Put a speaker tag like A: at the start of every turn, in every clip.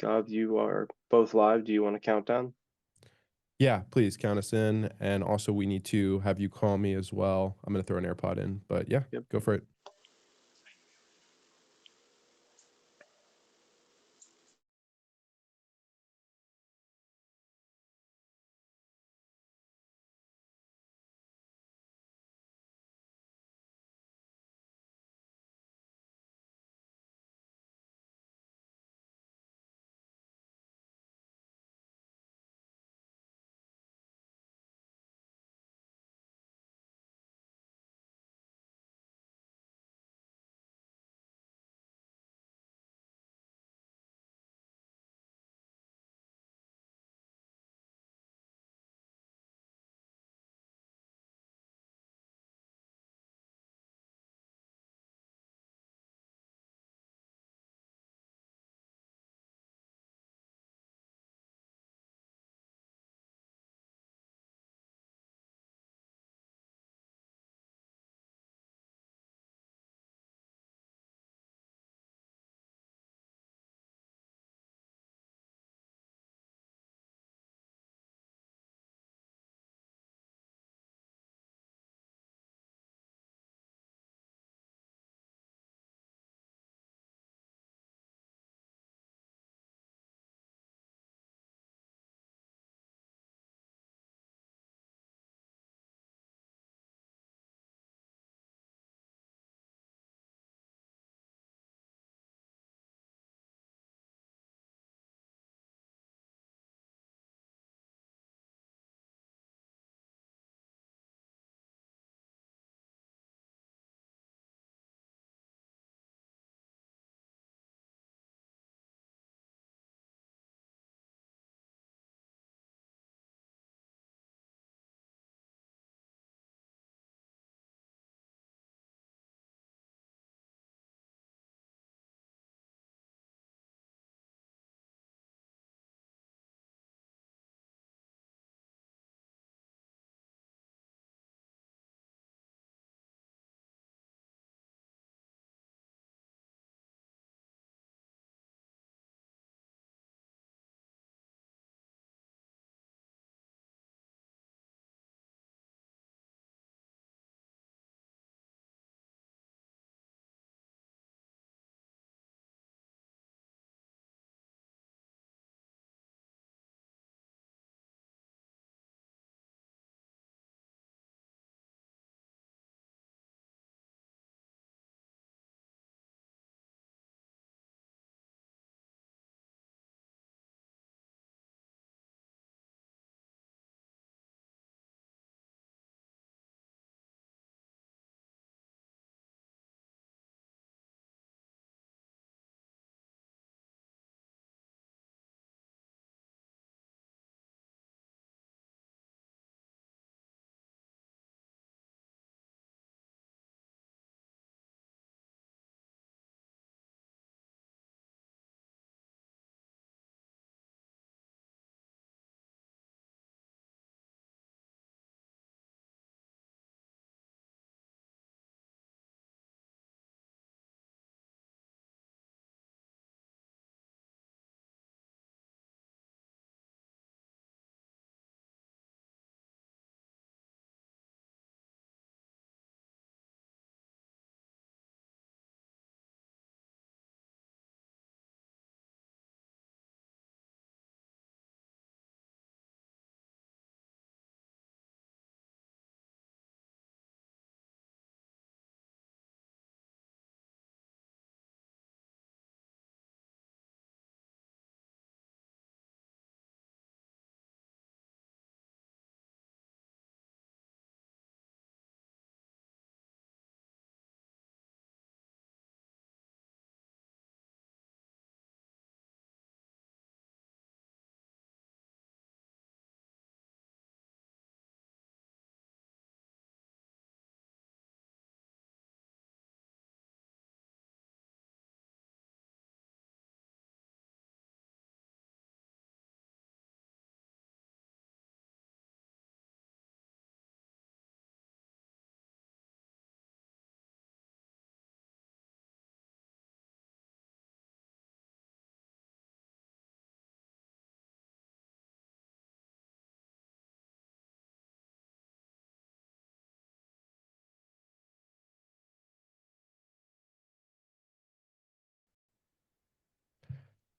A: God, you are both live. Do you want to count down?
B: Yeah, please count us in. And also, we need to have you call me as well. I'm going to throw an AirPod in, but yeah,
A: Yep.
B: go for it.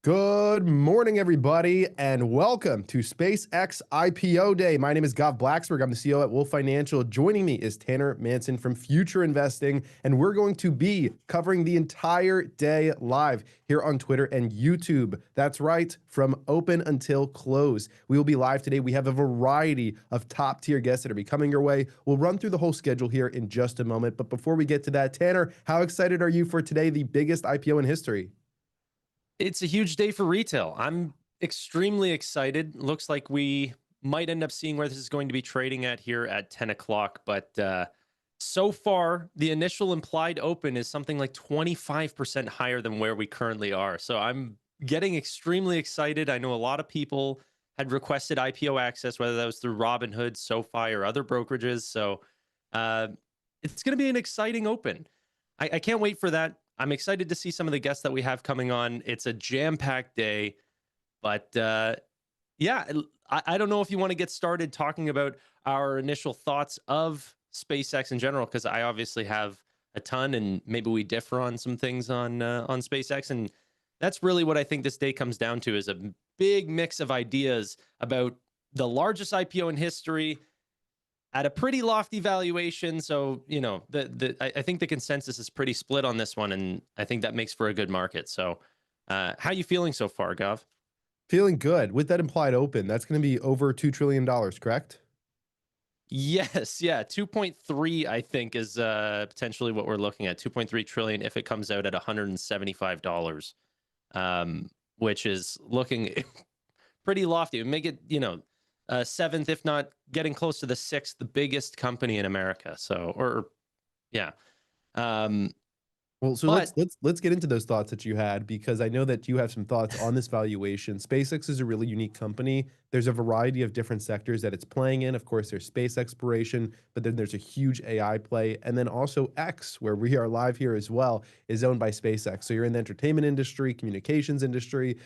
B: Good morning, everybody, and welcome to SpaceX IPO Day. My name is Gav Blacksberg. I'm the CEO at Wolf Financial. Joining me is Tanner Manson from Future Investing, and we're going to be covering the entire day live here on Twitter and YouTube. That's right, from open until close. We will be live today. We have a variety of top-tier guests that are coming your way. We'll run through the whole schedule here in just a moment, but before we get to that, Tanner, how excited are you for today, the biggest IPO in history?
C: It's a huge day for retail. I'm extremely excited. Looks like we might end up seeing where this is going to be trading at here at 10 o'clock. But so far, the initial implied open is something like 25% higher than where we currently are. So I'm getting extremely excited. I know a lot of people had requested IPO access, whether that was through Robinhood, SoFi, or other brokerages. So uh, it's going to be an exciting open. I can't wait for that. I'm excited to see some of the guests that we have coming on. It's a jam-packed day, but yeah, I don't know if you want to get started talking about our initial thoughts of SpaceX in general, because I obviously have a ton, and maybe we differ on some things on SpaceX, and that's really what I think this day comes down to, is a big mix of ideas about the largest IPO in history at a pretty lofty valuation. So, you know, I think the consensus is pretty split on this one, and I think that makes for a good market. So, how you feeling so far, Gav?
B: Feeling good. With that implied open, that's going to be over $2 trillion, correct?
C: Yes, yeah, 2.3 I think is potentially what we're looking at. 2.3 trillion if it comes out at $175, which is looking pretty lofty. It make it, seventh, if not getting close to the sixth, the biggest company in America. So, or yeah. Um,
B: Well, so
C: but
B: let's get into those thoughts that you had, because I know that you have some thoughts on this valuation. SpaceX is a really unique company. There's a variety of different sectors that it's playing in. Of course, there's space exploration, but then there's a huge AI play, and then also X, where we are live here as well, is owned by SpaceX. So you're in the entertainment industry, communications industry,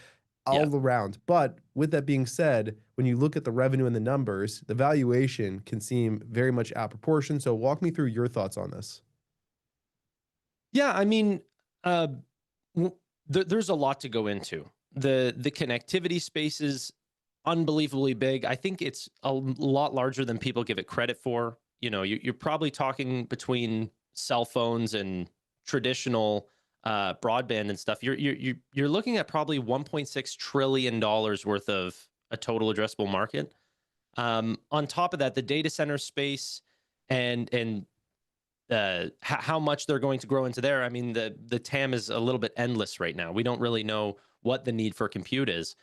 C: yeah,
B: all around. But with that being said, when you look at the revenue and the numbers, the valuation can seem very much out of proportion. So walk me through your thoughts on this.
C: yeah. I mean, uh, there's a lot to go into. The connectivity space is unbelievably big. I think it's a lot larger than people give it credit for. You know, you're probably talking between cell phones and traditional broadband and stuff. You're looking at probably $1.6 trillion worth of a total addressable market. On top of that, the data center space and how much they're going to grow into there. I mean, the TAM is a little bit endless right now. We don't really know what the need for compute is.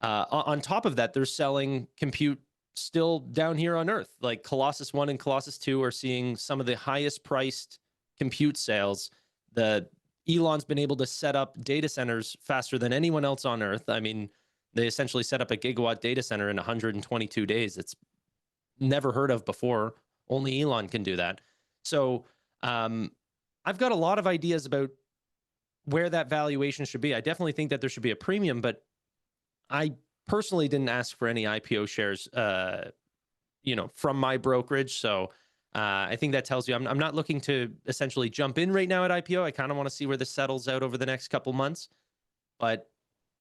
C: On top of that, they're selling compute still down here on Earth. Like Colossus 1 and Colossus 2 are seeing some of the highest priced compute sales. The Elon's been able to set up data centers faster than anyone else on Earth. I mean, they essentially set up a gigawatt data center in 122 days. It's never heard of before. Only Elon can do that. So I've got a lot of ideas about where that valuation should be. I definitely think that there should be a premium, but I personally didn't ask for any IPO shares, from my brokerage. So I think that tells you I'm not looking to essentially jump in right now at IPO. I kind of want to see where this settles out over the next couple months. But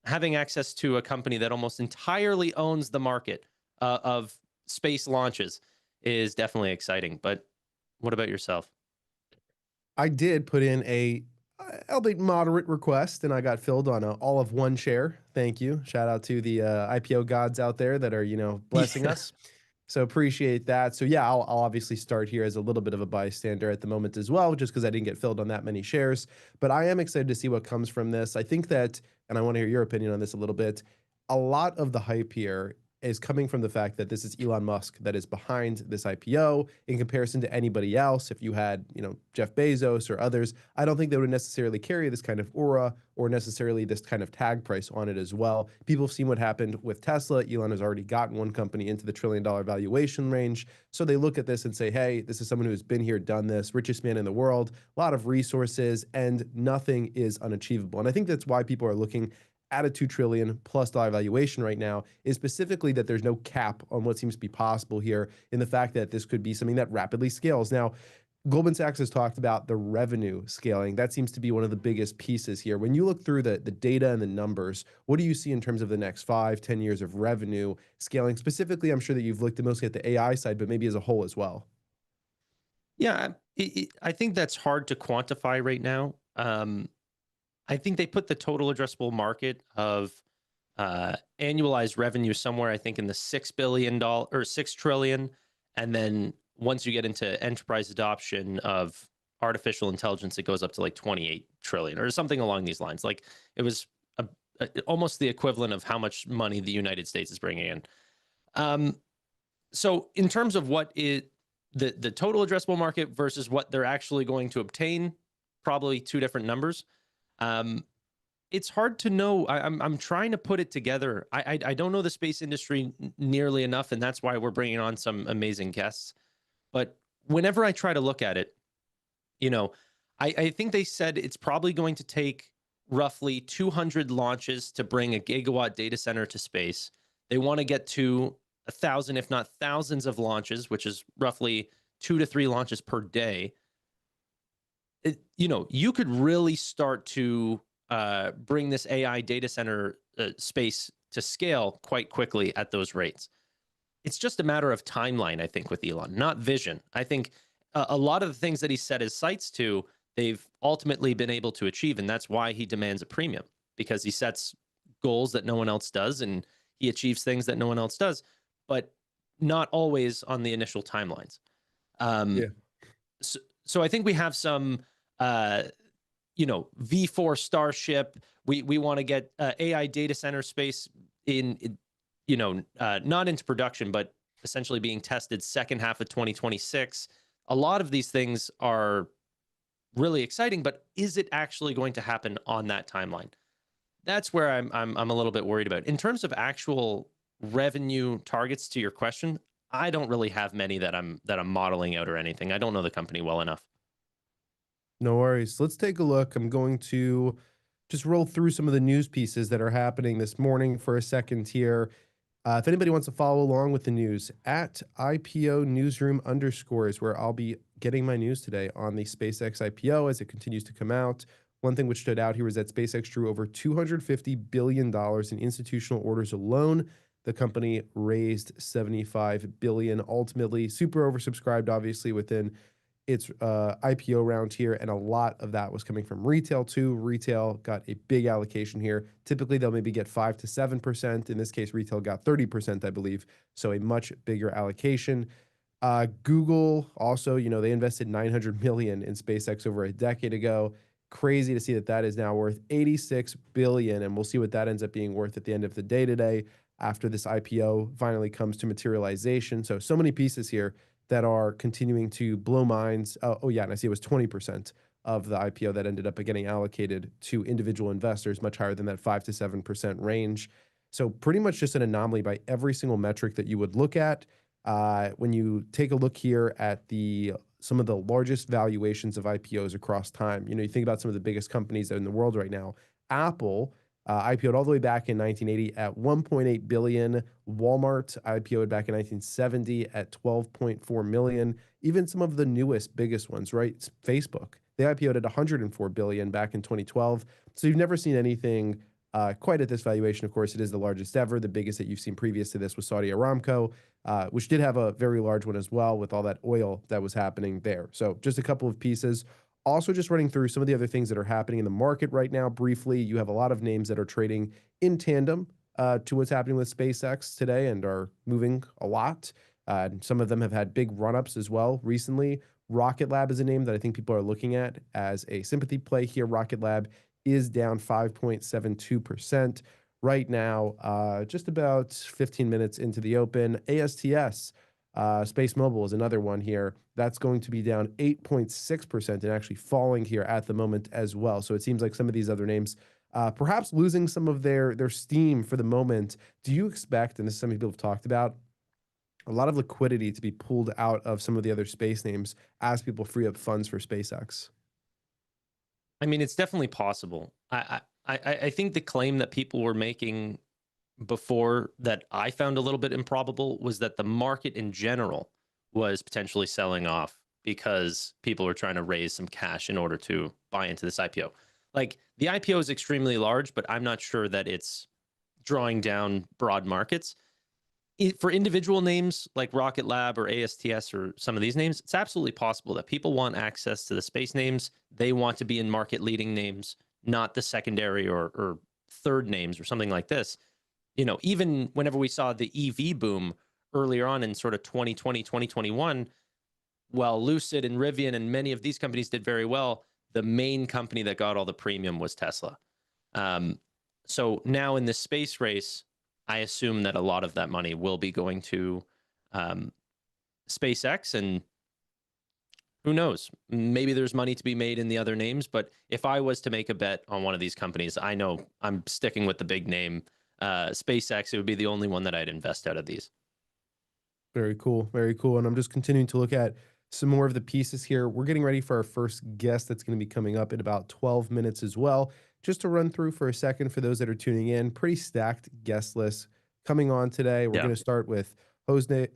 C: having access to a company that almost entirely owns the market of space launches is definitely exciting. But what about yourself?
B: I did put in a albeit moderate request, and I got filled on all of one share. Thank you. Shout out to the IPO gods out there that are, blessing
C: Yeah.
B: us. So appreciate that. So yeah, I'll obviously start here as a little bit of a bystander at the moment as well, just because I didn't get filled on that many shares. But I am excited to see what comes from this. I think that, and I want to hear your opinion on this a little bit. A lot of the hype here is coming from the fact that this is Elon Musk that is behind this IPO in comparison to anybody else. If you had, Jeff Bezos or others, I don't think they would necessarily carry this kind of aura or necessarily this kind of tag price on it as well. People have seen what happened with Tesla. Elon has already gotten one company into the trillion-dollar valuation range. So they look at this and say, hey, this is someone who's been here, done this, richest man in the world, a lot of resources, and nothing is unachievable. And I think that's why people are looking at a $2 trillion plus valuation right now, is specifically that there's no cap on what seems to be possible here, in the fact that this could be something that rapidly scales. Now, Goldman Sachs has talked about the revenue scaling. That seems to be one of the biggest pieces here. When you look through the data and the numbers, what do you see in terms of the next 5, 10 years of revenue scaling? Specifically, I'm sure that you've looked mostly at the AI side, but maybe as a whole as well.
C: Yeah, I think that's hard to quantify right now. I think they put the total addressable market of annualized revenue somewhere, I think, in the $6 billion or 6 trillion, and then once you get into enterprise adoption of artificial intelligence, it goes up to like 28 trillion or something along these lines. Like it was almost the equivalent of how much money the United States is bringing in. So in terms of what is the total addressable market versus what they're actually going to obtain, probably two different numbers. It's hard to know. I'm trying to put it together. I don't know the space industry nearly enough, and that's why we're bringing on some amazing guests. But whenever I try to look at it, I think they said it's probably going to take roughly 200 launches to bring a gigawatt data center to space. They want to get to 1,000, if not thousands of launches, which is roughly 2 to 3 launches per day. You could really start to bring this AI data center space to scale quite quickly at those rates. It's just a matter of timeline, I think, with Elon, not vision. I think a lot of the things that he set his sights to, they've ultimately been able to achieve. And that's why he demands a premium, because he sets goals that no one else does and he achieves things that no one else does, but not always on the initial timelines.
B: Yeah.
C: So I think we have some, V4 Starship. We want to get AI data center space not into production, but essentially being tested second half of 2026. A lot of these things are really exciting, but is it actually going to happen on that timeline? That's where I'm a little bit worried about. In terms of actual revenue targets, to your question, I don't really have many that I'm modeling out or anything. I don't know the company well enough.
B: No worries. Let's take a look. I'm going to just roll through some of the news pieces that are happening this morning for a second here. If anybody wants to follow along with the news, at IPO Newsroom _ is where I'll be getting my news today on the SpaceX IPO as it continues to come out. One thing which stood out here was that SpaceX drew over $250 billion in institutional orders alone. The company raised $75 billion, ultimately super oversubscribed, obviously, within its IPO round here, and a lot of that was coming from retail too. Retail got a big allocation here. Typically, they'll maybe get 5 to 7%. In this case, retail got 30%, I believe, so a much bigger allocation. Google also, they invested $900 million in SpaceX over a decade ago. Crazy to see that is now worth $86 billion, and we'll see what that ends up being worth at the end of the day today after this IPO finally comes to materialization. So many pieces here that are continuing to blow minds. And I see it was 20% of the IPO that ended up getting allocated to individual investors, much higher than that 5 to 7% range. So pretty much just an anomaly by every single metric that you would look at. When you take a look here at some of the largest valuations of IPOs across time, you think about some of the biggest companies in the world right now. Apple IPO'd all the way back in 1980 at $1.8 billion. Walmart IPO'd back in 1970 at $12.4 million. Even some of the newest, biggest ones, right? Facebook, they IPO'd at $104 billion back in 2012. So you've never seen anything quite at this valuation. Of course, it is the largest ever. The biggest that you've seen previous to this was Saudi Aramco, which did have a very large one as well with all that oil that was happening there. So just a couple of pieces. Also, just running through some of the other things that are happening in the market right now briefly. You have a lot of names that are trading in tandem to what's happening with SpaceX today and are moving a lot. Some of them have had big run-ups as well recently. Rocket Lab is a name that I think people are looking at as a sympathy play here. Rocket Lab is down 5.72% right now, just about 15 minutes into the open. ASTS, Space Mobile, is another one here. That's going to be down 8.6% and actually falling here at the moment as well. So it seems like some of these other names perhaps losing some of their steam for the moment. Do you expect, and this is something people have talked about, a lot of liquidity to be pulled out of some of the other space names as people free up funds for SpaceX?
C: I mean, it's definitely possible. I think the claim that people were making before that I found a little bit improbable was that the market in general was potentially selling off because people were trying to raise some cash in order to buy into this IPO. Like the IPO is extremely large, but I'm not sure that it's drawing down broad markets. For individual names like Rocket Lab or ASTS or some of these names, it's absolutely possible that people want access to the space names. They want to be in market leading names, not the secondary or third names or something like this. You know, even whenever we saw the EV boom earlier on in sort of 2020, 2021, well, Lucid and Rivian and many of these companies did very well. The main company that got all the premium was Tesla. So now in this space race, I assume that a lot of that money will be going to SpaceX, and who knows? Maybe there's money to be made in the other names. But if I was to make a bet on one of these companies, I know I'm sticking with the big name, SpaceX. It would be the only one that I'd invest out of these.
B: Very cool. Very cool. And I'm just continuing to look at some more of the pieces here. We're getting ready for our first guest that's going to be coming up in about 12 minutes as well. Just to run through for a second for those that are tuning in, pretty stacked guest list coming on today. We're going to start with Jose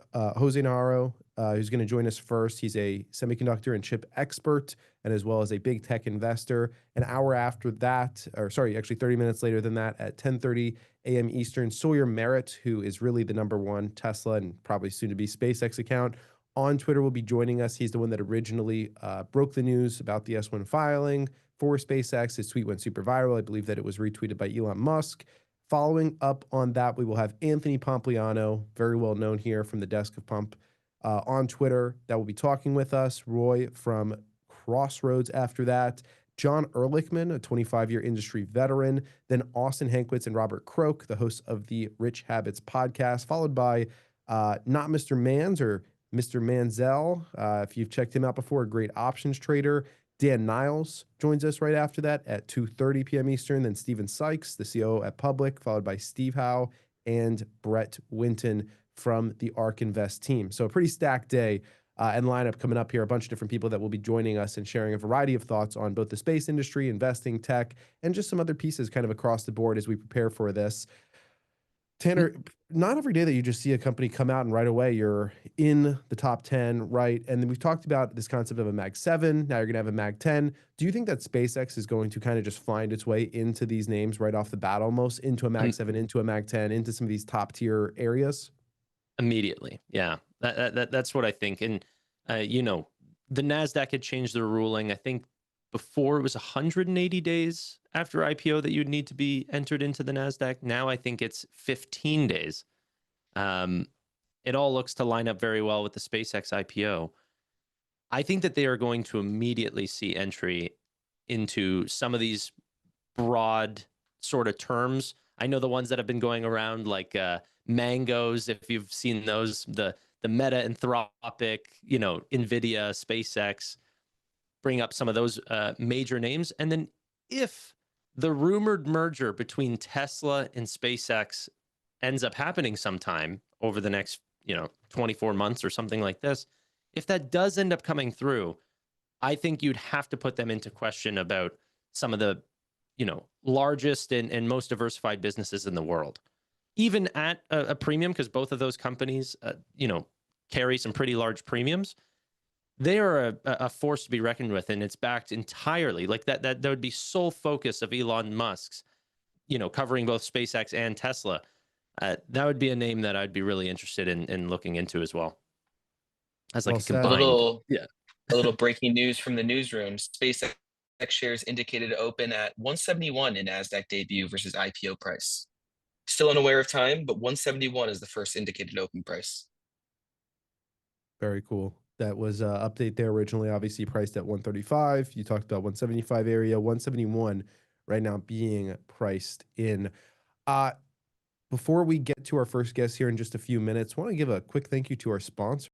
B: Naro, who's going to join us first. He's a semiconductor and chip expert, and as well as a big tech investor. An hour after that, or sorry, actually 30 minutes later than that, at 10:30 a.m. Eastern, Sawyer Merritt, who is really the #1 Tesla and probably soon to be SpaceX account on Twitter, will be joining us. He's the one that originally broke the news about the S1 filing for SpaceX. His tweet went super viral. I believe that it was retweeted by Elon Musk. Following up on that, we will have Anthony Pompliano, very well known here from the desk of Pump on Twitter, that will be talking with us. Roy from Crossroads after that. John Ehrlichman, a 25-year industry veteran. Then Austin Hankwitz and Robert Croak, the hosts of the Rich Habits podcast, followed by not Mr. Mans or Mr. Manzel. If you've checked him out before, a great options trader. Dan Niles joins us right after that at 2:30 p.m. Eastern. Then Steven Sykes, the COO at Public, followed by Steve Howe and Brett Winton from the ARK Invest team. So a pretty stacked day and lineup coming up here. A bunch of different people that will be joining us and sharing a variety of thoughts on both the space industry, investing, tech, and just some other pieces kind of across the board as we prepare for this. Tanner, not every day that you just see a company come out and right away you're in the top 10, right? And then we've talked about this concept of a Mag 7. Now you're going to have a Mag 10. Do you think that SpaceX is going to kind of just find its way into these names right off the bat, almost into a Mag 7, into a Mag 10, into some of these top tier areas?
C: Immediately. Yeah, that's what I think. And, you know, the NASDAQ had changed their ruling. I think before it was 180 days after IPO that you'd need to be entered into the NASDAQ. Now I think it's 15 days. It all looks to line up very well with the SpaceX IPO. I think that they are going to immediately see entry into some of these broad sort of terms. I know the ones that have been going around, like Mangoes, if you've seen those, the Meta, Anthropic, you know, NVIDIA, SpaceX, bring up some of those major names. And then if the rumored merger between Tesla and SpaceX ends up happening sometime over the next, 24 months or something like this, if that does end up coming through, I think you'd have to put them into question about some of the, largest and most diversified businesses in the world, even at a premium, because both of those companies, carry some pretty large premiums. They are a force to be reckoned with, and it's backed entirely like that would be sole focus of Elon Musk's, covering both SpaceX and Tesla. That would be a name that I'd be really interested in looking into as well. As like
B: Well
C: a
B: said.
C: combined,
D: A little breaking news from the newsroom. SpaceX shares indicated to open at 171 in NASDAQ debut versus IPO price. Still unaware of time, but 171 is the first indicated open price.
B: Very cool. That was an update there originally, obviously priced at 135. You talked about 175 area, 171 right now being priced in. Before we get to our first guest here in just a few minutes, I want to give a quick thank you to our sponsor.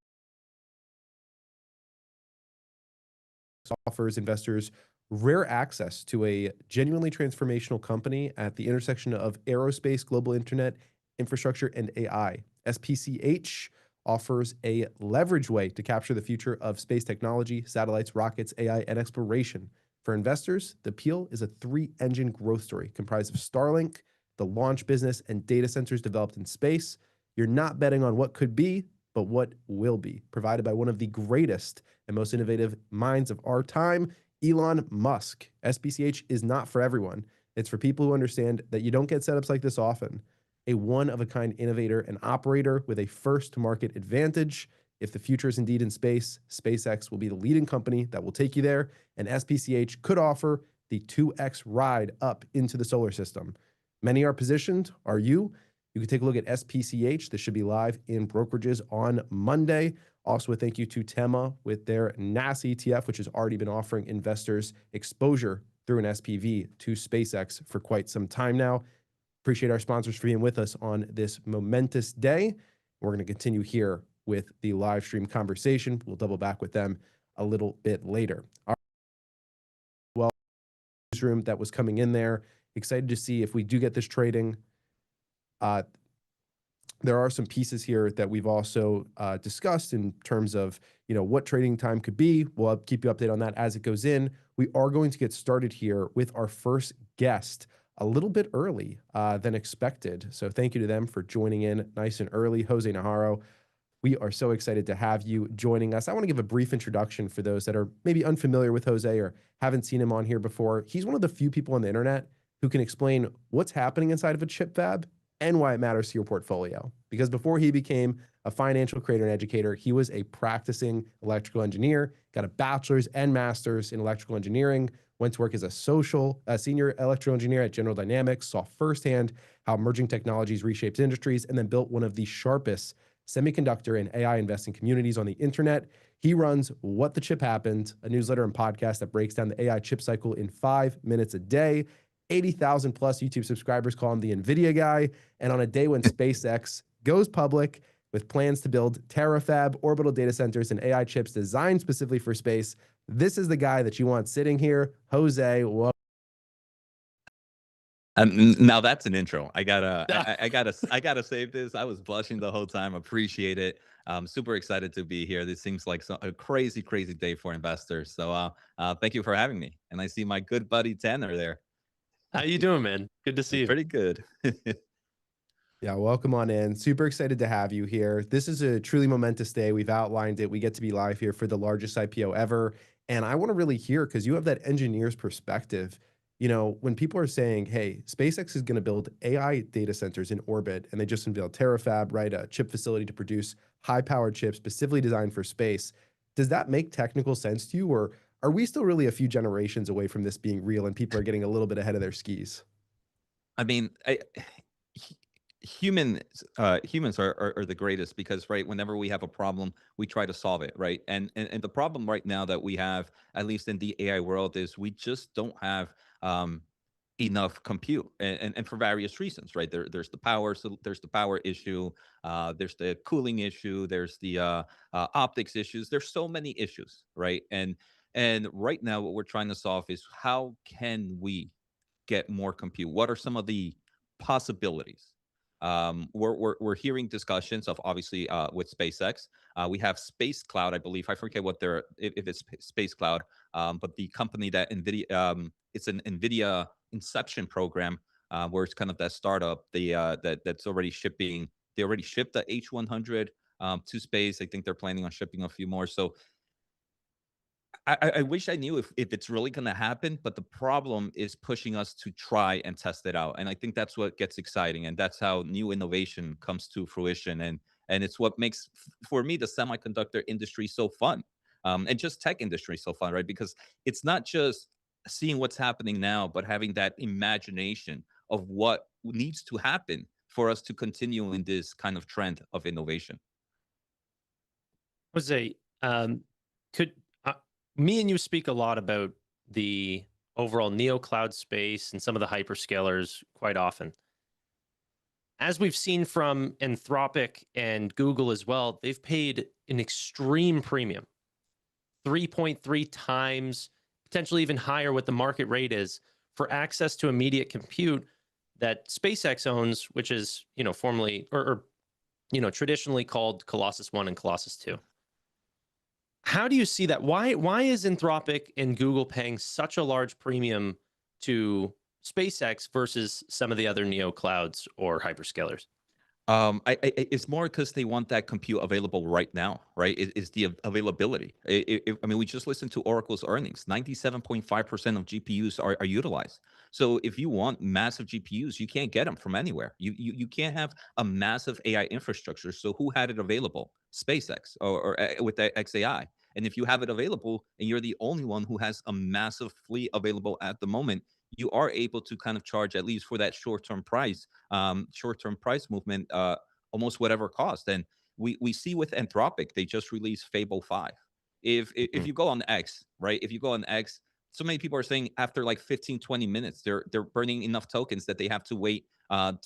B: Offers investors rare access to a genuinely transformational company at the intersection of aerospace, global internet, infrastructure, and AI. SPCH offers a leverage way to capture the future of space technology, satellites, rockets, AI, and exploration. For investors, the appeal is a 3-engine growth story comprised of Starlink, the launch business, and data centers developed in space. You're not betting on what could be, but but what will be, provided by one of the greatest and most innovative minds of our time, Elon Musk. SPCH is not for everyone. It's for people who understand that you don't get setups like this often. A one-of-a-kind innovator and operator with a first-to-market advantage. If the future is indeed in space, SpaceX will be the leading company that will take you there, and SPCH could offer the 2x ride up into the solar system. Many are positioned. Are you? You can take a look at SPCH. This should be live in brokerages on Monday. Also, a thank you to Tema with their NASA ETF, which has already been offering investors exposure through an SPV to SpaceX for quite some time now. Appreciate our sponsors for being with us on this momentous day. We're going to continue here with the live stream conversation. We'll double back with them a little bit later. All right. Well, newsroom that was coming in there. Excited to see if we do get this trading. There are some pieces here that we've also discussed in terms of, what trading time could be. We'll keep you updated on that as it goes in. We are going to get started here with our first guest a little bit early than expected. So thank you to them for joining in nice and early. Jose Najarro, we are so excited to have you joining us. I want to give a brief introduction for those that are maybe unfamiliar with Jose or haven't seen him on here before. He's one of the few people on the internet who can explain what's happening inside of a chip fab and why it matters to your portfolio. Because before he became a financial creator and educator, he was a practicing electrical engineer, got a bachelor's and master's in electrical engineering, went to work as a senior electrical engineer at General Dynamics, saw firsthand how emerging technologies reshaped industries, and then built one of the sharpest semiconductor and AI investing communities on the internet. He runs What the Chip Happened, a newsletter and podcast that breaks down the AI chip cycle in 5 minutes a day. 80,000 plus YouTube subscribers call him the NVIDIA guy. And on a day when SpaceX goes public with plans to build terafab orbital data centers and AI chips designed specifically for space, this is the guy that you want sitting here. Jose, whoa.
E: Now that's an intro. I gotta save this. I was blushing the whole time. Appreciate it. I'm super excited to be here. This seems like a crazy, crazy day for investors. So thank you for having me. And I see my good buddy Tanner there.
C: How you doing, man? Good to see you.
E: Pretty good.
B: Yeah, welcome on in. Super excited to have you here. This is a truly momentous day. We've outlined it. We get to be live here for the largest IPO ever. And I want to really hear, because you have that engineer's perspective. When people are saying, hey, SpaceX is going to build AI data centers in orbit, and they just unveiled Terafab, right? A chip facility to produce high-powered chips specifically designed for space. Does that make technical sense to you? Or are we still really a few generations away from this being real and people are getting a little bit ahead of their skis?
E: I mean, humans are the greatest because, right, whenever we have a problem, we try to solve it, right? And the problem right now that we have, at least in the AI world, is we just don't have enough compute, and for various reasons, right? There's the power, so there's the power issue, there's the cooling issue, there's the optics issues. There's so many issues, right? And right now, what we're trying to solve is how can we get more compute? What are some of the possibilities? We're hearing discussions of, obviously, with SpaceX. We have Space Cloud, I believe. I forget what if it's Space Cloud, but the company that NVIDIA, it's an NVIDIA Inception program, where it's kind of that startup, that's already shipping. They already shipped the H100 to space. I think they're planning on shipping a few more. So I wish I knew if it's really going to happen, but the problem is pushing us to try and test it out. And I think that's what gets exciting. And that's how new innovation comes to fruition. And it's what makes, for me, the semiconductor industry so fun, and just tech industry so fun, right? Because it's not just seeing what's happening now, but having that imagination of what needs to happen for us to continue in this kind of trend of innovation.
C: Jose, could me and you speak a lot about the overall neo cloud space and some of the hyperscalers quite often. As we've seen from Anthropic and Google as well, they've paid an extreme premium, 3.3 times, potentially even higher what the market rate is, for access to immediate compute that SpaceX owns, which is, formerly or traditionally called Colossus 1 and Colossus 2. How do you see that? Why is Anthropic and Google paying such a large premium to SpaceX versus some of the other neo clouds or hyperscalers?
E: It's more because they want that compute available right now, right? It's the availability. I mean, we just listened to Oracle's earnings. 97.5% of GPUs are utilized. So if you want massive GPUs, you can't get them from anywhere. You can't have a massive AI infrastructure. So who had it available? SpaceX or with the XAI. And if you have it available and you're the only one who has a massive fleet available at the moment, you are able to kind of charge, at least for that short-term price movement, almost whatever cost. And we see with Anthropic, they just released Fable 5. If you go on X, right? If you go on X, so many people are saying after like 15, 20 minutes, they're burning enough tokens that they have to wait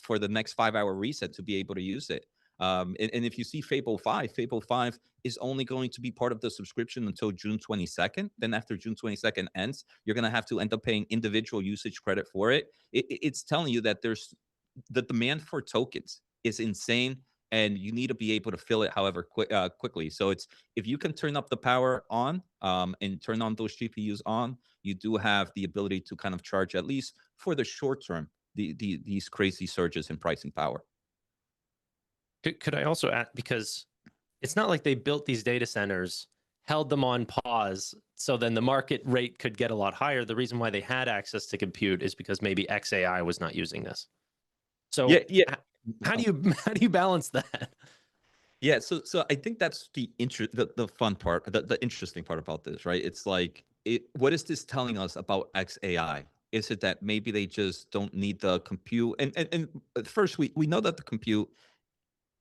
E: for the next 5-hour reset to be able to use it. And if you see Fable 5 is only going to be part of the subscription until June 22nd. Then after June 22nd ends, you're going to have to end up paying individual usage credit for it. It's telling you that there's the demand for tokens is insane, and you need to be able to fill it however quickly. So it's, if you can turn up the power on and turn on those GPUs on, you do have the ability to kind of charge, at least for the short term, these crazy surges in pricing power.
C: Could I also add, because it's not like they built these data centers, held them on pause, so then the market rate could get a lot higher. The reason why they had access to compute is because maybe XAI was not using this. So
E: Yeah.
C: how do you balance that?
E: Yeah, so I think that's the fun part, the interesting part about this, right? It's like, what is this telling us about XAI? Is it that maybe they just don't need the compute? And first, we know that the compute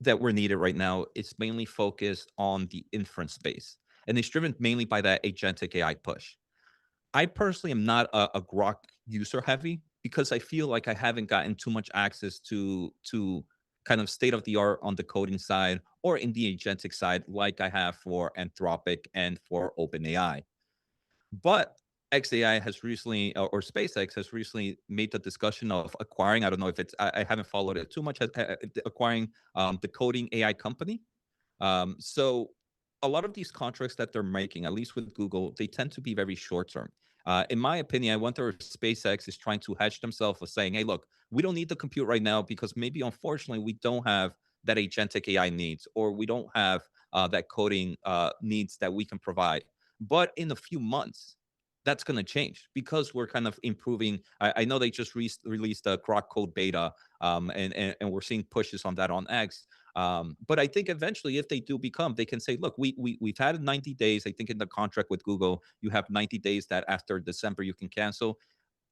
E: that we're needed right now is mainly focused on the inference space, and it's driven mainly by that agentic AI push. I personally am not a Grok user heavy because I feel like I haven't gotten too much access to kind of state of the art on the coding side or in the agentic side like I have for Anthropic and for OpenAI. But XAI has recently, or SpaceX has recently made the discussion of acquiring, I don't know if it's, I haven't followed it too much, acquiring the coding AI company. So a lot of these contracts that they're making, at least with Google, they tend to be very short term. In my opinion, I wonder if SpaceX is trying to hedge themselves of saying, hey, look, we don't need the compute right now because maybe, unfortunately, we don't have that agentic AI needs, or we don't have that coding needs that we can provide. But in a few months, that's going to change because we're kind of improving. I know they just released a Grok Code beta, and we're seeing pushes on that on X. But I think eventually, if they do become, they can say, look, we've had 90 days. I think in the contract with Google, you have 90 days that after December you can cancel.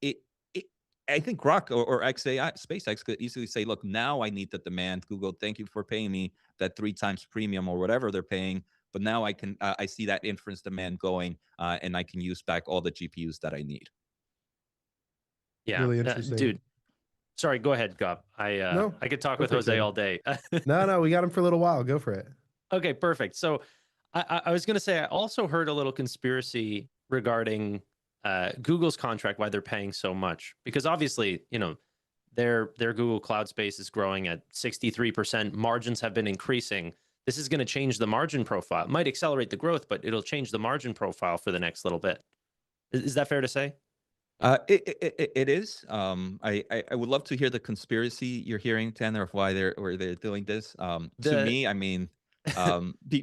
E: It, it I think Grok or XAI, SpaceX could easily say, look, now I need the demand. Google, thank you for paying me that 3 times premium or whatever they're paying. But now I can, I see that inference demand going, and I can use back all the GPUs that I need.
C: Yeah,
B: Really interesting.
C: dude. Sorry, go ahead, Gob.
B: No,
C: I could talk
B: go
C: with
B: for it,
C: Jose
B: Ken.
C: all day.
B: No, we got him for a little while. Go for it.
C: Okay, perfect. So I was going to say, I also heard a little conspiracy regarding Google's contract, why they're paying so much. Because obviously, you know, their Google Cloud space is growing at 63%. Margins have been increasing. This is going to change the margin profile. It might accelerate the growth, but it'll change the margin profile for the next little bit. Is that fair to say?
E: It is. I would love to hear the conspiracy you're hearing, Tanner, of why they're doing this. To me, I mean,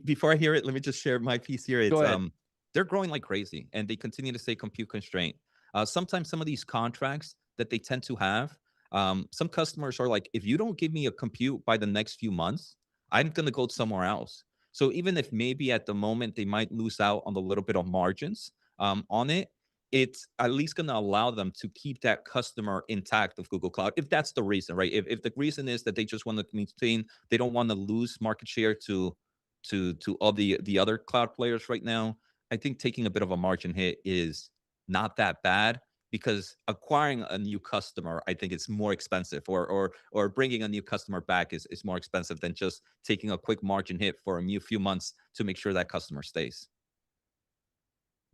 E: before I hear it, let me just share my piece here. It's
C: Go ahead.
E: they're growing like crazy, and they continue to say compute constraint. Sometimes some of these contracts that they tend to have, some customers are like, if you don't give me a compute by the next few months, I'm gonna go somewhere else. So even if maybe at the moment they might lose out on a little bit of margins on it, it's at least going to allow them to keep that customer intact of Google Cloud, if that's the reason, right? If the reason is that they just want to maintain, they don't want to lose market share to all the other cloud players right now, I think taking a bit of a margin hit is not that bad, because acquiring a new customer, I think it's more expensive, or bringing a new customer back is more expensive than just taking a quick margin hit for a few months to make sure that customer stays.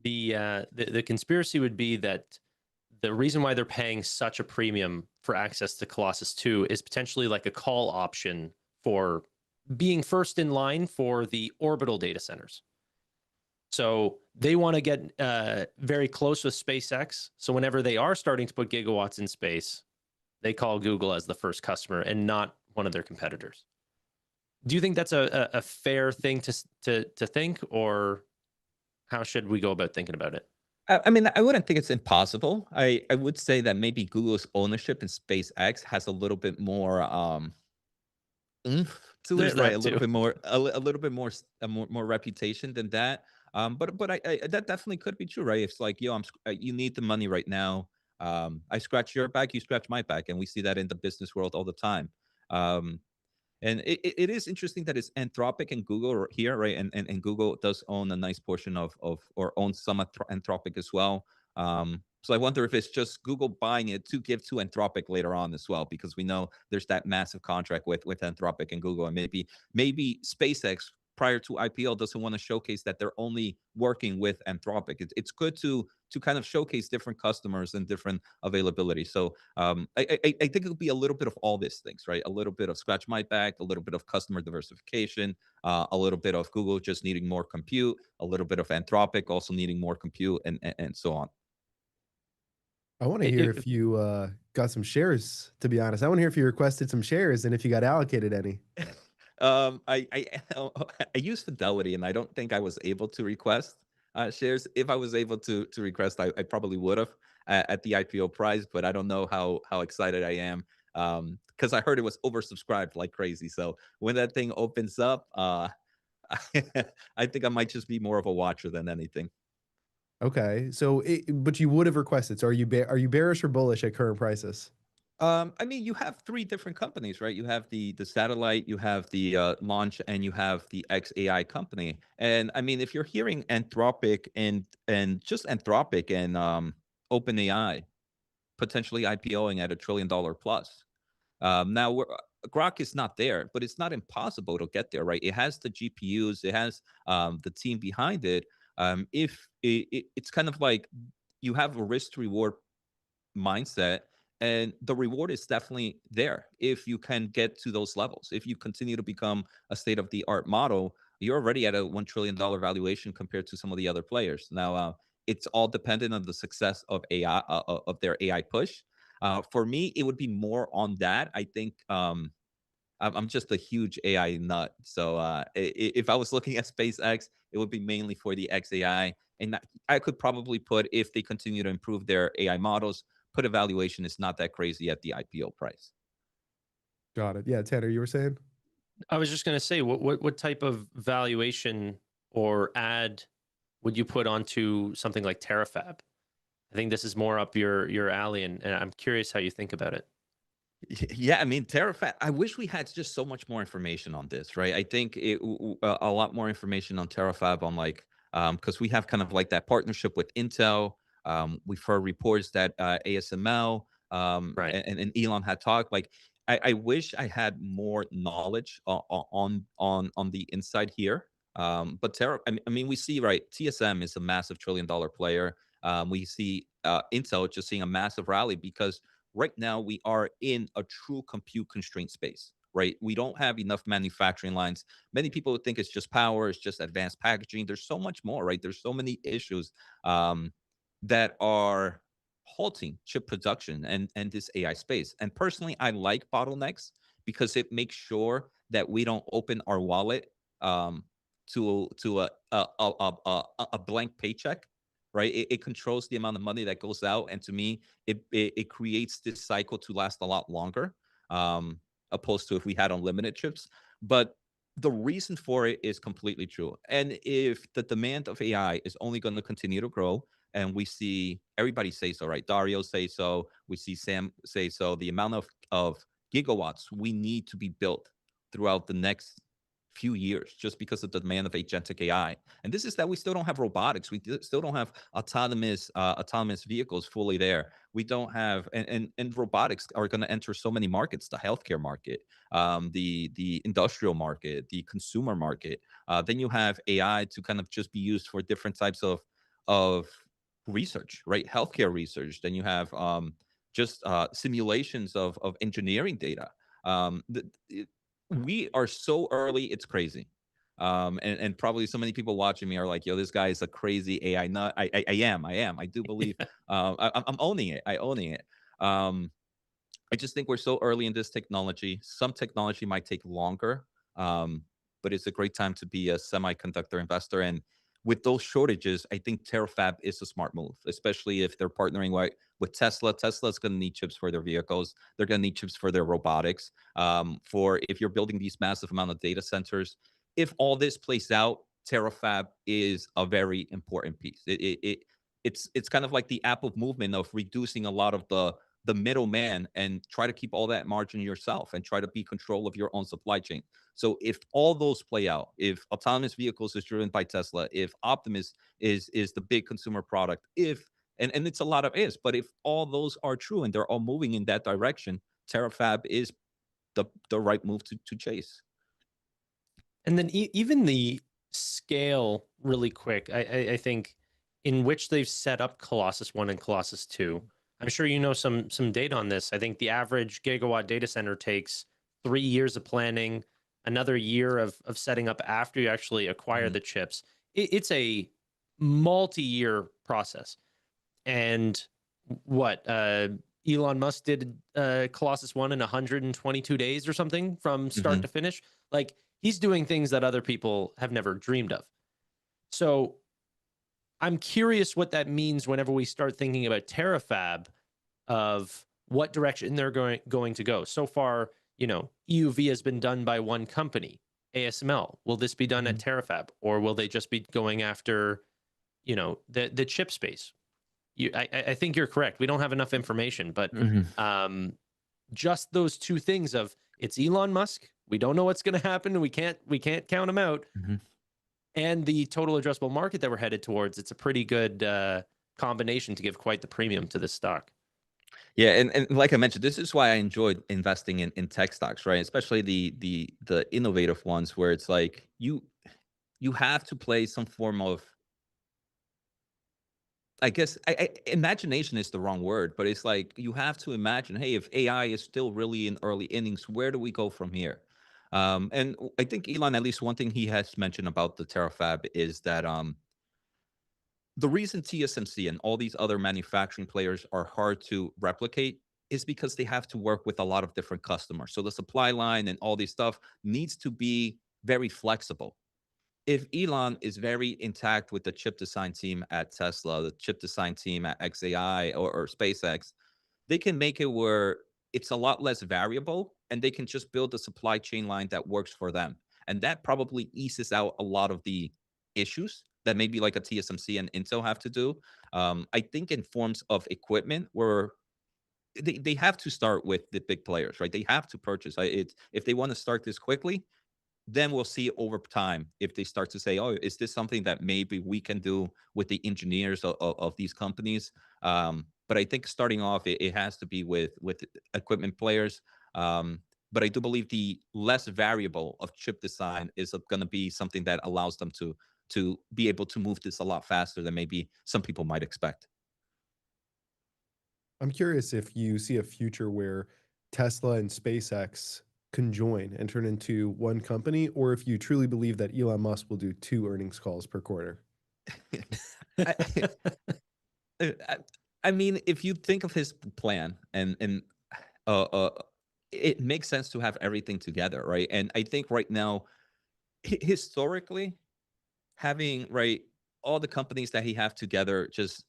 C: The conspiracy would be that the reason why they're paying such a premium for access to Colossus 2 is potentially like a call option for being first in line for the orbital data centers. So they want to get very close with SpaceX. So whenever they are starting to put gigawatts in space, they call Google as the first customer and not one of their competitors. Do you think that's a fair thing to think, or how should we go about thinking about it?
E: I mean, I wouldn't think it's impossible. I would say that maybe Google's ownership in SpaceX has a little bit more oomph to
C: There's
E: it, right? A
C: that
E: little
C: too.
E: bit more, a little bit more, more reputation than that. But I that definitely could be true, right? It's like, yo, you need the money right now. I scratch your back, you scratch my back, and we see that in the business world all the time. Um, and it is interesting that it's Anthropic and Google are here, right? And Google does own a nice portion of or owns some Anthropic as well. So I wonder if it's just Google buying it to give to Anthropic later on as well, because we know there's that massive contract with Anthropic and Google, and maybe SpaceX prior to IPO doesn't want to showcase that they're only working with Anthropic. It's good to kind of showcase different customers and different availability. So I think it'll be a little bit of all these things, right? A little bit of scratch my back, a little bit of customer diversification, a little bit of Google just needing more compute, a little bit of Anthropic also needing more compute, and so on.
B: I want to
C: It,
B: hear
C: it,
B: if you got some shares, to be honest. I want to hear if you requested some shares and if you got allocated any.
E: I I use Fidelity, and I don't think I was able to request shares. If I was able to request, I probably would have at the IPO price, but I don't know how excited I am because I heard it was oversubscribed like crazy. So when that thing opens up, I think I might just be more of a watcher than anything.
B: Okay. So, but you would have requested. So, are you bearish or bullish at current prices?
E: I mean, you have three different companies, right? You have the satellite, you have the launch, and you have the XAI company. And I mean, if you're hearing Anthropic and just Anthropic and OpenAI potentially IPOing at $1 trillion plus, now Grok is not there, but it's not impossible to get there, right? It has the GPUs, it has the team behind it. If it's kind of like you have a risk to reward mindset, and the reward is definitely there if you can get to those levels. If you continue to become a state of the art model, you're already at a $1 trillion valuation compared to some of the other players. Now it's all dependent on the success of AI, of their AI push. For me, it would be more on that. I think I'm just a huge AI nut. So if I was looking at SpaceX, it would be mainly for the XAI. And I could probably put, if they continue to improve their AI models, put a valuation is not that crazy at the IPO price.
B: Got it. Yeah, Tanner, you were saying?
C: I was just going to say, what type of valuation or ad would you put onto something like Terafab? I think this is more up your alley, and I'm curious how you think about it.
E: Yeah, I mean, Terrafat. I wish we had just so much more information on this, right? I think a lot more information on Terrafab on like because we have kind of like that partnership with Intel. We've heard reports that ASML
C: Right.
E: and Elon had talked. Like, I wish I had more knowledge on the inside here. But Terra, I mean, we see right. TSM is a massive $1 trillion player. We see Intel just seeing a massive rally because right now we are in a true compute constraint space, right? We don't have enough manufacturing lines. Many people would think it's just power, it's just advanced packaging. There's so much more, right? There's so many issues that are halting chip production and this AI space. And personally, I like bottlenecks because it makes sure that we don't open our wallet to a blank paycheck, right? It controls the amount of money that goes out, and to me, it creates this cycle to last a lot longer, opposed to if we had unlimited chips. But the reason for it is completely true. And if the demand of AI is only going to continue to grow, and we see everybody say so, right? Dario say so, we see Sam say so. The amount of gigawatts we need to be built throughout the next few years just because of the demand of agentic AI. And this is that we still don't have robotics. We still don't have autonomous vehicles fully there. We don't have and robotics are going to enter so many markets: the healthcare market, the industrial market, the consumer market. Then you have AI to kind of just be used for different types of research, right? Healthcare research. Then you have just simulations of engineering data. We are so early, it's crazy. And probably so many people watching me are like, yo, this guy is a crazy AI nut. I am. I do believe I'm owning it. Owning it. I just think we're so early in this technology. Some technology might take longer But it's a great time to be a semiconductor investor. And with those shortages, I think Terafab is a smart move, especially if they're partnering with Tesla. Tesla's going to need chips for their vehicles. They're going to need chips for their robotics. For if you're building these massive amount of data centers, if all this plays out, Terafab is a very important piece. It's kind of like the Apple movement of reducing a lot of the middleman and try to keep all that margin yourself and try to be control of your own supply chain. So if all those play out, if autonomous vehicles is driven by Tesla, if Optimus is the big consumer product, if and it's a lot of ifs, but if all those are true and they're all moving in that direction, Terafab is the right move to chase.
C: And then even the scale, really quick, I think, in which they've set up Colossus 1 and Colossus 2. I'm sure you know some data on this. I think the average gigawatt data center takes 3 years of planning, another year of setting up after you actually acquire the chips. It's a multi-year process. And what Elon Musk did Colossus 1 in 122 days or something from start to finish. Like, he's doing things that other people have never dreamed of. So I'm curious what that means whenever we start thinking about Terafab, of what direction they're going to go. So far, EUV has been done by one company, ASML. Will this be done at Terafab, or will they just be going after, the chip space? I think you're correct. We don't have enough information, but just those two things of, it's Elon Musk. We don't know what's going to happen. We can't count him out. And the total addressable market that we're headed towards, it's a pretty good combination to give quite the premium to this stock.
E: Yeah, and like I mentioned, this is why I enjoyed investing in tech stocks, right? Especially the innovative ones, where it's like you have to play some form of, I guess, imagination is the wrong word, but it's like you have to imagine, hey, if AI is still really in early innings, where do we go from here? And I think Elon, at least one thing he has mentioned about the Terafab is that the reason TSMC and all these other manufacturing players are hard to replicate is because they have to work with a lot of different customers. So the supply line and all this stuff needs to be very flexible. If Elon is very intact with the chip design team at Tesla, the chip design team at XAI or SpaceX, they can make it where it's a lot less variable and they can just build a supply chain line that works for them. And that probably eases out a lot of the issues that maybe like a TSMC and Intel have to do. I think in forms of equipment where they have to start with the big players, right? They have to purchase. If they want to start this quickly, then we'll see over time if they start to say, oh, is this something that maybe we can do with the engineers of these companies? But I think starting off, it has to be with equipment players. But I do believe the less variable of chip design is going to be something that allows them to be able to move this a lot faster than maybe some people might expect.
B: I'm curious if you see a future where Tesla and SpaceX conjoin and turn into one company, or if you truly believe that Elon Musk will do 2 earnings calls per quarter.
E: I, I mean, if you think of his plan and uh, uh, it makes sense to have everything together, right? And I think right now, historically, having right all the companies that he have together, just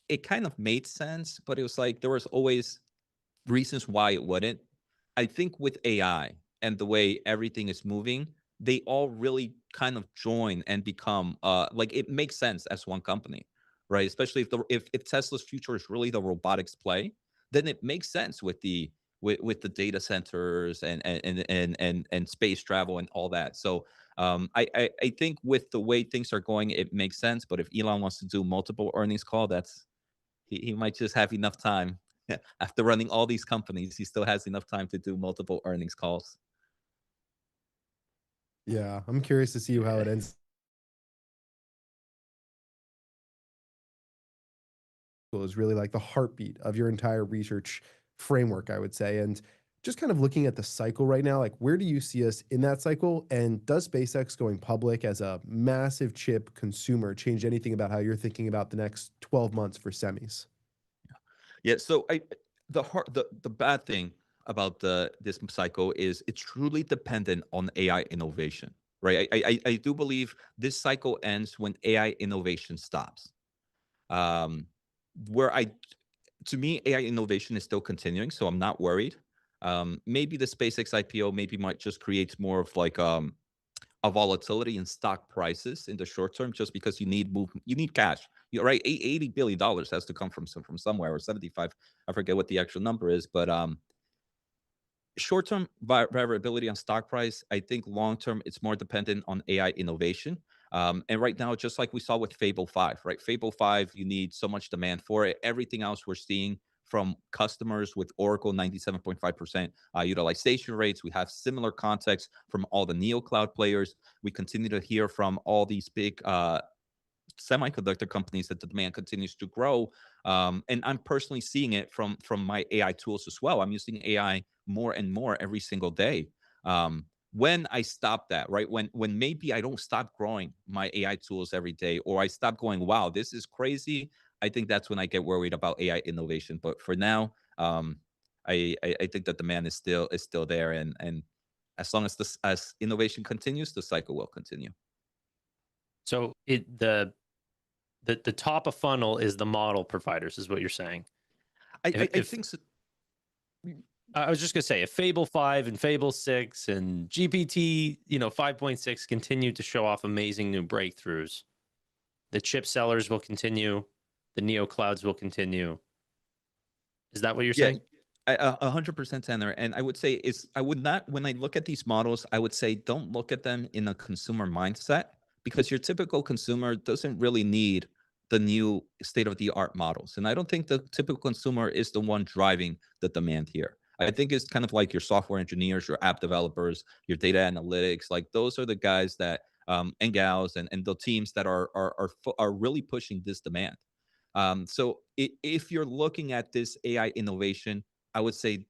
E: it kind of made sense, but it was like there was always reasons why it wouldn't. I think with AI and the way everything is moving, they all really kind of join and become like it makes sense as one company, right? Especially if Tesla's future is really the robotics play, then it makes sense with with the data centers and space travel and all that. So I think with the way things are going, it makes sense. But if Elon wants to do multiple earnings call, that's he might just have enough time. After running all these companies, he still has enough time to do multiple earnings calls.
B: Yeah, I'm curious to see how it ends. Is really like the heartbeat of your entire research framework, I would say. And just kind of looking at the cycle right now, like where do you see us in that cycle? And does SpaceX going public as a massive chip consumer change anything about how you're thinking about the next 12 months for semis?
E: Yeah. So the bad thing about this cycle is it's truly dependent on AI innovation, right? I do believe this cycle ends when AI innovation stops. Um, where I To me, AI innovation is still continuing, so I'm not worried. Maybe the SpaceX IPO maybe might just create more of like a volatility in stock prices in the short term, just because you need cash. You're right. $80 billion has to come from somewhere, or 75. I forget what the actual number is, but short-term variability on stock price. I think long-term it's more dependent on AI innovation. And right now, just like we saw with Fable 5, right? Fable 5, you need so much demand for it. Everything else we're seeing from customers with Oracle 97.5% utilization rates. We have similar context from all the neo cloud players. We continue to hear from all these big semiconductor companies that the demand continues to grow. And I'm personally seeing it from my AI tools as well. I'm using AI more and more every single day. When I stop that, right? When maybe I don't stop growing my AI tools every day, or I stop going, wow, this is crazy. I think that's when I get worried about AI innovation. But for now, I think that demand is still there, and as long as this as innovation continues, the cycle will continue.
C: So the top of funnel is the model providers, is what you're saying.
E: I think so.
C: I was just gonna say, if Fable 5 and Fable 6 and GPT, 5.6 continue to show off amazing new breakthroughs, the chip sellers will continue, the neo clouds will continue. Is that what you're saying?
E: 100% Tanner. And I would say I would not, when I look at these models, I would say don't look at them in a consumer mindset, because your typical consumer doesn't really need the new state of the art models. And I don't think the typical consumer is the one driving the demand here. I think it's kind of like your software engineers, your app developers, your data analytics. Like those are the guys that and gals and the teams that are really pushing this demand. So if you're looking at this AI innovation, I would say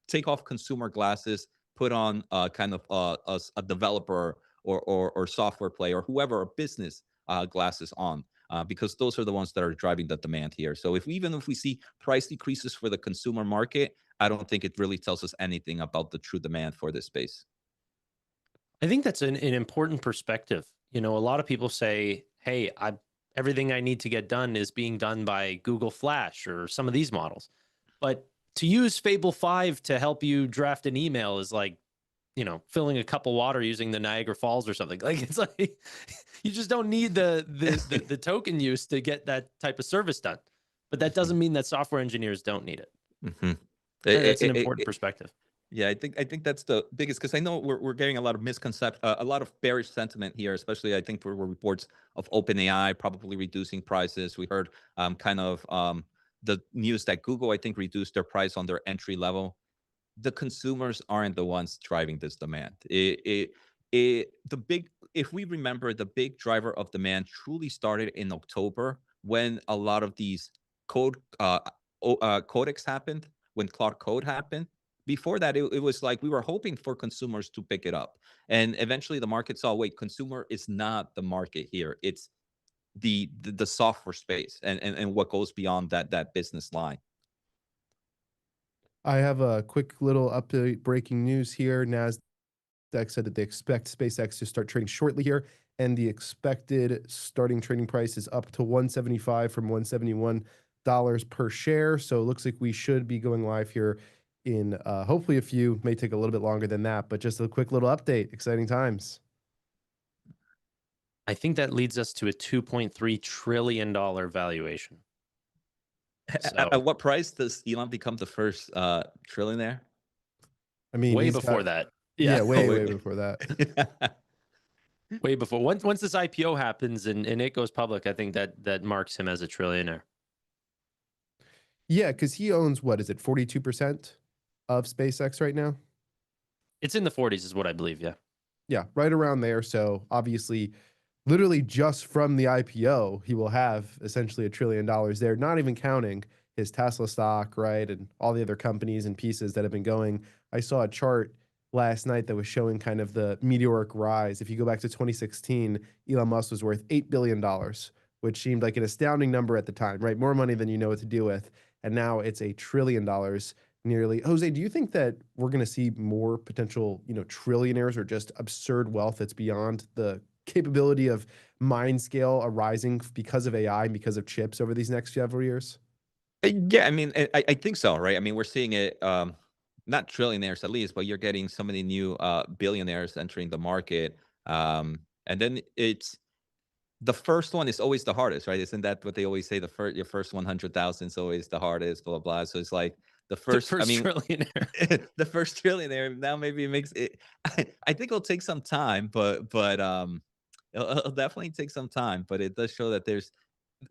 E: take off consumer glasses, put on kind of a developer or software player or whoever, a business glasses on, because those are the ones that are driving the demand here. So even if we see price decreases for the consumer market, I don't think it really tells us anything about the true demand for this space.
C: I think that's an important perspective. A lot of people say, hey, everything I need to get done is being done by Google Flash or some of these models. But to use Fable 5 to help you draft an email is like, filling a cup of water using the Niagara Falls or something. Like, it's like you just don't need the token use to get that type of service done. But that doesn't mean that software engineers don't need it.
E: Mm-hmm.
C: That's an important perspective.
E: Yeah, I think that's the biggest, because I know we're getting a lot of a lot of bearish sentiment here, especially I think for reports of OpenAI probably reducing prices. We heard kind of the news that Google, I think, reduced their price on their entry level. The consumers aren't the ones driving this demand. If we remember, the big driver of demand truly started in October, when a lot of these codecs happened, when Claude Code happened. Before that, it was like we were hoping for consumers to pick it up, and eventually the market saw, wait, consumer is not the market here. It's the software space and what goes beyond that business line.
B: I have a quick little update, breaking news here. NASDAQ said that they expect SpaceX to start trading shortly here, and the expected starting trading price is up to $175 from $171 per share. So it looks like we should be going live here in hopefully a few, may take a little bit longer than that, but just a quick little update. Exciting times.
C: I think that leads us to a $2.3 trillion valuation.
E: At what price does Elon become the first trillionaire?
B: I mean,
C: way before that.
B: Yeah, way
E: way
B: before that.
C: Way before. Once this IPO happens and it goes public, I think that marks him as a trillionaire.
B: Yeah, because he owns, what is it, 42% of SpaceX right now?
C: It's in the 40s is what I believe, yeah.
B: Yeah, right around there. So obviously, literally just from the IPO, he will have essentially $1 trillion there, not even counting his Tesla stock, right? And all the other companies and pieces that have been going. I saw a chart last night that was showing kind of the meteoric rise. If you go back to 2016, Elon Musk was worth $8 billion, which seemed like an astounding number at the time, right? More money than you know what to do with. And now it's $1 trillion. nearly. Jose, do you think that we're going to see more potential, trillionaires or just absurd wealth that's beyond the capability of mind scale arising because of AI and because of chips over these next several years?
E: Yeah, I mean, I think so, right? I mean, we're seeing it, not trillionaires at least, but you're getting so many new billionaires entering the market. And then it's the first one is always the hardest, right? Isn't that what they always say? Your first 100,000 is always the hardest, blah, blah, blah. So it's like the
C: The
E: first, I
C: first
E: mean,
C: trillionaire.
E: the first trillionaire now maybe it makes it. I think it'll take some time, but it'll definitely take some time. But it does show that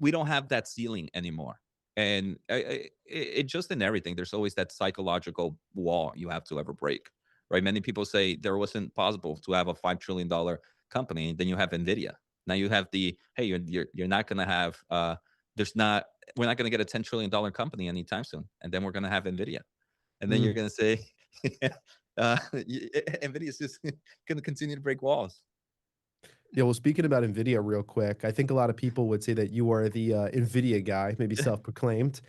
E: we don't have that ceiling anymore. And it just in everything, there's always that psychological wall you have to ever break, right? Many people say there wasn't possible to have a $5 trillion company. Then you have Nvidia. Now you have hey, you're not gonna have there's not we're not gonna get a $10 trillion company anytime soon, and then we're gonna have Nvidia, and then you're gonna say Nvidia is just gonna continue to break walls.
B: Yeah, well, speaking about NVIDIA real quick, I think a lot of people would say that you are the NVIDIA guy, maybe self-proclaimed,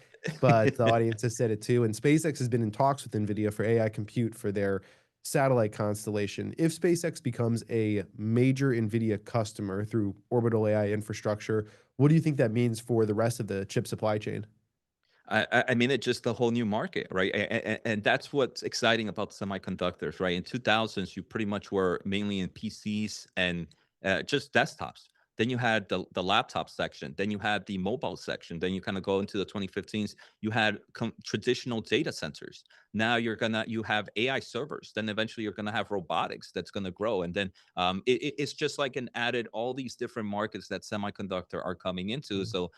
B: but the audience has said it too. And SpaceX has been in talks with NVIDIA for AI compute for their satellite constellation. If SpaceX becomes a major NVIDIA customer through orbital AI infrastructure, what do you think that means for the rest of the chip supply chain?
E: I mean, it's just a whole new market, right? And that's what's exciting about semiconductors, right? In 2000s, you pretty much were mainly in PCs and just desktops. Then you had the laptop section. Then you had the mobile section. Then you kind of go into the 2015s. You had traditional data centers. Now you have AI servers. Then eventually you're gonna have robotics that's gonna grow. And then it's just like an added all these different markets that semiconductor are coming into. So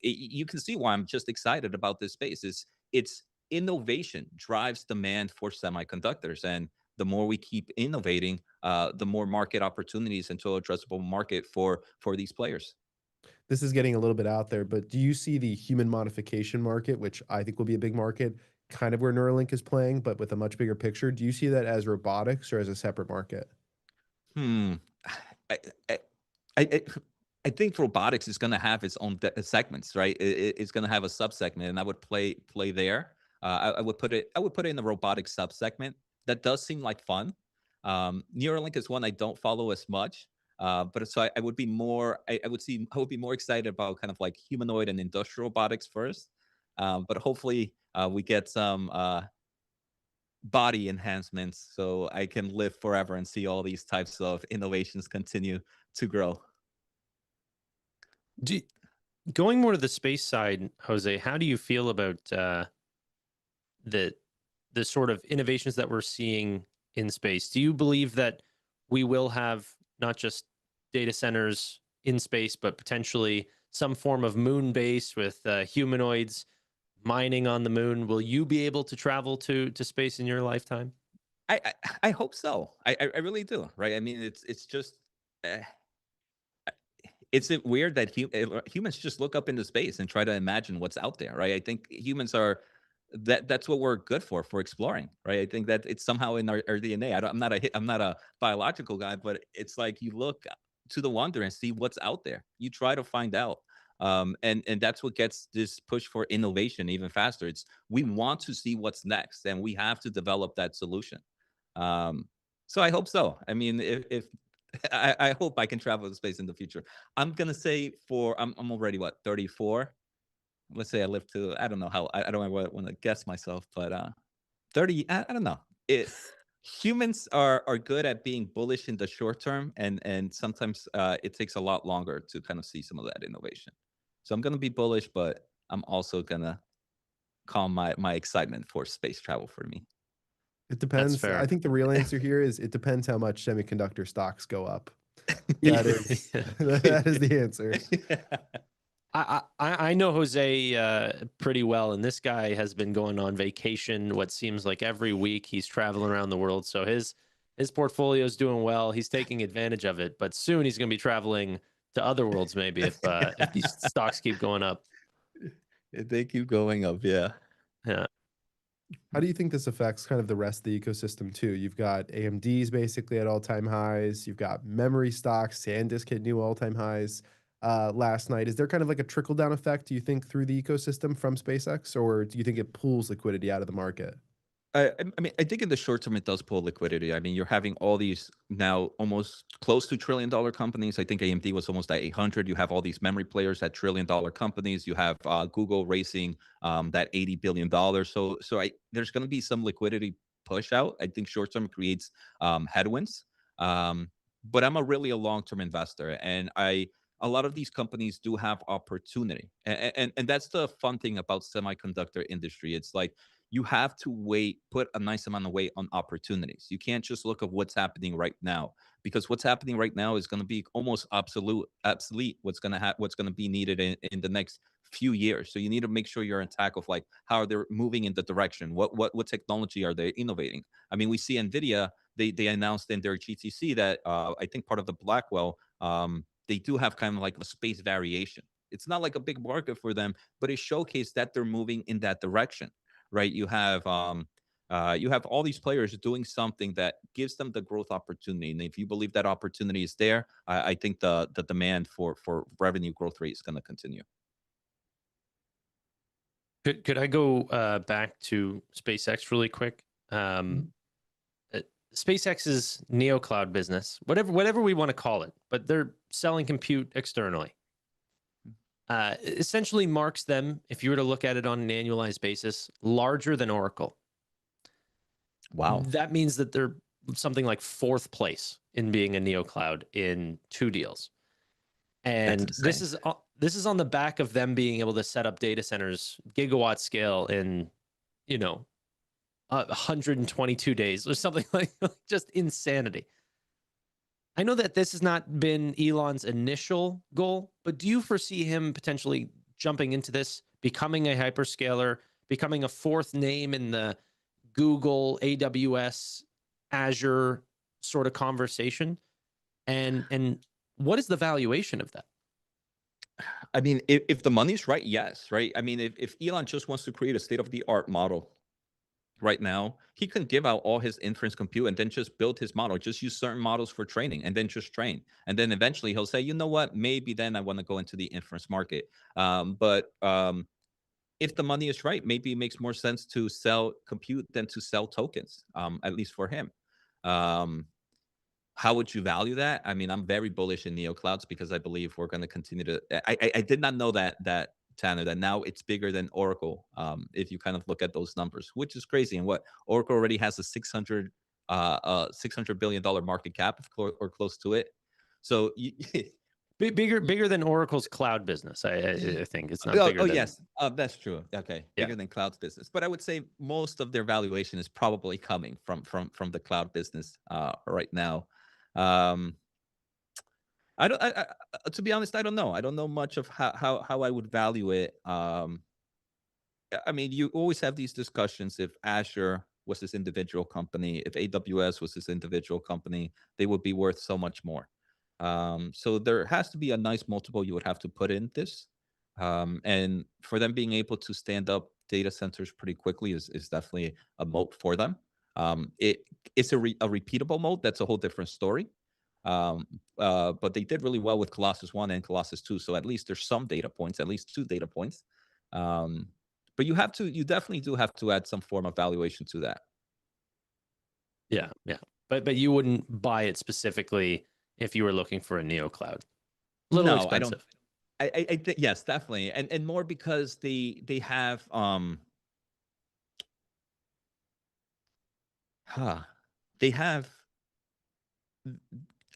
E: you can see why I'm just excited about this space. It's innovation drives demand for semiconductors, and the more we keep innovating, the more market opportunities and total addressable market for these players.
B: This is getting a little bit out there, but do you see the human modification market, which I think will be a big market, kind of where Neuralink is playing, but with a much bigger picture? Do you see that as robotics or as a separate market?
E: Hmm. I, I, I, I think robotics is going to have its own segments, right? It's going to have a subsegment, and I would play there. I would put it. I would put it in the robotics subsegment. That does seem like fun. Neuralink is one I don't follow as much, but so I would be more. I would be more excited about kind of like humanoid and industrial robotics first. But hopefully, we get some body enhancements so I can live forever and see all these types of innovations continue to grow.
C: Do, Going more to the space side, Jose, how do you feel about the the sort of innovations that we're seeing in space? Do you believe that we will have not just data centers in space, but potentially some form of moon base with humanoids mining on the moon? Will you be able to travel to space in your lifetime?
E: I hope so. I really do. Right. I mean, it's just. Uh, it's weird that humans just look up into space and try to imagine what's out there, right? I think humans are that's what we're good for exploring, right? I think that it's somehow in our DNA. I'm not a biological guy, but it's like you look to the wonder and see what's out there. You try to find out. And that's what gets this push for innovation even faster. It's we want to see what's next, and we have to develop that solution. Um, so I hope so. I mean, if I hope I can travel to space in the future. I'm gonna say I'm already what 34. Let's say I live to I don't know how I don't want to guess myself, but 30. I don't know. Humans are good at being bullish in the short term, and sometimes it takes a lot longer to kind of see some of that innovation. So I'm gonna be bullish, but I'm also gonna calm my excitement for space travel for me.
B: It
C: That's
B: depends. I
C: fair.
B: think the real answer here is it depends how much semiconductor stocks go up.
E: Yeah.
B: That is that is the answer.
C: I know Jose pretty well, and this guy has been going on vacation. What seems like every week he's traveling around the world. So his portfolio is doing well. He's taking advantage of it. But soon he's going to be traveling to other worlds, maybe if these stocks keep going up.
E: They keep going up, yeah.
C: Yeah.
B: How do you think this affects kind of the rest of the ecosystem too? You've got AMD's basically at all-time highs. You've got memory stocks, SanDisk hit new all-time highs. last night. Is there kind of like a trickle down effect, do you think, through the ecosystem from SpaceX, or do you think it pulls liquidity out of the market?
E: I mean, I think in the short term it does pull liquidity. I mean, you're having all these now almost close to $1 trillion companies. I think AMD was almost at 800. You have all these memory players at $1 trillion companies. You have Google racing that $80 billion. There's going to be some liquidity push out. I think short term creates headwinds. But I'm a long term investor, and a lot of these companies do have opportunity, and that's the fun thing about semiconductor industry. It's like you have to put a nice amount of weight on opportunities. You can't just look at what's happening right now, because what's happening right now is going to be almost obsolete. What's going to be needed in the next few years. So you need to make sure you're on track of like how they're moving in the direction. What technology are they innovating? I mean, we see Nvidia. They announced in their GTC that I think part of the Blackwell, they do have kind of like a space variation. It's not like a big market for them, but it showcased that they're moving in that direction, right? You have all these players doing something that gives them the growth opportunity, and if you believe that opportunity is there, I think the demand for revenue growth rate is going to continue.
C: Could I go back to SpaceX really quick? SpaceX's NeoCloud business, whatever we want to call it, but they're selling compute externally. Essentially marks them, if you were to look at it on an annualized basis, larger than Oracle.
E: Wow.
C: That means that they're something like 4th place in being a NeoCloud in 2 deals. And this is on the back of them being able to set up data centers gigawatt scale in, 122 days or something like just insanity. I know that this has not been Elon's initial goal, but do you foresee him potentially jumping into this, becoming a hyperscaler, becoming a 4th name in the Google, AWS, Azure sort of conversation? And what is the valuation of that?
E: I mean, if the money's right, yes, right? I mean, if Elon just wants to create a state-of-the-art model right now, he can give out all his inference compute and then just build his model, just use certain models for training and then just train. And then eventually he'll say, you know what, maybe then I want to go into the inference market. But if the money is right, maybe it makes more sense to sell compute than to sell tokens, at least for him. How would you value that? I mean, I'm very bullish in NeoClouds because I believe we're going to continue to. I did not know that Tanner, that now it's bigger than Oracle. If you kind of look at those numbers, which is crazy. And what Oracle already has a $600 billion market cap or close to it. So
C: bigger than Oracle's cloud business. I think it's not bigger.
E: Oh
C: than...
E: yes, that's true. Okay, bigger than cloud's business, but I would say most of their valuation is probably coming from the cloud business right now. I don't. To be honest, I don't know. I don't know much of how I would value it. I mean, you always have these discussions. If Azure was this individual company, if AWS was this individual company, they would be worth so much more. So there has to be a nice multiple you would have to put in this, and for them being able to stand up data centers pretty quickly is definitely a moat for them. It's a repeatable moat. That's a whole different story. But they did really well with Colossus 1 and Colossus 2. So at least there's some data points, at least 2 data points. But you definitely do have to add some form of valuation to that.
C: Yeah. But you wouldn't buy it specifically if you were looking for a NeoCloud. A little expensive.
E: I think yes, definitely. And more because they have they have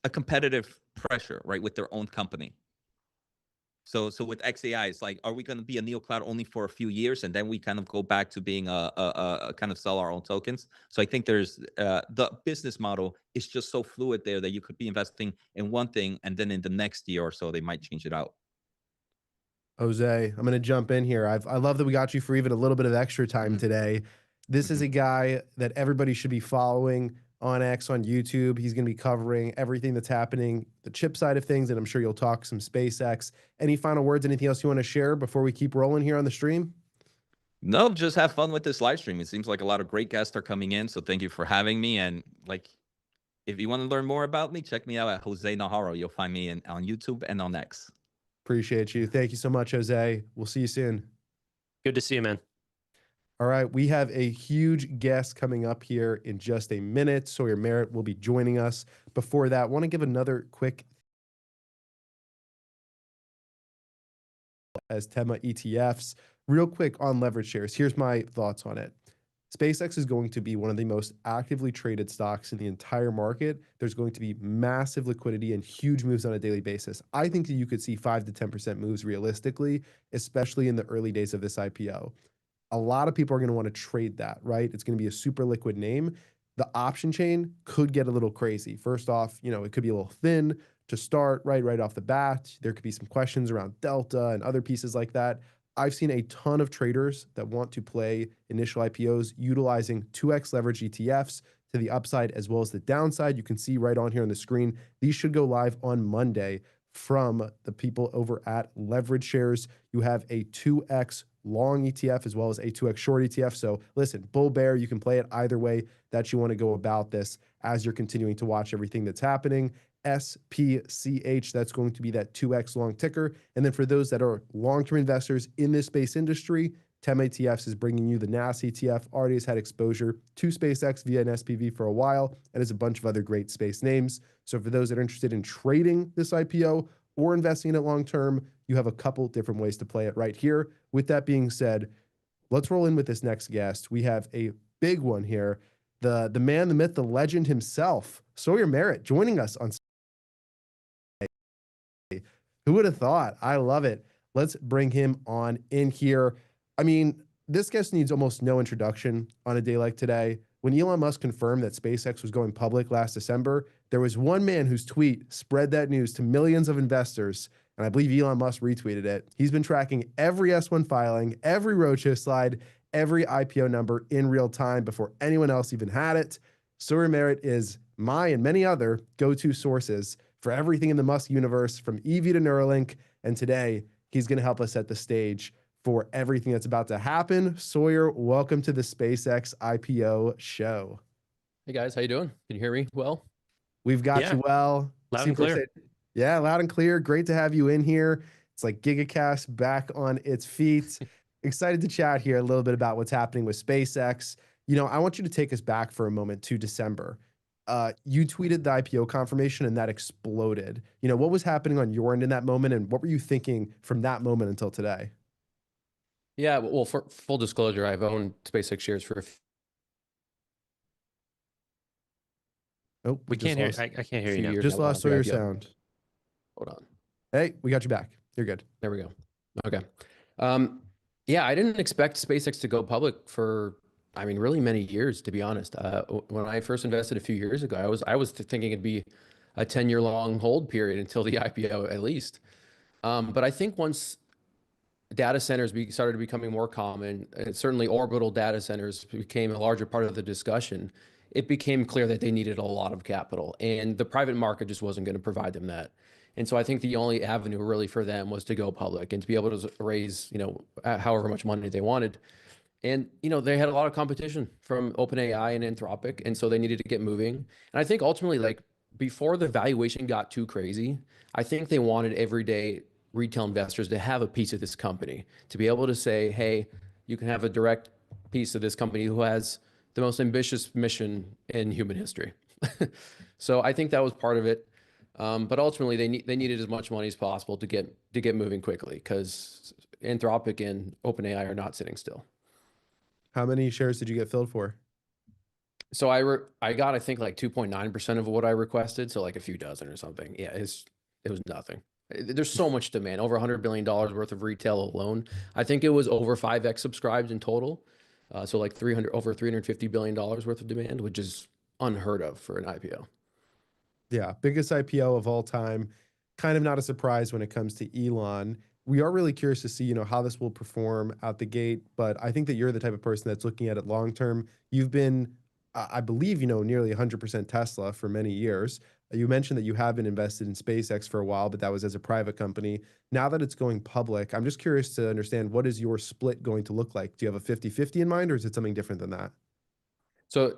E: a competitive pressure, right, with their own company. So with XAI, it's like, are we going to be a NeoCloud only for a few years, and then we kind of go back to being a kind of sell our own tokens? So I think there's the business model is just so fluid there that you could be investing in one thing, and then in the next year or so they might change it out.
B: Jose, I'm going to jump in here. I love that we got you for even a little bit of extra time today. This is a guy that everybody should be following on X, on YouTube. He's going to be covering everything that's happening, the chip side of things, and I'm sure you'll talk some SpaceX. Any final words, anything else you want to share before we keep rolling here on the stream?
E: No, just have fun with this live stream. It seems like a lot of great guests are coming in, so thank you for having me. And like, if you want to learn more about me, check me out at Jose Najarro. You'll find me on YouTube and on X.
B: Appreciate you. Thank you so much, Jose. We'll see you soon.
C: Good to see you, man.
B: All right, we have a huge guest coming up here in just a minute. Sawyer Merritt will be joining us. Before that, I want to give another quick as TEMA ETFs. Real quick on leverage shares, here's my thoughts on it. SpaceX is going to be one of the most actively traded stocks in the entire market. There's going to be massive liquidity and huge moves on a daily basis. I think that you could see 5 to 10% moves realistically, especially in the early days of this IPO. A lot of people are going to want to trade that, right? It's going to be a super liquid name. The option chain could get a little crazy. First off, it could be a little thin to start, right off the bat. There could be some questions around Delta and other pieces like that. I've seen a ton of traders that want to play initial IPOs utilizing 2x leverage ETFs to the upside as well as the downside. You can see right on here on the screen. These should go live on Monday from the people over at Leverage Shares. You have a 2x long ETF as well as a 2x short ETF. So listen, bull bear, you can play it either way that you want to go about this as you're continuing to watch everything that's happening. SPCH, that's going to be that 2x long ticker. And then for those that are long-term investors in this space industry, TEM ETFs is bringing you the NAS ETF, already has had exposure to SpaceX via an SPV for a while, and has a bunch of other great space names. So for those that are interested in trading this IPO or investing in it long-term, you have a couple different ways to play it right here. With that being said, let's roll in with this next guest. We have a big one here. The man, the myth, the legend himself, Sawyer Merritt, joining us on. Who would have thought? I love it. Let's bring him on in here. I mean, this guest needs almost no introduction on a day like today. When Elon Musk confirmed that SpaceX was going public last December, there was one man whose tweet spread that news to millions of investors, and I believe Elon Musk retweeted it. He's been tracking every S1 filing, every roadshow slide, every IPO number in real time before anyone else even had it. Sawyer Merritt is my and many other go-to sources for everything in the Musk universe, from EV to Neuralink, and today he's going to help us set the stage for everything that's about to happen. Sawyer, welcome to the SpaceX IPO show.
F: Hey guys, how you doing? Can you hear me well?
B: We've got
C: Yeah.
B: you well.
C: Loud and
B: Super
C: clear.
B: excited. Yeah, loud and clear. Great to have you in here. It's like GigaCast back on its feet. Excited to chat here a little bit about what's happening with SpaceX. I want you to take us back for a moment to December. You tweeted the IPO confirmation and that exploded. What was happening on your end in that moment, and what were you thinking from that moment until today?
F: Yeah, well, for full disclosure, I've owned SpaceX shares for
B: Oh,
C: We can't hear. I can't hear you
F: few
C: now.
F: years.
B: just
F: now,
B: lost
F: the
B: Sawyer
F: IPO.
B: sound.
F: Hold on.
B: Hey, we got you back. You're good.
F: There we go. Okay. Yeah, I didn't expect SpaceX to go public for, really many years, to be honest. When I first invested a few years ago, I was thinking it'd be a 10-year long hold period until the IPO at least. But I think once data centers started becoming more common, and certainly orbital data centers became a larger part of the discussion, it became clear that they needed a lot of capital, and the private market just wasn't going to provide them that. And so I think the only avenue really for them was to go public and to be able to raise, however much money they wanted. And, they had a lot of competition from OpenAI and Anthropic, and so they needed to get moving. And I think ultimately, like, before the valuation got too crazy, I think they wanted everyday retail investors to have a piece of this company, to be able to say, hey, you can have a direct piece of this company who has the most ambitious mission in human history. So I think that was part of it. But ultimately, they needed as much money as possible to get moving quickly, because Anthropic and OpenAI are not sitting still.
B: How many shares did you get filled for?
F: So I got, I think, like 2.9% of what I requested, so like a few dozen or something. Yeah, it was nothing. There's so much demand, over $100 billion worth of retail alone. I think it was over 5x subscribed in total. So like over $350 billion worth of demand, which is unheard of for an IPO.
B: Yeah, biggest IPO of all time. Kind of not a surprise when it comes to Elon. We are really curious to see, how this will perform out the gate, but I think that you're the type of person that's looking at it long term. You've been, I believe, nearly 100% Tesla for many years. You mentioned that you have been invested in SpaceX for a while, but that was as a private company. Now that it's going public, I'm just curious to understand, what is your split going to look like? Do you have a 50-50 in mind, or is it something different than that?
F: So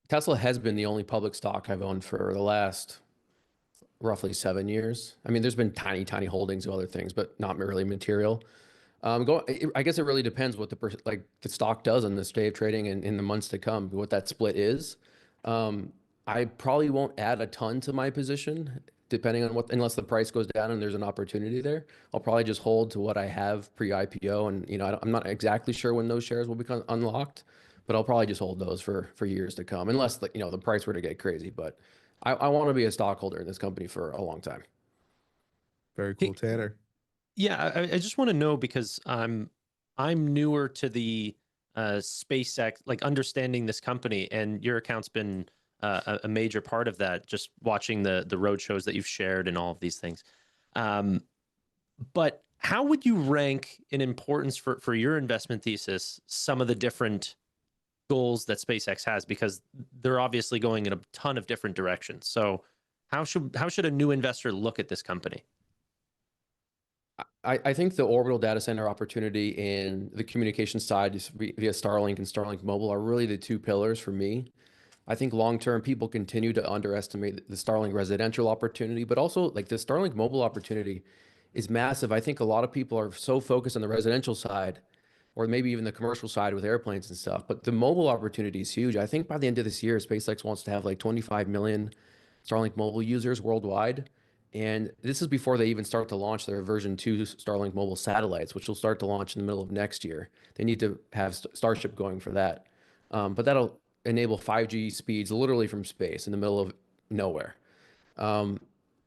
F: Tesla has been the only public stock I've owned for the last roughly 7 years. I mean, there's been tiny holdings of other things, but not really material. I guess it really depends what like the stock does on this day of trading and in the months to come, what that split is. I probably won't add a ton to my position, depending on unless the price goes down and there's an opportunity there. I'll probably just hold to what I have pre-IPO, and I'm not exactly sure when those shares will become unlocked, but I'll probably just hold those for years to come, unless the price were to get crazy. But I want to be a stockholder in this company for a long time.
B: Very cool, Tanner.
C: Yeah, I just want to know because I'm newer to the SpaceX, like understanding this company, and your account's been a major part of that. Just watching the road shows that you've shared and all of these things. But how would you rank in importance for your investment thesis some of the different goals that SpaceX has? Because they're obviously going in a ton of different directions. So how should a new investor look at this company?
F: I think the orbital data center opportunity and the communication side via Starlink and Starlink Mobile are really the two pillars for me. I think long term people continue to underestimate the Starlink residential opportunity, but also like the Starlink Mobile opportunity is massive. I think a lot of people are so focused on the residential side or maybe even the commercial side with airplanes and stuff, but the mobile opportunity is huge. I think by the end of this year, SpaceX wants to have like 25 million Starlink Mobile users worldwide. And this is before they even start to launch their version 2 Starlink Mobile satellites, which will start to launch in the middle of next year. They need to have Starship going for that. But that'll enable 5G speeds literally from space in the middle of nowhere. And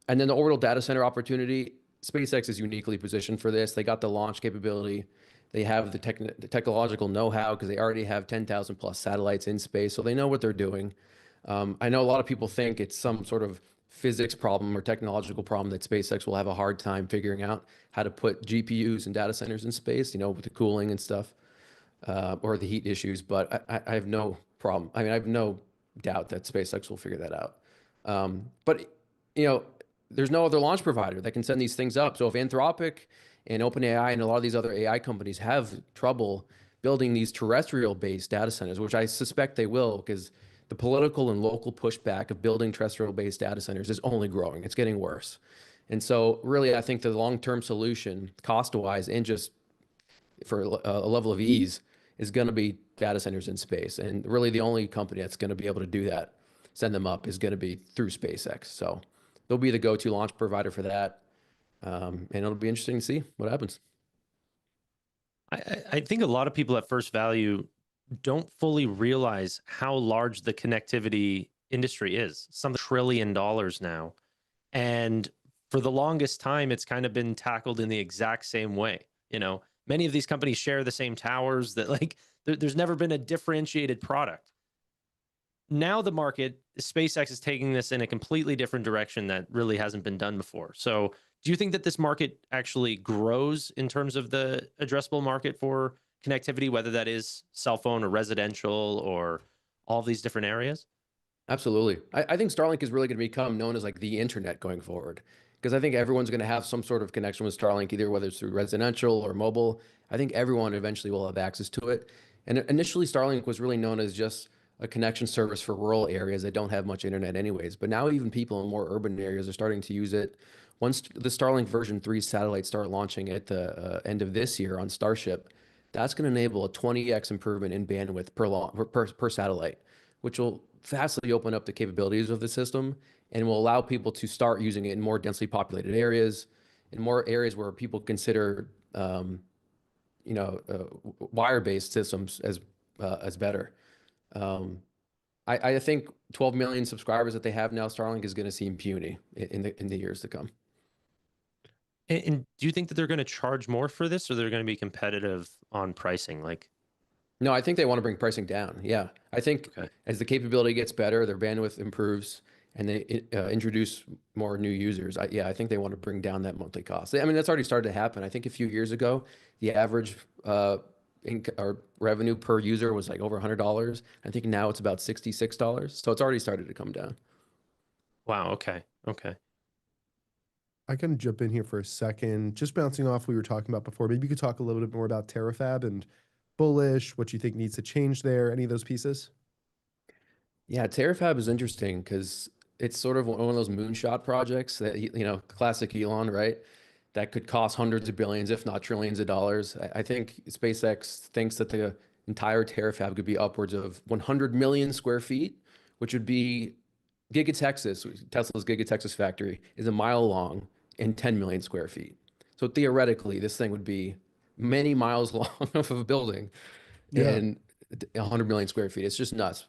F: then the orbital data center opportunity, SpaceX is uniquely positioned for this. They got the launch capability. They have the technological know-how because they already have 10,000 plus satellites in space, so they know what they're doing. I know a lot of people think it's some sort of physics problem or technological problem that SpaceX will have a hard time figuring out how to put GPUs and data centers in space, with the cooling and stuff, or the heat issues. But I have no problem. I mean, I have no doubt that SpaceX will figure that out. But there's no other launch provider that can send these things up. So if Anthropic and OpenAI and a lot of these other AI companies have trouble building these terrestrial-based data centers, which I suspect they will, because the political and local pushback of building terrestrial-based data centers is only growing. It's getting worse. And so really, I think the long-term solution, cost-wise and just for a level of ease, is going to be data centers in space. And really the only company that's going to be able to do that, send them up, is going to be through SpaceX. So they'll be the go-to launch provider for that. And it'll be interesting to see what happens.
C: I think a lot of people at first value don't fully realize how large the connectivity industry is. Some $1 trillion now. And for the longest time, it's kind of been tackled in the exact same way. Many of these companies share the same towers that there's never been a differentiated product. Now the market, SpaceX is taking this in a completely different direction that really hasn't been done before. So do you think that this market actually grows in terms of the addressable market for connectivity, whether that is cell phone or residential or all these different areas?
F: Absolutely. I think Starlink is really going to become known as like the internet going forward, because I think everyone's going to have some sort of connection with Starlink, either whether it's through residential or mobile. I think everyone eventually will have access to it. And initially, Starlink was really known as just a connection service for rural areas that don't have much internet anyways. But now even people in more urban areas are starting to use it. Once the Starlink version 3 satellites start launching at the end of this year on Starship, that's going to enable a 20x improvement in bandwidth per satellite, which will vastly open up the capabilities of the system and will allow people to start using it in more densely populated areas, in more areas where people consider wire-based systems as better. I think 12 million subscribers that they have now, Starlink is going to seem puny in the years to come.
C: And do you think that they're going to charge more for this, or they're going to be competitive on pricing?
F: No, I think they want to bring pricing down. Yeah. I think as the capability gets better, their bandwidth improves, and they introduce more new users. I think they want to bring down that monthly cost. I mean, that's already started to happen. I think a few years ago, the average or revenue per user was like over $100. I think now it's about $66. So it's already started to come down.
C: Wow. Okay.
B: I can jump in here for a second. Just bouncing off what we were talking about before. Maybe you could talk a little bit more about Terafab and bullish, what you think needs to change there, any of those pieces?
F: Yeah, Terafab is interesting because it's sort of one of those moonshot projects that, you know, classic Elon, right? That could cost hundreds of billions, if not trillions of dollars. I think SpaceX thinks that the entire terafab could be upwards of 100 million square feet, which would be Giga Texas. Tesla's Giga Texas factory is a mile long and 10 million square feet. So theoretically, this thing would be many miles long of a building
B: Yeah.
F: and 100 million square feet. It's just nuts.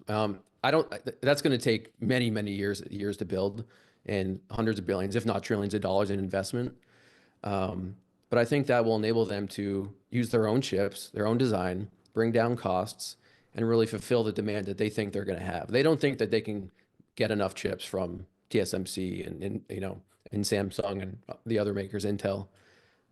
F: I don't. That's going to take many, many years to build, and hundreds of billions, if not trillions of dollars in investment. But I think that will enable them to use their own chips, their own design, bring down costs, and really fulfill the demand that they think they're going to have. They don't think that they can get enough chips from TSMC and you know, and Samsung and the other makers, Intel.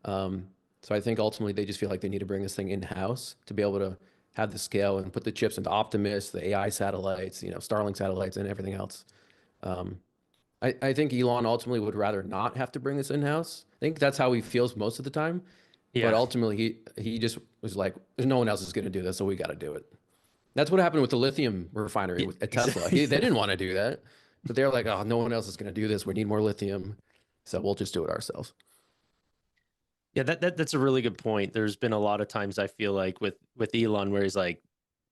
F: So I think ultimately they just feel like they need to bring this thing in-house to be able to have the scale and put the chips into Optimus, the AI satellites, you know, Starlink satellites, and everything else. Um, I think Elon ultimately would rather not have to bring this in-house. I think that's how he feels most of the time. But
C: Yeah.
F: ultimately, he just was like, "There's no one else is going to do this, so we got to do it." That's what happened with the lithium refinery at Tesla. They didn't want to do that, but they're like, "Oh, no one else is going to do this. We need more lithium, so we'll just do it ourselves."
C: Yeah, that's a really good point. There's been a lot of times I feel like with Elon where he's like,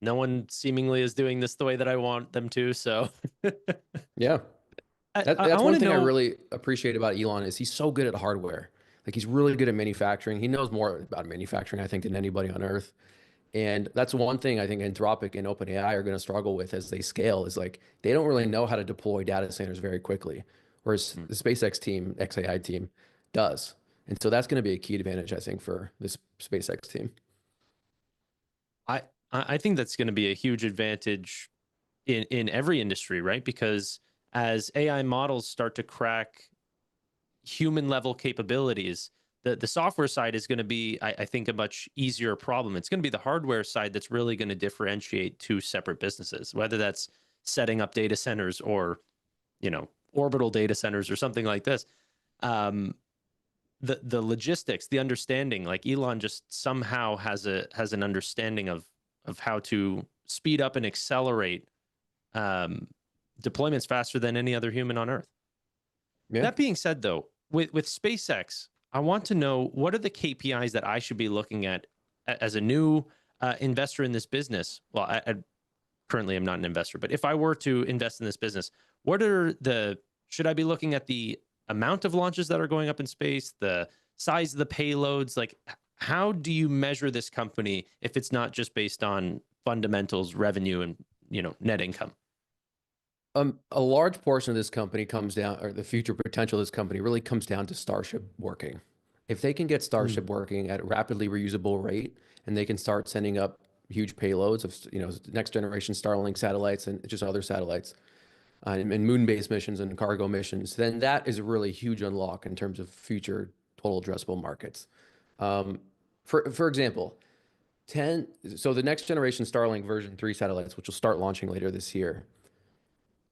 C: no one seemingly is doing this the way that I want them to. So
F: Yeah.
C: I
F: That's
C: want
F: one
C: to
F: thing I
C: know.
F: really appreciate about Elon is he's so good at hardware. Like he's really good at manufacturing. He knows more about manufacturing, I think, than anybody on earth. And that's one thing I think Anthropic and OpenAI are going to struggle with as they scale is like they don't really know how to deploy data centers very quickly, whereas the SpaceX team, XAI team, does. And so that's going to be a key advantage, I think, for this SpaceX team.
C: I think that's going to be a huge advantage in every industry, right? Because as AI models start to crack human level capabilities, the software side is going to be, I think, a much easier problem. It's going to be the hardware side that's really going to differentiate two separate businesses, whether that's setting up data centers or, you know, orbital data centers or something like this. The logistics, the understanding, like Elon just somehow has an understanding of how to speed up and accelerate deployments faster than any other human on Earth.
F: Yeah.
C: That being said, though, with SpaceX, I want to know what are the KPIs that I should be looking at as a new investor in this business. Well, I currently am not an investor, but if I were to invest in this business, should I be looking at the amount of launches that are going up in space, the size of the payloads? Like, how do you measure this company if it's not just based on fundamentals, revenue, and, you know, net income?
F: A large portion of this company comes down, or the future potential of this company really comes down to Starship working. If they can get Starship working at a rapidly reusable rate, and they can start sending up huge payloads of, you know, next generation Starlink satellites and just other satellites, and moon-based missions and cargo missions, then that is a really huge unlock in terms of future total addressable markets. For example, so the next generation Starlink version 3 satellites, which will start launching later this year,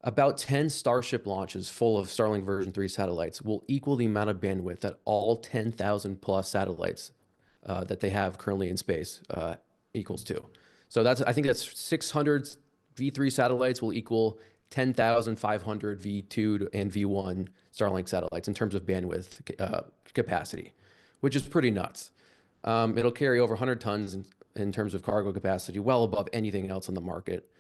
F: about 10 Starship launches full of Starlink version 3 satellites will equal the amount of bandwidth that all 10,000 plus satellites that they have currently in space equals to. So I think that's 600 V3 satellites will equal 10,500 V2 and V1 Starlink satellites in terms of bandwidth capacity, which is pretty nuts. It'll carry over 100 tons in terms of cargo capacity, well above anything else on the market.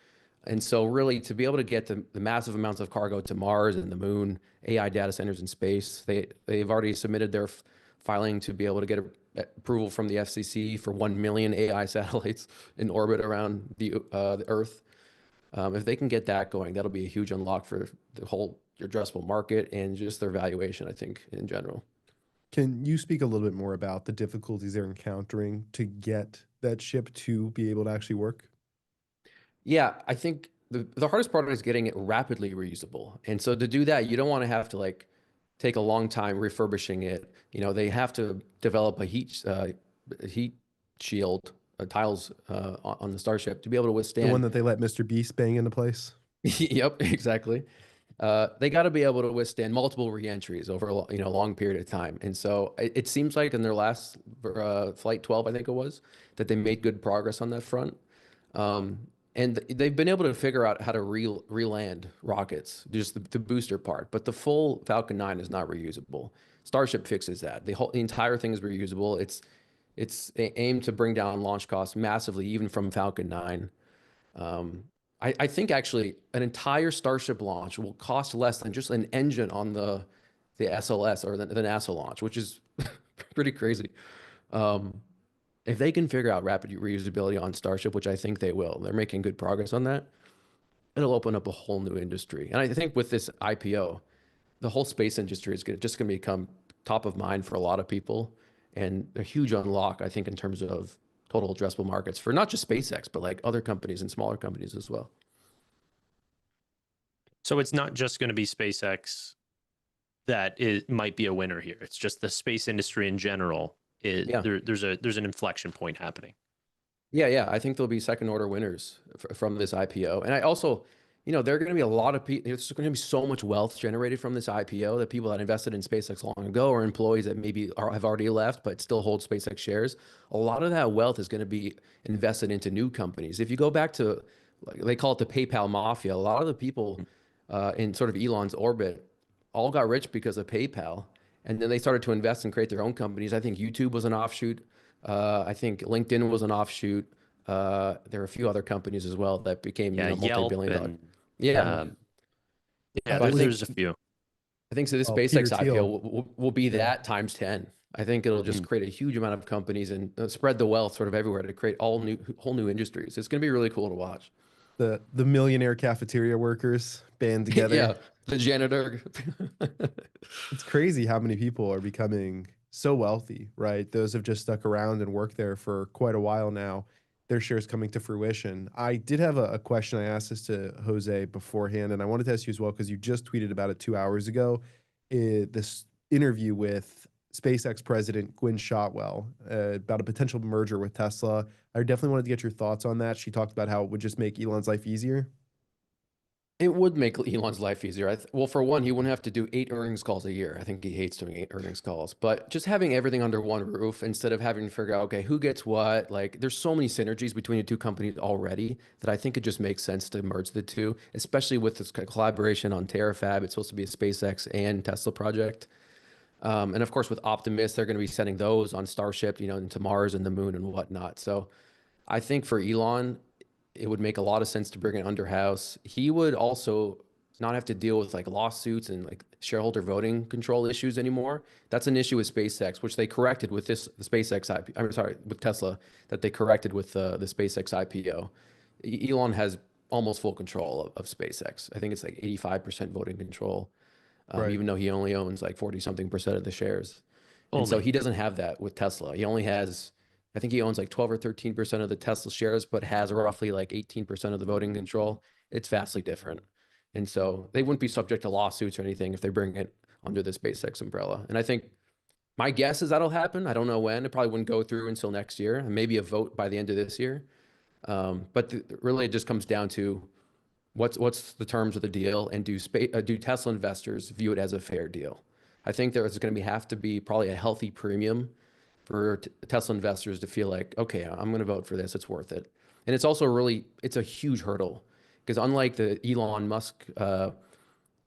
F: And so really to be able to get the massive amounts of cargo to Mars and the moon, AI data centers in space, they've already submitted their filing to be able to get approval from the FCC for 1 million AI satellites in orbit around the Earth. If they can get that going, that'll be a huge unlock for the whole addressable market and just their valuation, I think, in general.
B: Can you speak a little bit more about the difficulties they're encountering to get that ship to be able to actually work?
F: Yeah, I think the hardest part is getting it rapidly reusable. And so to do that, you don't want to have to like take a long time refurbishing it. You know, they have to develop a heat shield tiles on the Starship to be able to
B: The
F: withstand.
B: one that they let Mr. Beast bang into place?
F: Yep, exactly. They got to be able to withstand multiple reentries over a long period of time. And so it seems like in their last flight 12, I think it was, that they made good progress on that front. And they've been able to figure out how to re-land rockets, just the booster part. But the full Falcon 9 is not reusable. Starship fixes that. The entire thing is reusable. It's aimed to bring down launch costs massively, even from Falcon 9. I think actually an entire Starship launch will cost less than just an engine on the SLS or the NASA launch, which is pretty crazy. If they can figure out rapid reusability on Starship, which I think they will, they're making good progress on that, it'll open up a whole new industry. And I think with this IPO, the whole space industry is just going to become top of mind for a lot of people, and a huge unlock, I think, in terms of total addressable markets for not just SpaceX, but like other companies and smaller companies as well.
C: So it's not just going to be SpaceX that might be a winner here. It's just the space industry in general.
F: Yeah.
C: There's an inflection point happening.
F: Yeah. I think there'll be second order winners from this IPO. And I also, there are going to be a lot of people, there's going to be so much wealth generated from this IPO that people that invested in SpaceX long ago, or employees that maybe have already left but still hold SpaceX shares. A lot of that wealth is going to be invested into new companies. If you go back to, like, they call it the PayPal mafia, a lot of the people in sort of Elon's orbit all got rich because of PayPal. And then they started to invest and create their own companies. I think YouTube was an offshoot. I think LinkedIn was an offshoot. There are a few other companies as well that became multi-billion dollar. Yeah.
C: There's a few.
F: I think so. This
B: Peter
F: SpaceX
B: Thiel.
F: IPO will be that times 10. I think it'll just create a huge amount of companies and spread the wealth sort of everywhere to create whole new industries. It's going to be really cool to watch.
B: The millionaire cafeteria workers band together.
F: Yeah, the janitor.
B: It's crazy how many people are becoming so wealthy, right? Those have just stuck around and worked there for quite a while now. Their shares coming to fruition. I did have a question. I asked this to Jose beforehand, and I wanted to ask you as well because you just tweeted about it 2 hours ago. This interview with SpaceX president Gwynne Shotwell about a potential merger with Tesla. I definitely wanted to get your thoughts on that. She talked about how it would just make Elon's life easier.
F: It would make Elon's life easier. Well, for one, he wouldn't have to do 8 earnings calls a year. I think he hates doing 8 earnings calls. But just having everything under one roof instead of having to figure out, okay, who gets what? Like, there's so many synergies between the two companies already that I think it just makes sense to merge the two, especially with this collaboration on Terrafab. It's supposed to be a SpaceX and Tesla project. And of course, with Optimus, they're going to be sending those on Starship, into Mars and the moon and whatnot. So I think for Elon, it would make a lot of sense to bring it under house. He would also not have to deal with like lawsuits and like shareholder voting control issues anymore. That's an issue with SpaceX, which they corrected with the SpaceX IP. I'm sorry, with Tesla, that they corrected with the SpaceX IPO. Elon has almost full control of SpaceX. I think it's like 85% voting control,
B: Right.
F: even though he only owns like 40-something% of the shares. And so he doesn't have that with Tesla. He only has, I think he owns like 12 or 13% of the Tesla shares, but has roughly like 18% of the voting control. It's vastly different. And so they wouldn't be subject to lawsuits or anything if they bring it under the SpaceX umbrella. And I think my guess is that'll happen. I don't know when. It probably wouldn't go through until next year, and maybe a vote by the end of this year. But really, it just comes down to what's the terms of the deal, and do Tesla investors view it as a fair deal? I think there's going to have to be probably a healthy premium for Tesla investors to feel like, okay, I'm going to vote for this. It's worth it. And it's also it's a huge hurdle because unlike the Elon Musk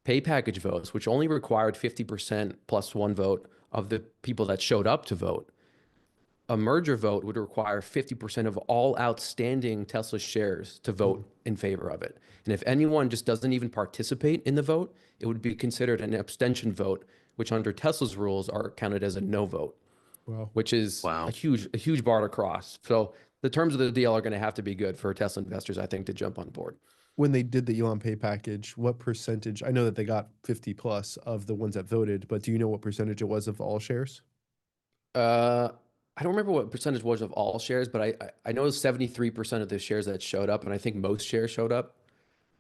F: pay package votes, which only required 50% plus 1 vote of the people that showed up to vote, a merger vote would require 50% of all outstanding Tesla shares to vote in favor of it. And if anyone just doesn't even participate in the vote, it would be considered an abstention vote, which under Tesla's rules are counted as a no vote.
B: Wow.
F: Which is a huge bar to cross. So the terms of the deal are going to have to be good for Tesla investors, I think, to jump on board.
B: When they did the Elon pay package, what percentage? I know that they got 50 plus of the ones that voted, but do you know what percentage it was of all shares?
F: I don't remember what percentage was of all shares, but I know 73% of the shares that showed up, and I think most shares showed up.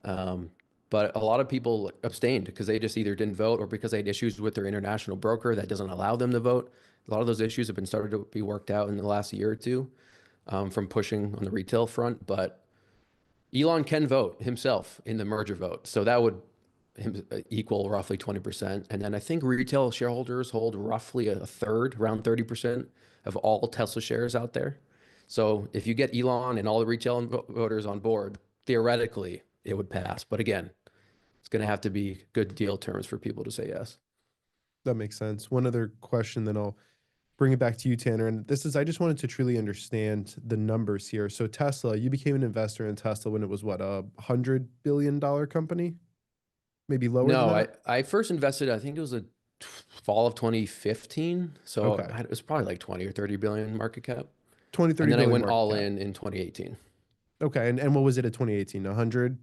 F: But a lot of people abstained because they just either didn't vote or because they had issues with their international broker that doesn't allow them to vote. A lot of those issues have been started to be worked out in the last year or two from pushing on the retail front. But Elon can vote himself in the merger vote. So that would equal roughly 20%. And then I think retail shareholders hold roughly a third, around 30% of all Tesla shares out there. So if you get Elon and all the retail voters on board, theoretically it would pass. But again, it's going to have to be good deal terms for people to say yes.
B: That makes sense. One other question, then I'll bring it back to you, Tanner. And this is, I just wanted to truly understand the numbers here. So Tesla, you became an investor in Tesla when it was what, $100 billion company? Maybe lower than
F: No,
B: that?
F: I first invested, I think it was a fall of 2015. So
B: Okay.
F: it was probably like 20 or 30 billion market cap.
B: 20,
F: And
B: 30
F: then I
B: billion
F: went
B: market
F: all
B: cap.
F: in 2018.
B: Okay. And what was it at 2018? 100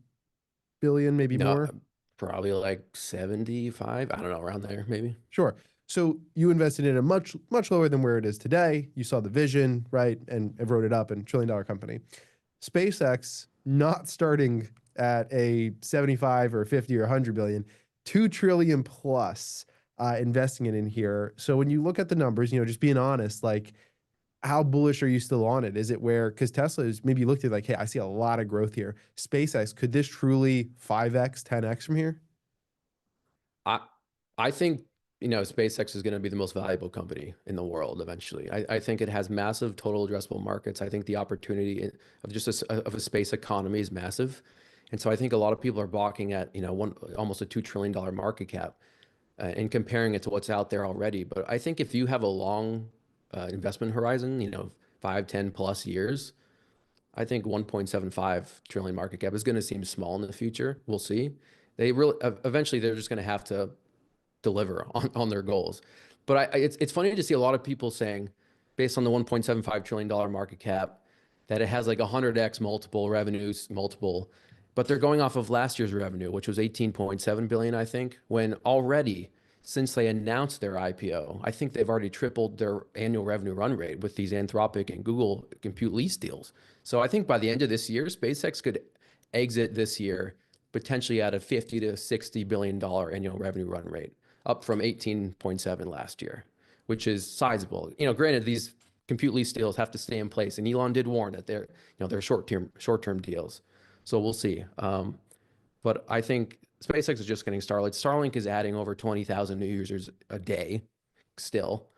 B: billion, maybe
F: No,
B: more?
F: probably like 75. I don't know, around there, maybe.
B: Sure. So you invested in a much, much lower than where it is today. You saw the vision, right? And wrote it up, and $1 trillion company. SpaceX not starting at a 75 or 50 or 100 billion, 2 trillion plus investing it in here. So when you look at the numbers, just being honest, like how bullish are you still on it? Is it where, because Tesla is maybe you looked at like, hey, I see a lot of growth here. SpaceX, could this truly 5x, 10x from here?
F: I think, SpaceX is going to be the most valuable company in the world eventually. I think it has massive total addressable markets. I think the opportunity of just of a space economy is massive. And so I think a lot of people are balking at, almost a $2 trillion market cap and comparing it to what's out there already. But I think if you have a long investment horizon, 5, 10 plus years, I think 1.75 trillion market cap is going to seem small in the future. We'll see. They really, eventually they're just going to have to deliver on their goals. But it's funny to see a lot of people saying, based on the $1.75 trillion market cap, that it has like 100x multiple revenues multiple, but they're going off of last year's revenue, which was 18.7 billion, I think, when already since they announced their IPO, I think they've already tripled their annual revenue run rate with these Anthropic and Google compute lease deals. So I think by the end of this year, SpaceX could exit this year potentially at a 50 to $60 billion annual revenue run rate, up from 18.7 last year, which is sizable. Granted, these compute lease deals have to stay in place, and Elon did warn that they're short-term deals. So we'll see. But I think SpaceX is just getting started. Starlink is adding over 20,000 new users a day still.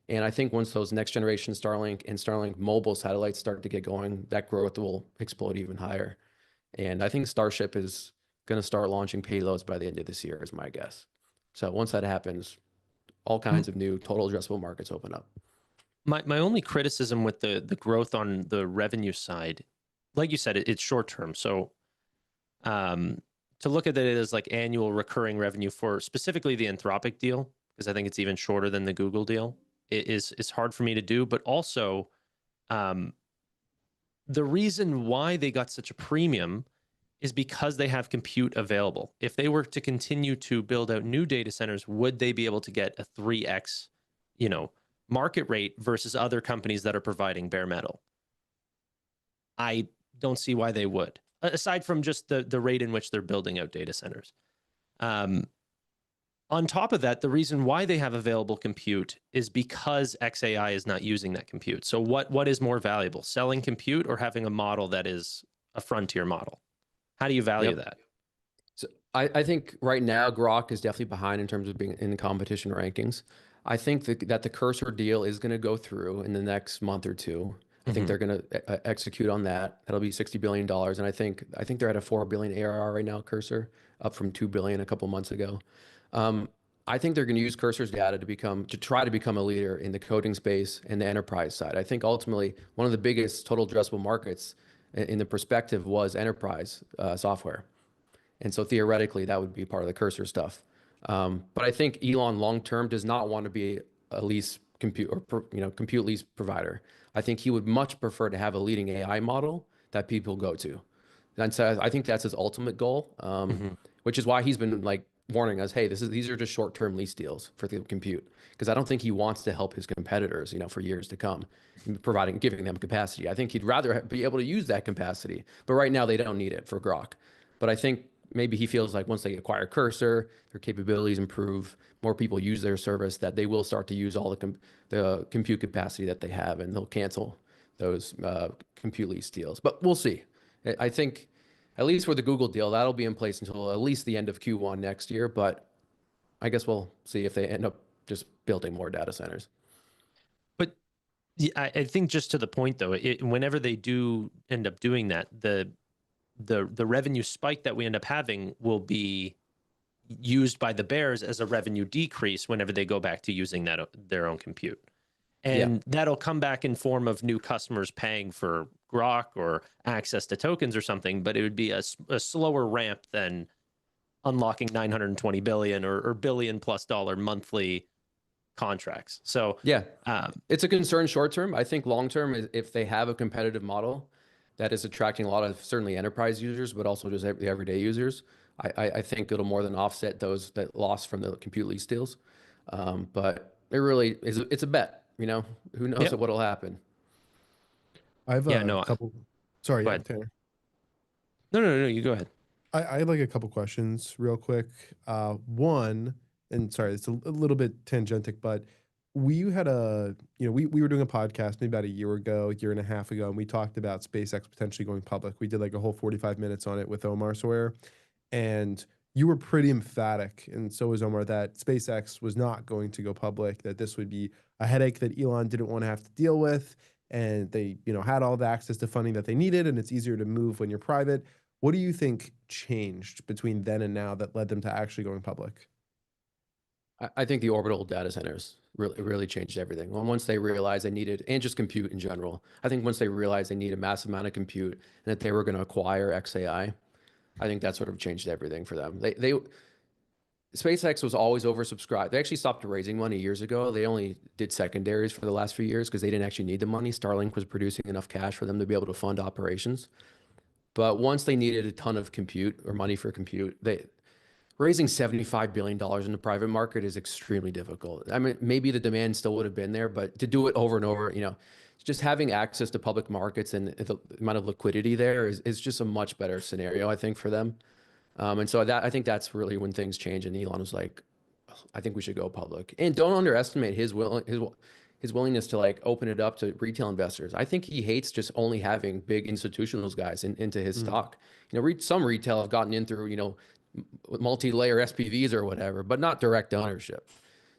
F: And I think once those next generation Starlink and Starlink mobile satellites start to get going, that growth will explode even higher. And I think Starship is going to start launching payloads by the end of this year, is my guess. So once that happens, all kinds of new total addressable markets open up.
C: My only criticism with the growth on the revenue side, like you said, it's short term. So to look at it as like annual recurring revenue for specifically the Anthropic deal, because I think it's even shorter than the Google deal, it's hard for me to do. But also, the reason why they got such a premium is because they have compute available. If they were to continue to build out new data centers, would they be able to get a 3x, market rate versus other companies that are providing bare metal? I don't see why they would, aside from just the rate in which they're building out data centers. On top of that, the reason why they have available compute is because XAI is not using that compute. So what is more valuable, selling compute or having a model that is a frontier model? How do you value that?
F: So I think right now Grok is definitely behind in terms of being in the competition rankings. I think that the Cursor deal is going to go through in the next month or two. I think they're going to execute on that. That'll be $60 billion. And I think they're at a 4 billion ARR right now, Cursor, up from 2 billion a couple months ago. I think they're going to use Cursor's data to try to become a leader in the coding space and the enterprise side. I think ultimately one of the biggest total addressable markets in the perspective was enterprise software. And so theoretically that would be part of the Cursor stuff. But I think Elon long-term does not want to be a lease compute or compute lease provider. I think he would much prefer to have a leading AI model that people go to. And so I think that's his ultimate goal, which is why he's been like warning us, hey, these are just short-term lease deals for the compute. Because I don't think he wants to help his competitors, for years to come, giving them capacity. I think he'd rather be able to use that capacity. But right now they don't need it for Grok. But I think maybe he feels like once they acquire Cursor, their capabilities improve, more people use their service, that they will start to use all the compute capacity that they have, and they'll cancel those compute lease deals. But we'll see. I think at least for the Google deal, that'll be in place until at least the end of Q1 next year. But I guess we'll see if they end up just building more data centers.
C: But I think just to the point though, whenever they do end up doing that, the revenue spike that we end up having will be used by the bears as a revenue decrease whenever they go back to using that their own compute. And that'll come back in form of new customers paying for Grok or access to tokens or something, but it would be a slower ramp than unlocking 920 billion or billion plus dollar monthly contracts. So
F: yeah, it's a concern short term. I think long term is if they have a competitive model that is attracting a lot of certainly enterprise users, but also just the everyday users, I think it'll more than offset those that loss from the compute lease deals. But it really is, it's a bet, you know, who knows what'll happen.
B: I have a couple. Sorry,
C: go
B: yeah,
C: ahead.
B: Tanner.
C: No, you go ahead.
B: I have like a couple questions real quick. One, and sorry, it's a little bit tangential, but we had we were doing a podcast maybe about a year and a half ago, and we talked about SpaceX potentially going public. We did like a whole 45 minutes on it with Omar Sawyer, and you were pretty emphatic, and so was Omar, that SpaceX was not going to go public, that this would be a headache that Elon didn't want to have to deal with, and they, had all the access to funding that they needed, and it's easier to move when you're private. What do you think changed between then and now that led them to actually going public?
F: I think the orbital data centers really changed everything. Well, once they realized they needed, and just compute in general, I think once they realized they need a massive amount of compute and that they were going to acquire XAI, I think that sort of changed everything for them. SpaceX was always oversubscribed. They actually stopped raising money years ago. They only did secondaries for the last few years because they didn't actually need the money. Starlink was producing enough cash for them to be able to fund operations. But once they needed a ton of compute or money for compute, raising $75 billion in the private market is extremely difficult. I mean, maybe the demand still would have been there, but to do it over and over, just having access to public markets and the amount of liquidity there is just a much better scenario, I think, for them. And so I think that's really when things change. And Elon was like, I think we should go public. And don't underestimate his willingness to like open it up to retail investors. I think he hates just only having big institutional guys into his stock. Some retail have gotten in through, multi-layer SPVs or whatever, but not direct ownership.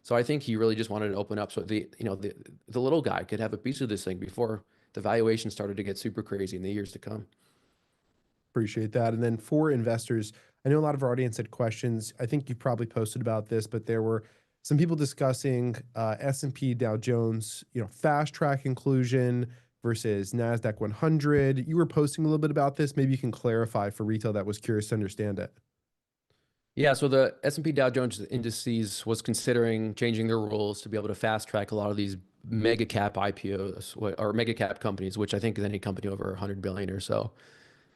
F: So I think he really just wanted to open up so the little guy could have a piece of this thing before the valuation started to get super crazy in the years to come.
B: Appreciate that. And then for investors, I know a lot of our audience had questions. I think you probably posted about this, but there were some people discussing S&P Dow Jones, fast track inclusion versus NASDAQ 100. You were posting a little bit about this. Maybe you can clarify for retail that was curious to understand it.
F: Yeah, so the S&P Dow Jones indices was considering changing their rules to be able to fast track a lot of these mega cap IPOs or mega cap companies, which I think is any company over 100 billion or so.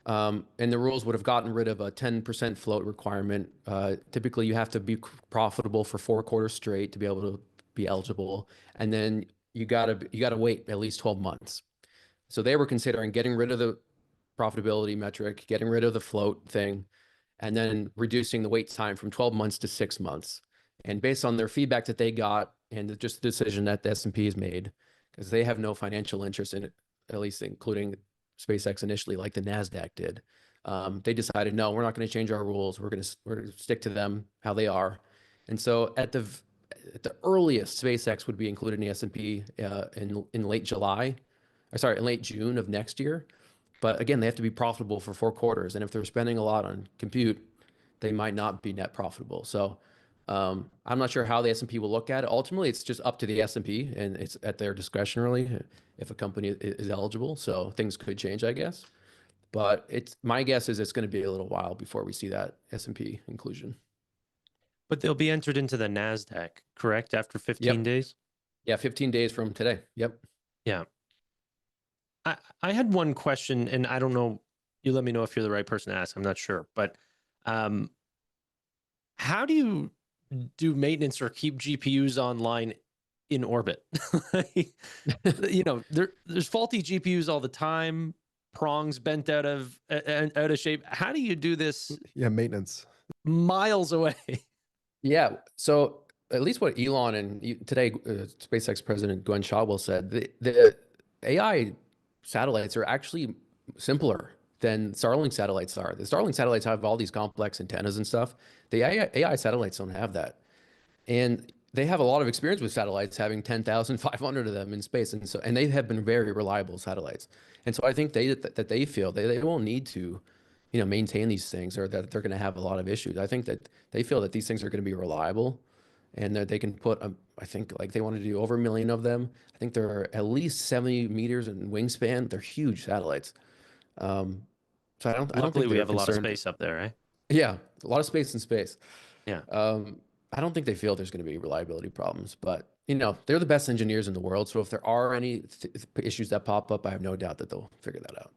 F: And the rules would have gotten rid of a 10% float requirement. Typically, you have to be profitable for 4 quarters straight to be able to be eligible, and then you gotta wait at least 12 months. So they were considering getting rid of the profitability metric, getting rid of the float thing, and then reducing the wait time from 12 months to 6 months. And based on their feedback that they got and just the decision that the S&P has made, because they have no financial interest in it, at least including SpaceX initially, like the NASDAQ did, they decided, no, we're not going to change our rules. We're going to stick to them how they are. And so at the earliest, SpaceX would be included in the S&P in late in late June of next year. But again, they have to be profitable for 4 quarters. And if they're spending a lot on compute, they might not be net profitable. So I'm not sure how the S&P will look at it. Ultimately, it's just up to the S&P, and it's at their discretion, really, if a company is eligible. So things could change, I guess. But my guess is it's going to be a little while before we see that S&P inclusion.
C: But they'll be entered into the NASDAQ, correct? After 15 days?
F: Yeah, 15 days from today. Yep.
C: Yeah. I had one question, and I don't know, you let me know if you're the right person to ask. I'm not sure. But how do you do maintenance or keep GPUs online in orbit? There's faulty GPUs all the time, prongs bent out of shape. How do you do this?
B: Yeah, maintenance
C: miles away.
F: Yeah. So at least what Elon and today SpaceX President Gwen Shotwell said, the AI satellites are actually simpler than Starlink satellites are. The Starlink satellites have all these complex antennas and stuff. The AI satellites don't have that. And they have a lot of experience with satellites, having 10,500 of them in space. And they have been very reliable satellites. And so I think they feel they won't need to maintain these things, or that they're going to have a lot of issues. I think that they feel that these things are going to be reliable, and that they can put, I think like they want to do over 1 million of them. I think they're at least 70 meters in wingspan. They're huge satellites. So I don't
C: Luckily,
F: think
C: we
F: they're
C: have a lot of
F: concerned.
C: space up there, right?
F: Yeah, a lot of space in space.
C: Yeah.
F: I don't think they feel there's going to be reliability problems, but they're the best engineers in the world. So if there are any issues that pop up, I have no doubt that they'll figure that out.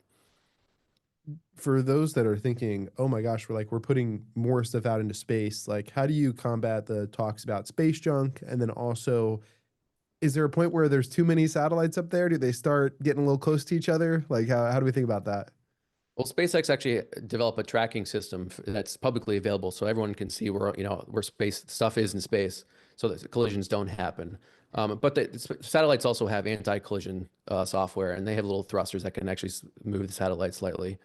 B: For those that are thinking, oh my gosh, we're putting more stuff out into space, like how do you combat the talks about space junk? And then also, is there a point where there's too many satellites up there? Do they start getting a little close to each other? Like how do we think about that?
F: Well, SpaceX actually developed a tracking system that's publicly available, so everyone can see where space stuff is in space, so that collisions don't happen. But the satellites also have anti-collision software, and they have little thrusters that can actually move the satellite slightly.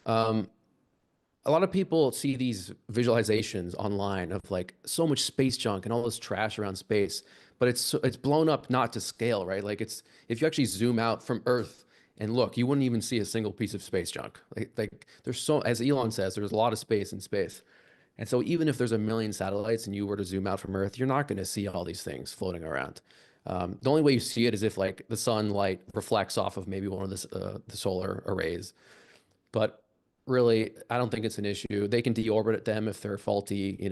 F: A lot of people see these visualizations online of like so much space junk and all this trash around space, but it's blown up not to scale, right? Like if you actually zoom out from Earth and look, you wouldn't even see a single piece of space junk. Like there's as Elon says, there's a lot of space in space. And so even if there's 1 million satellites and you were to zoom out from Earth, you're not going to see all these things floating around. The only way you see it is if like the sunlight reflects off of maybe one of the solar arrays. But really, I don't think it's an issue. They can deorbit them if they're faulty,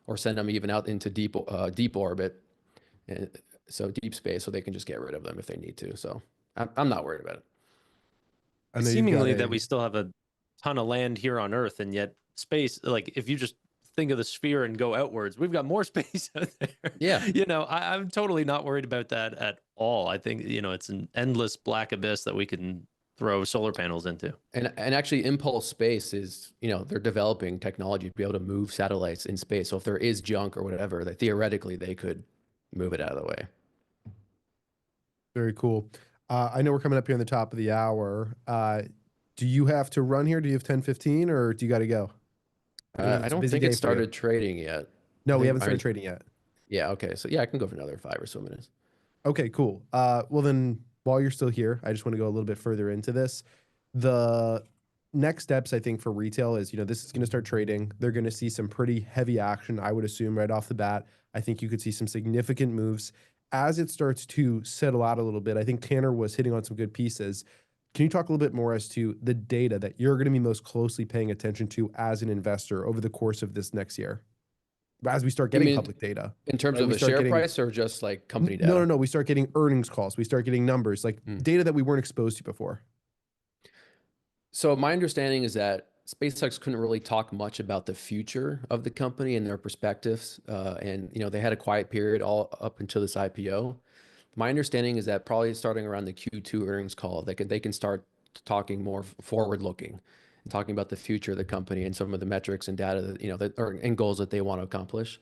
F: or send them even out into deep orbit, so deep space, so they can just get rid of them if they need to. So I'm not worried about it.
B: I know you've got
C: Seemingly that we still have a ton of land here on Earth, and yet space, like if you just think of the sphere and go outwards, we've got more space out there.
F: Yeah.
C: I'm totally not worried about that at all. I think, it's an endless black abyss that we can throw solar panels into.
F: And actually Impulse Space is, they're developing technology to be able to move satellites in space. So if there is junk or whatever, that theoretically they could move it out of the way.
B: Very cool. I know we're coming up here on the top of the hour. Do you have to run here? Do you have 10:15 or do you got to go?
F: I don't think it started trading yet.
B: No, we haven't started trading yet.
F: Yeah. Okay. So yeah, I can go for another 5 or so minutes.
B: Okay, cool. Well then, while you're still here, I just want to go a little bit further into this. The next steps, I think, for retail is, this is going to start trading. They're going to see some pretty heavy action, I would assume, right off the bat. I think you could see some significant moves as it starts to settle out a little bit. I think Tanner was hitting on some good pieces. Can you talk a little bit more as to the data that you're going to be most closely paying attention to as an investor over the course of this next year, as we start getting public data?
F: In terms of the share price, or just like company data?
B: No. We start getting earnings calls. We start getting numbers, like data that we weren't exposed to before.
F: So my understanding is that SpaceX couldn't really talk much about the future of the company and their perspectives. And, they had a quiet period all up until this IPO. My understanding is that probably starting around the Q2 earnings call, they can start talking more forward looking and talking about the future of the company and some of the metrics and data that, and goals that they want to accomplish.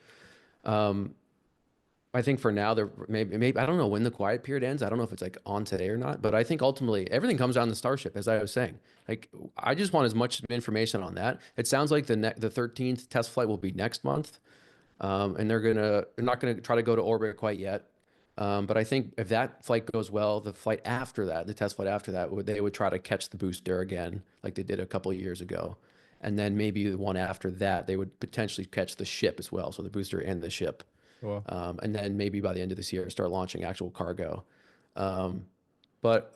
F: I think for now, they're maybe I don't know when the quiet period ends. I don't know if it's like on today or not, but I think ultimately everything comes down to Starship, as I was saying. Like, I just want as much information on that. It sounds like the 13th test flight will be next month, and they're not gonna try to go to orbit quite yet. But I think if that flight goes well, the flight after that, the test flight after that, they would try to catch the booster again, like they did a couple of years ago. And then maybe the one after that, they would potentially catch the ship as well, so the booster and the ship.
B: Wow.
F: And then maybe by the end of this year, start launching actual cargo. But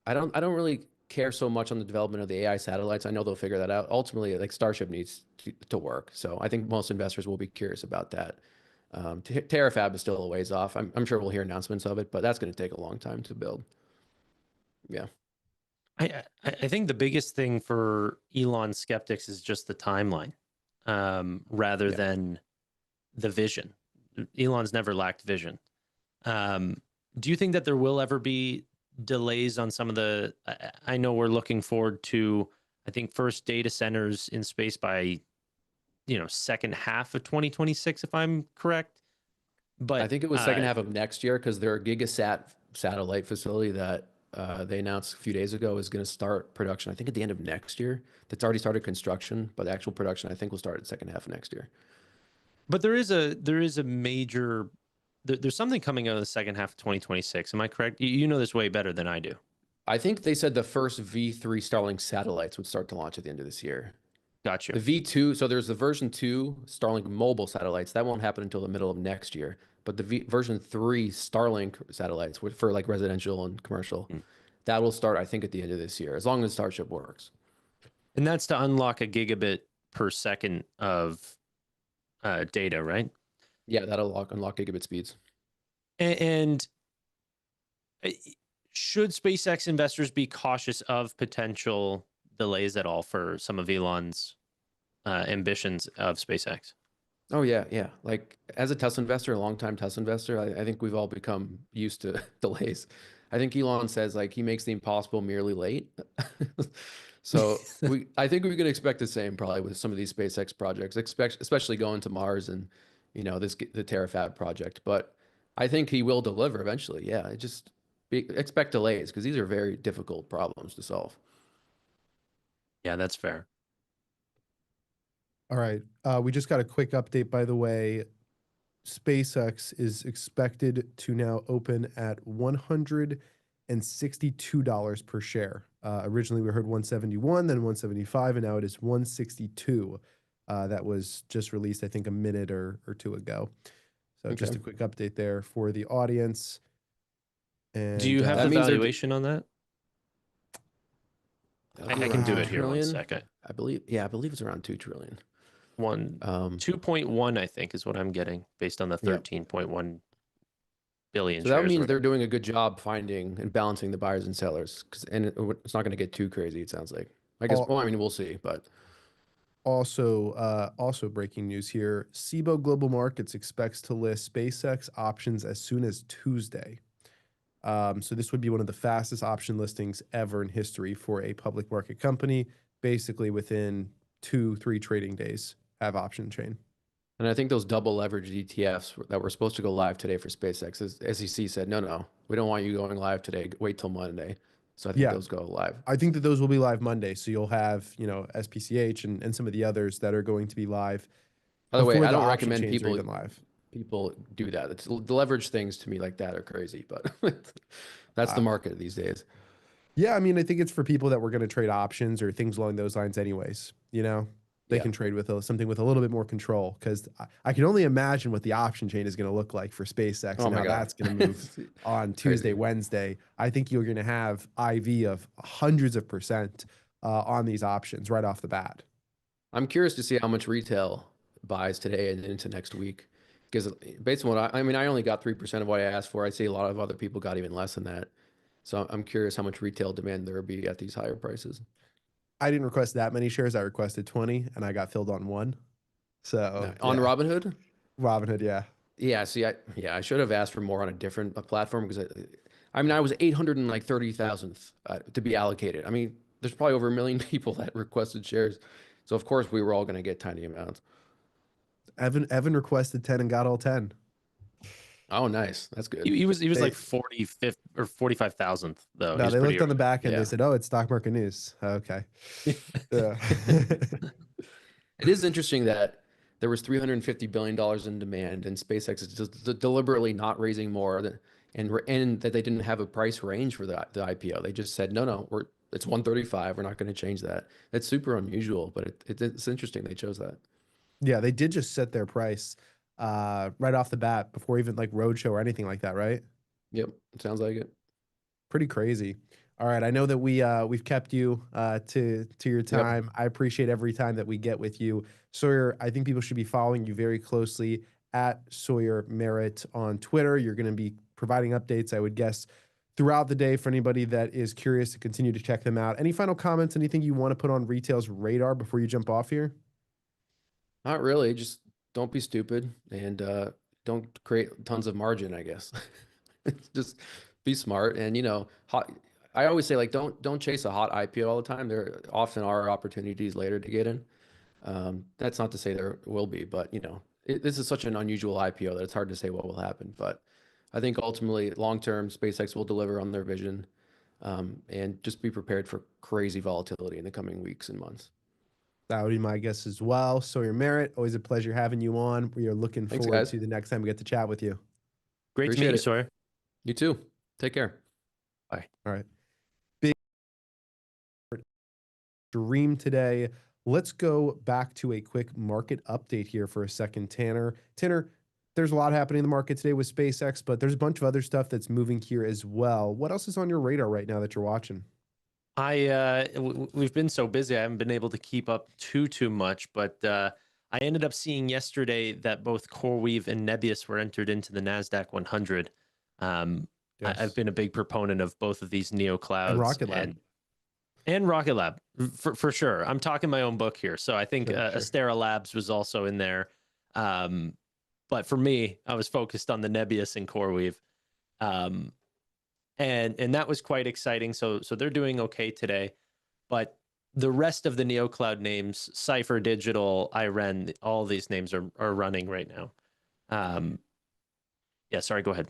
F: I don't really care so much on the development of the AI satellites. I know they'll figure that out. Ultimately, like Starship needs to work. So I think most investors will be curious about that. Terafab is still a ways off. I'm sure we'll hear announcements of it, but that's going to take a long time to build. Yeah.
C: I think the biggest thing for Elon skeptics is just the timeline, rather than the vision. Elon's never lacked vision. Do you think that there will ever be delays on some of the, I know we're looking forward to, I think, first data centers in space by, second half of 2026, if I'm correct. But
F: I think it was second half of next year, because their Gigasat satellite facility that they announced a few days ago is going to start production, I think, at the end of next year. That's already started construction, but the actual production, I think, will start at the second half of next year.
C: But there is a major, there's something coming out of the second half of 2026. Am I correct? You know this way better than I do.
F: I think they said the first V3 Starlink satellites would start to launch at the end of this year.
C: Gotcha.
F: The V2, so there's the version 2 Starlink mobile satellites. That won't happen until the middle of next year. But the version 3 Starlink satellites for like residential and commercial, that will start, I think, at the end of this year, as long as Starship works.
C: And that's to unlock a gigabit per second of data, right?
F: Yeah, that'll unlock gigabit speeds.
C: And should SpaceX investors be cautious of potential delays at all for some of Elon's ambitions of SpaceX?
F: Oh yeah, yeah. Like as a Tesla investor, a longtime Tesla investor, I think we've all become used to delays. I think Elon says like he makes the impossible merely late. So I think we can expect the same probably with some of these SpaceX projects, especially going to Mars and the Terafab project. But I think he will deliver eventually. Yeah, expect delays because these are very difficult problems to solve.
C: Yeah, that's fair.
B: All right. We just got a quick update, by the way. SpaceX is expected to now open at $162 per share. Originally, we heard 171, then 175, and now it is 162. That was just released, I think, a minute or two ago. So just a quick update there for the audience. And
C: do you have the valuation on that? I can do it here 1 second.
F: I believe it's around 2 trillion.
C: 2.1, I think, is what I'm getting based on the 13.1 billion.
F: So that means they're doing a good job finding and balancing the buyers and sellers, and it's not going to get too crazy. It sounds like. I guess. Well, I mean, we'll see. But
B: also breaking news here: SIBO Global Markets expects to list SpaceX options as soon as Tuesday. So this would be one of the fastest option listings ever in history for a public market company. Basically, within 2-3 trading days, have option chain.
F: And I think those double leveraged ETFs that were supposed to go live today for SpaceX, as SEC said, no, we don't want you going live today. Wait till Monday. So I think those go live.
B: I think that those will be live Monday. So you'll have, SPCH and some of the others that are going to be live.
F: By the way, I don't recommend people do that. The leverage things to me like that are crazy, but that's the market these days.
B: Yeah, I mean, I think it's for people that were going to trade options or things along those lines anyways, They can trade with something with a little bit more control, because I can only imagine what the option chain is going to look like for SpaceX and how that's going to move on Tuesday, Wednesday. I think you're going to have IV of hundreds of % on these options right off the bat.
F: I'm curious to see how much retail buys today and into next week, because based on what I only got 3% of what I asked for. I see a lot of other people got even less than that. So I'm curious how much retail demand there will be at these higher prices.
B: I didn't request that many shares. I requested 20 and I got filled on 1. So
F: on Robinhood?
B: Robinhood, yeah.
F: Yeah, see, I should have asked for more on a different platform, because I was 830,000th to be allocated. I mean, there's probably over 1 million people that requested shares. So of course we were all going to get tiny amounts.
B: Evan requested 10 and got all 10.
F: Oh, nice. That's good.
C: He was like 45th or 45,000th though.
B: No, they looked on the back and they said, "Oh, it's stock market news." Okay. Yeah.
F: It is interesting that there was $350 billion in demand, and SpaceX is just deliberately not raising more, and that they didn't have a price range for the IPO. They just said, no, it's 135. We're not going to change that. That's super unusual, but it's interesting they chose that.
B: Yeah, they did just set their price right off the bat before even like roadshow or anything like that, right?
F: Yep, it sounds like it.
B: Pretty crazy. All right, I know that we've kept you to your time. Yep. I appreciate every time that we get with you, Sawyer. I think people should be following you very closely at Sawyer Merritt on Twitter. You're going to be providing updates, I would guess, throughout the day for anybody that is curious to continue to check them out. Any final comments? Anything you want to put on retail's radar before you jump off here? Not really. Just don't be stupid and don't create tons of margin, I guess. Just be smart and, I always say, like, don't chase a hot IPO all the time. There often are opportunities later to get in. That's not to say there will be, but this is such an unusual IPO that it's hard to say what will happen. But I think ultimately, long term, SpaceX will deliver on their vision, and just be prepared for crazy volatility in the coming weeks and months. That would be my guess as well. Sawyer Merritt, always a pleasure having you on. We are looking forward to the next time we get to chat with you.
C: Great to meet you, Sawyer.
F: You too. Take care.
C: Bye.
B: All right. Big stream today. Let's go back to a quick market update here for a second, Tanner. Tanner, there's a lot happening in the market today with SpaceX, but there's a bunch of other stuff that's moving here as well. What else is on your radar right now that you're watching?
C: We've been so busy, I haven't been able to keep up too much, but I ended up seeing yesterday that both CoreWeave and Nebius were entered into the NASDAQ 100. I've been a big proponent of both of these neo clouds
B: And Rocket Lab.
C: and Rocket Lab for sure. I'm talking my own book here, so I think
B: Sure.
C: Astera Labs was also in there. But for me, I was focused on the Nebius and CoreWeave. And that was quite exciting. So they're doing okay today, but the rest of the NeoCloud names, Cypher Digital, IREN, all these names are running right now. Yeah, sorry, go ahead.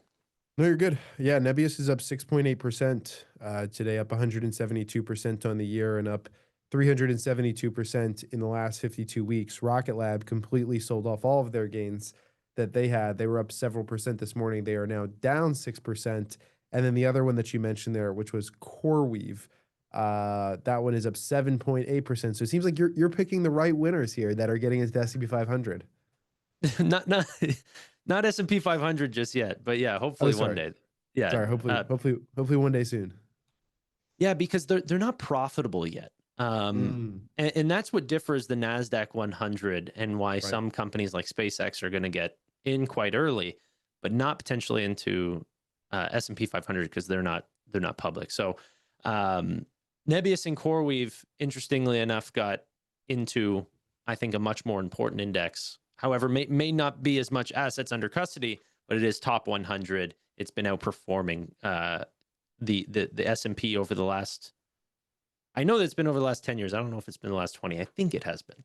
B: No, you're good. Yeah, Nebius is up 6.8% today, up 172% on the year and up 372% in the last 52 weeks. Rocket Lab completely sold off all of their gains that they had. They were up several percent this morning. They are now down 6%. And then the other one that you mentioned there, which was CoreWeave, that one is up 7.8%. So it seems like you're picking the right winners here that are getting into the S&P 500.
C: Not S&P 500 just yet, but yeah, hopefully one day. Yeah,
B: Sorry, hopefully one day soon.
C: Yeah, because they're not profitable yet. And that's what differs the NASDAQ 100 and why some companies like SpaceX are going to get in quite early, but not potentially into S&P 500 because they're not public. So Nebius and CoreWeave, interestingly enough, got into, I think, a much more important index. However, may not be as much assets under custody, but it is top 100. It's been outperforming the S&P over the last. I know that it's been over the last 10 years. I don't know if it's been the last 20. I think it has been,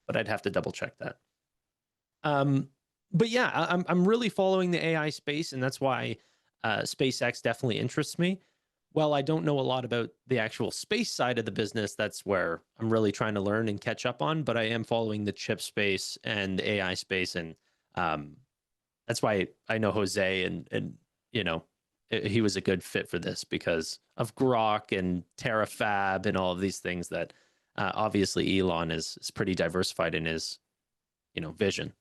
C: but I'd have to double check that. But yeah, I'm really following the AI space, and that's why SpaceX definitely interests me. Well, I don't know a lot about the actual space side of the business. That's where I'm really trying to learn and catch up on, but I am following the chip space and the AI space. And that's why I know Jose and, you know, he was a good fit for this because of Grok and TerraFab and all of these things that obviously Elon is pretty diversified in his, you know, vision.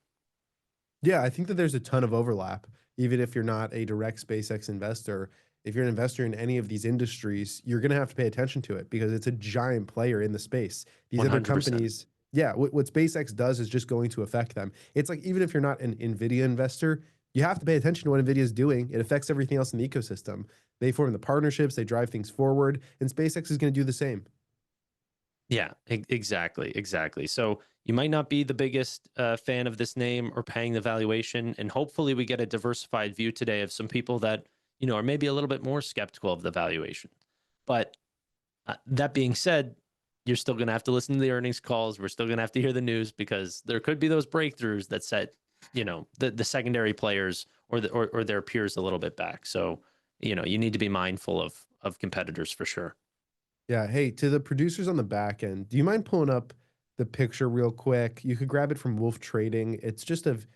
B: Yeah, I think that there's a ton of overlap, even if you're not a direct SpaceX investor. If you're an investor in any of these industries, you're going to have to pay attention to it because it's a giant player in the space. These 100%. Other companies, yeah, what SpaceX does is just going to affect them. It's like, even if you're not an NVIDIA investor, you have to pay attention to what NVIDIA is doing. It affects everything else in the ecosystem. They form the partnerships, they drive things forward, and SpaceX is going to do the same.
C: Yeah, exactly. So you might not be the biggest fan of this name or paying the valuation, and hopefully we get a diversified view today of some people that, you know, are maybe a little bit more skeptical of the valuation. But that being said, you're still going to have to listen to the earnings calls. We're still going to have to hear the news because there could be those breakthroughs that set, you know, the secondary players or their peers a little bit back. So, you know, you need to be mindful of competitors for sure.
B: Yeah. Hey, to the producers on the back end, do you mind pulling up the picture real quick? You could grab it from Wolf Trading. It's just of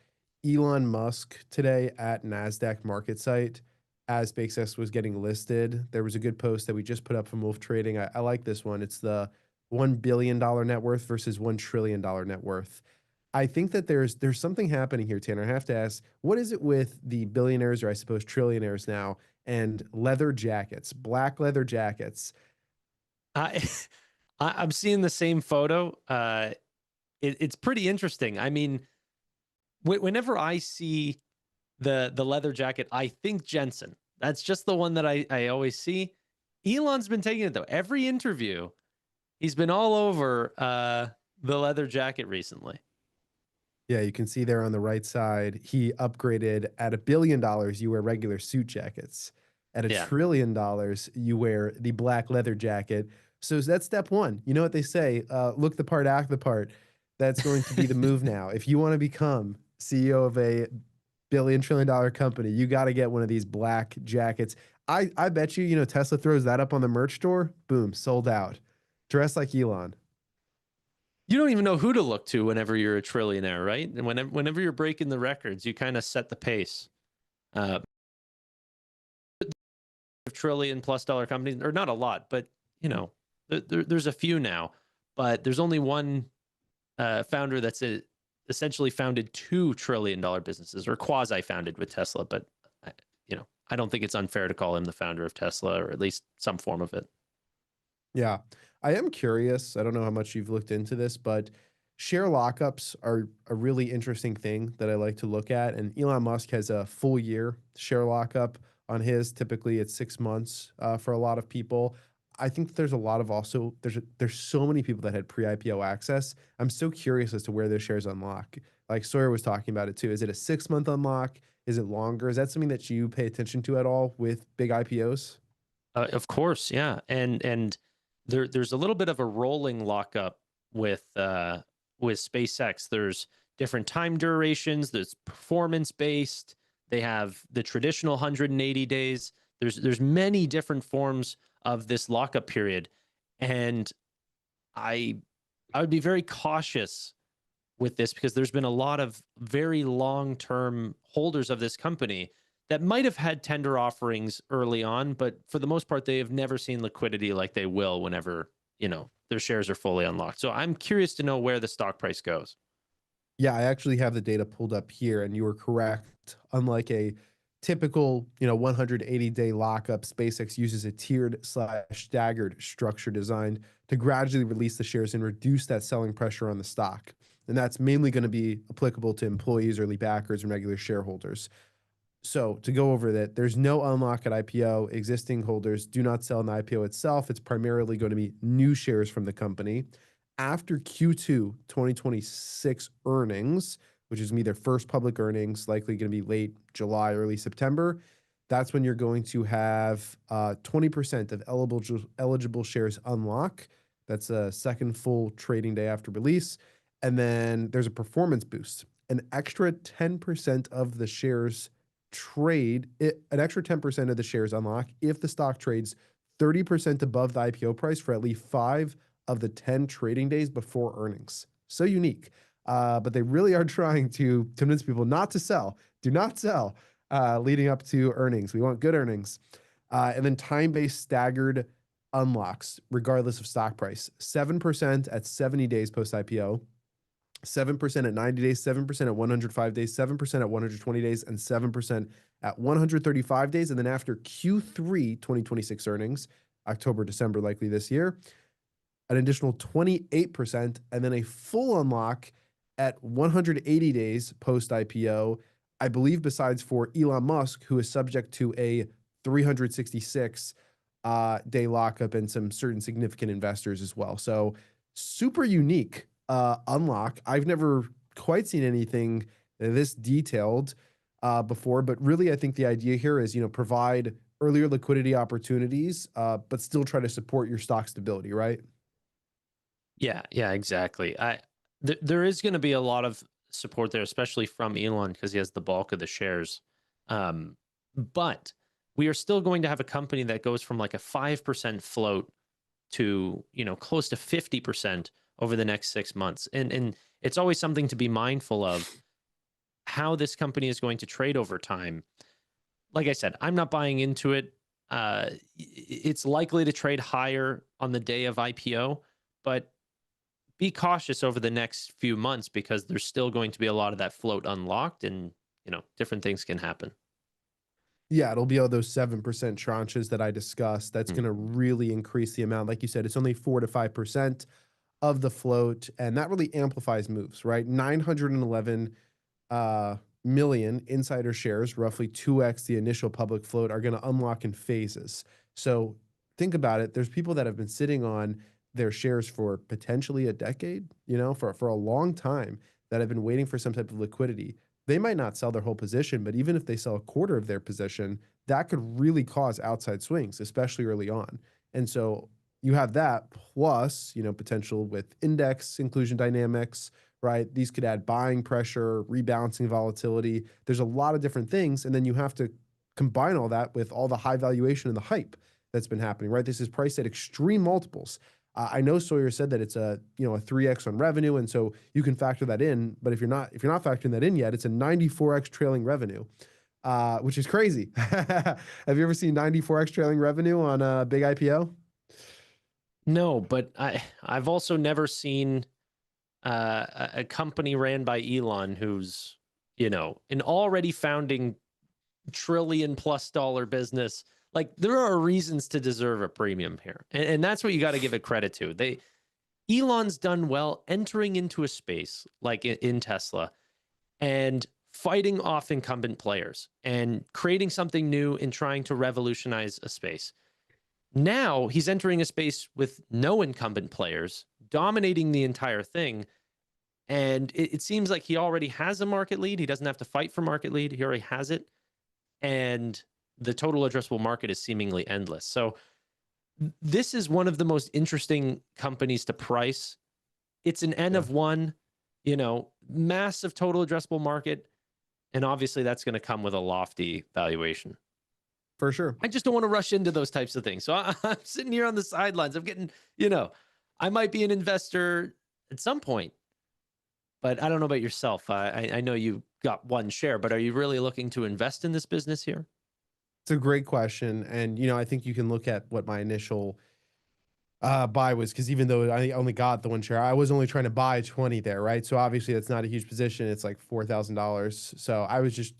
B: Elon Musk today at NASDAQ market site as SpaceX was getting listed. There was a good post that we just put up from Wolf Trading. I like this one. It's the $1 billion net worth versus $1 trillion net worth. I think that there's something happening here, Tanner. I have to ask, what is it with the billionaires, or I suppose trillionaires now, and leather jackets, black leather jackets?
C: I'm seeing the same photo. It's pretty interesting. I mean, whenever I see the leather jacket, I think Jensen. That's just the one that I always see. Elon's been taking it though. Every interview, he's been all over the leather jacket recently.
B: Yeah, you can see there on the right side, he upgraded at $1 billion, you wear regular suit jackets. At $1 trillion, you wear the black leather jacket. So that's step one. You know what they say, look the part, act the part. That's going to be the move now. If you want to become CEO of a $1 trillion company, you got to get one of these black jackets. I bet you, you know, Tesla throws that up on the merch store, boom, sold out. Dress like Elon.
C: You don't even know who to look to whenever you're a trillionaire, right? And whenever you're breaking the records, you kind of set the pace. $1 trillion+ companies, or not a lot, but you know, there's a few now. but there's only one founder that's essentially founded $2 trillion businesses, or quasi-founded with Tesla. But I don't think it's unfair to call him the founder of Tesla, or at least some form of it.
B: Yeah. I am curious. I don't know how much you've looked into this, but share lockups are a really interesting thing that I like to look at. And Elon Musk has a full year share lockup on his. Typically, it's 6 months for a lot of people. I think there's a lot of also there's so many people that had pre-IPO access. I'm so curious as to where their shares unlock. Like Sawyer was talking about it too. Is it a 6-month unlock? Is it longer? Is that something that you pay attention to at all with big IPOs?
C: Of course, yeah, and there's a little bit of a rolling lockup with SpaceX. There's different time durations. There's performance based. They have the traditional 180 days. There's many different forms of this lockup period, and I would be very cautious with this because there's been a lot of very long-term holders of this company that might have had tender offerings early on, but for the most part, they have never seen liquidity like they will whenever, their shares are fully unlocked. So I'm curious to know where the stock price goes.
B: Yeah, I actually have the data pulled up here, and you were correct. Unlike a typical, 180-day lockup, SpaceX uses a tiered/staggered structure designed to gradually release the shares and reduce that selling pressure on the stock. And that's mainly going to be applicable to employees, early backers, and regular shareholders. So to go over that, there's no unlock at IPO. Existing holders do not sell in the IPO itself. It's primarily going to be new shares from the company. After Q2 2026 earnings, which is going to be their first public earnings, likely going to be late July, early September, that's when you're going to have 20% of eligible shares unlock. That's a second full trading day after release. And then there's a performance boost. An extra 10% of the shares an extra 10% of the shares unlock if the stock trades 30% above the IPO price for at least 5 of the 10 trading days before earnings. So unique. But they really are trying to convince people not to sell. Do not sell leading up to earnings. We want good earnings. And then time-based staggered unlocks, regardless of stock price. 7% at 70 days post-IPO. 7% at 90 days, 7% at 105 days, 7% at 120 days, and 7% at 135 days. And then after Q3 2026 earnings, October, December, likely this year, an additional 28%, and then a full unlock at 180 days post-IPO, I believe, besides for Elon Musk, who is subject to a 366 day lockup and some certain significant investors as well. So super unique unlock. I've never quite seen anything this detailed before, but really I think the idea here is, provide earlier liquidity opportunities, but still try to support your stock stability, right?
C: Yeah, exactly. There is going to be a lot of support there, especially from Elon, because he has the bulk of the shares. But we are still going to have a company that goes from like a 5% float to, close to 50% over the next 6 months. And it's always something to be mindful of how this company is going to trade over time. Like I said, I'm not buying into it. It's likely to trade higher on the day of IPO, but be cautious over the next few months because there's still going to be a lot of that float unlocked and, different things can happen.
B: Yeah, it'll be all those 7% tranches that I discussed. That's going to really increase the amount. Like you said, it's only 4 to 5% of the float, and that really amplifies moves, right? 911 million insider shares, roughly 2x the initial public float, are going to unlock in phases. So think about it. There's people that have been sitting on their shares for potentially a decade, for a long time, that have been waiting for some type of liquidity. They might not sell their whole position, but even if they sell a quarter of their position, that could really cause outside swings, especially early on. And so you have that plus, potential with index inclusion dynamics, right? These could add buying pressure, rebalancing volatility. There's a lot of different things. And then you have to combine all that with all the high valuation and the hype that's been happening, right? This is priced at extreme multiples. I know Sawyer said that it's a 3x on revenue, and so you can factor that in. But if you're not factoring that in yet, it's a 94x trailing revenue, which is crazy. Have you ever seen 94x trailing revenue on a big IPO?
C: No, but I've also never seen a company ran by Elon who's, an already founding $1 trillion+ business. Like, there are reasons to deserve a premium here. And that's what you got to give it credit to. Elon's done well entering into a space like in Tesla and fighting off incumbent players and creating something new and trying to revolutionize a space. Now he's entering a space with no incumbent players, dominating the entire thing. And it seems like he already has a market lead. He doesn't have to fight for market lead. He already has it. And the total addressable market is seemingly endless. So this is one of the most interesting companies to price. It's an N of one, massive total addressable market. And obviously that's going to come with a lofty valuation.
B: For sure.
C: I just don't want to rush into those types of things. So I'm sitting here on the sidelines. I'm getting, I might be an investor at some point, but I don't know about yourself. I know you got one share, but are you really looking to invest in this business here?
B: It's a great question. And, I think you can look at what my initial buy was, because even though I only got the one share, I was only trying to buy 20 there, right? So obviously that's not a huge position. It's like $4,000. So I was just,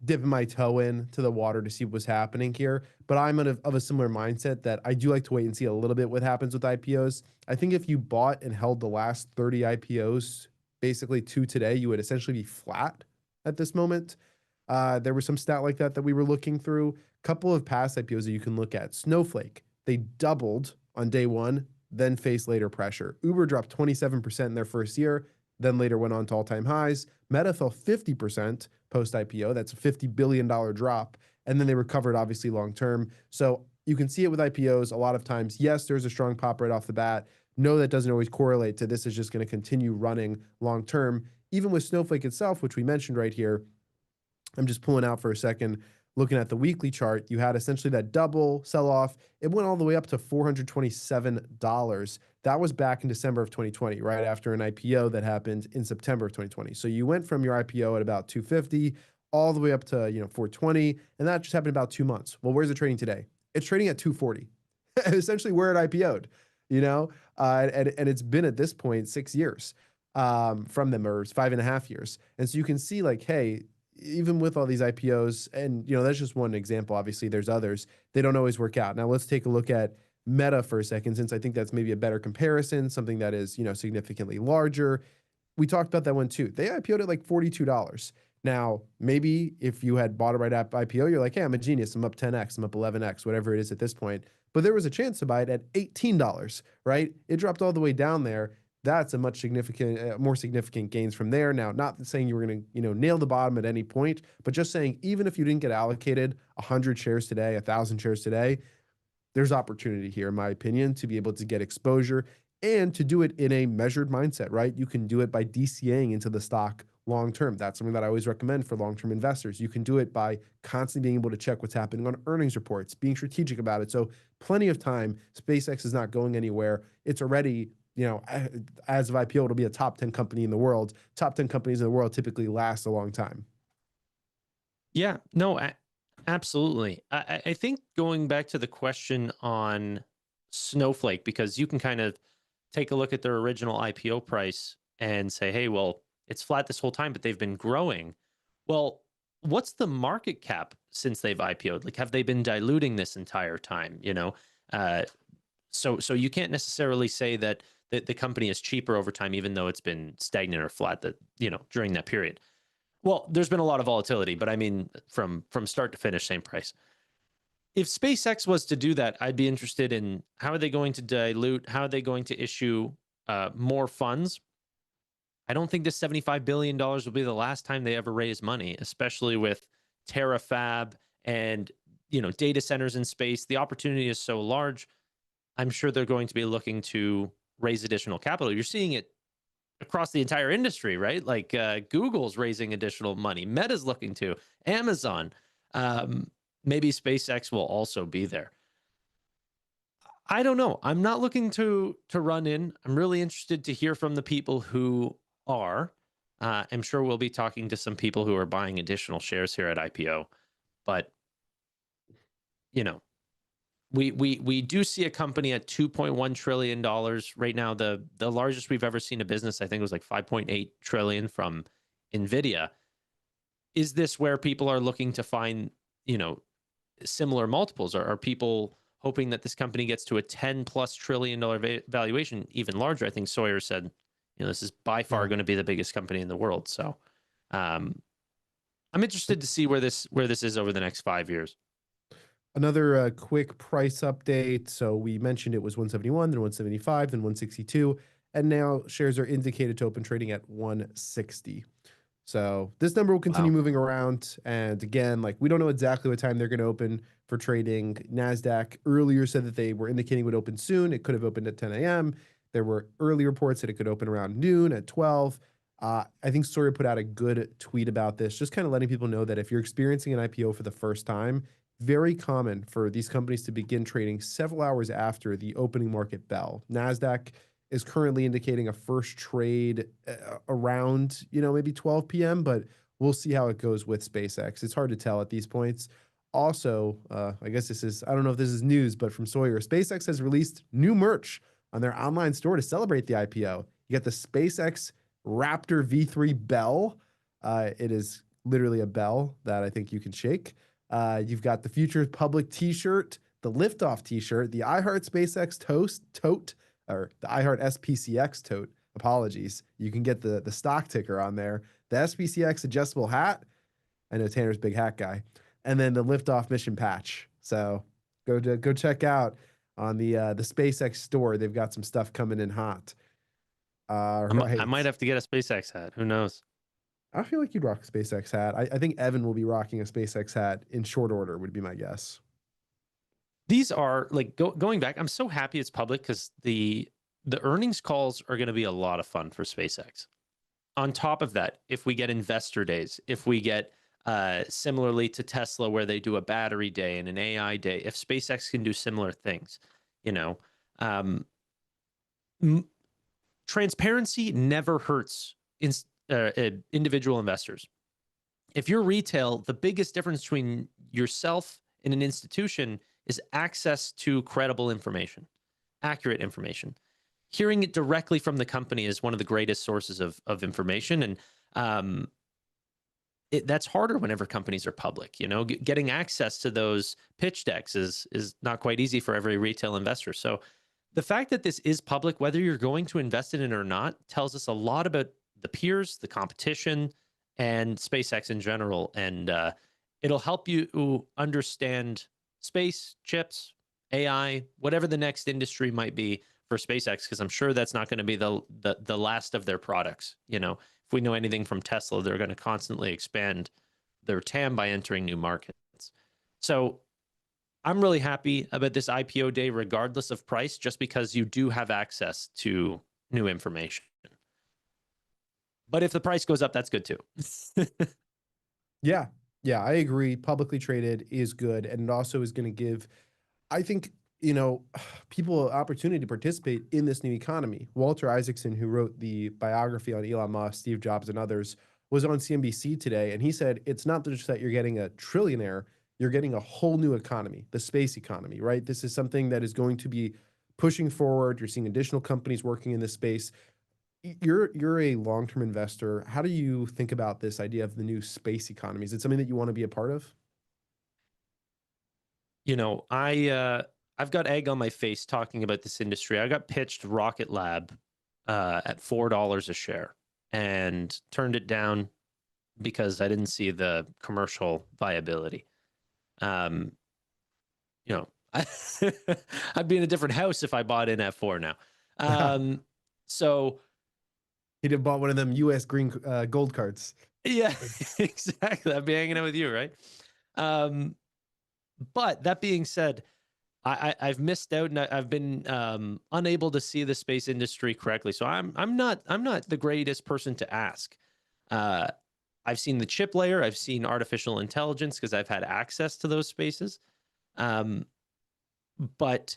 B: dipping my toe in to the water to see what was happening here. But I'm of a similar mindset that I do like to wait and see a little bit what happens with IPOs. I think if you bought and held the last 30 IPOs, basically to today, you would essentially be flat at this moment. There was some stat like that we were looking through. Couple of past IPOs that you can look at. Snowflake, they doubled on day one, then faced later pressure. Uber dropped 27% in their first year, then later went on to all-time highs. Meta fell 50% post-IPO. That's a $50 billion drop. And then they recovered, obviously, long-term. So you can see it with IPOs a lot of times. Yes, there's a strong pop right off the bat. No, that doesn't always correlate to this is just going to continue running long-term. Even with Snowflake itself, which we mentioned right here, I'm just pulling out for a second. Looking at the weekly chart, you had essentially that double sell-off. It went all the way up to $427. That was back in December of 2020, right after an IPO that happened in September of 2020. So you went from your IPO at about 250 all the way up to 420, and that just happened about 2 months. Well, where's it trading today? It's trading at 240. Essentially, where it IPO'd, and it's been at this point 6 years from them, or 5.5 years. And so you can see, like, hey, even with all these IPOs, and that's just one example. Obviously, there's others. They don't always work out. Now, let's take a look at Meta for a second, since I think that's maybe a better comparison, something that is significantly larger. We talked about that one too. They IPO'd at like $42. Now, maybe if you had bought it right at IPO, you're like, hey, I'm a genius. I'm up 10x, I'm up 11x, whatever it is at this point. But there was a chance to buy it at $18, right? It dropped all the way down there. That's a much more significant gains from there. Now, not saying you were going to, nail the bottom at any point, but just saying, even if you didn't get allocated 100 shares today, 1,000 shares today, there's opportunity here, in my opinion, to be able to get exposure and to do it in a measured mindset, right? You can do it by DCAing into the stock long-term. That's something that I always recommend for long-term investors. You can do it by constantly being able to check what's happening on earnings reports, being strategic about it. So plenty of time. SpaceX is not going anywhere. It's already, as of IPO, it'll be a top 10 company in the world. Top 10 companies in the world typically last a long time.
C: Yeah, no, absolutely. I think going back to the question on Snowflake, because you can kind of take a look at their original IPO price and say, hey, well, it's flat this whole time, but they've been growing. Well, what's the market cap since they've IPO'd? Like, have they been diluting this entire time? So you can't necessarily say that the company is cheaper over time, even though it's been stagnant or flat during that period. Well, there's been a lot of volatility, but I mean, from start to finish, same price. If SpaceX was to do that, I'd be interested in how are they going to dilute? How are they going to issue more funds? I don't think this $75 billion will be the last time they ever raise money, especially with TerraFab and data centers in space. The opportunity is so large. I'm sure they're going to be looking to raise additional capital. You're seeing it across the entire industry, right? Like Google's raising additional money. Meta's looking to. Amazon. Maybe SpaceX will also be there. I don't know. I'm not looking to run in. I'm really interested to hear from the people who are. I'm sure we'll be talking to some people who are buying additional shares here at IPO. But, we do see a company at $2.1 trillion right now. The largest we've ever seen a business, I think, was like 5.8 trillion from Nvidia. Is this where people are looking to find, you know, similar multiples? Are people hoping that this company gets to a $10+ trillion valuation, even larger? I think Sawyer said, you know, this is by far going to be the biggest company in the world. So I'm interested to see where this is over the next 5 years.
B: Another quick price update. So we mentioned it was 171, then 175, then 162, and now shares are indicated to open trading at 160. So this number will continue moving around. And again, like, we don't know exactly what time they're going to open for trading. NASDAQ earlier said that they were indicating it would open soon. It could have opened at 10 a.m. There were early reports that it could open around noon, at 12. I think Sawyer put out a good tweet about this, just kind of letting people know that if you're experiencing an IPO for the first time, very common for these companies to begin trading several hours after the opening market bell. NASDAQ is currently indicating a first trade around, you know, maybe 12 p.m., but we'll see how it goes with SpaceX. It's hard to tell at these points. Also, I guess this is, I don't know if this is news, but from Sawyer, SpaceX has released new merch on their online store to celebrate the IPO. You get the SpaceX Raptor V3 bell. It is literally a bell that I think you can shake. You've got the Future Public t-shirt, the Liftoff t-shirt, the iHeart SpaceX tote, or the iHeart SPCX tote. Apologies. You can get the stock ticker on there, the SPCX adjustable hat. I know Tanner's big hat guy. And then the Liftoff mission patch. So go check out on the SpaceX store. They've got some stuff coming in hot. Right.
C: I might have to get a SpaceX hat. Who knows?
B: I feel like you'd rock a SpaceX hat. I think Evan will be rocking a SpaceX hat in short order, would be my guess.
C: These are like going back. I'm so happy it's public, because the earnings calls are going to be a lot of fun for SpaceX. On top of that, if we get investor days, if we get similarly to Tesla, where they do a battery day and an AI day, if SpaceX can do similar things, you know, transparency never hurts individual investors. If you're retail, the biggest difference between yourself and an institution is access to credible information, accurate information. Hearing it directly from the company is one of the greatest sources of information. And that's harder whenever companies are public. You know, getting access to those pitch decks is not quite easy for every retail investor. So the fact that this is public, whether you're going to invest in it or not, tells us a lot about the peers, the competition, and SpaceX in general. And it'll help you understand space, chips, AI, whatever the next industry might be for SpaceX, because I'm sure that's not going to be the last of their products. You know, if we know anything from Tesla, they're going to constantly expand their TAM by entering new markets. So I'm really happy about this IPO day, regardless of price, just because you do have access to new information. But if the price goes up, that's good too.
B: Yeah, I agree. Publicly traded is good. And it also is going to give, I think, you know, people an opportunity to participate in this new economy. Walter Isaacson, who wrote the biography on Elon Musk, Steve Jobs, and others, was on CNBC today. And he said, it's not just that you're getting a trillionaire, you're getting a whole new economy, the space economy, right? This is something that is going to be pushing forward. You're seeing additional companies working in this space. You're a long-term investor. How do you think about this idea of the new space economy? Is it something that you want to be a part of?
C: You know, I've got egg on my face talking about this industry. I got pitched Rocket Lab at $4 a share and turned it down because I didn't see the commercial viability. You know, I'd be in a different house if I bought in at 4 now. So
B: he'd have bought one of them US green gold cards.
C: Yeah, exactly. I'd be hanging out with you, right? But that being said, I've missed out and I've been unable to see the space industry correctly. So I'm not the greatest person to ask. I've seen the chip layer. I've seen artificial intelligence because I've had access to those spaces. But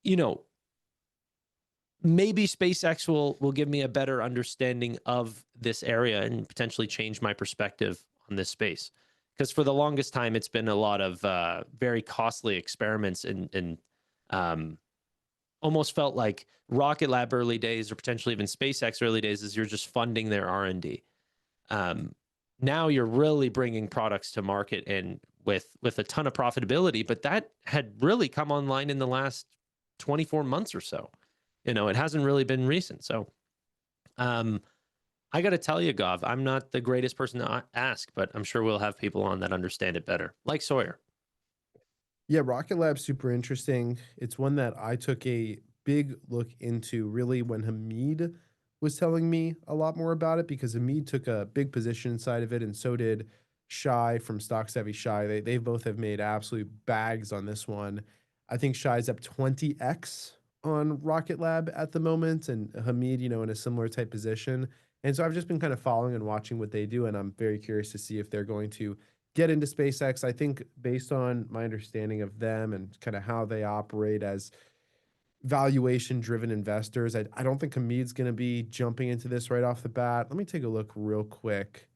C: you know, maybe SpaceX will give me a better understanding of this area and potentially change my perspective on this space. because for the longest time it's been a lot of very costly experiments and almost felt like Rocket Lab early days or potentially even SpaceX early days is you're just funding their R&D. Now you're really bringing products to market and with a ton of profitability, but that had really come online in the last 24 months or so. You know, it hasn't really been recent. So I got to tell you, Gov, I'm not the greatest person to ask, but I'm sure we'll have people on that understand it better, like Sawyer.
B: Yeah, Rocket Lab's super interesting. It's one that I took a big look into really when Hamid was telling me a lot more about it, because Hamid took a big position inside of it, and so did Shy from Stock Savvy Shy. They both have made absolute bags on this one. I think Shy's up 20x on Rocket Lab at the moment, and Hamid, you know, in a similar type position. And so I've just been kind of following and watching what they do, and I'm very curious to see if they're going to get into SpaceX. I think based on my understanding of them and kind of how they operate as valuation driven investors, I don't think Hamid's going to be jumping into this right off the bat. Let me take a look real quick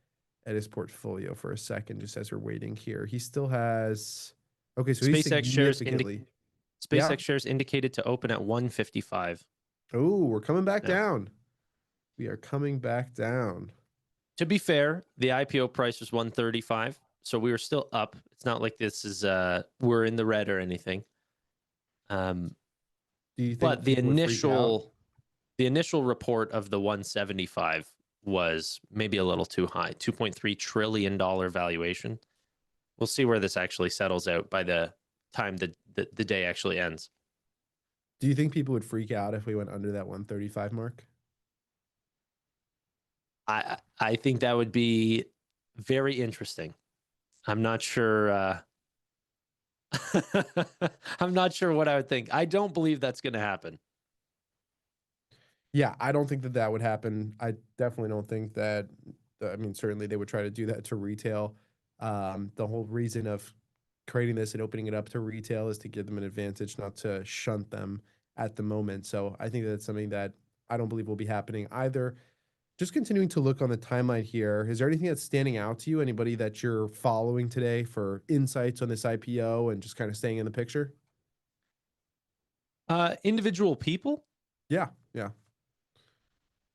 B: at his portfolio for a second, just as we're waiting here. He still has, okay, so he's
C: SpaceX shares
B: significantly,
C: SpaceX shares indicated to open at 155.
B: oh, we're coming back
C: Yeah.
B: down. We are coming back down.
C: To be fair, the IPO price was 135, so we were still up. It's not like this is we're in the red or anything.
B: Do you think
C: But the
B: people would freak out?
C: initial report of the 175 was maybe a little too high. $2.3 trillion valuation. We'll see where this actually settles out by the time the day actually ends.
B: Do you think people would freak out if we went under that 135 mark?
C: I think that would be very interesting. I'm not sure. I'm not sure what I would think. I don't believe that's going to happen.
B: Yeah, I don't think that that would happen. I definitely don't think that. I mean, certainly they would try to do that to retail. The whole reason of creating this and opening it up to retail is to give them an advantage, not to shunt them at the moment. So I think that's something that I don't believe will be happening either. Just continuing to look on the timeline here, is there anything that's standing out to you? Anybody that you're following today for insights on this IPO and just kind of staying in the picture?
C: Individual people?
B: Yeah, yeah.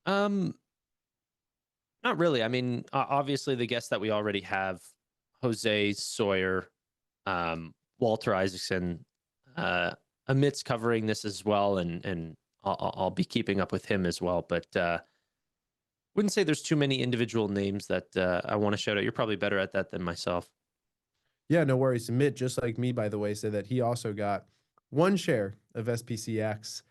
C: Not really. I mean, obviously the guests that we already have, Jose, Sawyer, Walter Isaacson, Amit's covering this as well, and I'll be keeping up with him as well. But wouldn't say there's too many individual names that I want to shout out. You're probably better at that than myself.
B: Yeah, no worries. Amit, just like me, by the way, said that he also got one share of SPCX.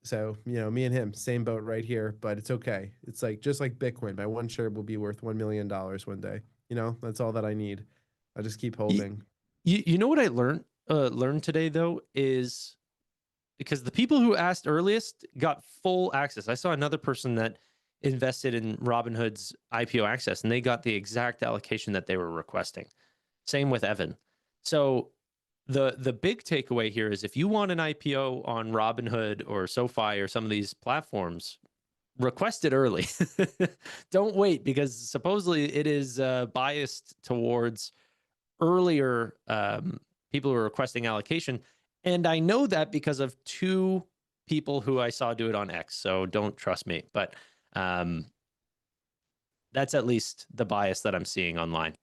B: So, you know, me and him, same boat right here, but it's okay. It's like, just like Bitcoin, my one share will be worth $1 million one day. You know, that's all that I need. I just keep holding.
C: You know what I learned today though is because the people who asked earliest got full access. I saw another person that invested in Robinhood's IPO access, and they got the exact allocation that they were requesting. Same with Evan. So the big takeaway here is if you want an IPO on Robinhood or SoFi or some of these platforms, request it early. Don't wait, because supposedly it is biased towards earlier people who are requesting allocation. And I know that because of two people who I saw do it on X. So don't trust me. But that's at least the bias that I'm seeing online.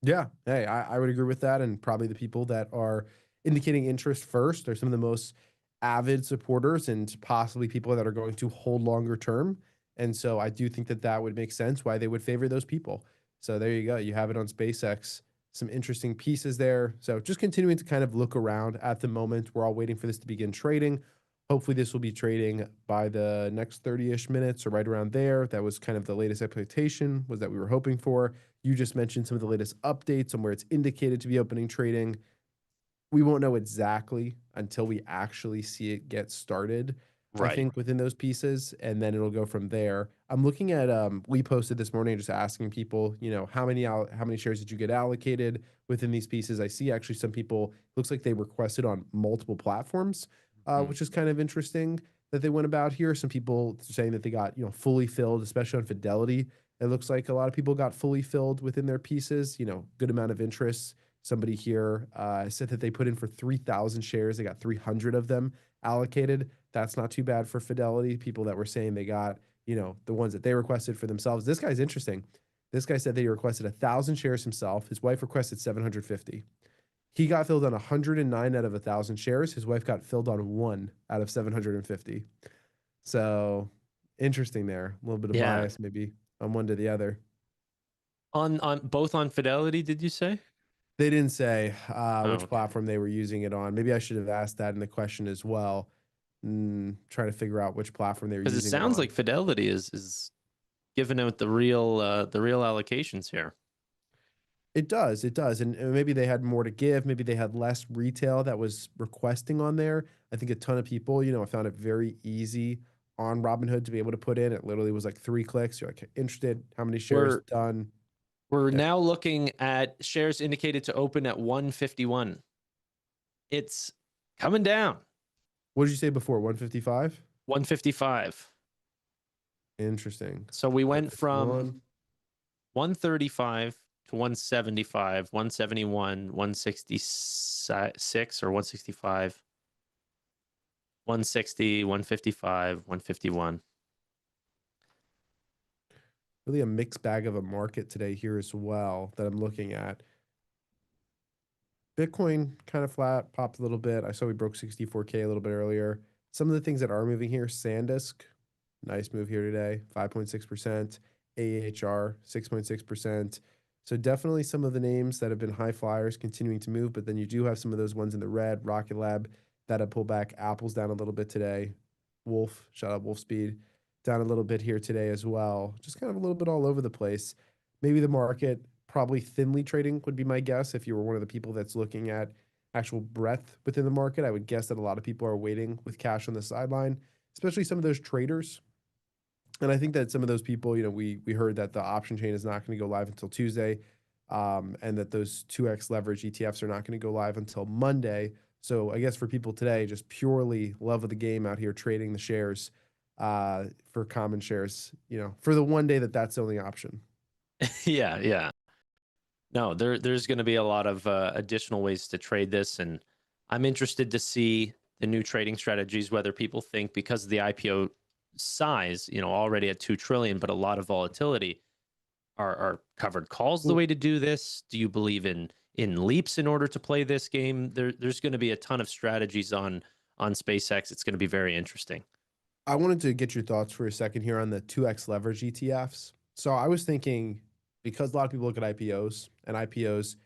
B: Yeah. Hey, I would agree with that. And probably the people that are indicating interest first are some of the most avid supporters and possibly people that are going to hold longer term. And so I do think that that would make sense why they would favor those people. So there you go. You have it on SpaceX. Some interesting pieces there. So just continuing to kind of look around at the moment. We're all waiting for this to begin trading. Hopefully this will be trading by the next 30-ish minutes or right around there. That was kind of the latest expectation was that we were hoping for. You just mentioned some of the latest updates on where it's indicated to be opening trading. We won't know exactly until we actually see it get started. I think within those pieces, and then it'll go from there. I'm looking at we posted this morning just asking people, you know, how many shares did you get allocated within these pieces? I see actually some people, looks like they requested on multiple platforms, which is kind of interesting that they went about here. Some people saying that they got, you know, fully filled, especially on Fidelity. It looks like a lot of people got fully filled within their pieces, good amount of interest. Somebody here said that they put in for 3,000 shares. They got 300 of them allocated. That's not too bad for Fidelity. People that were saying they got, the ones that they requested for themselves. This guy's interesting. This guy said that he requested 1,000 shares himself. His wife requested 750. He got filled on 109 out of 1,000 shares. His wife got filled on 1 out of 750. So interesting there. A little bit of bias maybe on one to the other.
C: On both on Fidelity, did you say?
B: They didn't say which
C: okay.
B: platform they were using it on. Maybe I should have asked that in the question as well. Trying to figure out which platform they were using.
C: Because it sounds like Fidelity is giving out the real allocations here.
B: It does, and maybe they had more to give. Maybe they had less retail that was requesting on there. I think a ton of people, I found it very easy on Robinhood to be able to put in. It literally was like 3 clicks. You're like interested, how many shares done.
C: We're now looking at shares indicated to open at 151. It's coming down.
B: What did you say before? 155?
C: 155.
B: Interesting.
C: So we went from 135 to 175, 171, 166 or 165, 160, 155, 151.
B: Really a mixed bag of a market today here as well that I'm looking at. Bitcoin kind of flat, popped a little bit. I saw we broke 64K a little bit earlier. Some of the things that are moving here, SanDisk, nice move here today, 5.6%. AHR, 6.6%. So definitely some of the names that have been high flyers continuing to move, but then you do have some of those ones in the red, Rocket Lab, that have pulled back. Apple's down a little bit today. Wolf, shout out Wolf Speed, down a little bit here today as well. Just kind of a little bit all over the place. Maybe the market probably thinly trading would be my guess. If you were one of the people that's looking at actual breadth within the market, I would guess that a lot of people are waiting with cash on the sideline, especially some of those traders. And I think that some of those people, we heard that the option chain is not going to go live until Tuesday, and that those 2x leverage ETFs are not going to go live until Monday. So I guess for people today, just purely love of the game out here trading the shares for common shares, for the one day that's the only option.
C: Yeah. No, there's going to be a lot of additional ways to trade this, and I'm interested to see the new trading strategies, whether people think because of the IPO size, already at 2 trillion, but a lot of volatility, are covered calls the way to do this? Do you believe in leaps in order to play this game? There's going to be a ton of strategies on SpaceX. It's going to be very interesting.
B: I wanted to get your thoughts for a second here on the 2x leverage ETFs. So I was thinking, because a lot of people look at IPOs, and IPOs,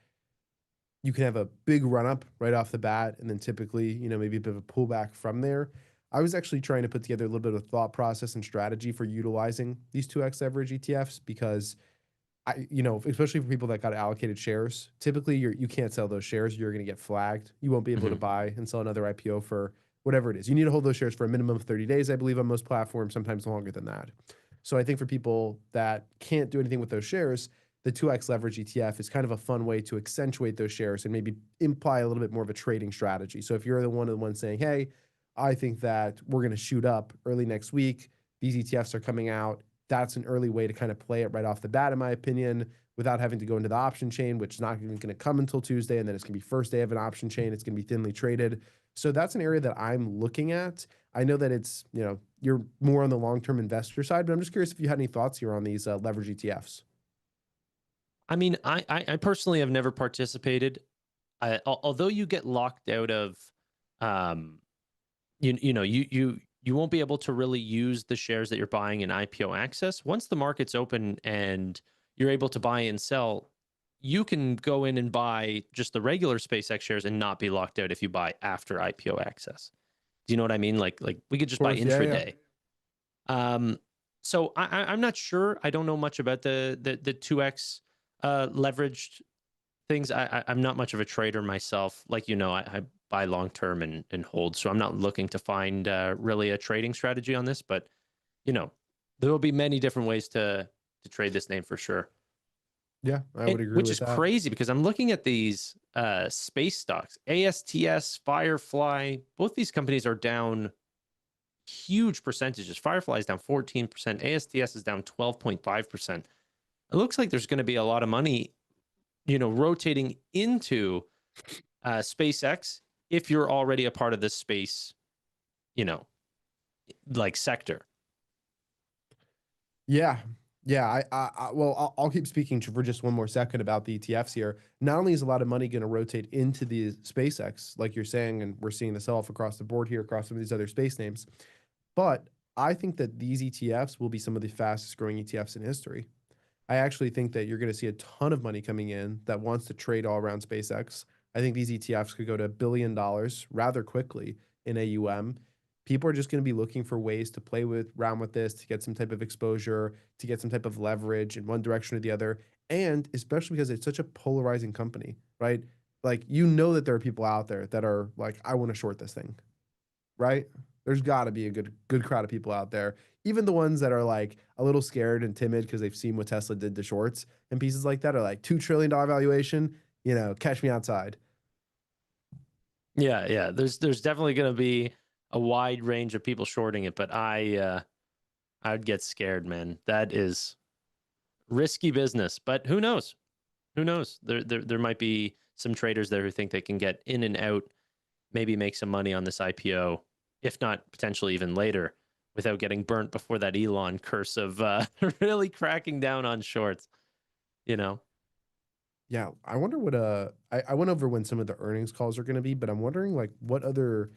B: you can have a big run up right off the bat, and then typically, maybe a bit of a pullback from there. I was actually trying to put together a little bit of thought process and strategy for utilizing these 2x leverage ETFs, because especially for people that got allocated shares, typically you can't sell those shares. You're going to get flagged. You won't be able to buy and sell another IPO for whatever it is. You need to hold those shares for a minimum of 30 days, I believe, on most platforms, sometimes longer than that. So I think for people that can't do anything with those shares, the 2x leverage ETF is kind of a fun way to accentuate those shares and maybe imply a little bit more of a trading strategy. So if you're the one saying, hey, I think that we're going to shoot up early next week, these ETFs are coming out, that's an early way to kind of play it right off the bat, in my opinion, without having to go into the option chain, which is not even going to come until Tuesday. And then it's going to be first day of an option chain. It's going to be thinly traded. So that's an area that I'm looking at. I know that it's, you're more on the long-term investor side, but I'm just curious if you had any thoughts here on these leverage ETFs.
C: I mean, I personally have never participated. Although you get locked out of, you won't be able to really use the shares that you're buying in IPO access. Once the market's open and you're able to buy and sell, you can go in and buy just the regular SpaceX shares and not be locked out if you buy after IPO access. Do you know what I mean? Like we could just buy intraday. Yeah. So I'm not sure. I don't know much about the 2x leveraged things. I'm not much of a trader myself. Like, I buy long-term and hold. So I'm not looking to find really a trading strategy on this, but there will be many different ways to trade this name for sure.
B: Yeah, I would agree
C: which
B: with
C: is
B: that.
C: Crazy because I'm looking at these space stocks, ASTS, Firefly, both these companies are down huge percentages. Firefly is down 14%, ASTS is down 12.5%. it looks like there's going to be a lot of money, rotating into SpaceX if you're already a part of this space, like sector.
B: Yeah. Yeah. Well, I'll keep speaking for just one more second about the ETFs here. Not only is a lot of money going to rotate into the SpaceX, like you're saying, and we're seeing the sell off across the board here, across some of these other space names, but I think that these ETFs will be some of the fastest growing ETFs in history. I actually think that you're going to see a ton of money coming in that wants to trade all around SpaceX. I think these ETFs could go to $1 billion rather quickly in AUM. People are just going to be looking for ways to play around with this, to get some type of exposure, to get some type of leverage in one direction or the other. And especially because it's such a polarizing company, right? Like, that there are people out there that are like, I want to short this thing, right? There's got to be a good crowd of people out there, even the ones that are like a little scared and timid because they've seen what Tesla did to shorts and pieces like that are like $2 trillion valuation. Catch me outside.
C: Yeah. There's definitely going to be a wide range of people shorting it, but I'd get scared, man. That is risky business, but who knows? Who knows? There might be some traders there who think they can get in and out, maybe make some money on this IPO, if not potentially even later, without getting burnt before that Elon curse of really cracking down on shorts.
B: Yeah, I wonder what I went over when some of the earnings calls are going to be, but I'm wondering like what other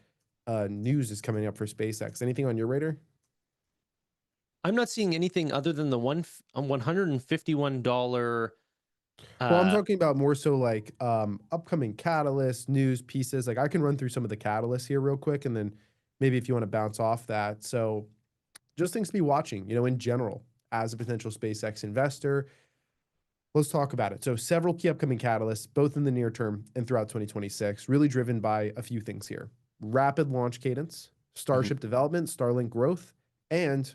B: news is coming up for SpaceX. Anything on your radar?
C: I'm not seeing anything other than the $151.
B: Well, I'm talking about more so like upcoming catalysts, news pieces. Like I can run through some of the catalysts here real quick, and then maybe if you want to bounce off that. So just things to be watching, in general, as a potential SpaceX investor. Let's talk about it. So several key upcoming catalysts, both in the near term and throughout 2026, really driven by a few things here. Rapid launch cadence, Starship development, Starlink growth, and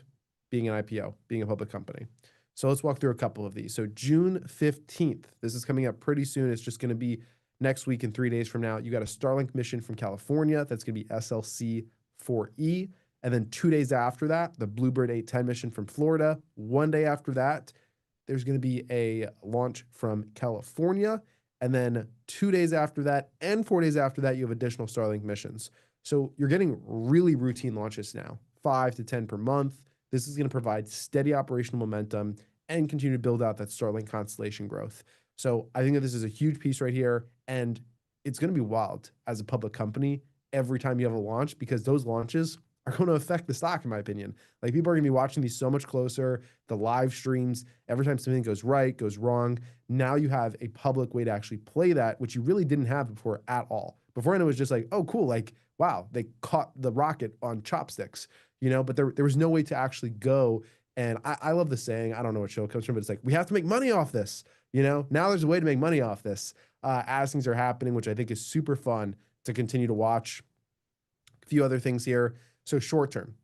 B: being an IPO, being a public company. So let's walk through a couple of these. So June 15th, this is coming up pretty soon. It's just going to be next week and 3 days from now. You got a Starlink mission from California. That's going to be SLC-4E. And then 2 days after that, the Bluebird 810 mission from Florida. 1 day after that, there's going to be a launch from California. And then 2 days after that and 4 days after that, you have additional Starlink missions. So you're getting really routine launches now, 5 to 10 per month. This is going to provide steady operational momentum and continue to build out that Starlink constellation growth. So I think that this is a huge piece right here. And it's going to be wild as a public company every time you have a launch, because those launches are going to affect the stock, in my opinion. Like, people are going to be watching these so much closer, the live streams, every time something goes right, goes wrong. Now you have a public way to actually play that, which you really didn't have before at all. Beforehand, it was just like, oh, cool. Like, wow, they caught the rocket on chopsticks, but there was no way to actually go. And I love the saying, I don't know what show it comes from, but it's like, we have to make money off this. Now there's a way to make money off this as things are happening, which I think is super fun to continue to watch. A few other things here. So short term,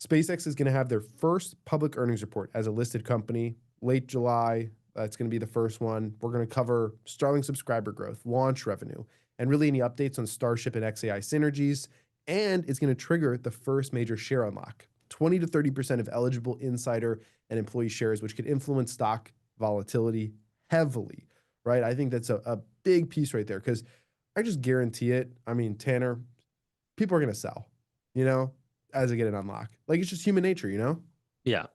B: SpaceX is going to have their first public earnings report as a listed company late July. That's going to be the first one. We're going to cover Starlink subscriber growth, launch revenue, and really any updates on Starship and XAI synergies. And it's going to trigger the first major share unlock, 20 to 30% of eligible insider and employee shares, which could influence stock volatility heavily, right? I think that's a big piece right there, because I just guarantee it. I mean, Tanner, people are going to sell, as they get an unlock. Like, it's just human nature,
C: Yeah.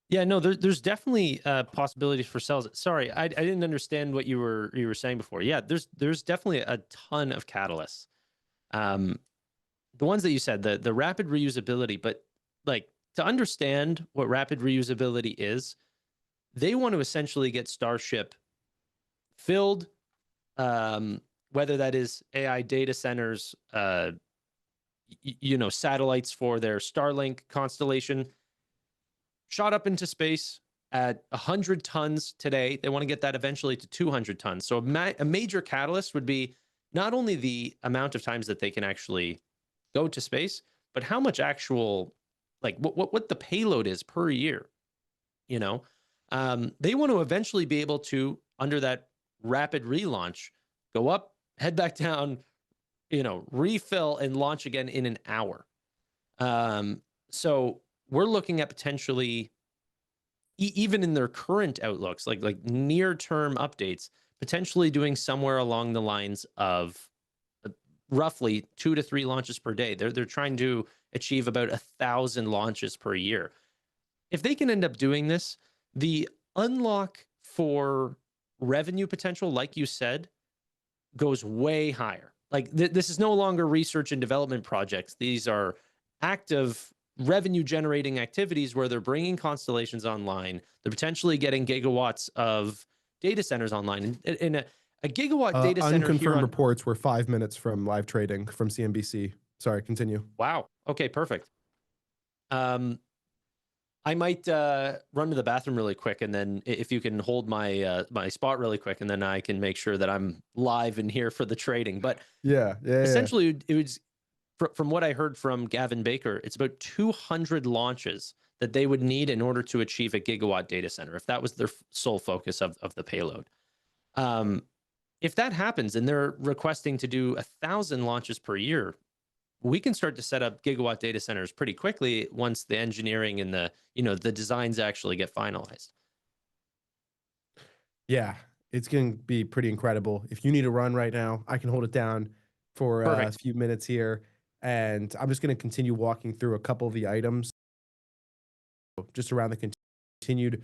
C: No, there's definitely possibilities for sales. Sorry, I didn't understand what you were saying before. Yeah, there's definitely a ton of catalysts. The ones that you said, the rapid reusability, but like, to understand what rapid reusability is, they want to essentially get Starship filled, whether that is AI data centers, satellites for their Starlink constellation, shot up into space at 100 tons today. They want to get that eventually to 200 tons. So a major catalyst would be not only the amount of times that they can actually go to space, but how much actual, like what the payload is per year. They want to eventually be able to, under that rapid relaunch, go up, head back down, refill and launch again in an hour. So we're looking at potentially even in their current outlooks, like near term updates, potentially doing somewhere along the lines of roughly 2 to 3 launches per day. They're trying to achieve about 1,000 launches per year. If they can end up doing this, the unlock for revenue potential, like you said, goes way higher. Like this is no longer research and development projects. These are active revenue generating activities where they're bringing constellations online. They're potentially getting gigawatts of data centers online. In a gigawatt data center here
B: Unconfirmed
C: on,
B: reports were 5 minutes from live trading from CNBC. Sorry, continue.
C: wow. Okay, perfect. I might run to the bathroom really quick, and then if you can hold my my spot really quick, and then I can make sure that I'm live and here for the trading. But
B: Yeah.
C: essentially, it was from what I heard from Gavin Baker, it's about 200 launches that they would need in order to achieve a gigawatt data center, if that was their sole focus of the payload. If that happens and they're requesting to do 1,000 launches per year, we can start to set up gigawatt data centers pretty quickly once the engineering and the designs actually get finalized.
B: Yeah, it's going to be pretty incredible. If you need a run right now, I can hold it down for a
C: Perfect.
B: few minutes here. And I'm just going to continue walking through a couple of the items just around the continued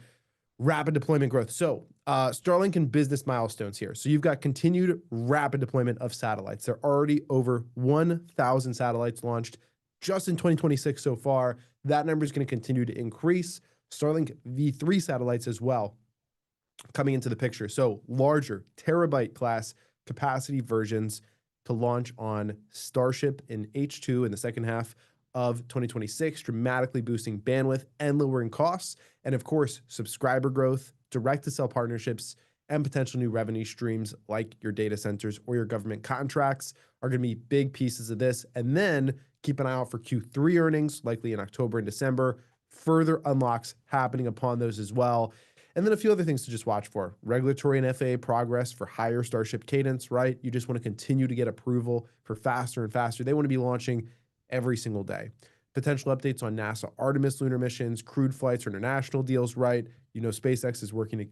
B: rapid deployment growth. So Starlink and business milestones here. So you've got continued rapid deployment of satellites. There are already over 1,000 satellites launched just in 2026 so far. That number is going to continue to increase. Starlink V3 satellites as well coming into the picture. So larger terabyte class capacity versions to launch on Starship in H2 in the second half of 2026, dramatically boosting bandwidth and lowering costs. And of course, subscriber growth, direct to cell partnerships, and potential new revenue streams like your data centers or your government contracts are going to be big pieces of this. And then keep an eye out for Q3 earnings, likely in October and December. Further unlocks happening upon those as well. And then a few other things to just watch for. Regulatory and FAA progress for higher Starship cadence, right? You just want to continue to get approval for faster and faster. They want to be launching every single day. Potential updates on NASA Artemis lunar missions, crewed flights, or international deals, right? You know, SpaceX is working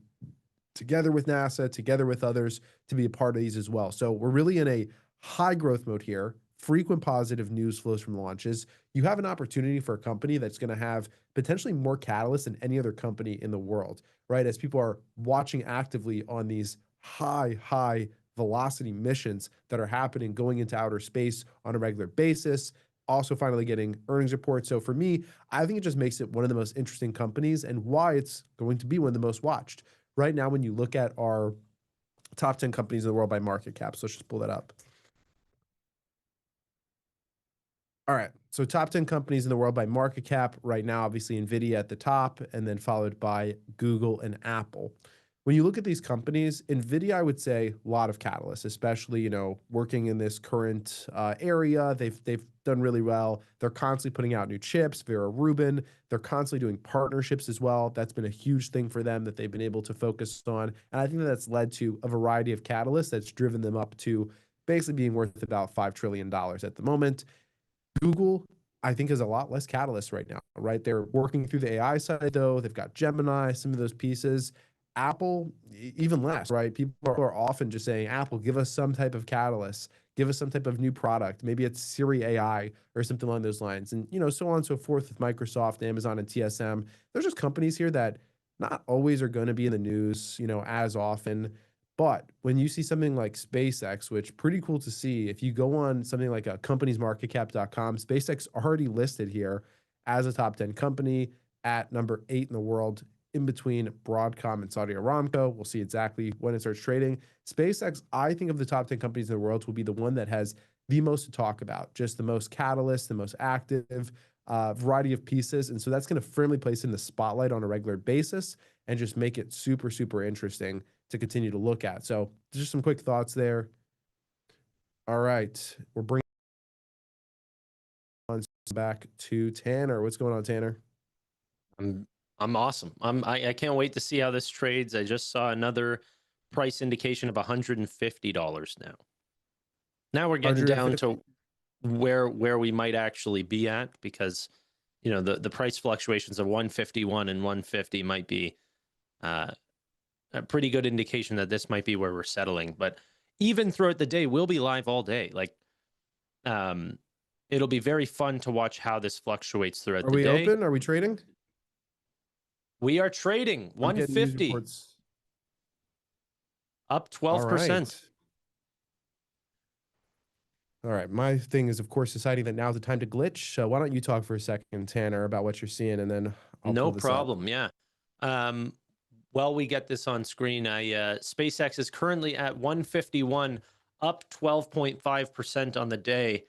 B: together with NASA, together with others to be a part of these as well. So we're really in a high growth mode here. Frequent positive news flows from launches. You have an opportunity for a company that's going to have potentially more catalysts than any other company in the world, right? As people are watching actively on these high velocity missions that are happening, going into outer space on a regular basis, also finally getting earnings reports. So for me, I think it just makes it one of the most interesting companies and why it's going to be one of the most watched. Right now, when you look at our top 10 companies in the world by market cap, so let's just pull that up. All right, so top 10 companies in the world by market cap right now, obviously NVIDIA at the top, and then followed by Google and Apple. When you look at these companies, NVIDIA, I would say a lot of catalysts, especially, you know, working in this current area. They've done really well. They're constantly putting out new chips, Vera Rubin. They're constantly doing partnerships as well. That's been a huge thing for them that they've been able to focus on. And I think that's led to a variety of catalysts that's driven them up to basically being worth about $5 trillion at the moment. Google, I think, is a lot less catalyst right now, right? They're working through the AI side, though. They've got Gemini, some of those pieces. Apple, even less, right? People are often just saying, Apple, give us some type of catalyst, give us some type of new product. Maybe it's Siri AI or something along those lines. And, you know, so on and so forth with Microsoft, Amazon, and TSM. There's just companies here that not always are going to be in the news, you know, as often. But when you see something like SpaceX, which pretty cool to see, if you go on something like a companiesmarketcap.com, SpaceX already listed here as a top 10 company at number 8 in the world, in between Broadcom and Saudi Aramco. We'll see exactly when it starts trading. SpaceX, I think of the top 10 companies in the world, will be the one that has the most to talk about, just the most catalyst, the most active, variety of pieces. And so that's going to firmly place in the spotlight on a regular basis and just make it super, super interesting to continue to look at. So just some quick thoughts there. All right, we're bringing on back to Tanner. What's going on, Tanner?
C: I'm awesome. I can't wait to see how this trades. I just saw another price indication of $150 now. Now we're getting down to where we might actually be at, because you know, the price fluctuations of 151 and 150 might be a pretty good indication that this might be where we're settling. But even throughout the day, we'll be live all day. Like, it'll be very fun to watch how this fluctuates throughout
B: Are
C: the
B: we
C: day.
B: open? Are we trading?
C: We are trading
B: I'm getting news
C: 150
B: reports.
C: up
B: All
C: 12%.
B: All right. My thing is, of course, deciding that now's the time to glitch. Why don't you talk for a second, Tanner, about what you're seeing, and then I'll
C: No
B: pull this up.
C: problem. Yeah. While we get this on screen, SpaceX is currently at 151, up 12.5% on the day.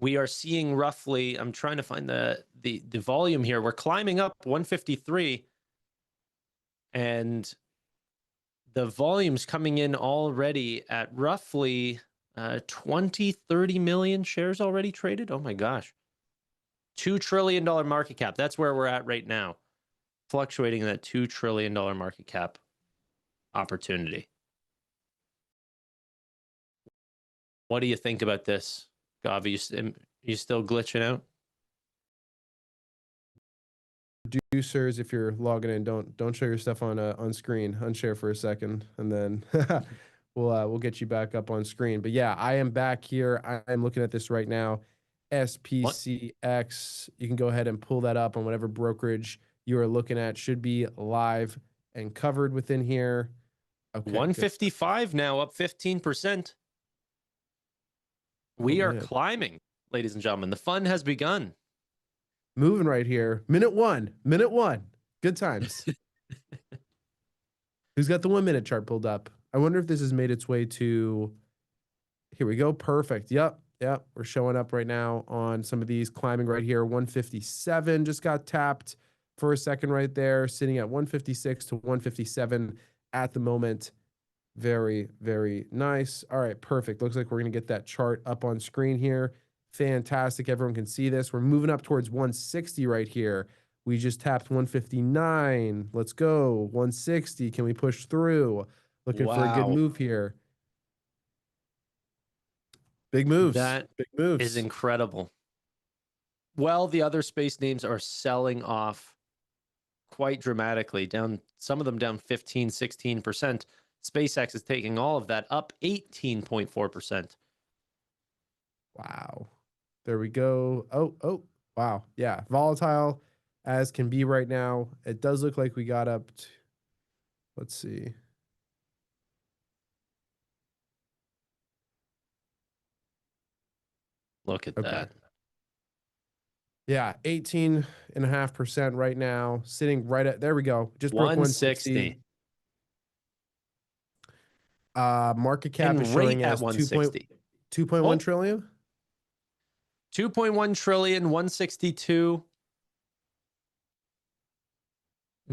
C: We are seeing roughly, I'm trying to find the volume here. We're climbing up 153, and the volume's coming in already at roughly 30 million shares already traded. Oh my gosh. $2 trillion market cap. That's where we're at right now. Fluctuating in that $2 trillion market cap opportunity. What do you think about this, Gavi? You still glitching out?
B: Producers, if you're logging in, don't show your stuff on screen. Unshare for a second, and then we'll get you back up on screen. But yeah, I am back here. I'm looking at this right now. SPCX. You can go ahead and pull that up on whatever brokerage you are looking at. Should be live and covered within here. Okay,
C: 155 now, up 15%. We are
B: man.
C: climbing, ladies and gentlemen. The fun has begun.
B: Moving right here. Minute one. Good times. Who's got the 1 minute chart pulled up? I wonder if this has made its way to. Here we go. Perfect. Yep. We're showing up right now on some of these, climbing right here. 157 just got tapped for a second right there, sitting at 156 to 157 at the moment. Very, very nice. All right, perfect. Looks like we're going to get that chart up on screen here. Fantastic. Everyone can see this. We're moving up towards 160 right here. We just tapped 159. Let's go. 160. Can we push through? Looking for a good
C: Wow.
B: move here. Big moves.
C: That
B: Big moves.
C: is incredible. Well, the other space names are selling off quite dramatically, down, some of them down 15, 16%. SpaceX is taking all of that, up 18.4%.
B: Wow. There we go. Oh, wow. Yeah. Volatile as can be right now. It does look like we got up to, let's see.
C: Look at
B: Okay.
C: that.
B: Yeah, 18.5% right now, sitting right at, there we go. Just broke 160. Market cap
C: And
B: is showing
C: rate at
B: as
C: 160.
B: 2.1 trillion.
C: 2.1 trillion, 162.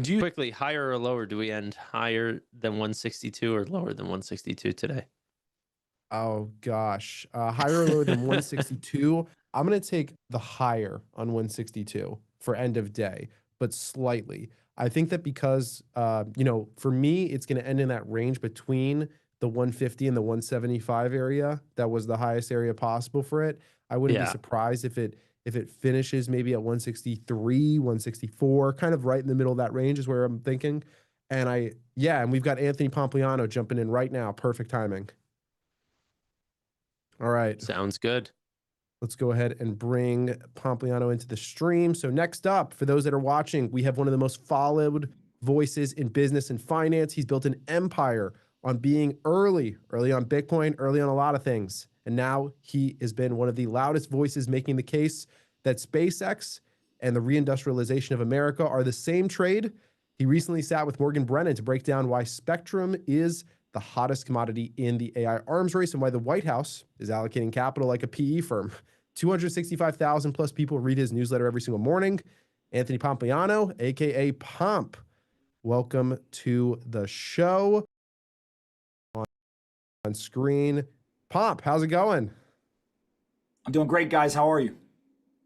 C: Do you quickly, higher or lower? Do we end higher than 162 or lower than 162 today?
B: Oh gosh, higher or lower than 162. I'm going to take the higher on 162 for end of day, but slightly. I think that because, for me, it's going to end in that range between the 150 and the 175 area. That was the highest area possible for it. I wouldn't be surprised if it finishes maybe at 163, 164, kind of right in the middle of that range is where I'm thinking. And we've got Anthony Pompliano jumping in right now. Perfect timing. All right.
C: Sounds good.
B: Let's go ahead and bring Pompliano into the stream. So next up, for those that are watching, we have one of the most followed voices in business and finance. He's built an empire on being early on Bitcoin, early on a lot of things. And now he has been one of the loudest voices making the case that SpaceX and the reindustrialization of America are the same trade. He recently sat with Morgan Brennan to break down why Spectrum is the hottest commodity in the AI arms race and why the White House is allocating capital like a PE firm. 265,000 plus people read his newsletter every single morning. Anthony Pompliano, aka Pomp, welcome to the show. On screen, Pomp, how's it going?
G: I'm doing great, guys. How are you?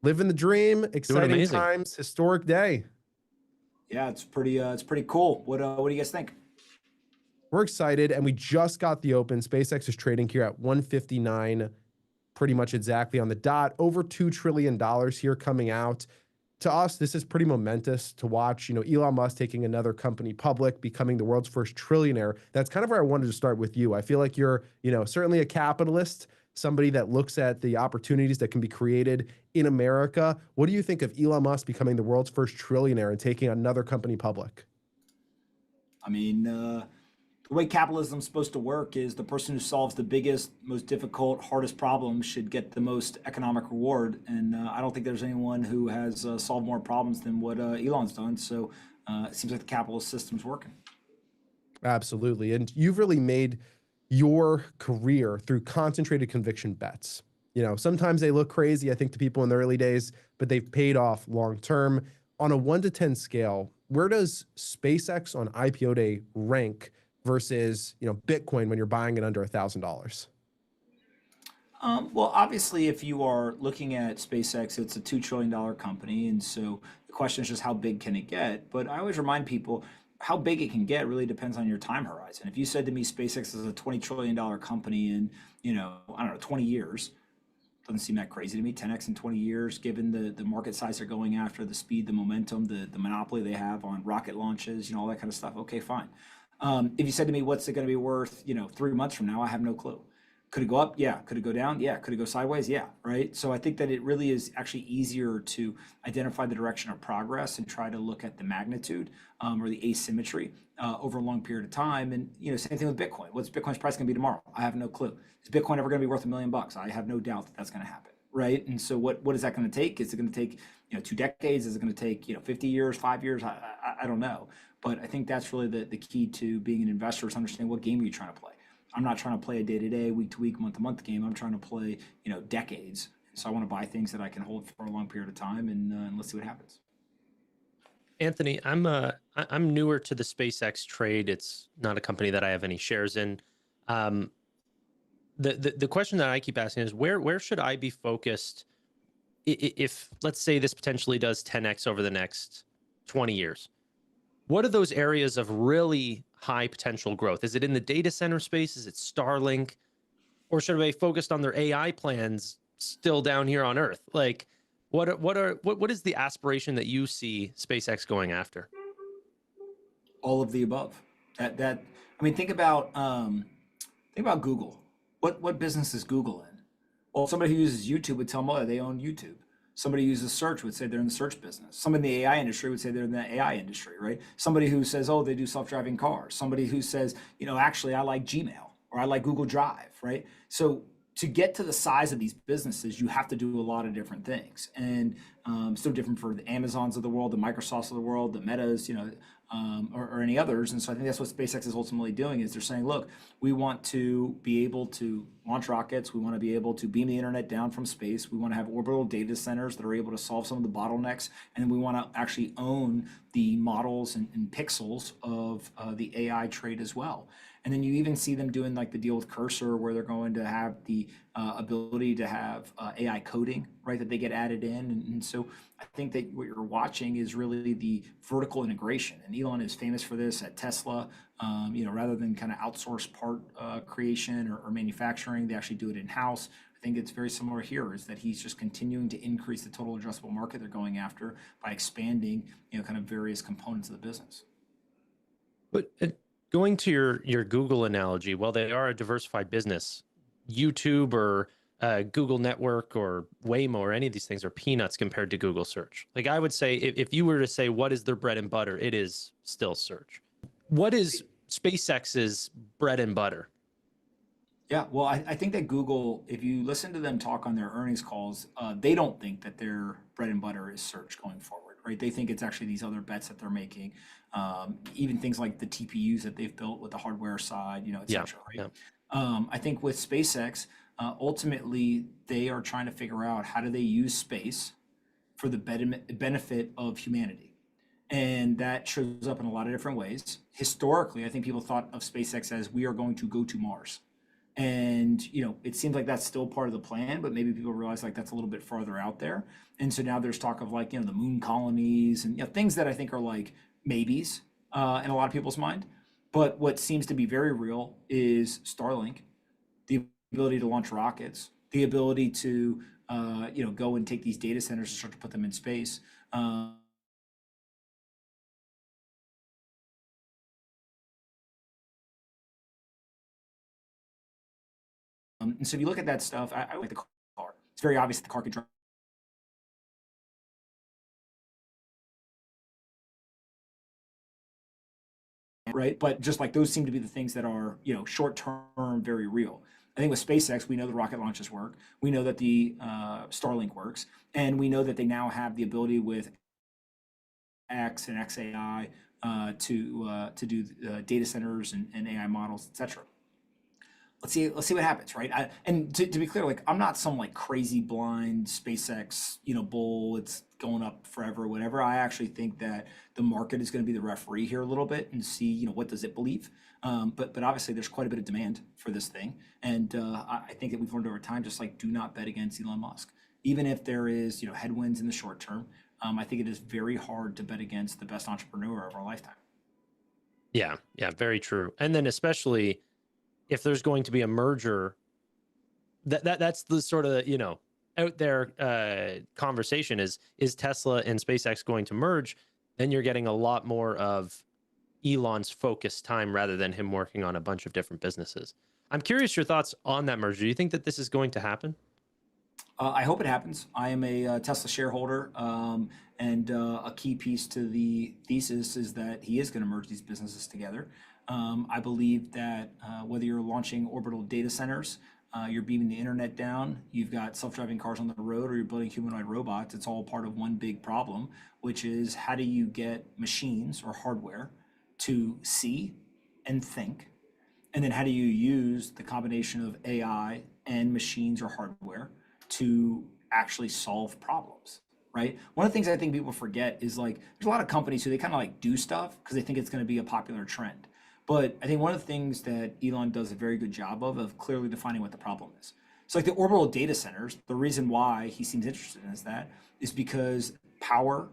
B: Living the dream, exciting times, historic day.
G: Yeah, it's pretty cool. What do you guys think?
B: We're excited, and we just got the open. SpaceX is trading here at 159, pretty much exactly on the dot. Over $2 trillion here coming out. to us, this is pretty momentous to watch. You know, Elon Musk taking another company public, becoming the world's first trillionaire. That's kind of where I wanted to start with you. I feel like you're, you know, certainly a capitalist, somebody that looks at the opportunities that can be created in America. What do you think of Elon Musk becoming the world's first trillionaire and taking another company public?
G: I mean, the way capitalism is supposed to work is the person who solves the biggest, most difficult, hardest problem should get the most economic reward. And I don't think there's anyone who has solved more problems than what Elon's done. So it seems like the capitalist system's working.
B: Absolutely. And you've really made your career through concentrated conviction bets. You know, sometimes they look crazy, I think, to people in the early days, but they've paid off long term. On a 1 to 10 scale, where does SpaceX on IPO day rank versus, you know, Bitcoin when you're buying it under $1,000?
G: Well, obviously, if you are looking at SpaceX, it's a $2 trillion company. And so the question is just how big can it get? But I always remind people how big it can get really depends on your time horizon. If you said to me SpaceX is a $20 trillion company in, you know, I don't know, 20 years, doesn't seem that crazy to me. 10x in 20 years, given the market size they're going after, the speed, the momentum, the monopoly they have on rocket launches, you know, all that kind of stuff. Okay, fine. If you said to me, what's it going to be worth, you know, 3 months from now, I have no clue. Could it go up? Yeah. Could it go down? Yeah. Could it go sideways? Yeah. Right. So I think that it really is actually easier to identify the direction of progress and try to look at the magnitude or the asymmetry over a long period of time. And, you know, same thing with Bitcoin. What's Bitcoin's price going to be tomorrow? I have no clue. Is Bitcoin ever going to be worth $1 million? I have no doubt that that's going to happen. Right. And so what is that going to take? Is it going to take, you know, 2 decades? Is it going to take, you know, 50 years, 5 years? I don't know. But I think that's really the key to being an investor is understanding what game are you trying to play. I'm not trying to play a day-to-day, week-to-week, month-to-month game. I'm trying to play, you know, decades. So I want to buy things that I can hold for a long period of time, and let's see what happens.
C: Anthony, I'm newer to the SpaceX trade. It's not a company that I have any shares in. The question that I keep asking is where should I be focused if let's say this potentially does 10x over the next 20 years? What are those areas of really high potential growth? Is it in the data center space? Is it Starlink? Or should they focused on their AI plans still down here on Earth? Like, what is the aspiration that you see SpaceX going after?
G: All of the above. I mean, think about Google. What business is Google in? Well, somebody who uses YouTube would tell them, oh, they own YouTube. Somebody who uses search would say they're in the search business. Somebody in the AI industry would say they're in the AI industry, right? Somebody who says, oh, they do self-driving cars. Somebody who says, you know, actually, I like Gmail or I like Google Drive, right? So to get to the size of these businesses, you have to do a lot of different things. And so different for the Amazons of the world, the Microsofts of the world, the Metas, you know, or any others. And so I think that's what SpaceX is ultimately doing is they're saying, look, we want to be able to launch rockets. We want to be able to beam the internet down from space. We want to have orbital data centers that are able to solve some of the bottlenecks. And we want to actually own the models and pixels of the AI trade as well. And then you even see them doing like the deal with Cursor where they're going to have the ability to have AI coding, right, that they get added in. And so I think that what you're watching is really the vertical integration. And Elon is famous for this at Tesla. You know, rather than kind of outsource part creation or manufacturing, they actually do it in-house. I think it's very similar here is that he's just continuing to increase the total addressable market they're going after by expanding, you know, kind of various components of the business.
C: But going to your Google analogy, while they are a diversified business, YouTube or Google Network or Waymo or any of these things are peanuts compared to Google Search. Like I would say, if you were to say what is their bread and butter, it is still search. What is SpaceX's bread and butter?
G: Yeah, well, I think that Google, if you listen to them talk on their earnings calls, they don't think that their bread and butter is search going forward, right? They think it's actually these other bets that they're making, even things like the TPUs that they've built with the hardware side, you know, et cetera, right? Yeah. I think with SpaceX, ultimately, they are trying to figure out how do they use space for the benefit of humanity. And that shows up in a lot of different ways. Historically, I think people thought of SpaceX as we are going to go to Mars. And, you know, it seems like that's still part of the plan, but maybe people realize like that's a little bit farther out there. And so now there's talk of like, you know, the moon colonies and, you know, things that I think are like maybes in a lot of people's mind. But what seems to be very real is Starlink, the ability to launch rockets, the ability to, you know, go and take these data centers and start to put them in space. And so if you look at that stuff, I like the car. It's very obvious that the car can drive. Right, but just like those seem to be the things that are, you know, short term, very real. I think with SpaceX, we know the rocket launches work. We know that the Starlink works, and we know that they now have the ability with X and XAI to do data centers and AI models, etc. Let's see what happens, right? And to be clear, like I'm not some like crazy blind SpaceX, you know, bull. It's going up forever, whatever. I actually think that the market is going to be the referee here a little bit and see, you know, what does it believe. But obviously, there's quite a bit of demand for this thing, and I think that we've learned over time, just like do not bet against Elon Musk, even if there is, you know, headwinds in the short term. I think it is very hard to bet against the best entrepreneur of our lifetime.
C: Yeah, very true. And then especially if there's going to be a merger, that's the sort of, you know, out there conversation is Tesla and SpaceX going to merge? Then you're getting a lot more of Elon's focused time rather than him working on a bunch of different businesses. I'm curious your thoughts on that merger. Do you think that this is going to happen?
G: I hope it happens. I am a Tesla shareholder, and a key piece to the thesis is that he is going to merge these businesses together. I believe that whether you're launching orbital data centers, you're beaming the internet down, you've got self-driving cars on the road, or you're building humanoid robots, it's all part of one big problem, which is how do you get machines or hardware to see and think? And then how do you use the combination of AI and machines or hardware to actually solve problems, right? One of the things I think people forget is like there's a lot of companies who they kind of like do stuff because they think it's going to be a popular trend. But I think one of the things that Elon does a very good job of clearly defining what the problem is. So like the orbital data centers, the reason why he seems interested in that is because power,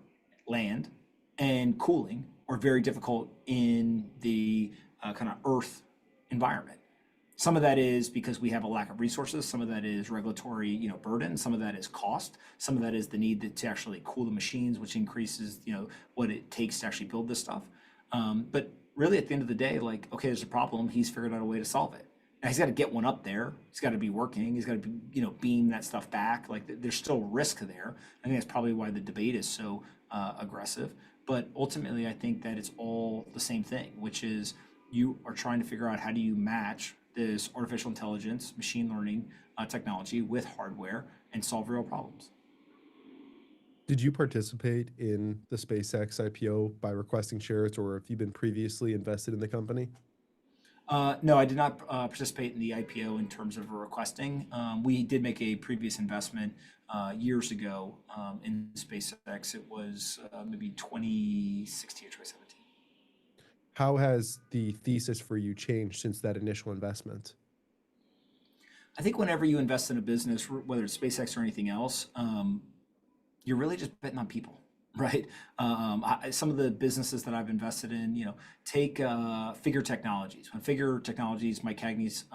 G: land, and cooling are very difficult in the kind of Earth environment. Some of that is because we have a lack of resources. Some of that is regulatory, you know, burden. Some of that is cost. Some of that is the need to actually cool the machines, which increases, you know, what it takes to actually build this stuff. But really, at the end of the day, like, okay, there's a problem. He's figured out a way to solve it. Now he's got to get one up there. He's got to be working. He's got to be, you know, beam that stuff back. Like, there's still risk there. I think that's probably why the debate is so aggressive. But ultimately, I think that it's all the same thing, which is you are trying to figure out how do you match this artificial intelligence, machine learning technology with hardware and solve real problems.
B: Did you participate in the SpaceX IPO by requesting shares, or have you been previously invested in the company?
G: No, I did not participate in the IPO in terms of requesting. We did make a previous investment years ago in SpaceX. It was maybe 2016 or 2017.
B: How has the thesis for you changed since that initial investment?
G: I think whenever you invest in a business, whether it's SpaceX or anything else, you're really just betting on people, right? Some of the businesses that I've invested in, you know, take Figure Technologies. When Figure Technologies, Mike Cagney's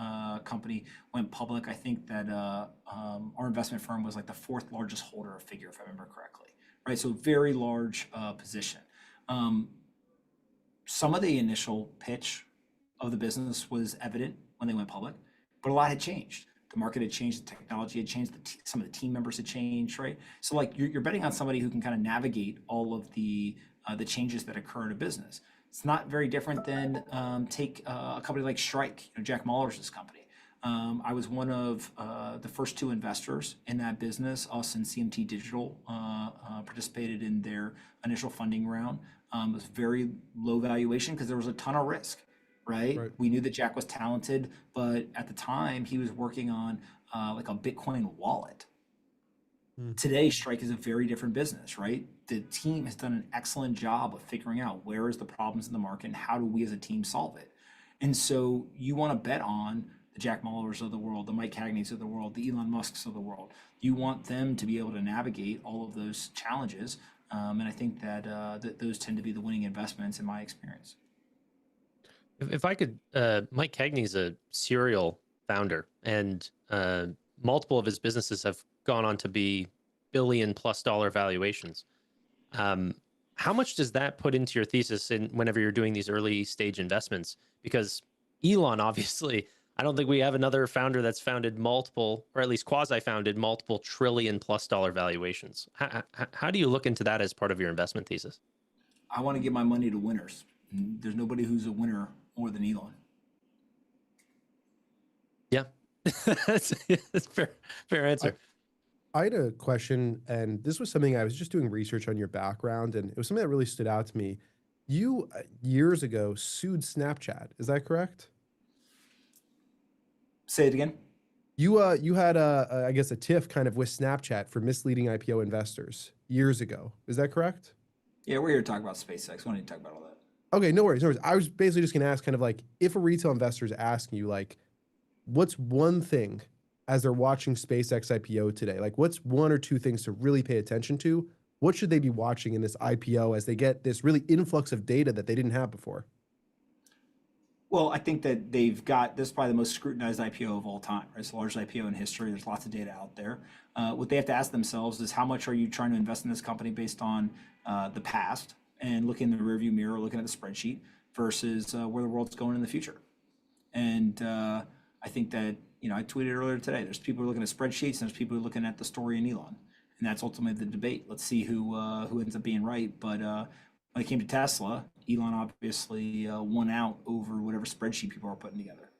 G: company, went public, I think that our investment firm was like the fourth largest holder of Figure, if I remember correctly, right? So very large position. Some of the initial pitch of the business was evident when they went public, but a lot had changed. The market had changed, the technology had changed, some of the team members had changed, right? So like you're betting on somebody who can kind of navigate all of the changes that occur in a business. It's not very different than take a company like Strike, you know, Jack Mallers' company. I was one of the first two investors in that business. Us and CMT Digital participated in their initial funding round. It was very low valuation because there was a ton of risk, right? We knew that Jack was talented, but at the time he was working on like a Bitcoin wallet. Today, Strike is a very different business, right? The team has done an excellent job of figuring out where is the problems in the market and how do we as a team solve it. And so you want to bet on the Jack Mallers of the world, the Mike Cagneys of the world, the Elon Musks of the world. You want them to be able to navigate all of those challenges. And I think that, those tend to be the winning investments in my experience.
C: If I could, Mike Cagney's a serial founder, and multiple of his businesses have gone on to be $1 billion+ valuations. How much does that put into your thesis in whenever you're doing these early stage investments? Because Elon, obviously, I don't think we have another founder that's founded multiple, or at least quasi-founded multiple $1 trillion+ valuations. How do you look into that as part of your investment thesis?
G: I want to give my money to winners. There's nobody who's a winner more than Elon.
C: Yeah, that's fair answer.
B: I had a question, and this was something I was just doing research on your background, and it was something that really stood out to me. You years ago sued Snapchat. Is that correct?
G: Say it again.
B: You had I guess a tiff kind of with Snapchat for misleading IPO investors years ago. Is that correct?
G: Yeah, we're here to talk about SpaceX. We don't need to talk about all that.
B: Okay, no worries, no worries. I was basically just gonna ask kind of like if a retail investor is asking you like, what's one thing as they're watching SpaceX IPO today? Like what's one or two things to really pay attention to? What should they be watching in this IPO as they get this really influx of data that they didn't have before?
G: Well, I think that they've got this is probably the most scrutinized IPO of all time. Right? It's the largest IPO in history. There's lots of data out there. What they have to ask themselves is how much are you trying to invest in this company based on the past and looking in the rearview mirror, looking at the spreadsheet versus where the world's going in the future. And I think that, I tweeted earlier today, there's people who are looking at spreadsheets and there's people who are looking at the story in Elon. And that's ultimately the debate. Let's see who ends up being right. But when it came to Tesla, Elon obviously won out over whatever spreadsheet people are putting together.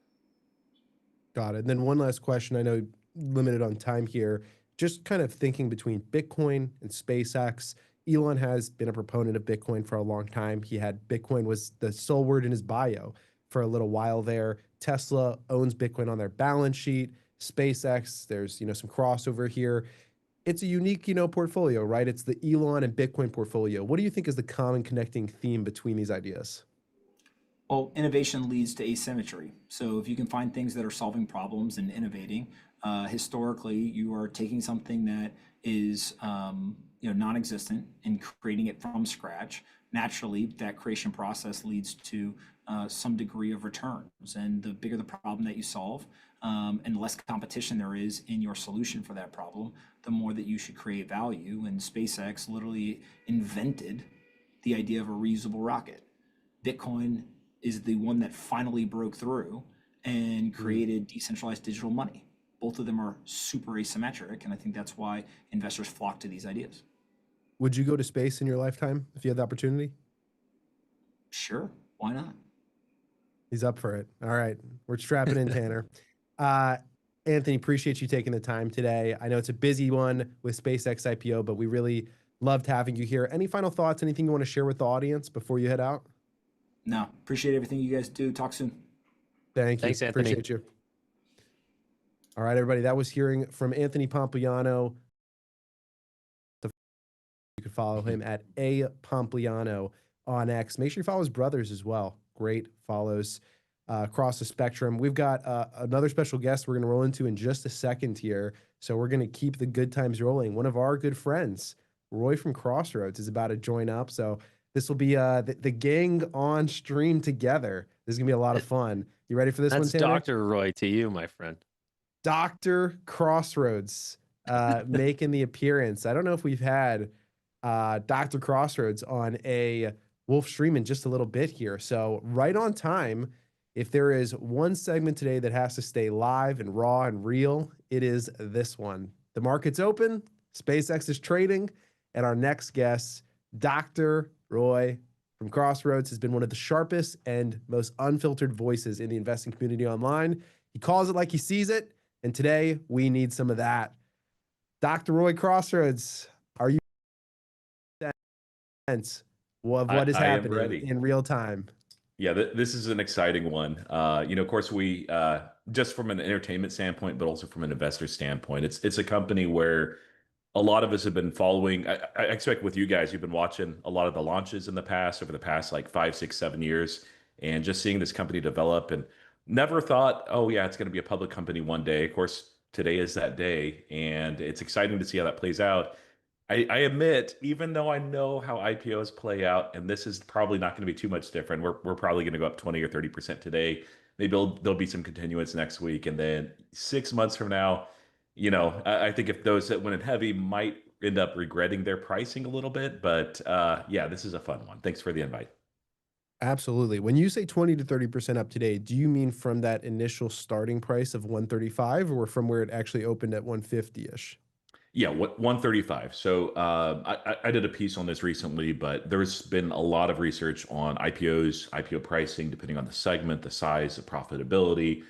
B: Got it. And then one last question. I know limited on time here. Just kind of thinking between Bitcoin and SpaceX. Elon has been a proponent of Bitcoin for a long time. He had Bitcoin was the sole word in his bio for a little while there. Tesla owns Bitcoin on their balance sheet. SpaceX, there's some crossover here. It's a unique portfolio, right? It's the Elon and Bitcoin portfolio. What do you think is the common connecting theme between these ideas?
G: Well, innovation leads to asymmetry. So if you can find things that are solving problems and innovating, historically, you are taking something that is non-existent and creating it from scratch. Naturally, that creation process leads to some degree of returns. And the bigger the problem that you solve, and less competition there is in your solution for that problem, the more that you should create value. And SpaceX literally invented the idea of a reusable rocket. Bitcoin is the one that finally broke through and created decentralized digital money. Both of them are super asymmetric, and I think that's why investors flock to these ideas.
B: Would you go to space in your lifetime if you had the opportunity?
G: Sure, why not?
B: He's up for it. All right, we're strapping in, Tanner. Anthony, appreciate you taking the time today. I know it's a busy one with SpaceX IPO, but we really loved having you here. Any final thoughts, anything you want to share with the audience before you head out?
G: No, appreciate everything you guys do. Talk soon.
B: Thank you.
C: Thanks, Anthony.
B: Appreciate you. All right, everybody. That was hearing from Anthony Pompliano. You can follow him at A Pompliano on X. Make sure you follow his brothers as well. Great follows across the spectrum. We've got another special guest we're going to roll into in just a second here. So we're going to keep the good times rolling. One of our good friends, Roy from Crossroads, is about to join up. So this will be the gang on stream together. This is going to be a lot of fun. You ready for this one,
C: That's
B: Tanner?
C: Dr. Roy to you, my friend.
B: Dr. Crossroads making the appearance. I don't know if we've had Dr. Crossroads on a Wolf stream in just a little bit here. So right on time. If there is one segment today that has to stay live and raw and real, it is this one. The market's open, SpaceX is trading, and our next guest, Dr. Roy from Crossroads, has been one of the sharpest and most unfiltered voices in the investing community online. He calls it like he sees it, and today we need some of that. Dr. Roy Crossroads, are you sense of what is happening in real time?
H: Yeah, this is an exciting one. Of course, we just from an entertainment standpoint, but also from an investor standpoint, it's a company where a lot of us have been following. I expect with you guys, you've been watching a lot of the launches in the past, over the past like 5, 6, 7 years, and just seeing this company develop. And never thought, oh yeah, it's going to be a public company one day. Of course, today is that day, and it's exciting to see how that plays out. I admit, even though I know how IPOs play out, and this is probably not going to be too much different, we're probably going to go up 20 or 30% today. Maybe there'll be some continuance next week, and then 6 months from now, I think if those that went in heavy might end up regretting their pricing a little bit. But yeah, this is a fun one. Thanks for the invite.
B: Absolutely. When you say 20 to 30% up today, do you mean from that initial starting price of 135 or from where it actually opened at 150-ish?
H: Yeah, what 135. So I did a piece on this recently, but there's been a lot of research on IPOs, IPO pricing, depending on the segment, the size, the profitability,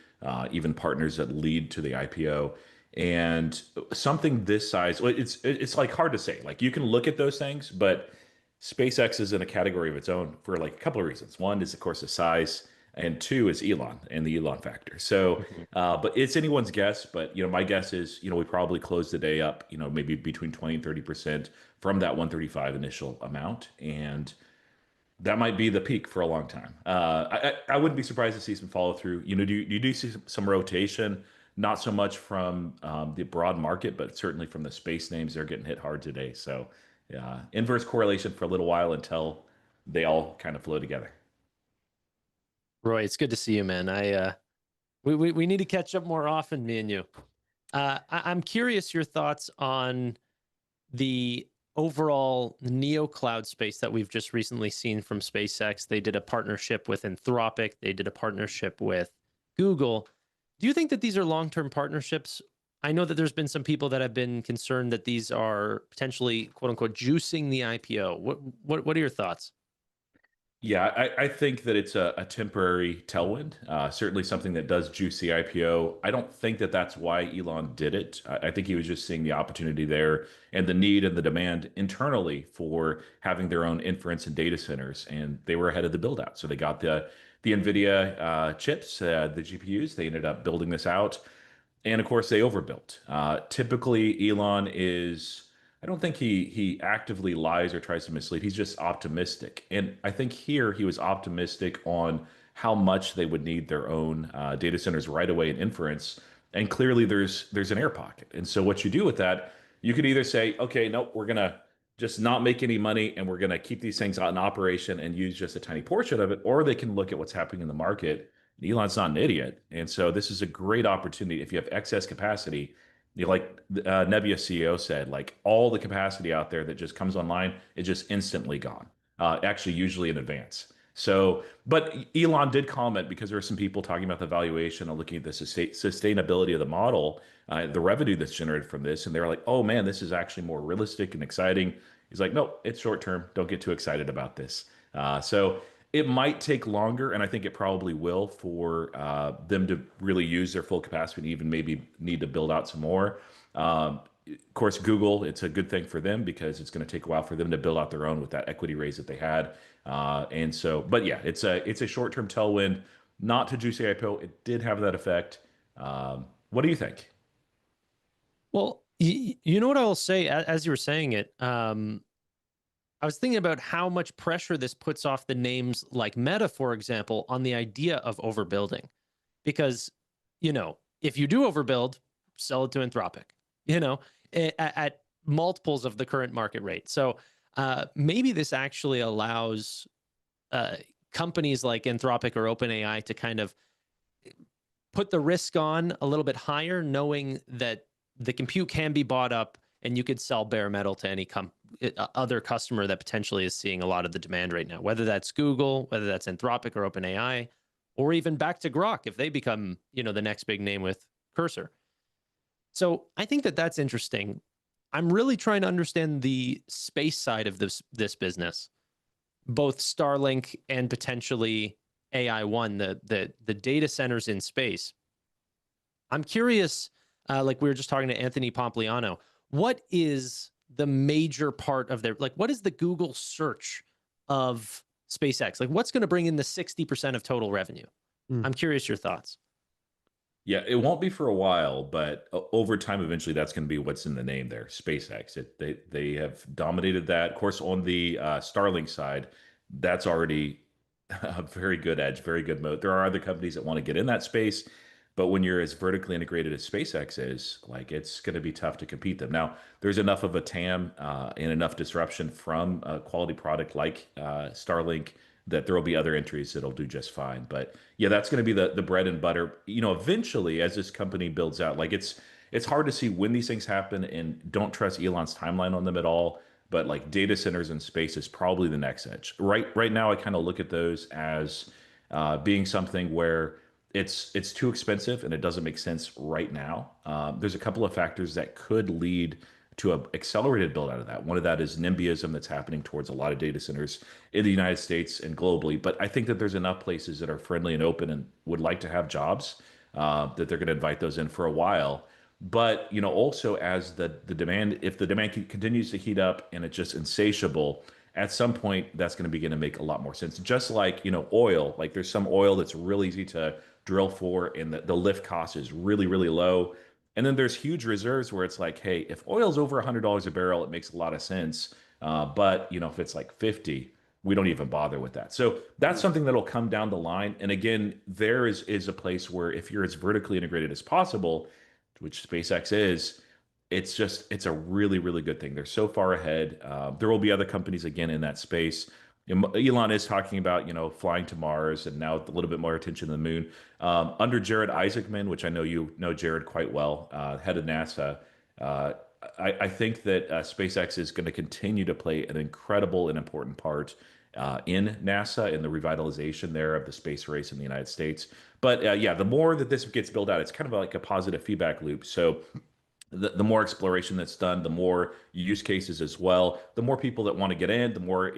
H: even partners that lead to the IPO. And something this size, well, it's like hard to say. Like you can look at those things, but SpaceX is in a category of its own for like a couple of reasons. One is, of course, the size, and two is Elon and the Elon factor. So, but it's anyone's guess. But my guess is, we probably close the day up, maybe between 20 and 30% from that 135 initial amount, and that might be the peak for a long time. I wouldn't be surprised to see some follow through. You do see some rotation, not so much from the broad market, but certainly from the space names. They're getting hit hard today. So, inverse correlation for a little while until they all kind of flow together.
C: Roy, it's good to see you, man. We need to catch up more often, me and you. I'm curious your thoughts on the overall neo cloud space that we've just recently seen from SpaceX. They did a partnership with Anthropic. They did a partnership with Google. Do you think that these are long-term partnerships? I know that there's been some people that have been concerned that these are potentially, quote unquote, juicing the IPO. What are your thoughts?
H: Yeah, I think that it's a temporary tailwind, certainly something that does juice the IPO. I don't think that that's why Elon did it. I think he was just seeing the opportunity there and the need and the demand internally for having their own inference and data centers, and they were ahead of the build out. So they got the NVIDIA chips, the GPUs. They ended up building this out. And of course, they overbuilt. Typically, Elon is, I don't think he actively lies or tries to mislead. He's just optimistic. And I think here he was optimistic on how much they would need their own data centers right away in inference. And clearly there's an air pocket. And so what you do with that, you could either say, okay, nope, we're gonna just not make any money and we're gonna keep these things out in operation and use just a tiny portion of it, or they can look at what's happening in the market. Elon's not an idiot. And so this is a great opportunity. If you have excess capacity, like Nebula CEO said, like all the capacity out there that just comes online is just instantly gone, actually, usually in advance. So, but Elon did comment because there were some people talking about the valuation and looking at the sustainability of the model, the revenue that's generated from this. And they're like, oh man, this is actually more realistic and exciting. He's like, no, it's short term. Don't get too excited about this. So it might take longer, and I think it probably will for them to really use their full capacity and even maybe need to build out some more. Of course, Google, it's a good thing for them because it's going to take a while for them to build out their own with that equity raise that they had. And so, but yeah, it's a short-term tailwind, not to juice the IPO. It did have that effect. What do you think?
C: Well, you know what I will say as you were saying it. I was thinking about how much pressure this puts off the names like Meta, for example, on the idea of overbuilding. Because, if you do overbuild, sell it to Anthropic, at multiples of the current market rate. So maybe this actually allows companies like Anthropic or OpenAI to kind of put the risk on a little bit higher, knowing that the compute can be bought up and you could sell bare metal to any other customer that potentially is seeing a lot of the demand right now, whether that's Google, whether that's Anthropic or OpenAI, or even back to Grok if they become, the next big name with Cursor. So I think that that's interesting. I'm really trying to understand the space side of this business, both Starlink and potentially AI1, the data centers in space. I'm curious, like we were just talking to Anthony Pompliano, what is the major part of what is the Google search of SpaceX? Like what's going to bring in the 60% of total revenue? I'm curious your thoughts.
H: Yeah, it won't be for a while, but over time, eventually, that's going to be what's in the name there, SpaceX. They have dominated that. Of course, on the Starlink side, that's already a very good edge, very good moat. There are other companies that want to get in that space, but when you're as vertically integrated as SpaceX is, like it's going to be tough to compete them. Now, there's enough of a TAM and enough disruption from a quality product like Starlink that there will be other entries that'll do just fine. But yeah, that's going to be the bread and butter. Eventually, as this company builds out, like it's it's hard to see when these things happen, and don't trust Elon's timeline on them at all. But like data centers and space is probably the next edge. Right now, I kind of look at those as being something where it's too expensive and it doesn't make sense right now. There's a couple of factors that could lead to an accelerated build out of that. One of that is NIMBYism that's happening towards a lot of data centers in the United States and globally. But I think that there's enough places that are friendly and open and would like to have jobs that they're going to invite those in for a while. But also as the demand, if the demand continues to heat up and it's just insatiable, at some point that's going to begin to make a lot more sense. Just like oil, like there's some oil that's really easy to drill for, and the lift cost is really really low. And then there's huge reserves where it's like, hey, if oil's over $100 a barrel, it makes a lot of sense. But if it's like 50, we don't even bother with that. So that's something that'll come down the line. And again, there is a place where if you're as vertically integrated as possible, which SpaceX is, it's a really, really good thing. They're so far ahead. There will be other companies again in that space. Elon is talking about, flying to Mars and now a little bit more attention to the moon. Under Jared Isaacman, which I know you know Jared quite well, head of NASA, I think that SpaceX is going to continue to play an incredible and important part in NASA and the revitalization there of the space race in the United States. But yeah, the more that this gets built out, it's kind of like a positive feedback loop. So the more exploration that's done, the more use cases as well, the more people that want to get in, the more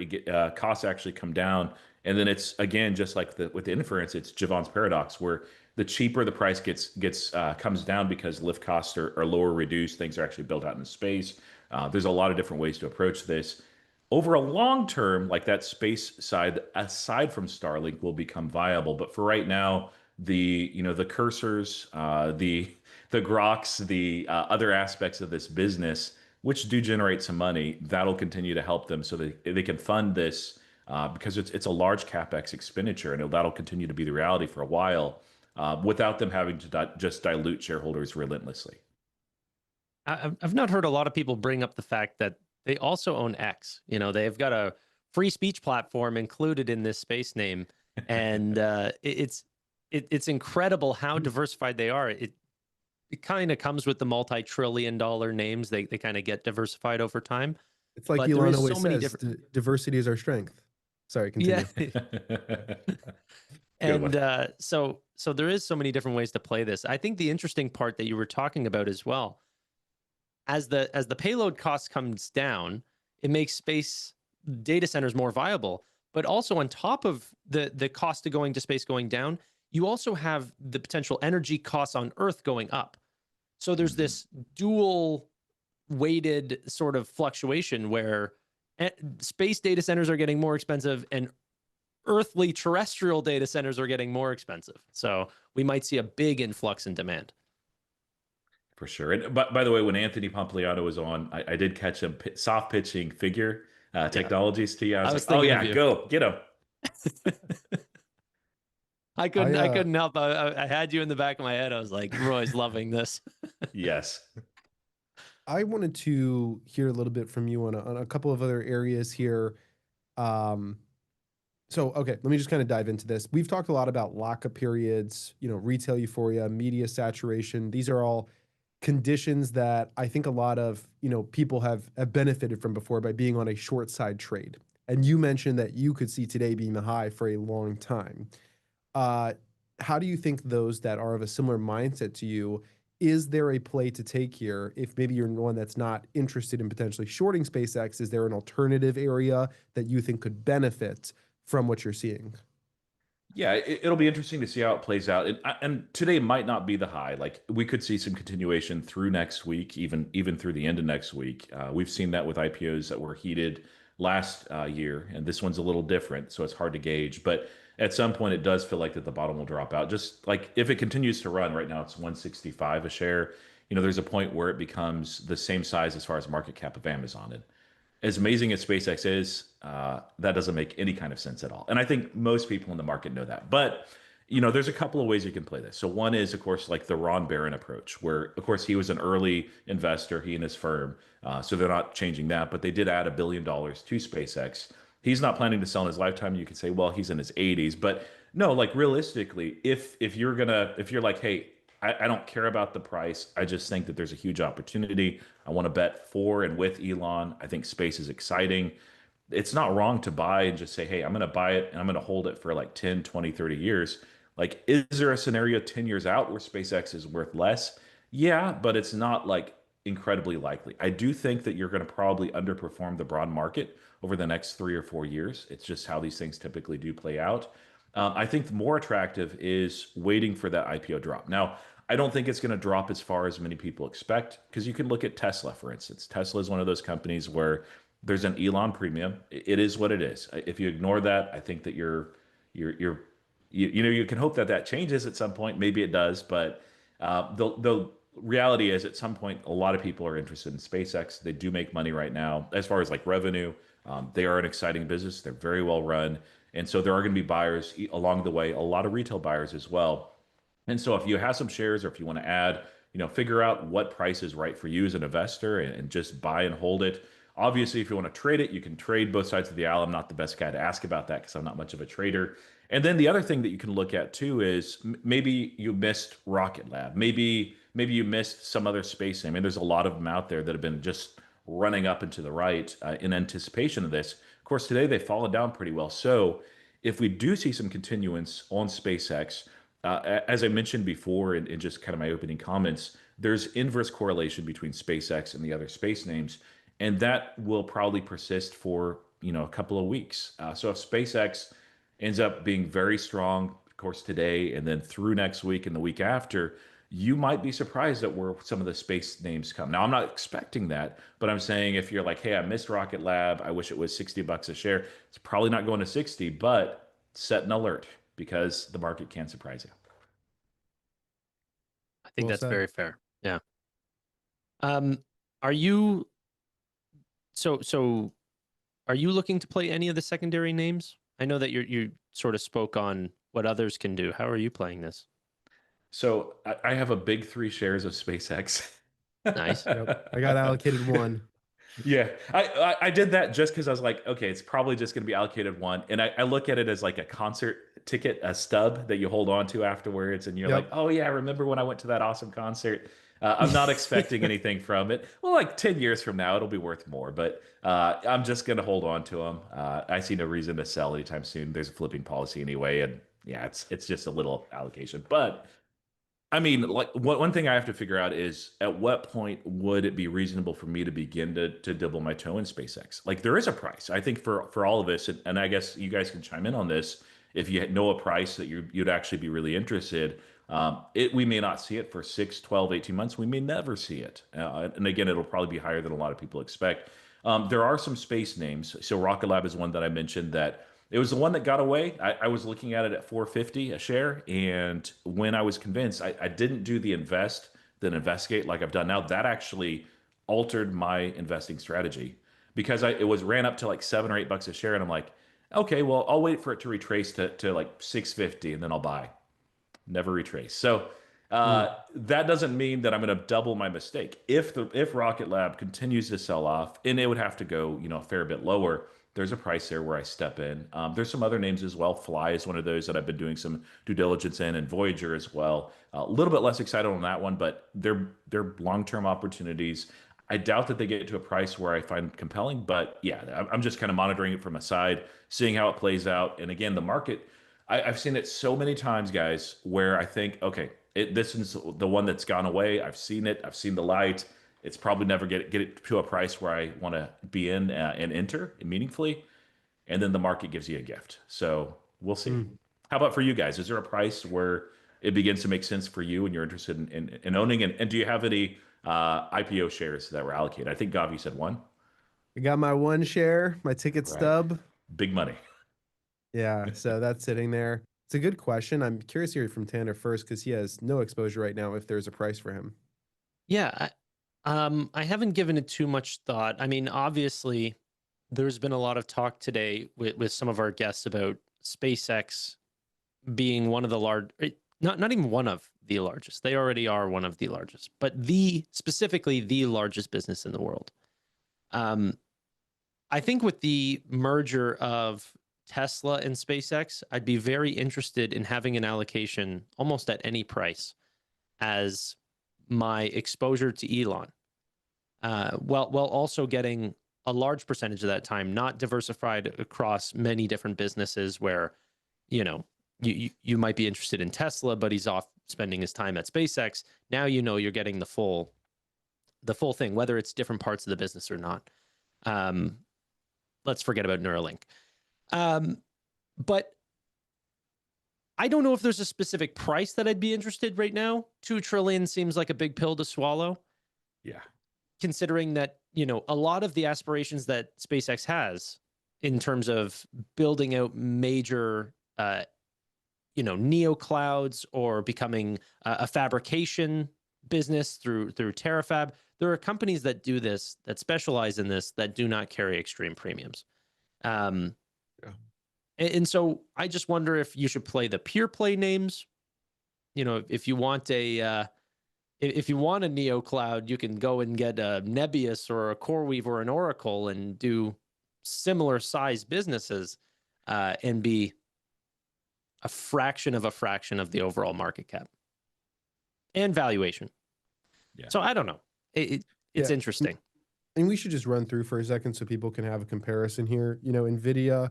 H: costs actually come down. And then it's again just like with the inference, it's Javon's paradox, where the cheaper the price comes down because lift costs are lower, reduced, things are actually built out in space. There's a lot of different ways to approach this. Over a long term, like that space side, aside from Starlink, will become viable. But for right now, the cursors, the groks, the other aspects of this business, which do generate some money, that'll continue to help them so that they can fund this because it's a large capex expenditure, and that'll continue to be the reality for a while without them having to just dilute shareholders relentlessly.
C: I've not heard a lot of people bring up the fact that they also own X. They've got a free speech platform included in this space name, and it's incredible how diversified they are. It kind of comes with the multi-trillion-dollar names. They kind of get diversified over time.
B: It's like
C: But there
B: Elon
C: is
B: always
C: so many
B: says,
C: different-
B: diversity is our strength. Sorry, continue.
C: And so there is so many different ways to play this. I think the interesting part that you were talking about as well, as the payload cost comes down, it makes space data centers more viable. But also on top of the cost of going to space going down, you also have the potential energy costs on Earth going up. So there's this dual weighted sort of fluctuation where space data centers are getting more expensive and earthly terrestrial data centers are getting more expensive. So we might see a big influx in demand.
H: For sure. And by the way, when Anthony Pompliano was on, I did catch him soft pitching Figure Technologies to you. I was like, oh yeah, go get him.
C: I couldn't help. I had you in the back of my head. I was like, Roy's loving this.
H: Yes.
B: I wanted to hear a little bit from you on a couple of other areas here. So, okay, let me just kind of dive into this. We've talked a lot about lockup periods, retail euphoria, media saturation. These are all conditions that I think a lot of, people have benefited from before by being on a short side trade. And you mentioned that you could see today being the high for a long time. How do you think those that are of a similar mindset to you, is there a play to take here? If maybe you're one that's not interested in potentially shorting SpaceX, is there an alternative area that you think could benefit from what you're seeing?
H: Yeah, it'll be interesting to see how it plays out. And today might not be the high. Like we could see some continuation through next week, even through the end of next week. We've seen that with IPOs that were heated last year, and this one's a little different, so it's hard to gauge. But at some point, it does feel like that the bottom will drop out. Just like if it continues to run, right now it's 165 a share. There's a point where it becomes the same size as far as market cap of Amazon. And as amazing as SpaceX is, that doesn't make any kind of sense at all. And I think most people in the market know that. But there's a couple of ways you can play this. So one is, of course, like the Ron Barron approach, where, of course, he was an early investor, he and his firm. So they're not changing that, but they did add $1 billion to SpaceX. He's not planning to sell in his lifetime. You could say, well, he's in his 80s, but no, like realistically, if you're like, hey, I don't care about the price. I just think that there's a huge opportunity. I want to bet for and with Elon. I think space is exciting. It's not wrong to buy and just say, hey, I'm going to buy it and I'm going to hold it for like 10, 20, 30 years. Like, is there a scenario 10 years out where SpaceX is worth less? Yeah, but it's not like incredibly likely. I do think that you're going to probably underperform the broad market over the next 3 or 4 years. It's just how these things typically do play out. I think the more attractive is waiting for that IPO drop. Now, I don't think it's going to drop as far as many people expect because you can look at Tesla, for instance. Tesla is one of those companies where there's an Elon premium. It is what it is. If you ignore that, I think that you're you can hope that that changes at some point. Maybe it does, but the reality is at some point a lot of people are interested in SpaceX. They do make money right now as far as like revenue. They are an exciting business. They're very well run, and so there are going to be buyers along the way. A lot of retail buyers as well. And so if you have some shares or if you want to add, figure out what price is right for you as an investor and just buy and hold it. Obviously, if you want to trade it, you can trade both sides of the aisle. I'm not the best guy to ask about that because I'm not much of a trader. And then the other thing that you can look at too is maybe you missed Rocket Lab. Maybe you missed some other space name. I mean, there's a lot of them out there that have been just running up and to the right in anticipation of this. Of course, today they've fallen down pretty well. So if we do see some continuance on SpaceX, as I mentioned before in just kind of my opening comments, there's inverse correlation between SpaceX and the other space names, and that will probably persist for a couple of weeks. So if SpaceX ends up being very strong, of course, today and then through next week and the week after, you might be surprised at where some of the space names come. Now, I'm not expecting that, but I'm saying if you're like, hey, I missed Rocket Lab, I wish it was $60 a share, it's probably not going to 60, but set an alert because the market can surprise you.
C: I think
B: Well
C: that's
B: said.
C: very fair. Yeah. Are you so are you looking to play any of the secondary names? I know that you sort of spoke on what others can do. How are you playing this?
H: So I have a big 3 shares of SpaceX.
C: Nice.
B: Yep. I got allocated one.
H: Yeah, I did that just because I was like, okay, it's probably just going to be allocated one, and I look at it as like a concert ticket, a stub that you hold on to afterwards, and you're
B: Yep.
H: like, oh yeah, I remember when I went to that awesome concert. I'm not expecting anything from it. Well, like 10 years from now, it'll be worth more, but I'm just going to hold on to them. I see no reason to sell anytime soon. There's a flipping policy anyway, and yeah, it's just a little allocation, but. I mean, like one thing I have to figure out is at what point would it be reasonable for me to begin to dibble my toe in SpaceX? Like there is a price, I think for all of this, and I guess you guys can chime in on this if you know a price that you'd actually be really interested. We may not see it for 6, 12, 18 months. We may never see it. And again, it'll probably be higher than a lot of people expect. There are some space names. So Rocket Lab is one that I mentioned that it was the one that got away. I was looking at it at 450 a share, and when I was convinced, I didn't do the invest then investigate like I've done now. That actually altered my investing strategy because it was ran up to like $7 or $8 a share, and I'm like, okay, well I'll wait for it to retrace to like 650, and then I'll buy. Never retrace. So that doesn't mean that I'm going to double my mistake. If Rocket Lab continues to sell off, and it would have to go a fair bit lower, there's a price there where I step in. There's some other names as well. Fly is one of those that I've been doing some due diligence in, and Voyager as well. A little bit less excited on that one, but they're long-term opportunities. I doubt that they get to a price where I find compelling, but yeah, I'm just kind of monitoring it from a side, seeing how it plays out. And again, the market, I've seen it so many times, guys, where I think, okay, this is the one that's gone away. I've seen it. I've seen the light. It's probably never get it to a price where I want to be in and enter meaningfully. And then the market gives you a gift. So we'll see. How about for you guys? Is there a price where it begins to make sense for you and you're interested in owning? And do you have any IPO shares that were allocated? I think Gavi said one.
B: I got my one share, my ticket
H: Right.
B: stub.
H: Big money.
B: Yeah, so that's sitting there. It's a good question. I'm curious to hear from Tanner first because he has no exposure right now if there's a price for him.
C: Yeah, I haven't given it too much thought. I mean, obviously, there's been a lot of talk today with some of our guests about SpaceX being one of the not even one of the largest. They already are one of the largest, but specifically the largest business in the world. I think with the merger of Tesla and SpaceX, I'd be very interested in having an allocation almost at any price. as my exposure to Elon, while also getting a large percentage of that time not diversified across many different businesses where, you know, you might be interested in Tesla, but he's off spending his time at SpaceX. Now you know you're getting the full thing, whether it's different parts of the business or not. Let's forget about Neuralink. But I don't know if there's a specific price that I'd be interested right now. 2 trillion seems like a big pill to swallow.
H: Yeah.
C: Considering that, you know, a lot of the aspirations that SpaceX has in terms of building out major, you know, neo clouds or becoming a fabrication business through Terafab. There are companies that do this, that specialize in this, that do not carry extreme premiums. And so I just wonder if you should play the pure play names. You know, if you want a neo cloud, you can go and get a Nebius or a CoreWeave or an Oracle and do similar size businesses and be a fraction of the overall market cap and valuation.
H: Yeah.
C: So I don't know. It's interesting.
B: And we should just run through for a second so people can have a comparison here. You know, NVIDIA,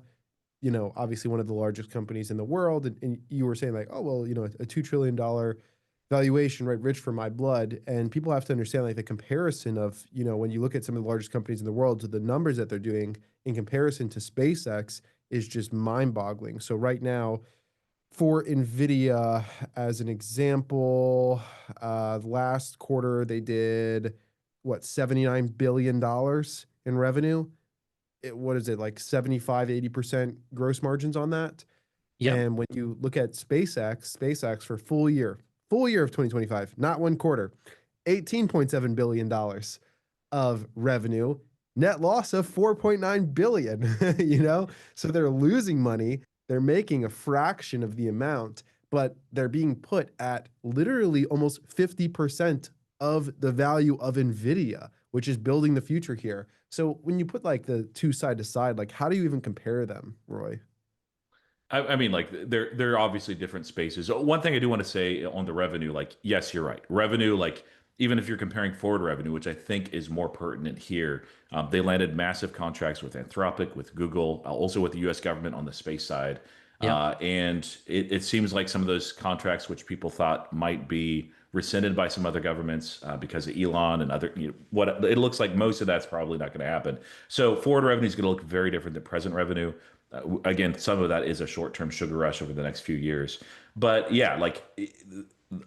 B: you know, obviously one of the largest companies in the world. And you were saying like, oh, well, you know, a $2 trillion valuation, right? Rich for my blood. And people have to understand like the comparison of, you know, when you look at some of the largest companies in the world, to the numbers that they're doing in comparison to SpaceX is just mind boggling. So right now, for NVIDIA, as an example, last quarter they did what, $79 billion in revenue. What is it, like 75-80% gross margins on that?
C: Yeah.
B: And when you look at SpaceX for full year of 2025, not one quarter, $18.7 billion of revenue, net loss of $4.9 billion, you know? So they're losing money. They're making a fraction of the amount, but they're being put at literally almost 50% of the value of NVIDIA, which is building the future here. So when you put like the two side to side, like how do you even compare them, Roy?
H: I mean, like they're obviously different spaces. One thing I do want to say on the revenue, like, yes, you're right. Revenue, like even if you're comparing forward revenue, which I think is more pertinent here, they landed massive contracts with Anthropic, with Google, also with the U.S. government on the space side.
C: Yeah.
H: And it seems like some of those contracts, which people thought might be rescinded by some other governments because of Elon and other, you know, what it looks like most of that's probably not going to happen. So forward revenue is going to look very different than present revenue. Again, some of that is a short-term sugar rush over the next few years. But yeah, like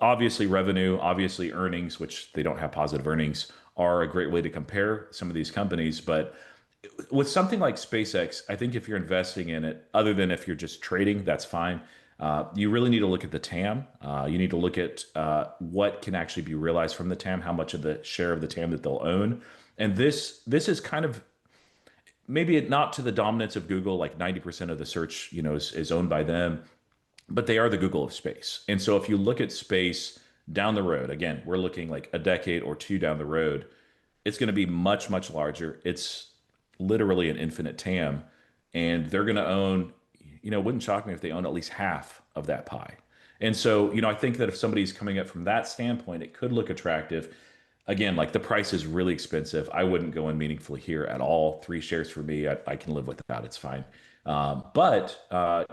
H: obviously revenue, obviously earnings, which they don't have positive earnings, are a great way to compare some of these companies. But with something like SpaceX, I think if you're investing in it, other than if you're just trading, that's fine. You really need to look at the TAM. You need to look at what can actually be realized from the TAM, how much of the share of the TAM that they'll own. And this is kind of maybe not to the dominance of Google, like 90% of the search, you know, is owned by them, but they are the Google of space. And so if you look at space down the road, again, we're looking like a decade or two down the road, it's going to be much, much larger. It's literally an infinite TAM. And they're going to own, you know, it wouldn't shock me if they own at least half of that pie. And so, you know, I think that if somebody's coming up from that standpoint, it could look attractive. Again, like the price is really expensive. I wouldn't go in meaningfully here at all. 3 shares for me, I can live with that. It's fine. But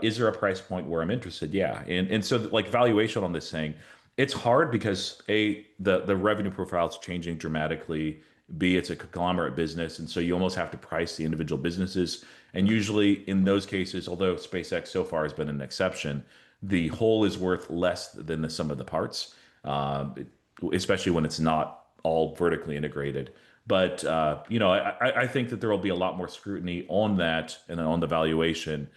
H: is there a price point where I'm interested? Yeah. And so like valuation on this thing, it's hard because the revenue profile is changing dramatically. B, it's a conglomerate business. And so you almost have to price the individual businesses. And usually in those cases, although SpaceX so far has been an exception, the whole is worth less than the sum of the parts, especially when it's not all vertically integrated. But you know, I think that there will be a lot more scrutiny on that and then on the valuation,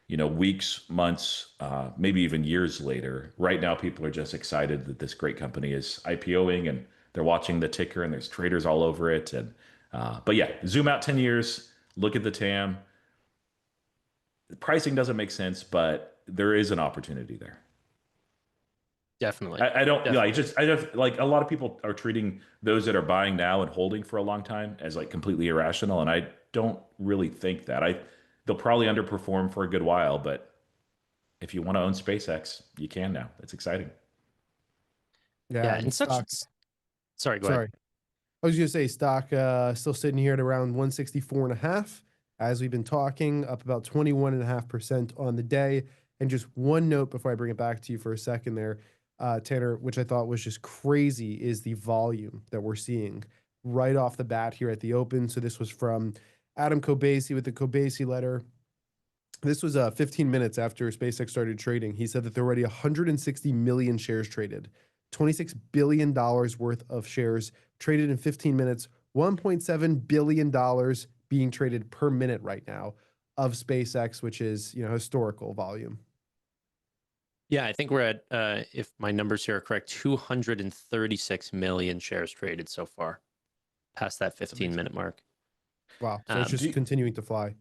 H: you know, weeks, months, maybe even years later. Right now, people are just excited that this great company is IPOing and they're watching the ticker and there's traders all over it. And but yeah, zoom out 10 years, look at the TAM. The pricing doesn't make sense, but there is an opportunity there.
C: Definitely.
H: I don't, you know,
C: Definitely.
H: I just like a lot of people are treating those that are buying now and holding for a long time as like completely irrational. And I don't really think that. They'll probably underperform for a good while, but if you want to own SpaceX, you can now. It's exciting.
C: Yeah,
B: and
C: and such.
B: stock.
C: Sorry, go ahead.
B: Sorry. I was gonna say stock still sitting here at around 164.5. As we've been talking, up about 21.5% on the day. And just one note before I bring it back to you for a second there, Tanner, which I thought was just crazy, is the volume that we're seeing right off the bat here at the open. So this was from Adam Kobasi with the Kobasi letter. This was 15 minutes after SpaceX started trading. He said that there were already 160 million shares traded, $26 billion worth of shares traded in 15 minutes, $1.7 billion being traded per minute right now of SpaceX, which is, historical volume.
C: Yeah, I think we're at, if my numbers here are correct, 236 million shares traded so far, past that 15-minute mark.
B: Wow. So it's just continuing to fly.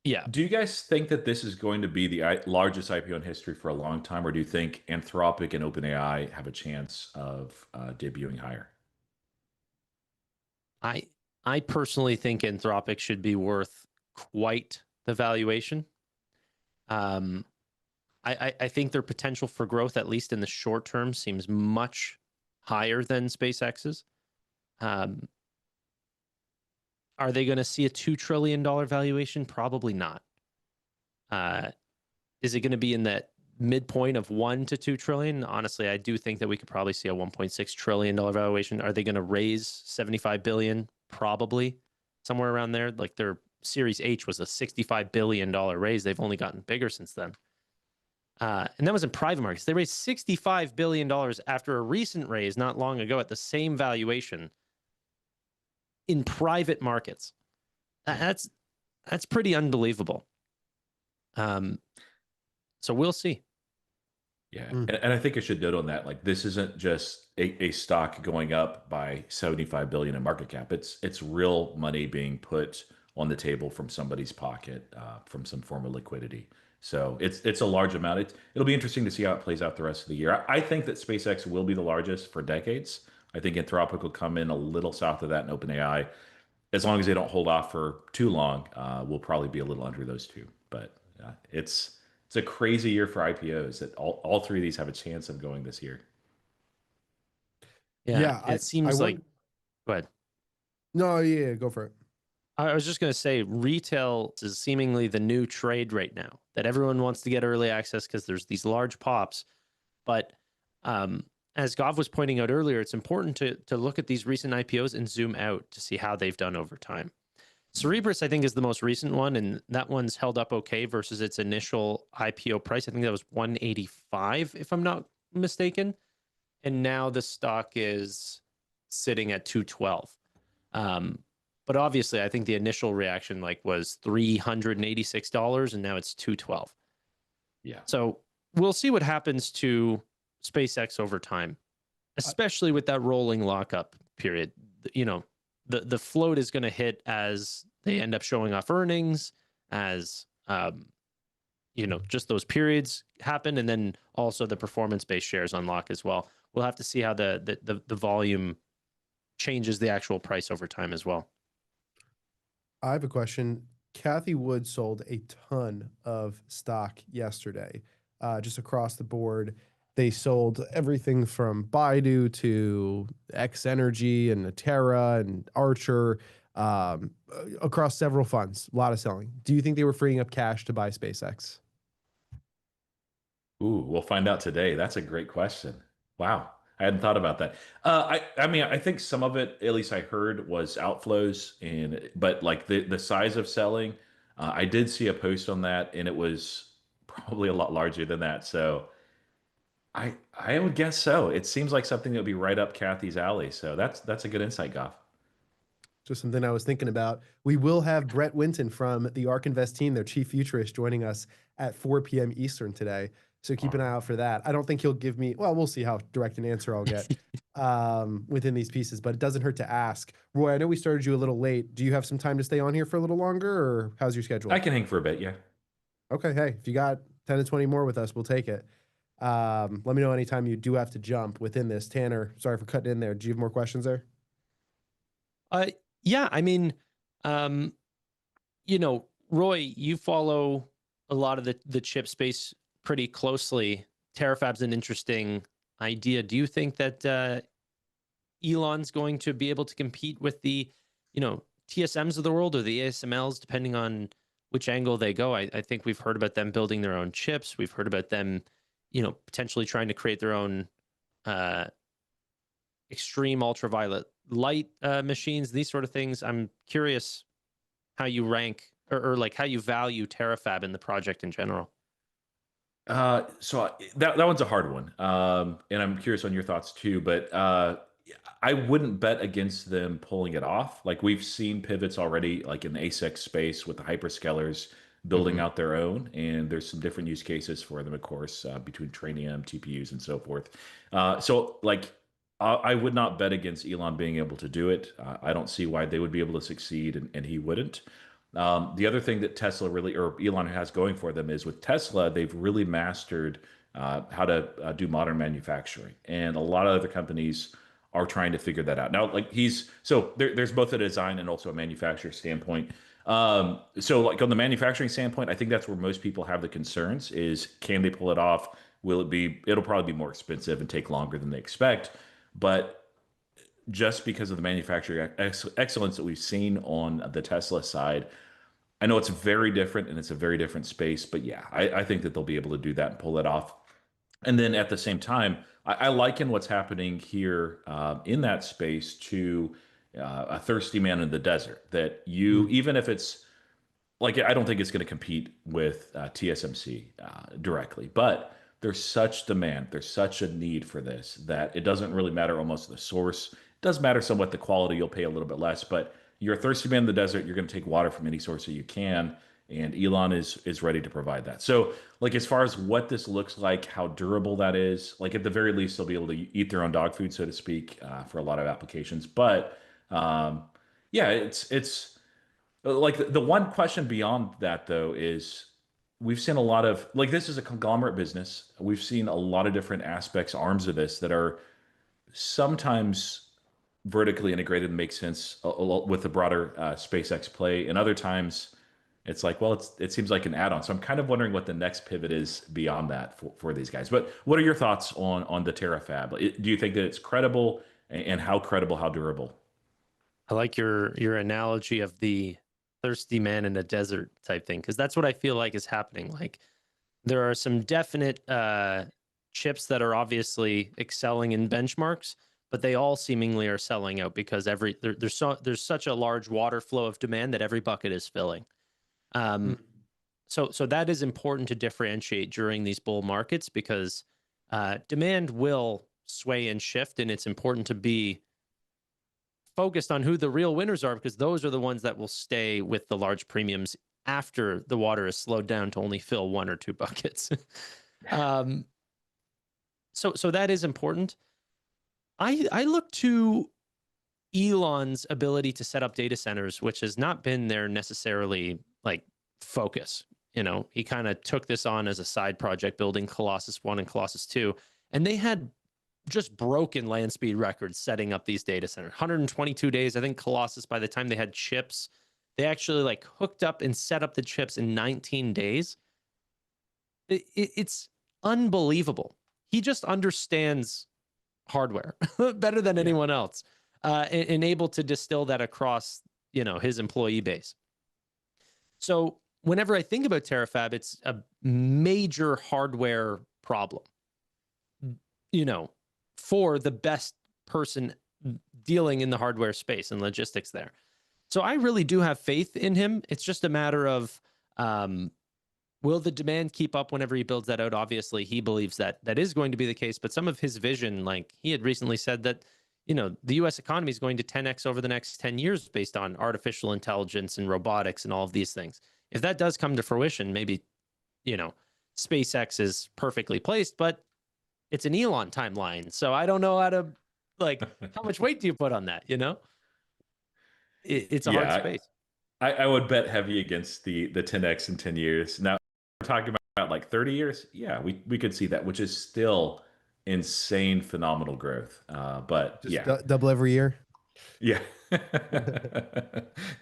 C: Yeah.
H: Do you guys think that this is going to be the largest IPO in history for a long time, or do you think Anthropic and OpenAI have a chance of debuting higher?
C: I personally think Anthropic should be worth quite the valuation. I think their potential for growth, at least in the short term, seems much higher than SpaceX's. Are they going to see a $2 trillion valuation? Probably not. Is it going to be in that midpoint of 1 to 2 trillion? Honestly, I do think that we could probably see a $1.6 trillion valuation. Are they going to raise 75 billion? Probably somewhere around there. Like their Series H was a $65 billion raise. They've only gotten bigger since then. And that was in private markets. They raised $65 billion after a recent raise not long ago at the same valuation in private markets. That's pretty unbelievable. So we'll see.
H: Yeah. And I think I should note on that, like, this isn't just a stock going up by 75 billion in market cap. It's real money being put on the table from somebody's pocket, from some form of liquidity. So it's a large amount. It'll be interesting to see how it plays out the rest of the year. I think that SpaceX will be the largest for decades. I think Anthropic will come in a little south of that, and OpenAI, as long as they don't hold off for too long, will probably be a little under those two. But it's a crazy year for IPOs that all three of these have a chance of going this year.
C: Yeah, it seems like. Go ahead.
B: No, yeah, go for it.
C: I was just going to say, retail is seemingly the new trade right now, that everyone wants to get early access because there's these large pops. But as Gav was pointing out earlier, it's important to look at these recent IPOs and zoom out to see how they've done over time. Cerebras, I think, is the most recent one, and that one's held up okay versus its initial IPO price. I think that was 185, if I'm not mistaken. And now the stock is sitting at 212. But obviously, I think the initial reaction was $386, and now it's 212.
H: Yeah.
C: So we'll see what happens to SpaceX over time, especially with that rolling lockup period. The float is going to hit as they end up showing off earnings, as just those periods happen, and then also the performance-based shares unlock as well. We'll have to see how the volume changes the actual price over time as well.
B: I have a question. Kathy Wood sold a ton of stock yesterday, just across the board. They sold everything from Baidu to X Energy and Natera and Archer, across several funds. A lot of selling. Do you think they were freeing up cash to buy SpaceX?
H: Ooh, we'll find out today. That's a great question. Wow. I hadn't thought about that. I think some of it, at least I heard, was outflows, but like the size of selling, I did see a post on that, and it was probably a lot larger than that. So I would guess so. It seems like something that would be right up Kathy's alley. So that's a good insight, Goff.
B: Just something I was thinking about. We will have Brett Winton from the ARK Invest team, their chief futurist, joining us at 4 p.m. Eastern today. So keep an eye out for that. I don't think he'll give me, well, we'll see how direct an answer I'll get within these pieces, but it doesn't hurt to ask. Roy, I know we started you a little late. Do you have some time to stay on here for a little longer, or how's your schedule?
H: I can hang for a bit, yeah.
B: Okay, hey, if you got 10 to 20 more with us, we'll take it. Let me know anytime you do have to jump within this. Tanner, sorry for cutting in there. Do you have more questions there?
C: Yeah, I mean, Roy, you follow a lot of the chip space pretty closely. Terrafab's an interesting idea. Do you think that Elon's going to be able to compete with the, TSMs of the world or the ASMLs, depending on which angle they go? I think we've heard about them building their own chips. We've heard about them, potentially trying to create their own extreme ultraviolet light machines, these sort of things. I'm curious how you rank or like how you value Terafab in the project in general.
H: So that one's a hard one, and I'm curious on your thoughts too. But I wouldn't bet against them pulling it off. Like we've seen pivots already, like in the ASIC space with the hyperscalers building out their own, and there's some different use cases for them, of course, between Trainium, TPUs, and so forth. So like I would not bet against Elon being able to do it. I don't see why they would be able to succeed, and he wouldn't. The other thing that Tesla really, or Elon has going for them is with Tesla, they've really mastered how to do modern manufacturing. And a lot of other companies are trying to figure that out. Now, like there's both a design and also a manufacturer standpoint. So like on the manufacturing standpoint, I think that's where most people have the concerns is, can they pull it off? It'll probably be more expensive and take longer than they expect. But just because of the manufacturing excellence that we've seen on the Tesla side, I know it's very different and it's a very different space, but yeah, I think that they'll be able to do that and pull it off. And then at the same time, I liken what's happening here in that space to a thirsty man in the desert. That even if it's like, I don't think it's going to compete with TSMC directly, but there's such demand, there's such a need for this that it doesn't really matter almost the source. It does matter somewhat the quality, you'll pay a little bit less, but you're a thirsty man in the desert, you're going to take water from any source that you can, and Elon is ready to provide that. So like as far as what this looks like, how durable that is, like at the very least they'll be able to eat their own dog food, so to speak, for a lot of applications. But yeah, it's like the one question beyond that though is, we've seen a lot of, like, this is a conglomerate business. We've seen a lot of different aspects, arms of this that are sometimes vertically integrated and make sense with the broader SpaceX play, and other times it's like, well, it seems like an add-on. So I'm kind of wondering what the next pivot is beyond that for these guys. But what are your thoughts on the Terafab? Do you think that it's credible, and how credible, how durable?
C: I like your analogy of the thirsty man in a desert type thing, because that's what I feel like is happening. Like there are some definite chips that are obviously excelling in benchmarks, but they all seemingly are selling out because there's such a large water flow of demand that every bucket is filling. So that is important to differentiate during these bull markets, because demand will sway and shift, and it's important to be focused on who the real winners are, because those are the ones that will stay with the large premiums after the water is slowed down to only fill one or two buckets. So that is important. I look to Elon's ability to set up data centers, which has not been their necessarily like focus. He kind of took this on as a side project, building Colossus 1 and Colossus 2, and they had just broken land speed records setting up these data centers. 122 days. I think Colossus, by the time they had chips, they actually like hooked up and set up the chips in 19 days. It's unbelievable. He just understands hardware better than anyone else, and able to distill that across, his employee base. So whenever I think about Terafab, it's a major hardware problem, for the best person dealing in the hardware space and logistics there. So I really do have faith in him. It's just a matter of, will the demand keep up whenever he builds that out? Obviously, he believes that that is going to be the case, but some of his vision, like he had recently said that, the US economy is going to 10x over the next 10 years based on artificial intelligence and robotics and all of these things. If that does come to fruition, maybe, SpaceX is perfectly placed, but it's an Elon timeline. So I don't know how to, like, how much weight do you put on that? It's a hard space.
H: I would bet heavy against the 10x in 10 years. Now we're talking about like 30 years. Yeah, we could see that, which is still insane, phenomenal growth. But
B: Just
H: yeah,
B: double every year.
H: yeah.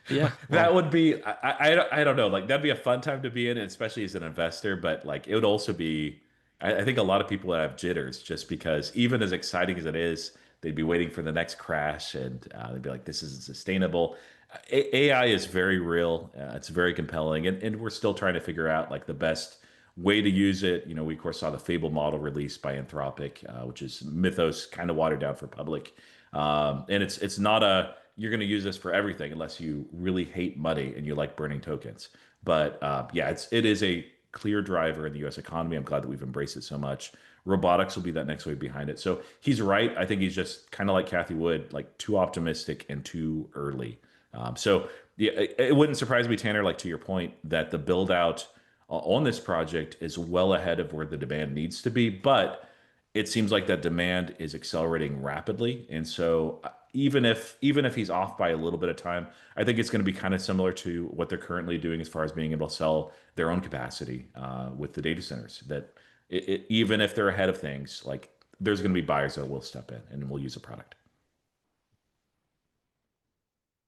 C: Yeah,
H: That would be, I don't know, like that'd be a fun time to be in, especially as an investor, but like it would also be, I think a lot of people have jitters just because even as exciting as it is, they'd be waiting for the next crash and they'd be like, this isn't sustainable. AI is very real. It's very compelling. And we're still trying to figure out like the best way to use it. We of course saw the Fable model released by Anthropic, which is Mythos kind of watered down for public. And it's not a, you're going to use this for everything unless you really hate money and you like burning tokens. But yeah, it is a clear driver in the U.S. economy. I'm glad that we've embraced it so much. Robotics will be that next wave behind it. So he's right. I think he's just kind of like Kathy Wood, like too optimistic and too early. So yeah, it wouldn't surprise me, Tanner, like to your point, that the build out on this project is well ahead of where the demand needs to be. But it seems like that demand is accelerating rapidly. And so even if he's off by a little bit of time, I think it's going to be kind of similar to what they're currently doing as far as being able to sell their own capacity with the data centers. That even if they're ahead of things, like there's going to be buyers that will step in and will use a product.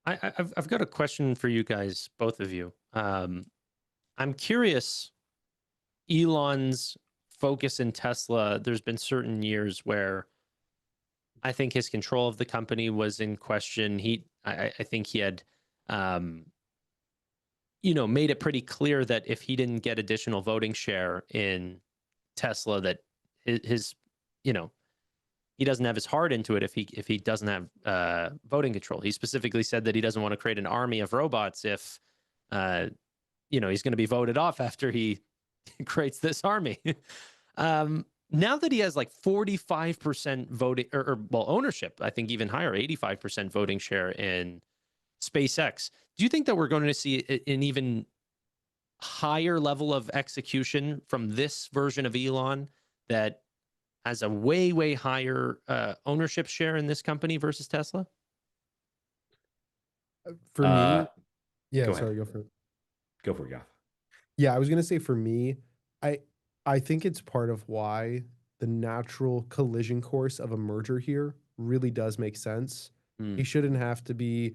C: I've got a question for you guys, both of you. I'm curious, Elon's focus in Tesla, there's been certain years where I think his control of the company was in question. I think he had, made it pretty clear that if he didn't get additional voting share in Tesla, that his he doesn't have his heart into it if he doesn't have voting control. He specifically said that he doesn't want to create an army of robots if he's going to be voted off after he creates this army. Now that he has like 45% voting or ownership, I think even higher, 85% voting share in SpaceX, do you think that we're going to see an even higher level of execution from this version of Elon that has a way, way higher ownership share in this company versus Tesla?
B: For me, yeah,
H: go
B: sorry,
H: ahead.
B: go for it.
H: Go for it, yeah.
B: Yeah, I was gonna say for me, I I think it's part of why the natural collision course of a merger here really does make sense. He shouldn't have to be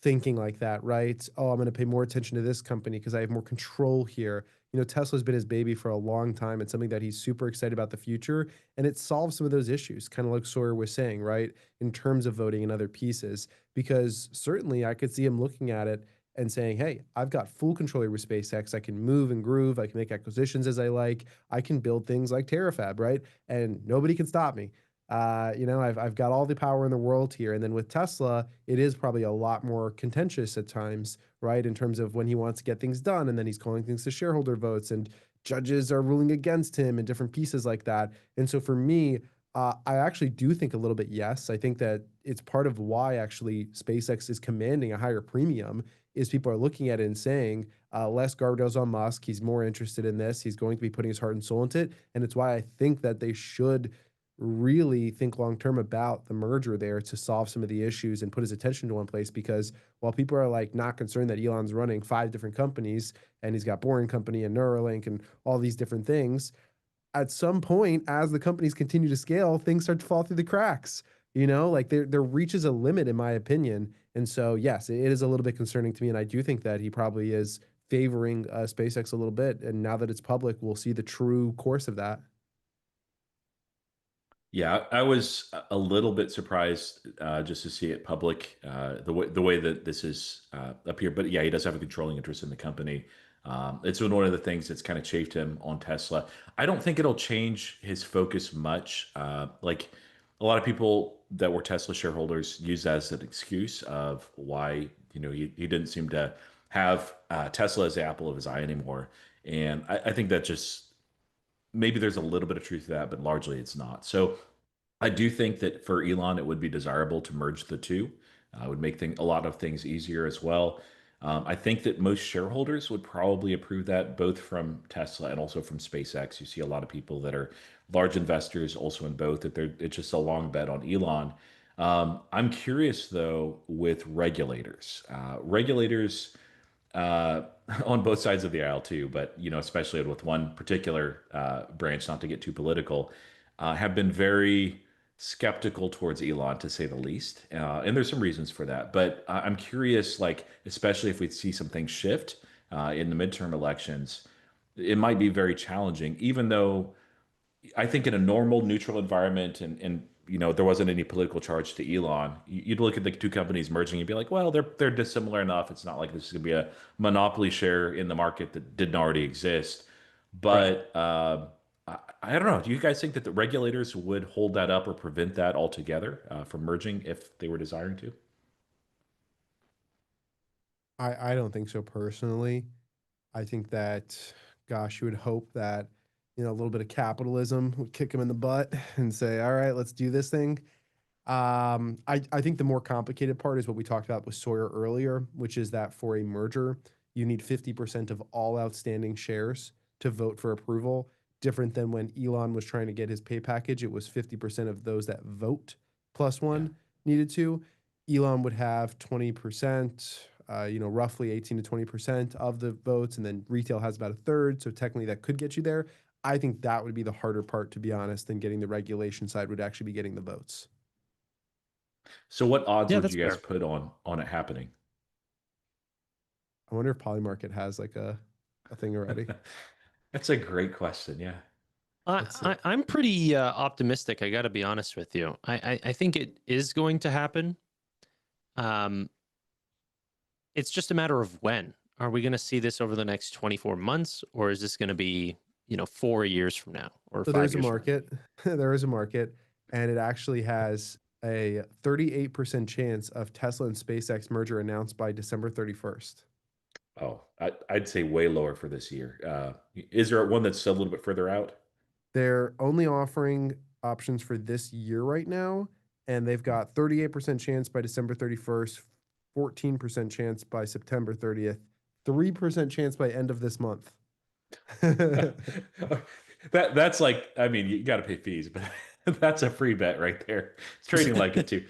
B: thinking like that, right? Oh, I'm going to pay more attention to this company because I have more control here. Tesla's been his baby for a long time. It's something that he's super excited about the future, and it solves some of those issues, kind of like Sawyer was saying, right? In terms of voting and other pieces, because certainly I could see him looking at it and saying, hey, I've got full control over SpaceX. I can move and groove. I can make acquisitions as I like. I can build things like Terrafab, right? And nobody can stop me. I've got all the power in the world here. And then with Tesla, it is probably a lot more contentious at times, right? In terms of when he wants to get things done, and then he's calling things to shareholder votes, and judges are ruling against him and different pieces like that. And so for me, I actually do think a little bit yes. I think that it's part of why actually SpaceX is commanding a higher premium is people are looking at it and saying, less guardrails on Musk. He's more interested in this. He's going to be putting his heart and soul into it. And it's why I think that they should really think long term about the merger there to solve some of the issues and put his attention to one place. Because while people are like not concerned that Elon's running 5 different companies and he's got Boring Company and Neuralink and all these different things, at some point, as the companies continue to scale, things start to fall through the cracks. Like there reaches a limit, in my opinion. And so, yes, it is a little bit concerning to me. And I do think that he probably is favoring SpaceX a little bit. And now that it's public, we'll see the true course of that.
H: Yeah, I was a little bit surprised just to see it public, the way that this is up here. But yeah, he does have a controlling interest in the company. It's been one of the things that's kind of chafed him on Tesla. I don't think it'll change his focus much. Like a lot of people that were Tesla shareholders use that as an excuse of why he didn't seem to have Tesla as the apple of his eye anymore. And I think that just maybe there's a little bit of truth to that, but largely it's not. So I do think that for Elon, it would be desirable to merge the two. It would make a lot of things easier as well. I think that most shareholders would probably approve that, both from Tesla and also from SpaceX. You see a lot of people that are large investors also in both, that it's just a long bet on Elon. I'm curious, though, with regulators. Regulators on both sides of the aisle too, but especially with one particular branch, not to get too political, have been very skeptical towards Elon, to say the least. And there's some reasons for that. But I'm curious, like especially if we see some things shift in the midterm elections, it might be very challenging, even though I think in a normal neutral environment and there wasn't any political charge to Elon, you'd look at the two companies merging and be like, well, they're dissimilar enough. It's not like this is going to be a monopoly share in the market that didn't already exist. But I don't know. Do you guys think that the regulators would hold that up or prevent that altogether from merging if they were desiring to?
B: I don't think so personally. I think that, gosh, you would hope that, a little bit of capitalism would kick them in the butt and say, all right, let's do this thing. I think the more complicated part is what we talked about with Sawyer earlier, which is that for a merger, you need 50% of all outstanding shares to vote for approval. Different than when Elon was trying to get his pay package, it was 50% of those that vote plus one needed to. Elon would have 20%, roughly 18 to 20% of the votes, and then retail has about a third. So technically that could get you there. I think that would be the harder part, to be honest, than getting the regulation side would actually be getting the votes.
H: So what odds
C: Yeah,
H: would
C: that's
H: you guys
C: fair.
H: put on it happening?
B: I wonder if Polymarket has like a thing already.
H: That's a great question. Yeah.
C: I'm pretty optimistic. I got to be honest with you. I think it is going to happen. It's just a matter of when. Are we going to see this over the next 24 months, or is this going to be 4 years from now or
B: So
C: 5
B: there's a
C: years
B: market. There is a market, and it actually has a 38% chance of Tesla and SpaceX merger announced by December 31st.
H: Oh, I'd say way lower for this year. Is there one that's still a little bit further out?
B: They're only offering options for this year right now, and they've got 38% chance by December 31st, 14% chance by September 30th, 3% chance by end of this month.
H: That's like, I mean, you got to pay fees, but that's a free bet right there. It's trading like it too.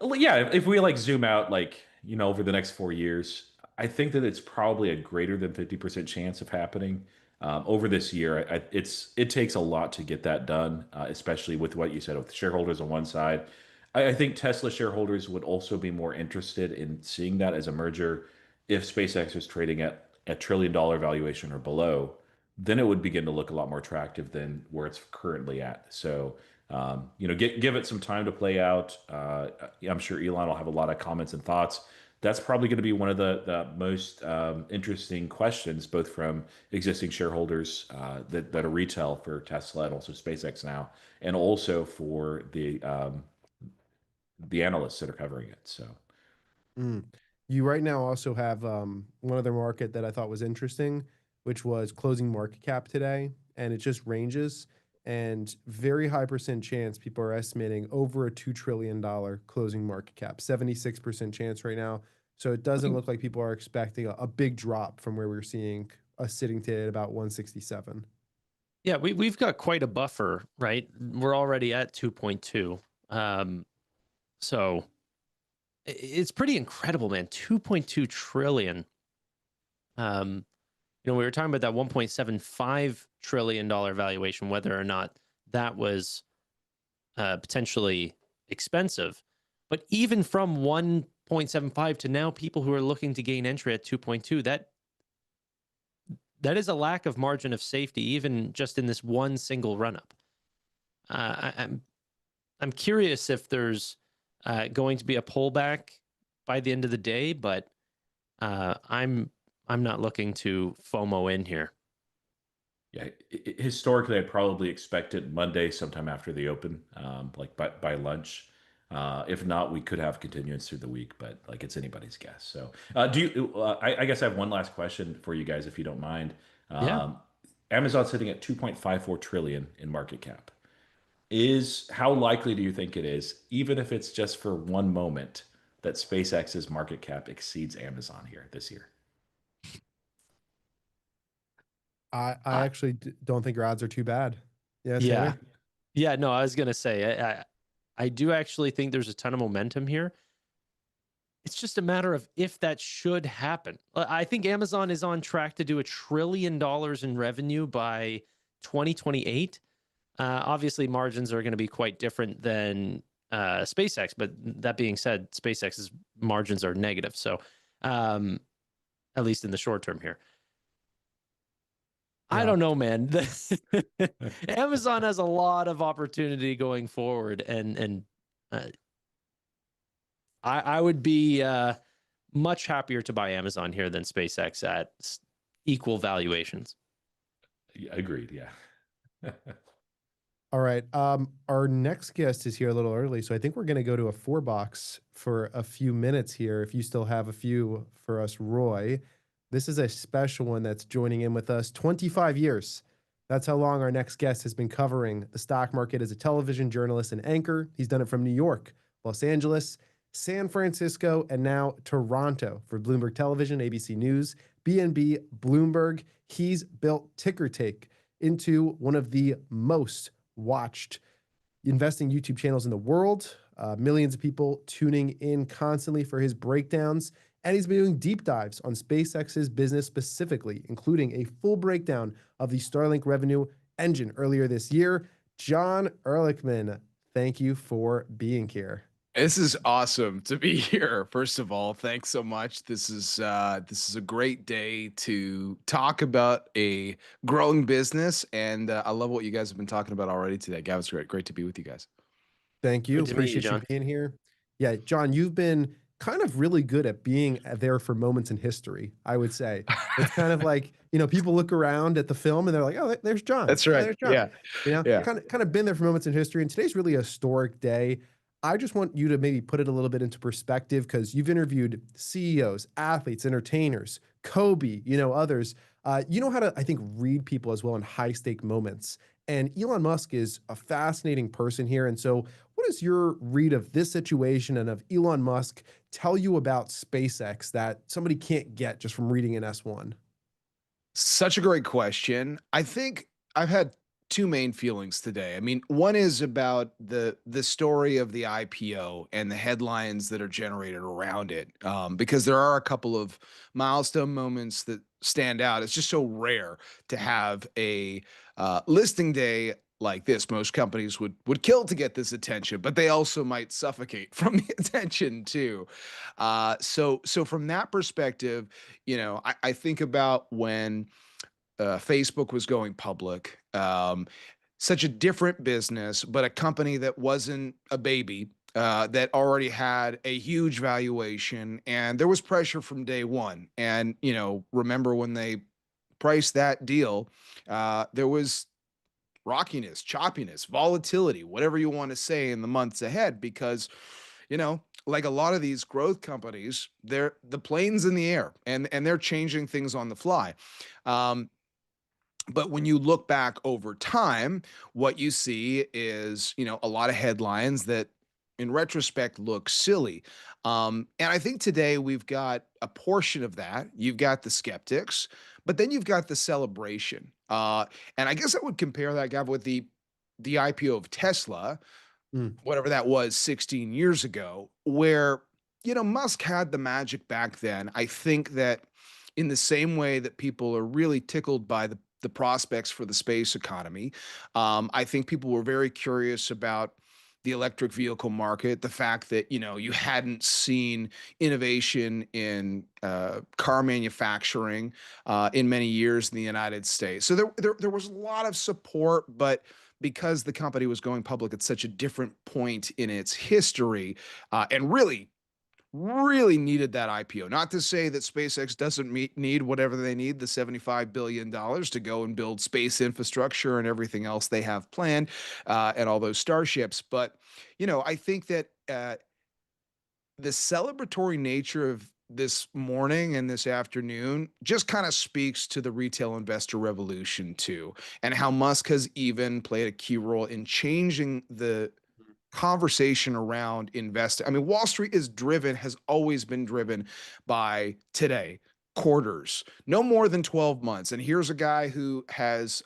H: Yeah, if we like zoom out, like over the next 4 years, I think that it's probably a greater than 50% chance of happening over this year. It takes a lot to get that done, especially with what you said with shareholders on one side. I think Tesla shareholders would also be more interested in seeing that as a merger if SpaceX was trading at $1 trillion valuation or below. Then it would begin to look a lot more attractive than where it's currently at. So, give it some time to play out. I'm sure Elon will have a lot of comments and thoughts. That's probably going to be one of the most interesting questions, both from existing shareholders that are retail for Tesla and also SpaceX now, and also for the analysts that are covering it. So.
B: Mm. You right now also have one other market that I thought was interesting, which was closing market cap today, and it just ranges. And very high percent chance people are estimating over a $2 trillion closing market cap, 76% chance right now. So it doesn't look like people are expecting a big drop from where we're seeing us sitting today at about 167.
C: Yeah, we've got quite a buffer, right? We're already at 2.2. So it's pretty incredible, man. 2.2 trillion. We were talking about that $1.75 trillion valuation, whether or not that was potentially expensive. But even from 1.75 to now, people who are looking to gain entry at 2.2, that is a lack of margin of safety, even just in this one single run-up. I'm curious if there's going to be a pullback by the end of the day, but I'm not looking to FOMO in here.
H: Yeah, historically, I'd probably expect it Monday, sometime after the open, like by lunch. If not, we could have continuance through the week, but like it's anybody's guess. So, I guess I have one last question for you guys, if you don't mind.
C: Yeah.
H: Amazon's sitting at 2.54 trillion in market cap. How likely do you think it is, even if it's just for one moment, that SpaceX's market cap exceeds Amazon here this year?
B: I actually don't think your odds are too bad. Yeah,
C: Yeah.
B: Tanner?
C: Yeah, no, I was going to say, I do actually think there's a ton of momentum here. It's just a matter of if that should happen. I think Amazon is on track to do $1 trillion in revenue by 2028. Obviously, margins are going to be quite different than SpaceX, but that being said, SpaceX's margins are negative. So, at least in the short term here. I
B: Yeah.
C: don't know, man. Amazon has a lot of opportunity going forward, and uh, I would be much happier to buy Amazon here than SpaceX at equal valuations.
H: Yeah, agreed. Yeah.
B: All right. Our next guest is here a little early, so I think we're going to go to a 4 box for a few minutes here. If you still have a few for us, Roy, this is a special one that's joining in with us. 25 years. That's how long our next guest has been covering the stock market as a television journalist and anchor. He's done it from New York, Los Angeles, San Francisco, and now Toronto for Bloomberg Television, ABC News, BNB, Bloomberg. He's built Ticker Take into one of the most watched investing YouTube channels in the world. Millions of people tuning in constantly for his breakdowns. And he's been doing deep dives on SpaceX's business specifically, including a full breakdown of the Starlink revenue engine earlier this year. John Ehrlichman, thank you for being here.
I: This is awesome to be here. First of all, thanks so much. This is a great day to talk about a growing business, and I love what you guys have been talking about already today. Gavin, it's great to be with you guys.
B: Thank you.
C: Good to meet you,
B: Appreciate you
C: John.
B: being here. Yeah, John, you've been kind of really good at being there for moments in history, I would say. It's kind of like, people look around at the film and they're like, oh, there's John.
I: That's
B: Oh,
I: right.
B: there's John.
I: Yeah.
B: Kind of been there for moments in history. And today's really a historic day. I just want you to maybe put it a little bit into perspective because you've interviewed CEOs, athletes, entertainers, Kobe, others. You know how to, I think, read people as well in high stake moments. And Elon Musk is a fascinating person here. And so what does your read of this situation and of Elon Musk tell you about SpaceX that somebody can't get just from reading an S1?
I: Such a great question. I think I've had two main feelings today. I mean, one is about the story of the IPO and the headlines that are generated around it, because there are a couple of milestone moments that stand out. It's just so rare to have a listing day like this. Most companies would kill to get this attention, but they also might suffocate from the attention too. So from that perspective, I think about when Facebook was going public. Such a different business, but a company that wasn't a baby, that already had a huge valuation, and there was pressure from day one. And remember when they priced that deal, there was rockiness, choppiness, volatility, whatever you want to say in the months ahead, because like a lot of these growth companies, the plane's in the air and they're changing things on the fly. But when you look back over time, what you see is, a lot of headlines that in retrospect look silly. And I think today we've got a portion of that. You've got the skeptics, but then you've got the celebration. And I guess I would compare that, Gav, with the IPO of Tesla, whatever that was 16 years ago, where, Musk had the magic back then. I think that in the same way that people are really tickled by the prospects for the space economy, I think people were very curious about the electric vehicle market, the fact that, you hadn't seen innovation in car manufacturing in many years in the United States. So there was a lot of support, but because the company was going public at such a different point in its history, and really needed that IPO. Not to say that SpaceX doesn't need whatever they need, the $75 billion to go and build space infrastructure and everything else they have planned, and all those starships. But, I think that the celebratory nature of this morning and this afternoon just kind of speaks to the retail investor revolution too, and how Musk has even played a key role in changing the conversation around investing. I mean, Wall Street has always been driven by today, quarters, no more than 12 months. And here's a guy who has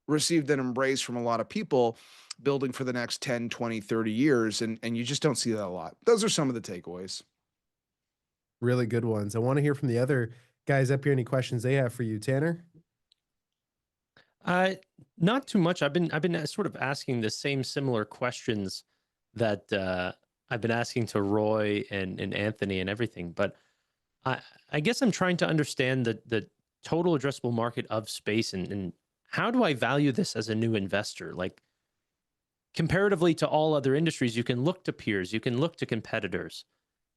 I: received an embrace from a lot of people building for the next 10, 20, 30 years. And you just don't see that a lot. Those are some of the takeaways.
B: Really good ones. I want to hear from the other guys up here. Any questions they have for you, Tanner?
C: Not too much. I've been sort of asking the same similar questions that I've been asking to Roy and Anthony and everything. But I guess I'm trying to understand the total addressable market of space, and how do I value this as a new investor? Like, comparatively to all other industries, you can look to peers, you can look to competitors.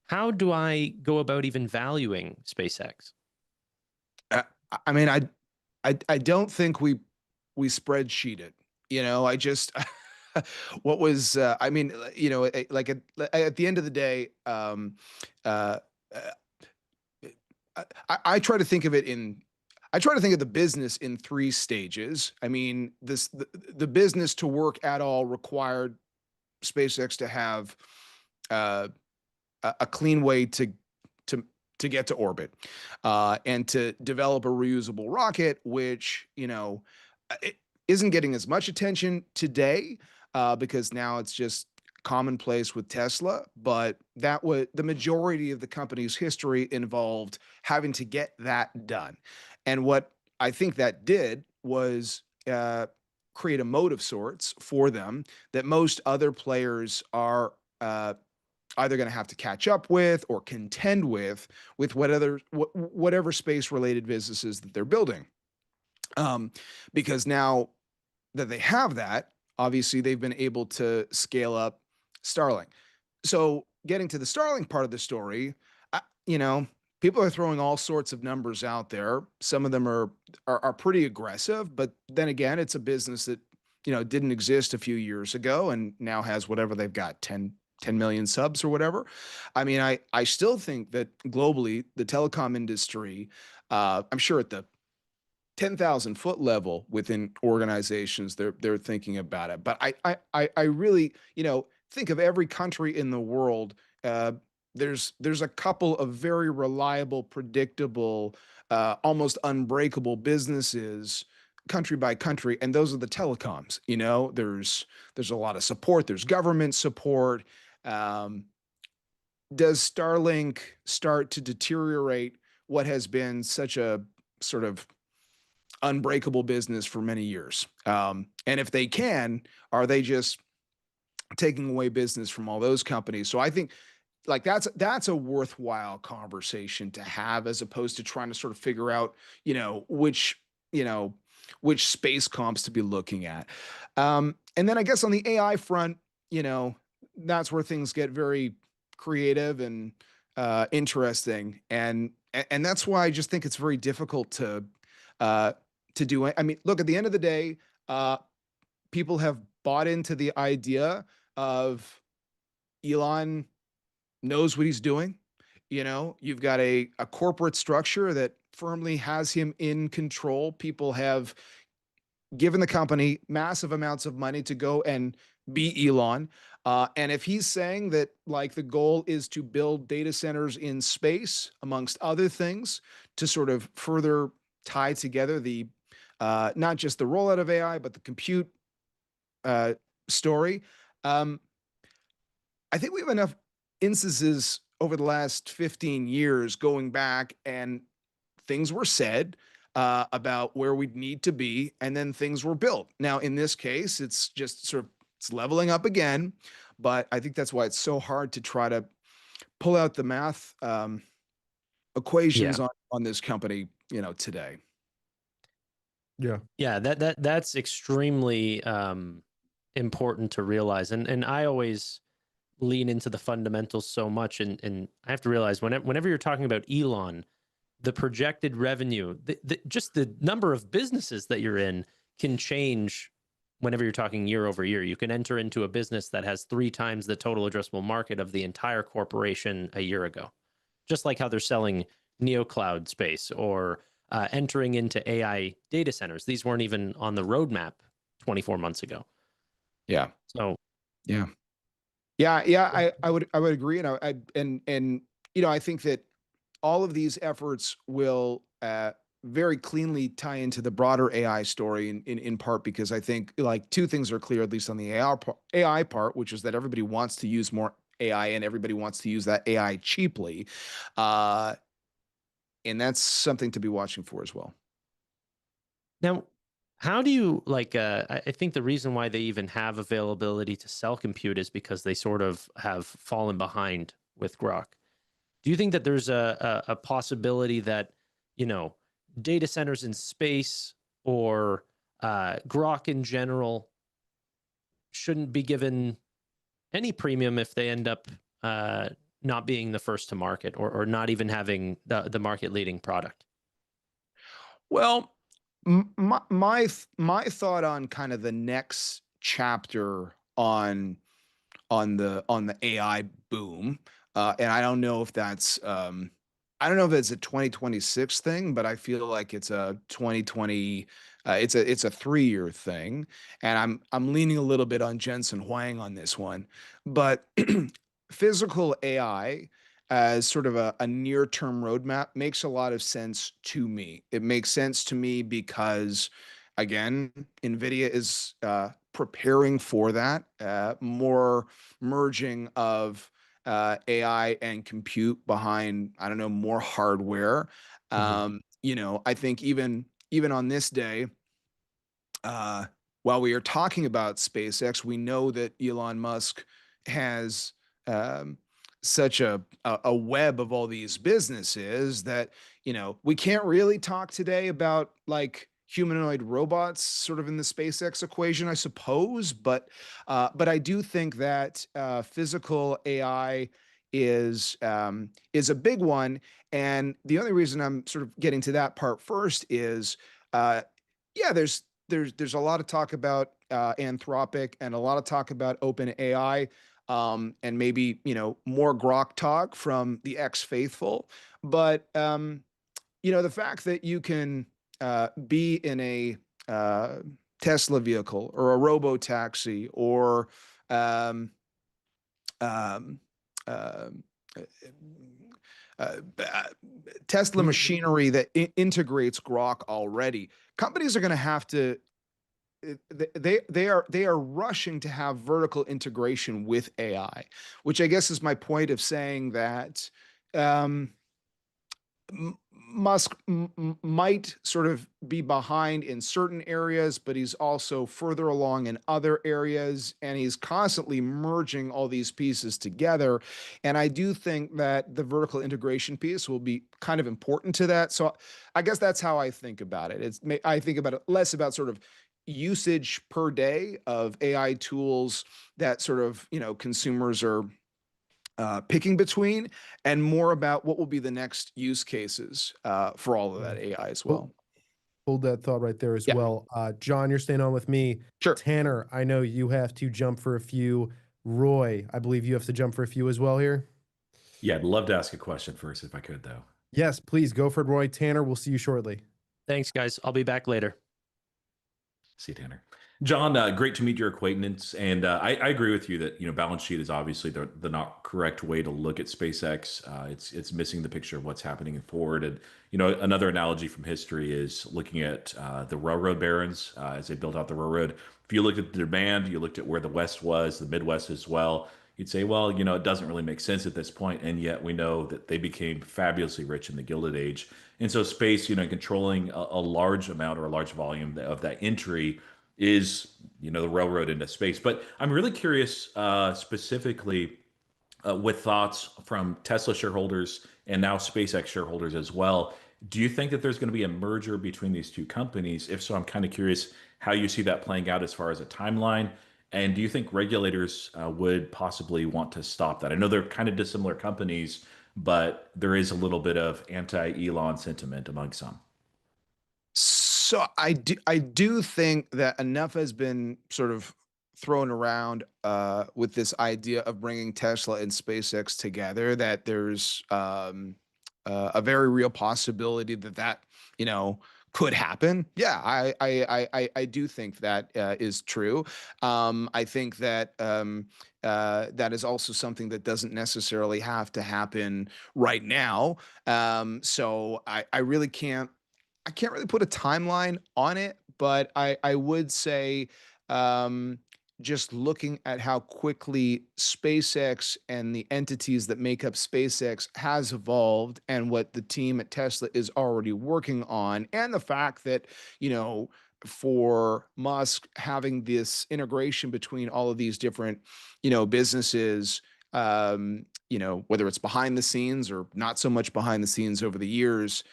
C: How do I go about even valuing SpaceX?
I: I mean, I don't think we spreadsheet it. You know, I just what was I mean, you know, like at the end of the day, uh, I try to think of it in. I try to think of the business in three stages. I mean, the business to work at all required SpaceX to have uh, a clean way to to get to orbit, and to develop a reusable rocket, which it isn't getting as much attention today, because now it's just commonplace with Tesla. But that was the majority of the company's history involved having to get that done, and what I think that did was create a mode of sorts for them that most other players are either going to have to catch up with or contend with whatever space related businesses that they're building. Because now that they have that, obviously they've been able to scale up Starlink. So getting to the Starlink part of the story, you know, people are throwing all sorts of numbers out there. Some of them are pretty aggressive, but then again, it's a business that didn't exist a few years ago and now has whatever they've got, 10 million subs or whatever. I mean, I still think that globally, the telecom industry, I'm sure at the 10,000 foot level within organizations, they're thinking about it. But I really, think of every country in the world. There's a couple of very reliable, predictable, almost unbreakable businesses country by country, and those are the telecoms. There's a lot of support. There's government support. Does Starlink start to deteriorate what has been such a sort of unbreakable business for many years? And if they can, are they just taking away business from all those companies? So I think like that's a worthwhile conversation to have, as opposed to trying to sort of figure out, which space comps to be looking at. And then I guess on the AI front, that's where things get very creative and interesting, and that's why I just think it's very difficult to do it. I mean, look, at the end of the day, people have bought into the idea of Elon knows what he's doing. You've got a corporate structure that firmly has him in control. People have given the company massive amounts of money to go and be Elon. And if he's saying that, like, the goal is to build data centers in space, amongst other things, to sort of further tie together the not just the rollout of AI, but the compute story. I think we have enough instances over the last 15 years going back, and things were said about where we'd need to be, and then things were built. Now, in this case, it's just sort of it's leveling up again, but I think that's why it's so hard to try to pull out the math equations on this company, today.
C: Yeah, that's extremely important to realize, and I always lean into the fundamentals so much, and I have to realize whenever you're talking about Elon, the projected revenue, just the number of businesses that you're in can change whenever you're talking year over year. You can enter into a business that has 3 times the total addressable market of the entire corporation a year ago, just like how they're selling NeoCloud space or entering into AI data centers. These weren't even on the roadmap 24 months ago.
I: Yeah.
C: So,
I: yeah. I would agree, and I think that all of these efforts will very cleanly tie into the broader AI story, in part because I think like 2 things are clear, at least on the AI part, which is that everybody wants to use more AI and everybody wants to use that AI cheaply. And that's something to be watching for as well.
C: now, how do you I think the reason why they even have availability to sell compute is because they sort of have fallen behind with Grok. Do you think that there's a possibility that, data centers in space or Grok in general shouldn't be given any premium if they end up not being the first to market, or not even having the market leading product.
I: Well, my thought on kind of the next chapter on the AI boom, and I don't know if it's a 2026 thing, but I feel like it's a 2020. It's a 3-year thing, and I'm leaning a little bit on Jensen Huang on this one, but physical AI as sort of a near-term roadmap makes a lot of sense to me. It makes sense to me because, again, NVIDIA is preparing for that, more merging of AI and compute behind, I don't know, more hardware. I think even on this day, uh, while we are talking about SpaceX, we know that Elon Musk has um, such a web of all these businesses that we can't really talk today about like humanoid robots sort of in the SpaceX equation, I suppose. But I do think that physical AI is a big one. And the only reason I'm sort of getting to that part first is, yeah, there's a lot of talk about Anthropic and a lot of talk about open AI, and maybe more Grok talk from the ex faithful. But the fact that you can be in a Tesla vehicle or a robo taxi or um, um, um, uh, uh, Tesla machinery that integrates Grok already. Companies are going to have to. They are rushing to have vertical integration with AI, which I guess is my point of saying that um, Musk might sort of be behind in certain areas, but he's also further along in other areas, and he's constantly merging all these pieces together. And I do think that the vertical integration piece will be kind of important to that. So I guess that's how I think about it. I think about it less about sort of usage per day of AI tools that sort of consumers are picking between, and more about what will be the next use cases for all of that AI as well.
B: Hold that thought right there as
I: Yeah.
B: well. John, you're staying on with me.
I: Sure.
B: Tanner, I know you have to jump for a few. Roy, I believe you have to jump for a few as well here.
H: Yeah, I'd love to ask a question first if I could, though.
B: Yes, please go for it, Roy. Tanner, we'll see you shortly.
C: Thanks, guys. I'll be back later.
H: See you, Tanner. John, great to meet your acquaintance. And I agree with you that balance sheet is obviously the not correct way to look at SpaceX. It's missing the picture of what's happening forward. And another analogy from history is looking at the railroad barons as they built out the railroad. If you looked at the demand, you looked at where the West was, the Midwest as well. You'd say, well, it doesn't really make sense at this point, and yet we know that they became fabulously rich in the Gilded Age. And so space, controlling a large amount or a large volume of that entry is the railroad into space. But I'm really curious specifically with thoughts from Tesla shareholders and now SpaceX shareholders as well. Do you think that there's going to be a merger between these two companies? If so, I'm kind of curious how you see that playing out as far as a timeline. And do you think regulators would possibly want to stop that? I know they're kind of dissimilar companies, but there is a little bit of anti-Elon sentiment among some.
I: So I do think that enough has been sort of thrown around with this idea of bringing Tesla and SpaceX together that there's a very real possibility that could happen. Yeah, I do think that is true. I think that that is also something that doesn't necessarily have to happen right now. So I really can't really put a timeline on it, but I would say um, just looking at how quickly SpaceX and the entities that make up SpaceX has evolved and what the team at Tesla is already working on, and the fact that, for Musk having this integration between all of these different, businesses, whether it's behind the scenes or not so much behind the scenes over the years,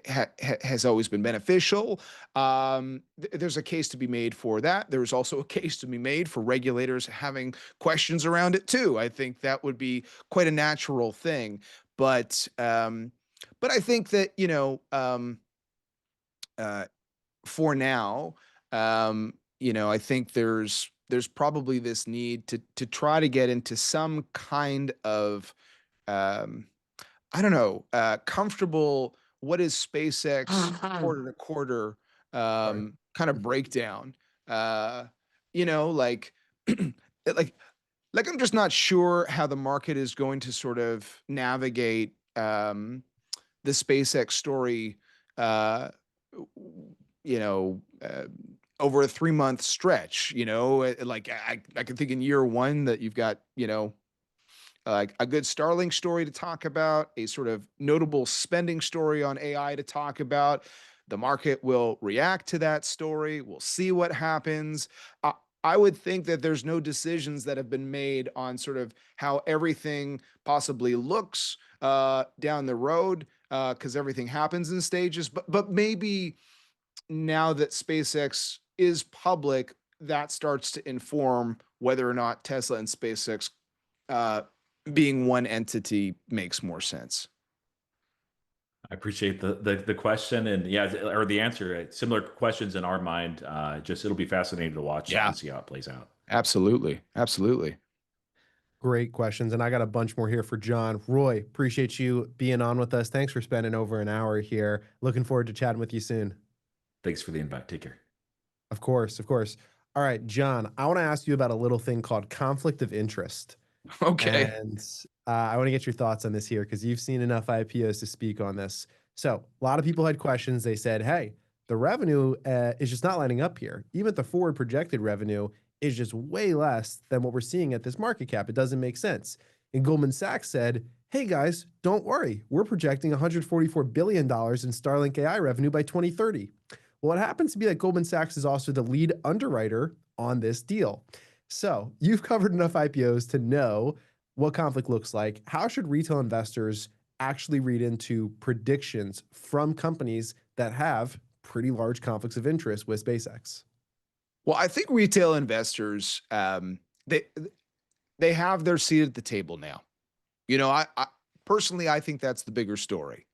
I: has always been beneficial. There's a case to be made for that. There's also a case to be made for regulators having questions around it too. I think that would be quite a natural thing. But I think that, uh, for now, I think there's probably this need to try to get into some kind of um, I don't know, comfortable. What is SpaceX quarter to quarter
B: Right.
I: kind of breakdown? Uh, like like I'm just not sure how the market is going to sort of navigate the SpaceX story, uh, you know, uh, over a 3 month stretch. Like I can think in year one that you've got, like a good Starlink story to talk about, a sort of notable spending story on AI to talk about. The market will react to that story. We'll see what happens. I would think that there's no decisions that have been made on sort of how everything possibly looks down the road, because everything happens in stages. But maybe now that SpaceX is public, that starts to inform whether or not Tesla and SpaceX uh, being one entity makes more sense.
H: I appreciate the question, and yeah, or the answer. Similar questions in our mind. Just it'll be fascinating to watch
I: Yeah.
H: and see how it plays out.
I: Absolutely. Absolutely.
B: Great questions. And I got a bunch more here for John. Roy, appreciate you being on with us. Thanks for spending over an hour here. Looking forward to chatting with you soon.
H: Thanks for the invite. Take care.
B: Of course, of course. All right, John, I want to ask you about a little thing called conflict of interest.
I: Okay.
B: And I want to get your thoughts on this here because you've seen enough IPOs to speak on this. So a lot of people had questions. They said, hey, the revenue is just not lining up here. Even the forward projected revenue is just way less than what we're seeing at this market cap. It doesn't make sense. And Goldman Sachs said, hey guys, don't worry. We're projecting $144 billion in Starlink AI revenue by 2030. Well, it happens to be that Goldman Sachs is also the lead underwriter on this deal. So you've covered enough IPOs to know what conflict looks like. How should retail investors actually read into predictions from companies that have pretty large conflicts of interest with SpaceX?
I: Well, I think retail investors, they have their seat at the table now. I personally, I think that's the bigger story.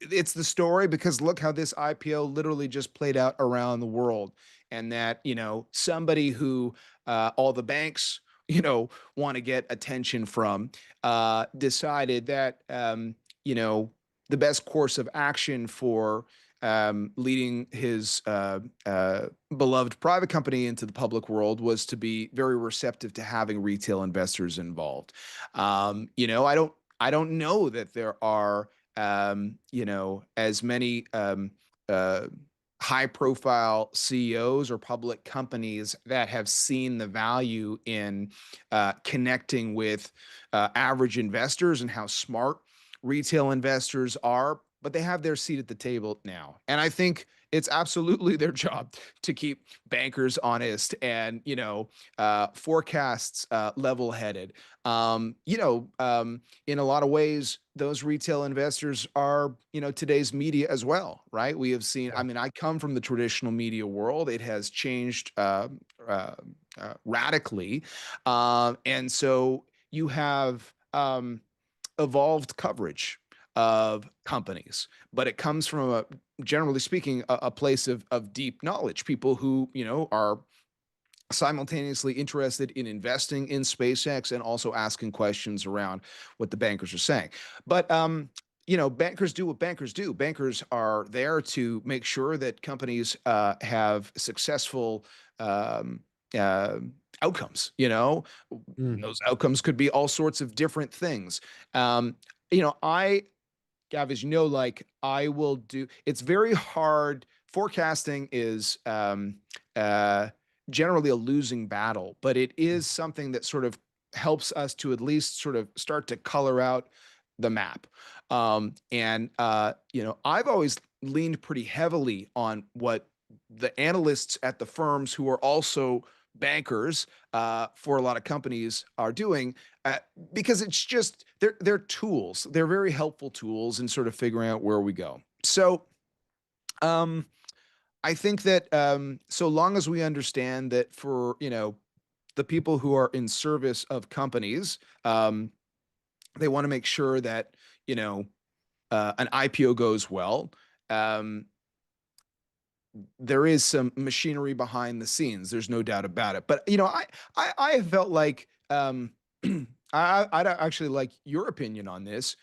I: It's the story because look how this IPO literally just played out around the world, and that somebody who all the banks want to get attention from decided that the best course of action for leading his beloved private company into the public world was to be very receptive to having retail investors involved. I don't know that there are as many high profile CEOs or public companies that have seen the value in connecting with average investors and how smart retail investors are, but they have their seat at the table now. And I think it's absolutely their job to keep bankers honest and, forecasts level headed. In a lot of ways, those retail investors are, today's media as well, right? We have seen, I mean, I come from the traditional media world. It has changed radically. And so you have evolved coverage of companies, but it comes from generally speaking, a place of deep knowledge. People who, are simultaneously interested in investing in SpaceX and also asking questions around what the bankers are saying. But bankers do what bankers do. Bankers are there to make sure that companies have successful outcomes. Those outcomes could be all sorts of different things. Gav, as you know, like I will do, it's very hard. Forecasting is generally a losing battle, but it is something that sort of helps us to at least sort of start to color out the map. I've always leaned pretty heavily on what the analysts at the firms who are also bankers for a lot of companies are doing, because it's just they're tools. They're very helpful tools in sort of figuring out where we go. So I think that so long as we understand that for the people who are in service of companies, they want to make sure that an IPO goes well. There is some machinery behind the scenes. There's no doubt about it. But I have felt like I'd actually like your opinion on this.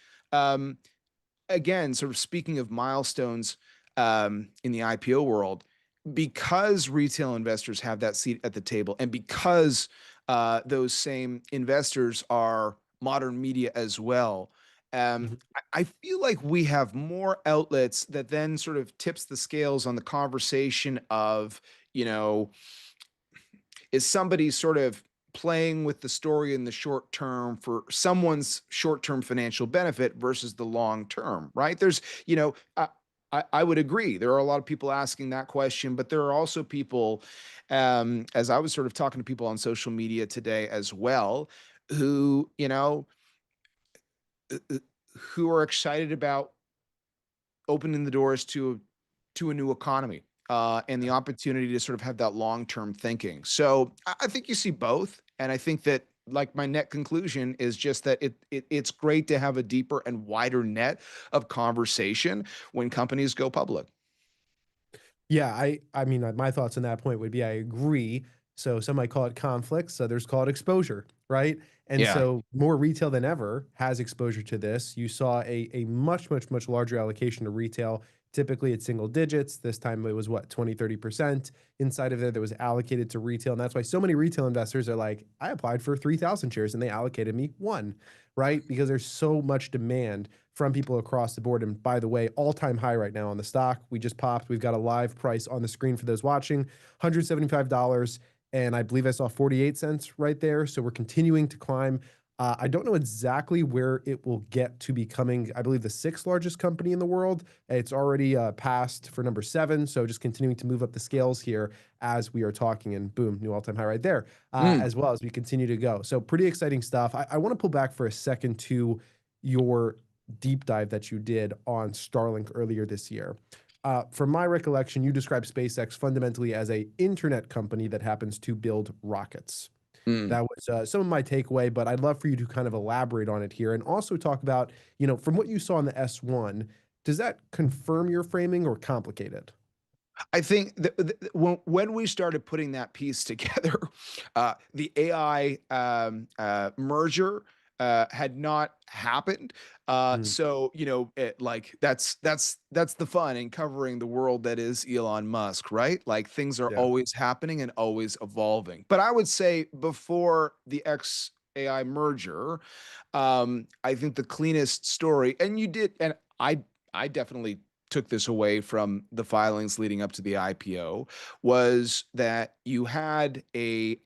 I: Again, sort of speaking of milestones in the IPO world, because retail investors have that seat at the table, and because those same investors are modern media as well.
B: Mhm.
I: I feel like we have more outlets that then sort of tips the scales on the conversation of, is somebody sort of playing with the story in the short term for someone's short-term financial benefit versus the long term, right? There's, I would agree. There are a lot of people asking that question, but there are also people, as I was sort of talking to people on social media today as well, who, who are excited about opening the doors to a new economy, and the opportunity to sort of have that long-term thinking. So I think you see both, and I think that, like, my net conclusion is just that it's great to have a deeper and wider net of conversation when companies go public.
B: Yeah, I mean, my thoughts on that point would be I agree. So some might call it conflicts, others call it exposure, right? And
I: Yeah.
B: so more retail than ever has exposure to this. You saw a much larger allocation to retail. Typically it's single digits. This time it was what, 20-30% inside of there that was allocated to retail. And that's why so many retail investors are like, I applied for 3,000 shares and they allocated me one, right? Because there's so much demand from people across the board. And by the way, all-time high right now on the stock. We just popped. We've got a live price on the screen for those watching, $175. And I believe I saw 48 cents right there. So we're continuing to climb. I don't know exactly where it will get to becoming, I believe, the sixth largest company in the world. It's already passed for number 7. So just continuing to move up the scales here as we are talking, and boom, new all-time high right there, as well as we continue to go. So pretty exciting stuff. I want to pull back for a second to your deep dive that you did on Starlink earlier this year. From my recollection, you described SpaceX fundamentally as a internet company that happens to build rockets.
I: Mm.
B: That was some of my takeaway, but I'd love for you to kind of elaborate on it here and also talk about, from what you saw in the S1, does that confirm your framing or complicate it?
I: I think that when we started putting that piece together, the AI merger had not happened.
B: Mm,
I: So like that's the fun in covering the world that is Elon Musk, right? Like, things are
B: yeah.
I: always happening and always evolving. But I would say before the X AI merger, I think the cleanest story, and you did, and I definitely took this away from the filings leading up to the IPO, was that you had a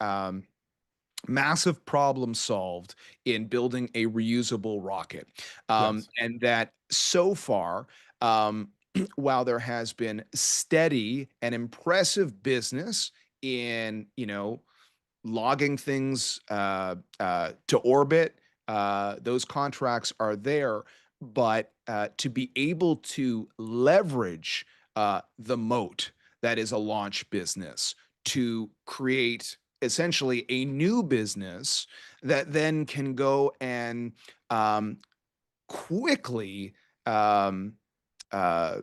I: massive problem solved in building a reusable rocket.
B: Yes.
I: And that so far, while there has been steady and impressive business in, logging things to orbit, those contracts are there. But to be able to leverage the moat that is a launch business to create essentially a new business that then can go and quickly um, uh,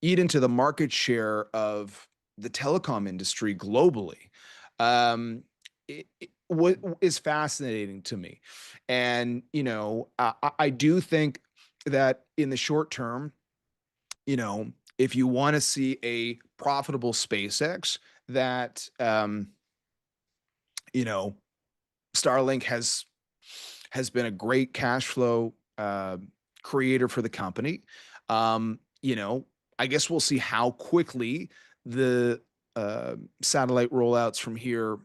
I: eat into the market share of the telecom industry globally, what is fascinating to me. And, I do think that in the short term, if you want to see a profitable SpaceX, that, you know, Starlink has been a great cash flow creator for the company. I guess we'll see how quickly the satellite rollouts from here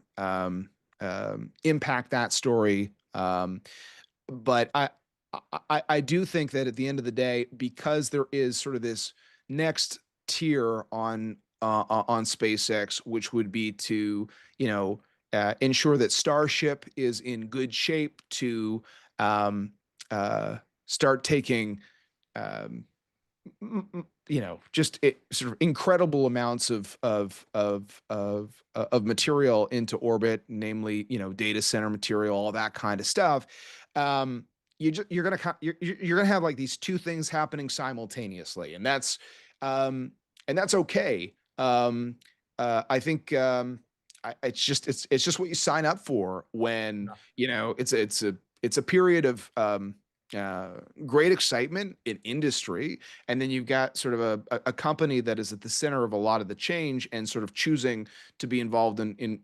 I: impact that story. But I do think that at the end of the day, because there is sort of this next tier on on SpaceX, which would be to, ensure that Starship is in good shape to um, start taking um, just sort of incredible amounts of material into orbit, namely, data center material, all that kind of stuff. You're gonna have like these two things happening simultaneously, and that's okay. I think it's just what you sign up for when it's a period of great excitement in industry, and then you've got sort of a company that is at the center of a lot of the change and sort of choosing to be involved in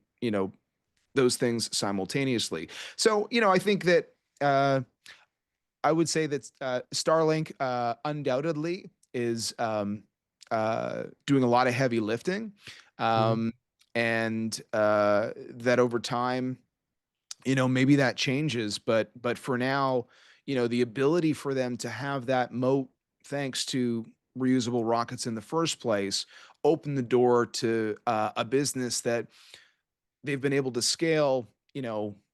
I: those things simultaneously. So I think that I would say that Starlink undoubtedly is doing a lot of heavy lifting, and that over time, maybe that changes, but for now, the ability for them to have that moat, thanks to reusable rockets in the first place, open the door to a business that they've been able to scale,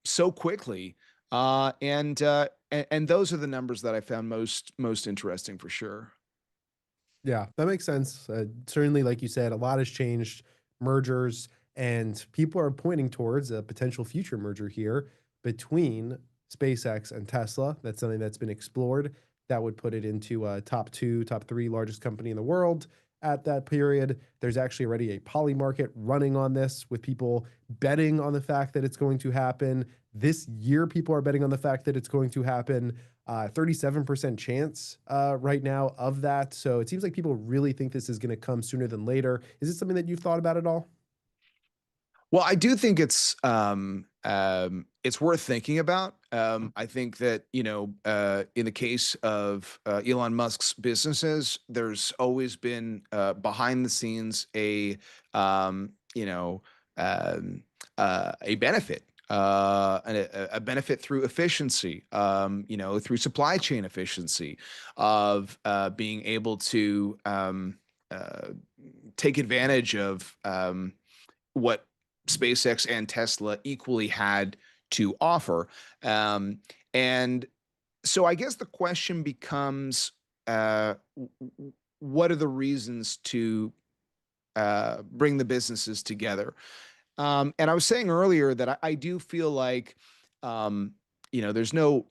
I: so quickly. And those are the numbers that I found most interesting for sure.
B: Yeah, that makes sense. Certainly, like you said, a lot has changed, mergers, and people are pointing towards a potential future merger here between SpaceX and Tesla. That's something that's been explored. That would put it into a top two, top three largest company in the world at that period. There's actually already a poly market running on this, with people betting on the fact that it's going to happen. This year, people are betting on the fact that it's going to happen. 37% chance right now of that. So it seems like people really think this is going to come sooner than later. Is it something that you've thought about at all?
I: Well, I do think it's worth thinking about. I think that in the case of Elon Musk's businesses, there's always been behind the scenes a benefit. A benefit through efficiency, through supply chain efficiency, of being able to take advantage of what SpaceX and Tesla equally had to offer. And so I guess the question becomes, what are the reasons to bring the businesses together? And I was saying earlier that I do feel like, there's no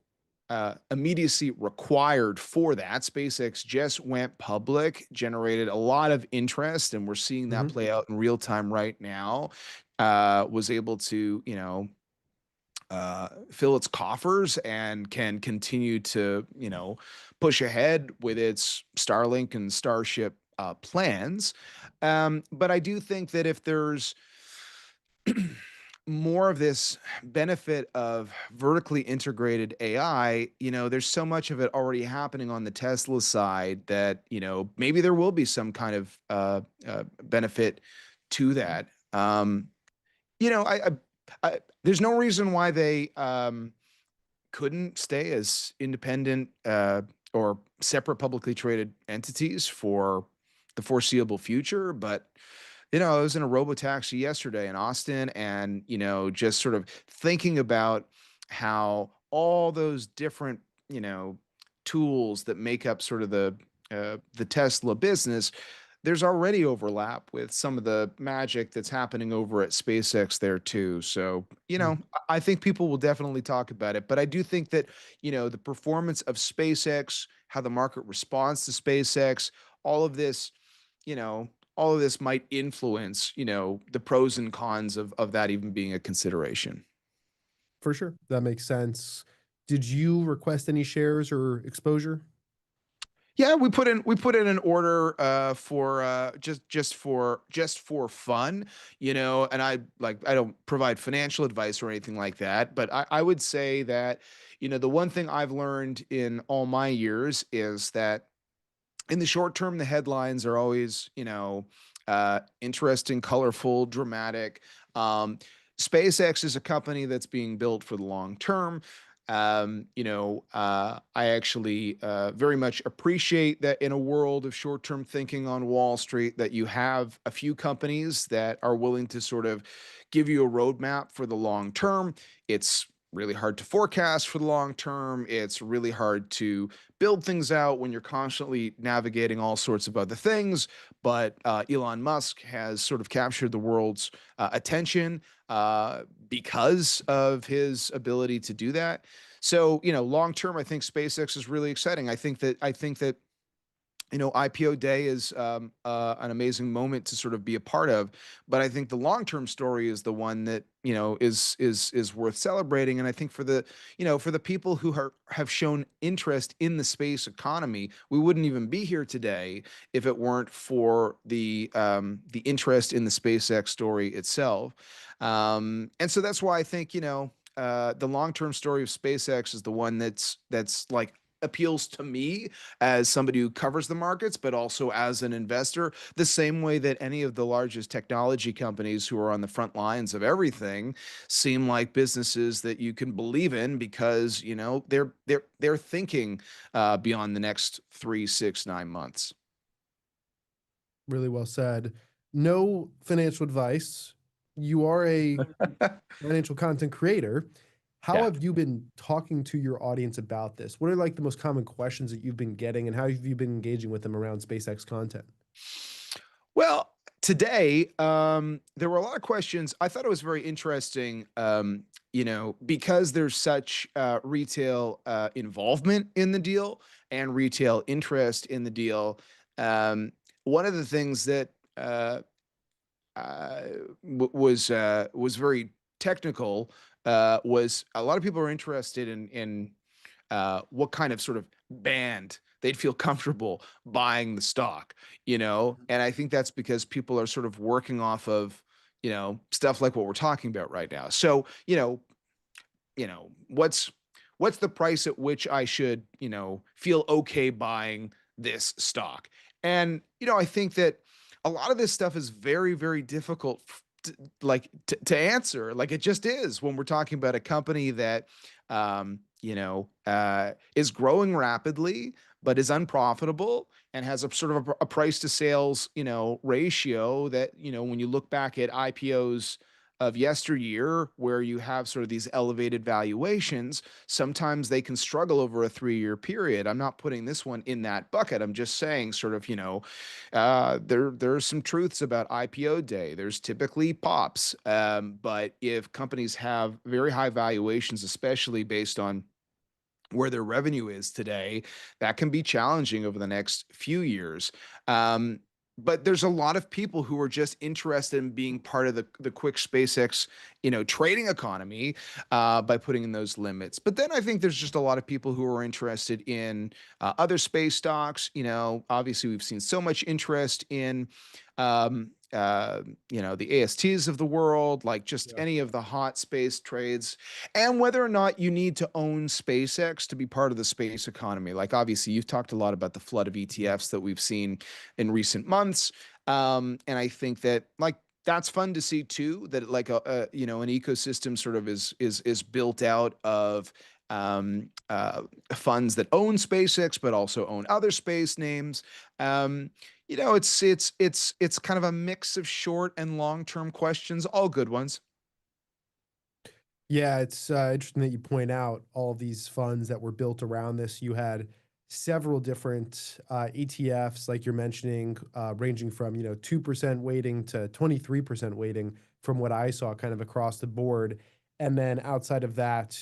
I: immediacy required for that. SpaceX just went public, generated a lot of interest, and we're seeing that play out in real time right now. Was able to, fill its coffers and can continue to, push ahead with its Starlink and Starship plans. But I do think that if there's more of this benefit of vertically integrated AI, there's so much of it already happening on the Tesla side that, maybe there will be some kind of benefit to that. There's no reason why they couldn't stay as independent or separate publicly traded entities for the foreseeable future. But I was in a robotaxi yesterday in Austin, and just sort of thinking about how all those different tools that make up sort of the Tesla business, there's already overlap with some of the magic that's happening over at SpaceX there too. So, I think people will definitely talk about it, but I do think that, the performance of SpaceX, how the market responds to SpaceX, all of this, all of this might influence, the pros and cons of that even being a consideration.
B: For sure. That makes sense. Did you request any shares or exposure?
I: Yeah, we put in an order for just for fun, and I don't provide financial advice or anything like that, but I would say that, the one thing I've learned in all my years is that in the short term, the headlines are always, interesting, colorful, dramatic. SpaceX is a company that's being built for the long term. I actually very much appreciate that in a world of short-term thinking on Wall Street, that you have a few companies that are willing to sort of give you a roadmap for the long term. It's really hard to forecast for the long term. It's really hard to build things out when you're constantly navigating all sorts of other things. But Elon Musk has sort of captured the world's attention because of his ability to do that. So, long term, I think SpaceX is really exciting. I think that IPO day is an amazing moment to sort of be a part of. But I think the long term story is the one that is worth celebrating. And I think for the people who have shown interest in the space economy, we wouldn't even be here today if it weren't for the interest in the SpaceX story itself. And so that's why I think the long term story of SpaceX is the one that's like appeals to me as somebody who covers the markets, but also as an investor, the same way that any of the largest technology companies who are on the front lines of everything seem like businesses that you can believe in because, they're thinking beyond the next 3, 6, 9 months.
B: Really well said. No financial advice. You are a financial content creator. How
I: Yeah.
B: have you been talking to your audience about this? What are like the most common questions that you've been getting, and how have you been engaging with them around SpaceX content?
I: Well, today, there were a lot of questions. I thought it was very interesting, because there's such retail involvement in the deal and retail interest in the deal. One of the things that was very technical was a lot of people are interested in what kind of sort of band they'd feel comfortable buying the stock, and I think that's because people are sort of working off of, stuff like what we're talking about right now. So, what's the price at which I should, feel okay buying this stock? And, I think that a lot of this stuff is very, very difficult to answer. Like it just is when we're talking about a company that is growing rapidly but is unprofitable and has a sort of a price to sales ratio that when you look back at IPOs of yesteryear, where you have sort of these elevated valuations, sometimes they can struggle over a 3-year period. I'm not putting this one in that bucket. I'm just saying sort of, there are some truths about IPO day. There's typically pops. But if companies have very high valuations, especially based on where their revenue is today, that can be challenging over the next few years. But there's a lot of people who are just interested in being part of the quick SpaceX, trading economy by putting in those limits. But then I think there's just a lot of people who are interested in other space stocks. Obviously we've seen so much interest in the ASTs of the world, like just any of the hot space trades, and whether or not you need to own SpaceX to be part of the space economy. Like obviously you've talked a lot about the flood of ETFs that we've seen in recent months. And I think that like that's fun to see too, that like an ecosystem sort of is built out of funds that own SpaceX, but also own other space names. It's kind of a mix of short and long-term questions, all good ones.
B: Yeah, it's interesting that you point out all of these funds that were built around this. You had several different ETFs, like you're mentioning, ranging from 2% weighting to 23% weighting, from what I saw, kind of across the board. And then outside of that,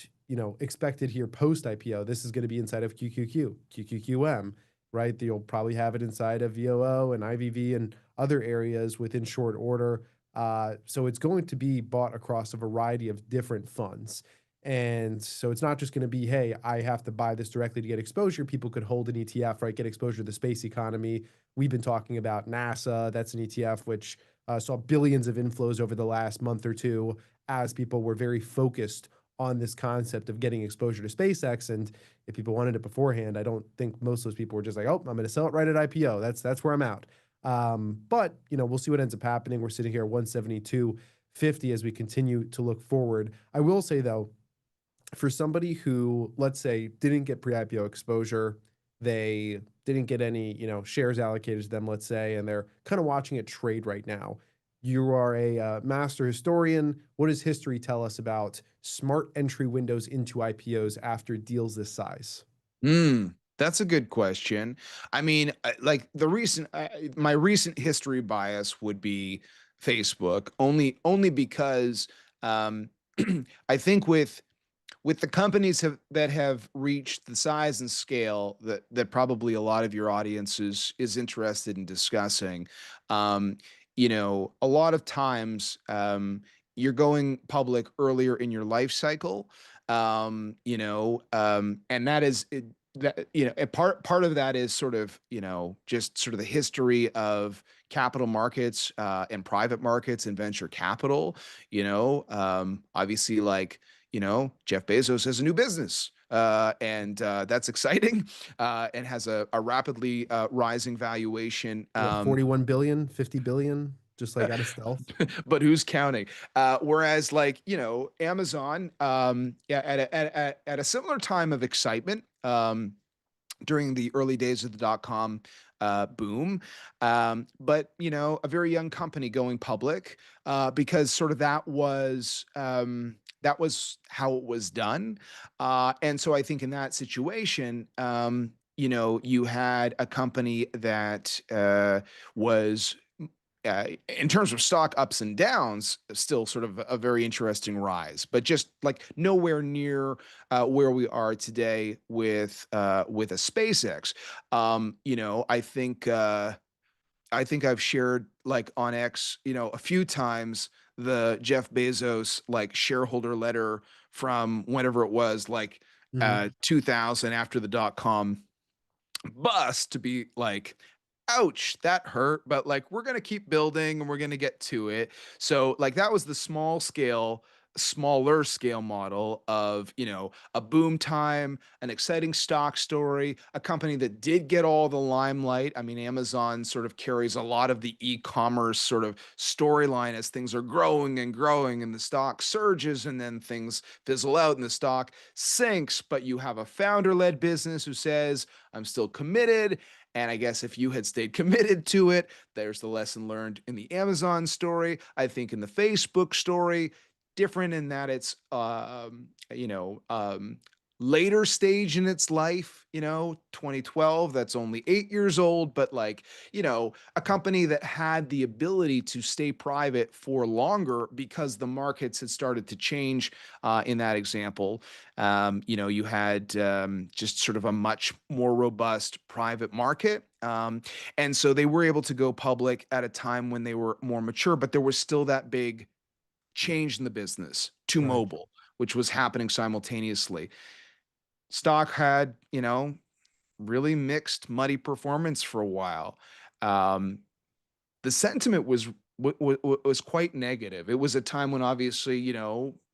B: expected here post IPO, this is going to be inside of QQQ, QQQM, right? You'll probably have it inside of VOO and IVV and other areas within short order. So it's going to be bought across a variety of different funds. And so it's not just going to be, hey, I have to buy this directly to get exposure. People could hold an ETF, right? Get exposure to the space economy. We've been talking about NASA. That's an ETF which saw billions of inflows over the last month or two as people were very focused on this concept of getting exposure to SpaceX. And if people wanted it beforehand, I don't think most of those people were just like, oh, I'm going to sell it right at IPO. That's where I'm out. But we'll see what ends up happening. We're sitting here at 172.50 as we continue to look forward. I will say though, for somebody who, let's say, didn't get pre-IPO exposure, they didn't get any, shares allocated to them, let's say, and they're kind of watching it trade right now. You are a master historian. What does history tell us about smart entry windows into IPOs after deals this size?
I: That's a good question. I mean, like my recent history bias would be Facebook, only because I think with the companies that have reached the size and scale that probably a lot of your audience is interested in discussing, a lot of times you're going public earlier in your life cycle, and that is that a part of that is sort of just sort of the history of capital markets and private markets and venture capital. Obviously, like Jeff Bezos has a new business, and that's exciting, and has a rapidly rising valuation.
B: 41 billion, 50 billion, just like out of stealth.
I: But who's counting? Whereas, like Amazon, yeah, at a similar time of excitement, during the early days of the dot-com boom, but a very young company going public, because sort of that was how it was done, and so I think in that situation, you had a company that was in terms of stock ups and downs, still sort of a very interesting rise, but just like nowhere near where we are today with a SpaceX. I think I've shared like on X, a few times the Jeff Bezos like shareholder letter from whenever it was, like 2000, after the dot-com bust, to be like, ouch, that hurt, but like we're going to keep building and we're going to get to it. So like that was the smaller scale model of, a boom time, an exciting stock story, a company that did get all the limelight. I mean, Amazon sort of carries a lot of the e-commerce sort of storyline as things are growing and growing and the stock surges and then things fizzle out and the stock sinks. But you have a founder-led business who says, I'm still committed. And I guess if you had stayed committed to it, there's the lesson learned in the Amazon story. I think in the Facebook story, different in that it's later stage in its life, 2012, that's only 8 years old, but like, a company that had the ability to stay private for longer because the markets had started to change. In that example, you had just sort of a much more robust private market. And so they were able to go public at a time when they were more mature, but there was still that big change in the business to
B: Right.
I: mobile, which was happening simultaneously. Stock had, really mixed, muddy performance for a while. The sentiment was quite negative. It was a time when obviously,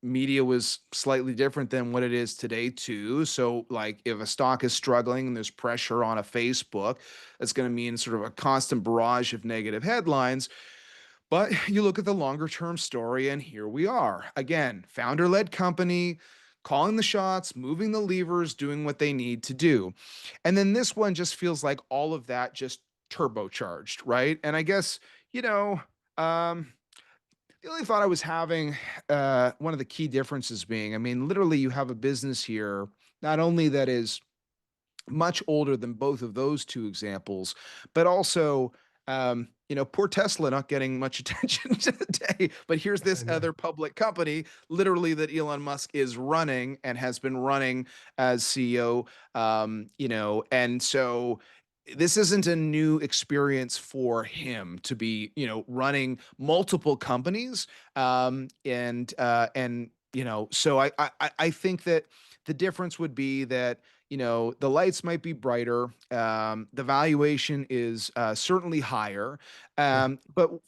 I: media was slightly different than what it is today too. So like if a stock is struggling and there's pressure on a Facebook, that's going to mean sort of a constant barrage of negative headlines. But you look at the longer term story, and here we are. Again, founder led company, calling the shots, moving the levers, doing what they need to do. And then this one just feels like all of that just turbocharged, right? And I guess, the only thought I was having, one of the key differences being, I mean, literally, you have a business here, not only that is much older than both of those two examples, but also, poor Tesla not getting much attention today. But here's this other public company, literally, that Elon Musk is running and has been running as CEO. And so this isn't a new experience for him to be, running multiple companies. So I think that the difference would be that, the lights might be brighter. The valuation is certainly higher. But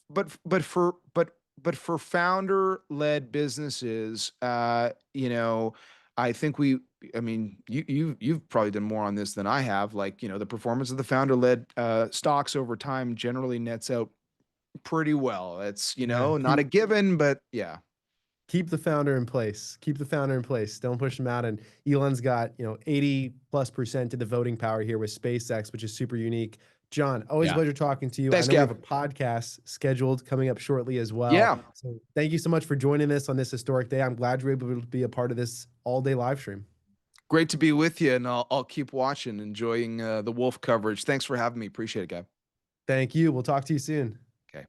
I: for founder-led businesses, I think I mean, you've probably done more on this than I have. Like, the performance of the founder-led stocks over time generally nets out pretty well. It's,
B: Yeah.
I: not a given, but yeah.
B: keep the founder in place. Keep the founder in place. Don't push him out. And Elon's got, 80+% of the voting power here with SpaceX, which is super unique. John, always a
E: Yeah.
B: pleasure talking to you.
I: Thanks,
B: I know we
I: Gav.
B: have a podcast scheduled coming up shortly as well.
I: Yeah.
B: So thank you so much for joining us on this historic day. I'm glad you're able to be a part of this all-day live stream.
I: Great to be with you, and I'll keep watching, enjoying the Wolf coverage. Thanks for having me. Appreciate it, Gav.
B: Thank you. We'll talk to you soon.
I: Okay.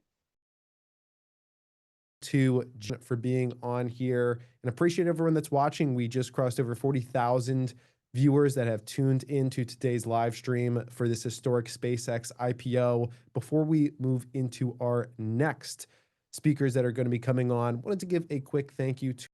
B: For being on here, and appreciate everyone that's watching. We just crossed over 40,000 viewers that have tuned into today's live stream for this historic SpaceX IPO. Before we move into our next speakers that are going to be coming on, wanted to give a quick thank you to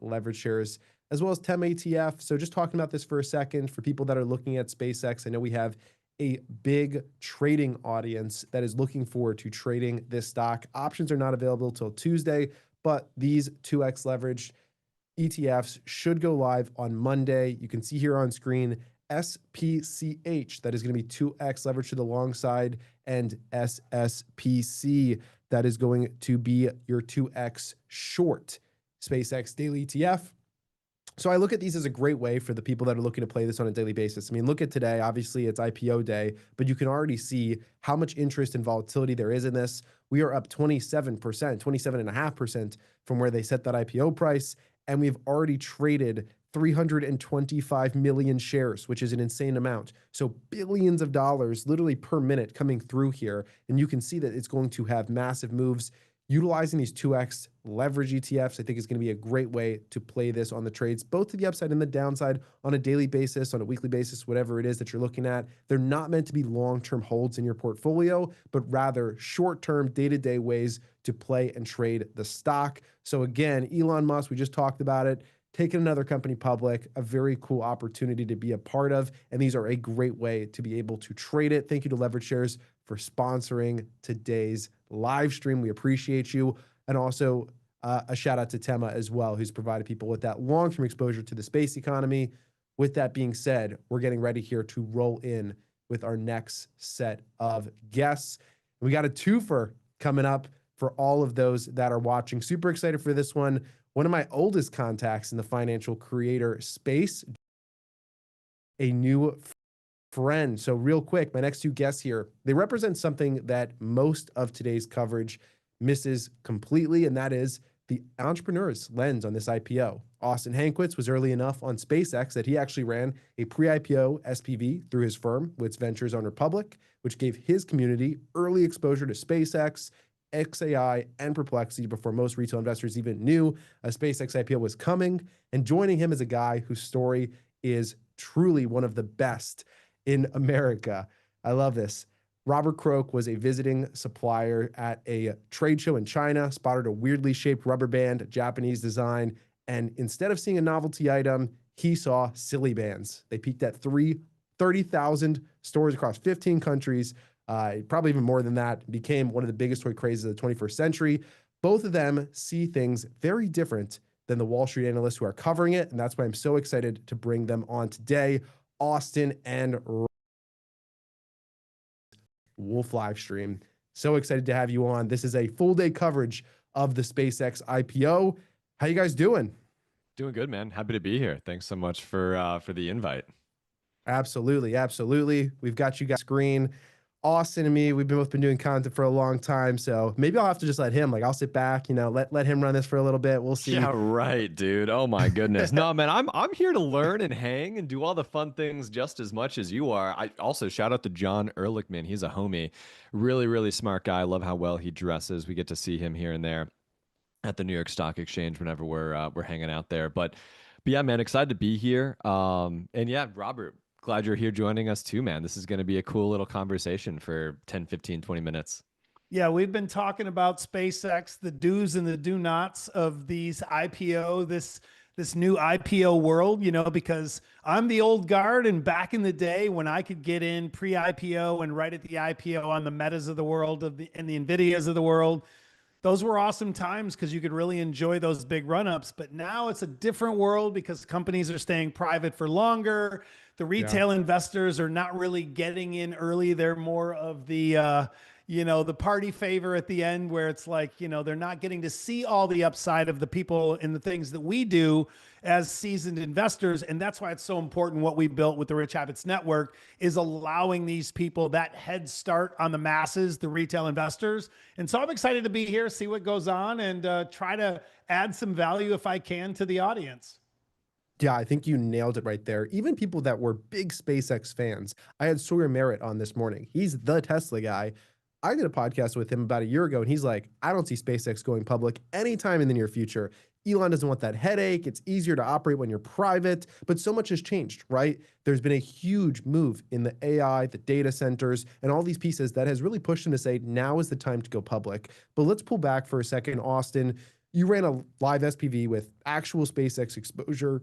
B: Leverage Shares as well as TEM ATF. So just talking about this for a second for people that are looking at SpaceX, I know we have a big trading audience that is looking forward to trading this stock. Options are not available till Tuesday, but these 2x leveraged ETFs should go live on Monday. You can see here on screen SPCH, that is going to be 2x leverage to the long side, and SSPC, that is going to be your 2x short SpaceX daily ETF. So I look at these as a great way for the people that are looking to play this on a daily basis. I mean, look at today. Obviously, it's IPO day, but you can already see how much interest and volatility there is in this. We are up 27%, 27.5% from where they set that IPO price. And we've already traded 325 million shares, which is an insane amount. So billions of dollars literally per minute coming through here. And you can see that it's going to have massive moves. Utilizing these 2x leverage ETFs, I think is going to be a great way to play this on the trades, both to the upside and the downside on a daily basis, on a weekly basis, whatever it is that you're looking at. They're not meant to be long-term holds in your portfolio, but rather short-term, day-to-day ways to play and trade the stock. So again, Elon Musk, we just talked about it, taking another company public, a very cool opportunity to be a part of. And these are a great way to be able to trade it. Thank you to Leverage Shares for sponsoring today's live stream. We appreciate you. And also a shout out to Tema as well, who's provided people with that long-term exposure to the space economy. With that being said, we're getting ready here to roll in with our next set of guests. We got a twofer coming up for all of those that are watching. Super excited for this one. One of my oldest contacts in the financial creator space, a new friend. So real quick, my next two guests here, they represent something that most of today's coverage misses completely, and that is the entrepreneur's lens on this IPO. Austin Hankwitz was early enough on SpaceX that he actually ran a pre-IPO SPV through his firm, Wits Ventures on Republic, which gave his community early exposure to SpaceX, XAI, and Perplexity before most retail investors even knew a SpaceX IPO was coming. And joining him is a guy whose story is truly one of the best in America. I love this. Robert Croak was a visiting supplier at a trade show in China, spotted a weirdly shaped rubber band, Japanese design, and instead of seeing a novelty item, he saw silly bands. They peaked at 30,000 stores across 15 countries, probably even more than that, became one of the biggest toy crazes of the 21st century. Both of them see things very different than the Wall Street analysts who are covering it, and that's why I'm so excited to bring them on today. Austin and Wolf live stream. So excited to have you on. This is a full day coverage of the SpaceX IPO. How you guys doing?
J: Doing good, man. Happy to be here. Thanks so much for the invite.
B: Absolutely, absolutely. We've got you guys screen. Austin and me, we've both been doing content for a long time, so maybe I'll have to just let him, I'll sit back, let him run this for a little bit. We'll see.
J: Yeah, right, dude. Oh my goodness. No, man, I'm here to learn and hang and do all the fun things just as much as you are. I also shout out to John Ehrlichman. He's a homie. Really, really smart guy. I love how well he dresses. We get to see him here and there at the New York Stock Exchange whenever we're hanging out there. But yeah, man, excited to be here. And yeah, Robert, glad you're here joining us too, man. This is going to be a cool little conversation for 10, 15, 20 minutes.
K: Yeah, we've been talking about SpaceX, the do's and the do nots of these IPO, this new IPO world, because I'm the old guard, and back in the day when I could get in pre-IPO and right at the IPO on the Metas of the world and the Nvidias of the world, those were awesome times because you could really enjoy those big run-ups. But now it's a different world because companies are staying private for longer. The retail investors are not really getting in early. They're more of the, the party favor at the end where it's like, they're not getting to see all the upside of the people and the things that we do as seasoned investors. And that's why it's so important. What we built with the Rich Habits Network is allowing these people that head start on the masses, the retail investors. And so I'm excited to be here, see what goes on, and try to add some value if I can to the audience.
B: Yeah, I think you nailed it right there. Even people that were big SpaceX fans. I had Sawyer Merritt on this morning. He's the Tesla guy. I did a podcast with him about a year ago, and he's like, I don't see SpaceX going public anytime in the near future. Elon doesn't want that headache. It's easier to operate when you're private, but so much has changed, right? There's been a huge move in the AI, the data centers, and all these pieces that has really pushed him to say, now is the time to go public. But let's pull back for a second. Austin, you ran a live SPV with actual SpaceX exposure.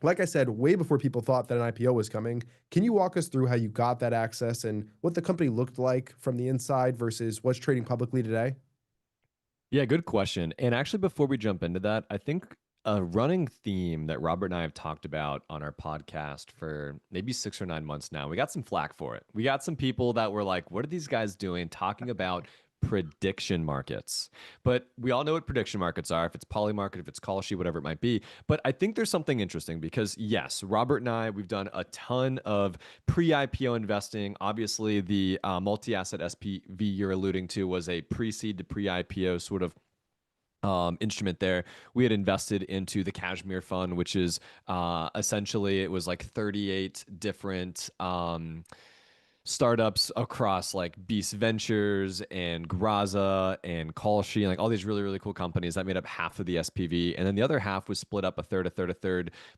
B: Like I said, way before people thought that an IPO was coming. Can you walk us through how you got that access and what the company looked like from the inside versus what's trading publicly today?
J: Yeah, good question. And actually, before we jump into that, I think a running theme that Robert and I have talked about on our podcast for maybe 6 or 9 months now, we got some flack for it. We got some people that were like, what are these guys doing talking about prediction markets? But we all know what prediction markets are, if it's Polymarket, if it's call sheet, whatever it might be. But I think there's something interesting because yes, Robert and I, we've done a ton of pre-IPO investing. Obviously, the multi-asset SPV you're alluding to was a pre-seed to pre-IPO sort of instrument there. We had invested into the Kashmir Fund, which is essentially, it was like 38 different startups across like Beast Ventures and Graza and Callsheet, like all these really, really cool companies that made up half of the SPV. And then the other half was split up a third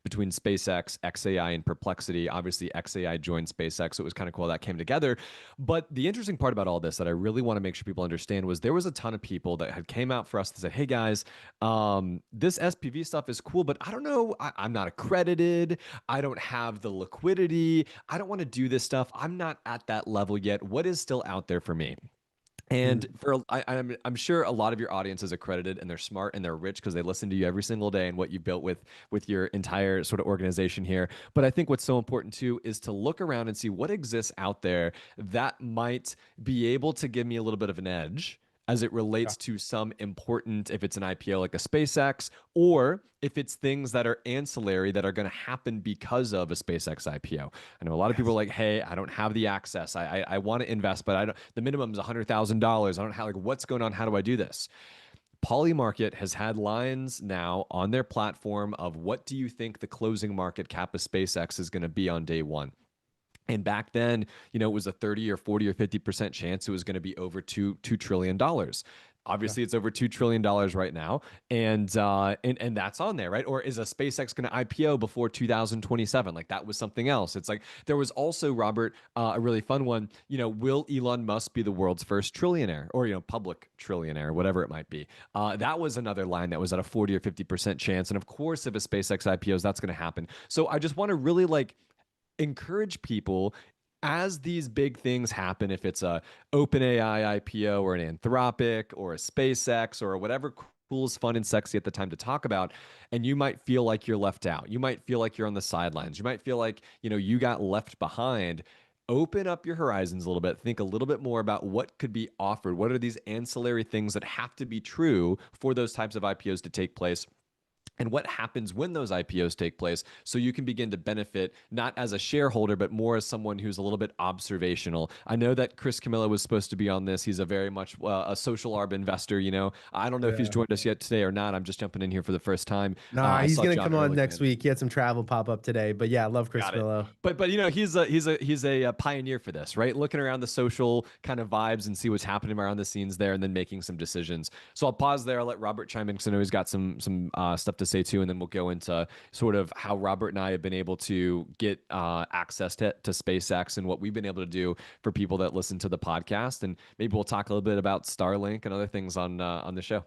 J: between SpaceX, XAI, and Perplexity. Obviously, XAI joined SpaceX, so it was kind of cool that came together. But the interesting part about all this that I really want to make sure people understand was there was a ton of people that had came out for us and said, hey guys, this SPV stuff is cool, but I don't know, I'm not accredited. I don't have the liquidity. I don't want to do this stuff. I'm not at that level yet. What is still out there for me? And I'm sure a lot of your audience is accredited and they're smart and they're rich because they listen to you every single day and what you built with your entire sort of organization here. But I think what's so important too is to look around and see what exists out there that might be able to give me a little bit of an edge as it relates to some important, if it's an IPO like a SpaceX, or if it's things that are ancillary that are going to happen because of a SpaceX IPO. I know a lot of people are like, hey, I don't have the access. I want to invest, but I don't, the minimum is $100,000. I don't have, like, what's going on? How do I do this? Polymarket has had lines now on their platform of what do you think the closing market cap of SpaceX is going to be on day one? And back then, it was a 30 or 40 or 50% chance it was going to be over $2 trillion. Obviously, it's over $2 trillion right now. And that's on there, right? Or is a SpaceX going to IPO before 2027? Like, that was something else. It's like, there was also, Robert, a really fun one, will Elon Musk be the world's first trillionaire or, public trillionaire, whatever it might be? That was another line that was at a 40 or 50% chance. And of course, if a SpaceX IPOs, that's going to happen. So I just want to really encourage people as these big things happen, if it's a OpenAI IPO or an Anthropic or a SpaceX or whatever cool is fun and sexy at the time to talk about, and you might feel like you're left out. You might feel like you're on the sidelines. You might feel like, you got left behind. Open up your horizons a little bit. Think a little bit more about what could be offered. What are these ancillary things that have to be true for those types of IPOs to take place? And what happens when those IPOs take place, so you can begin to benefit not as a shareholder, but more as someone who's a little bit observational. I know that Chris Camilla was supposed to be on this. He's a very much a social arb investor. I don't know if he's joined us yet today or not. I'm just jumping in here for the first time.
B: Nah, he's going to come on
J: Ehrlichman.
B: next week. He had some travel pop up today, but yeah, I love Chris Camilla.
J: But he's a pioneer for this, right? Looking around the social kind of vibes and see what's happening around the scenes there, and then making some decisions. So I'll pause there. I'll let Robert chime in because I know he's got some stuff to say too, and then we'll go into sort of how Robert and I have been able to get access to SpaceX and what we've been able to do for people that listen to the podcast, and maybe we'll talk a little bit about Starlink and other things on the show.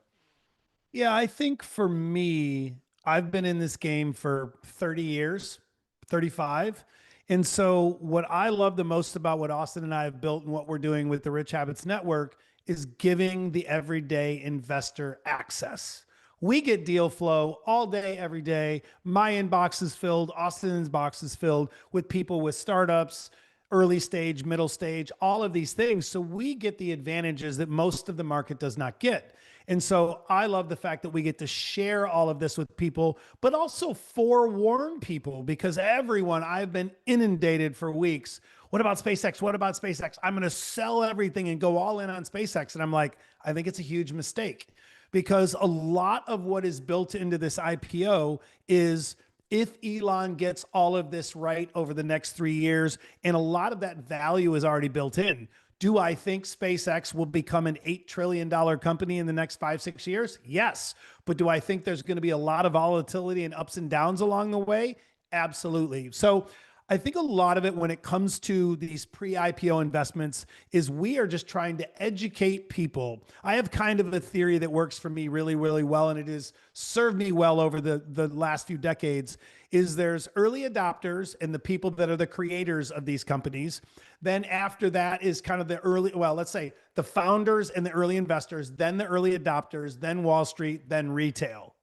K: Yeah, I think for me, I've been in this game for 30 years, 35. And so what I love the most about what Austin and I have built and what we're doing with the Rich Habits Network is giving the everyday investor access. We get deal flow all day, every day. My inbox is filled. Austin's box is filled with people with startups, early stage, middle stage, all of these things. So we get the advantages that most of the market does not get. And so I love the fact that we get to share all of this with people, but also forewarn people, because everyone, I've been inundated for weeks. What about SpaceX? What about SpaceX? I'm going to sell everything and go all in on SpaceX. And I'm like, I think it's a huge mistake, because a lot of what is built into this IPO is, if Elon gets all of this right over the next 3 years, and a lot of that value is already built in. Do I think SpaceX will become an $8 trillion company in the next 5-6 years? Yes. But do I think there's going to be a lot of volatility and ups and downs along the way? Absolutely. So I think a lot of it, when it comes to these pre-IPO investments, is we are just trying to educate people. I have kind of a theory that works for me really, really well, and it has served me well over the last few decades, is there's early adopters and the people that are the creators of these companies. Then after that is kind of the early, well, let's say the founders and the early investors, then the early adopters, then Wall Street, then retail.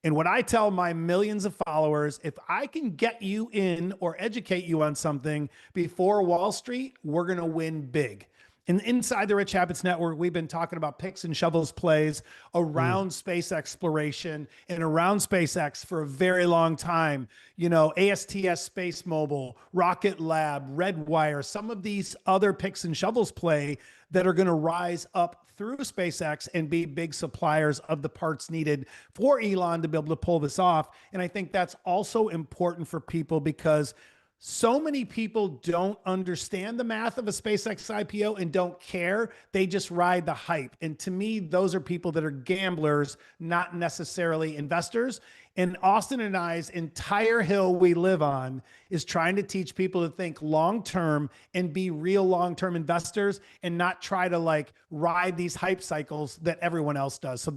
K: And what I tell my millions of followers, if I can get you in or educate you on something before Wall Street, we're going to win big. And inside the Rich Habits Network, we've been talking about picks and shovels plays around space exploration and around SpaceX for a very long time. You know, ASTS Space Mobile, Rocket Lab, Redwire, some of these other picks and shovels play that are going to rise up through SpaceX and be big suppliers of the parts needed for Elon to be able to pull this off. And I think that's also important for people, because so many people don't understand the math of a SpaceX IPO and don't care. They just ride the hype. And to me, those are people that are gamblers, not necessarily investors. And Austin and I's entire hill we live on is trying to teach people to think long-term and be real long-term investors, and not try to like ride these hype cycles that everyone else does. So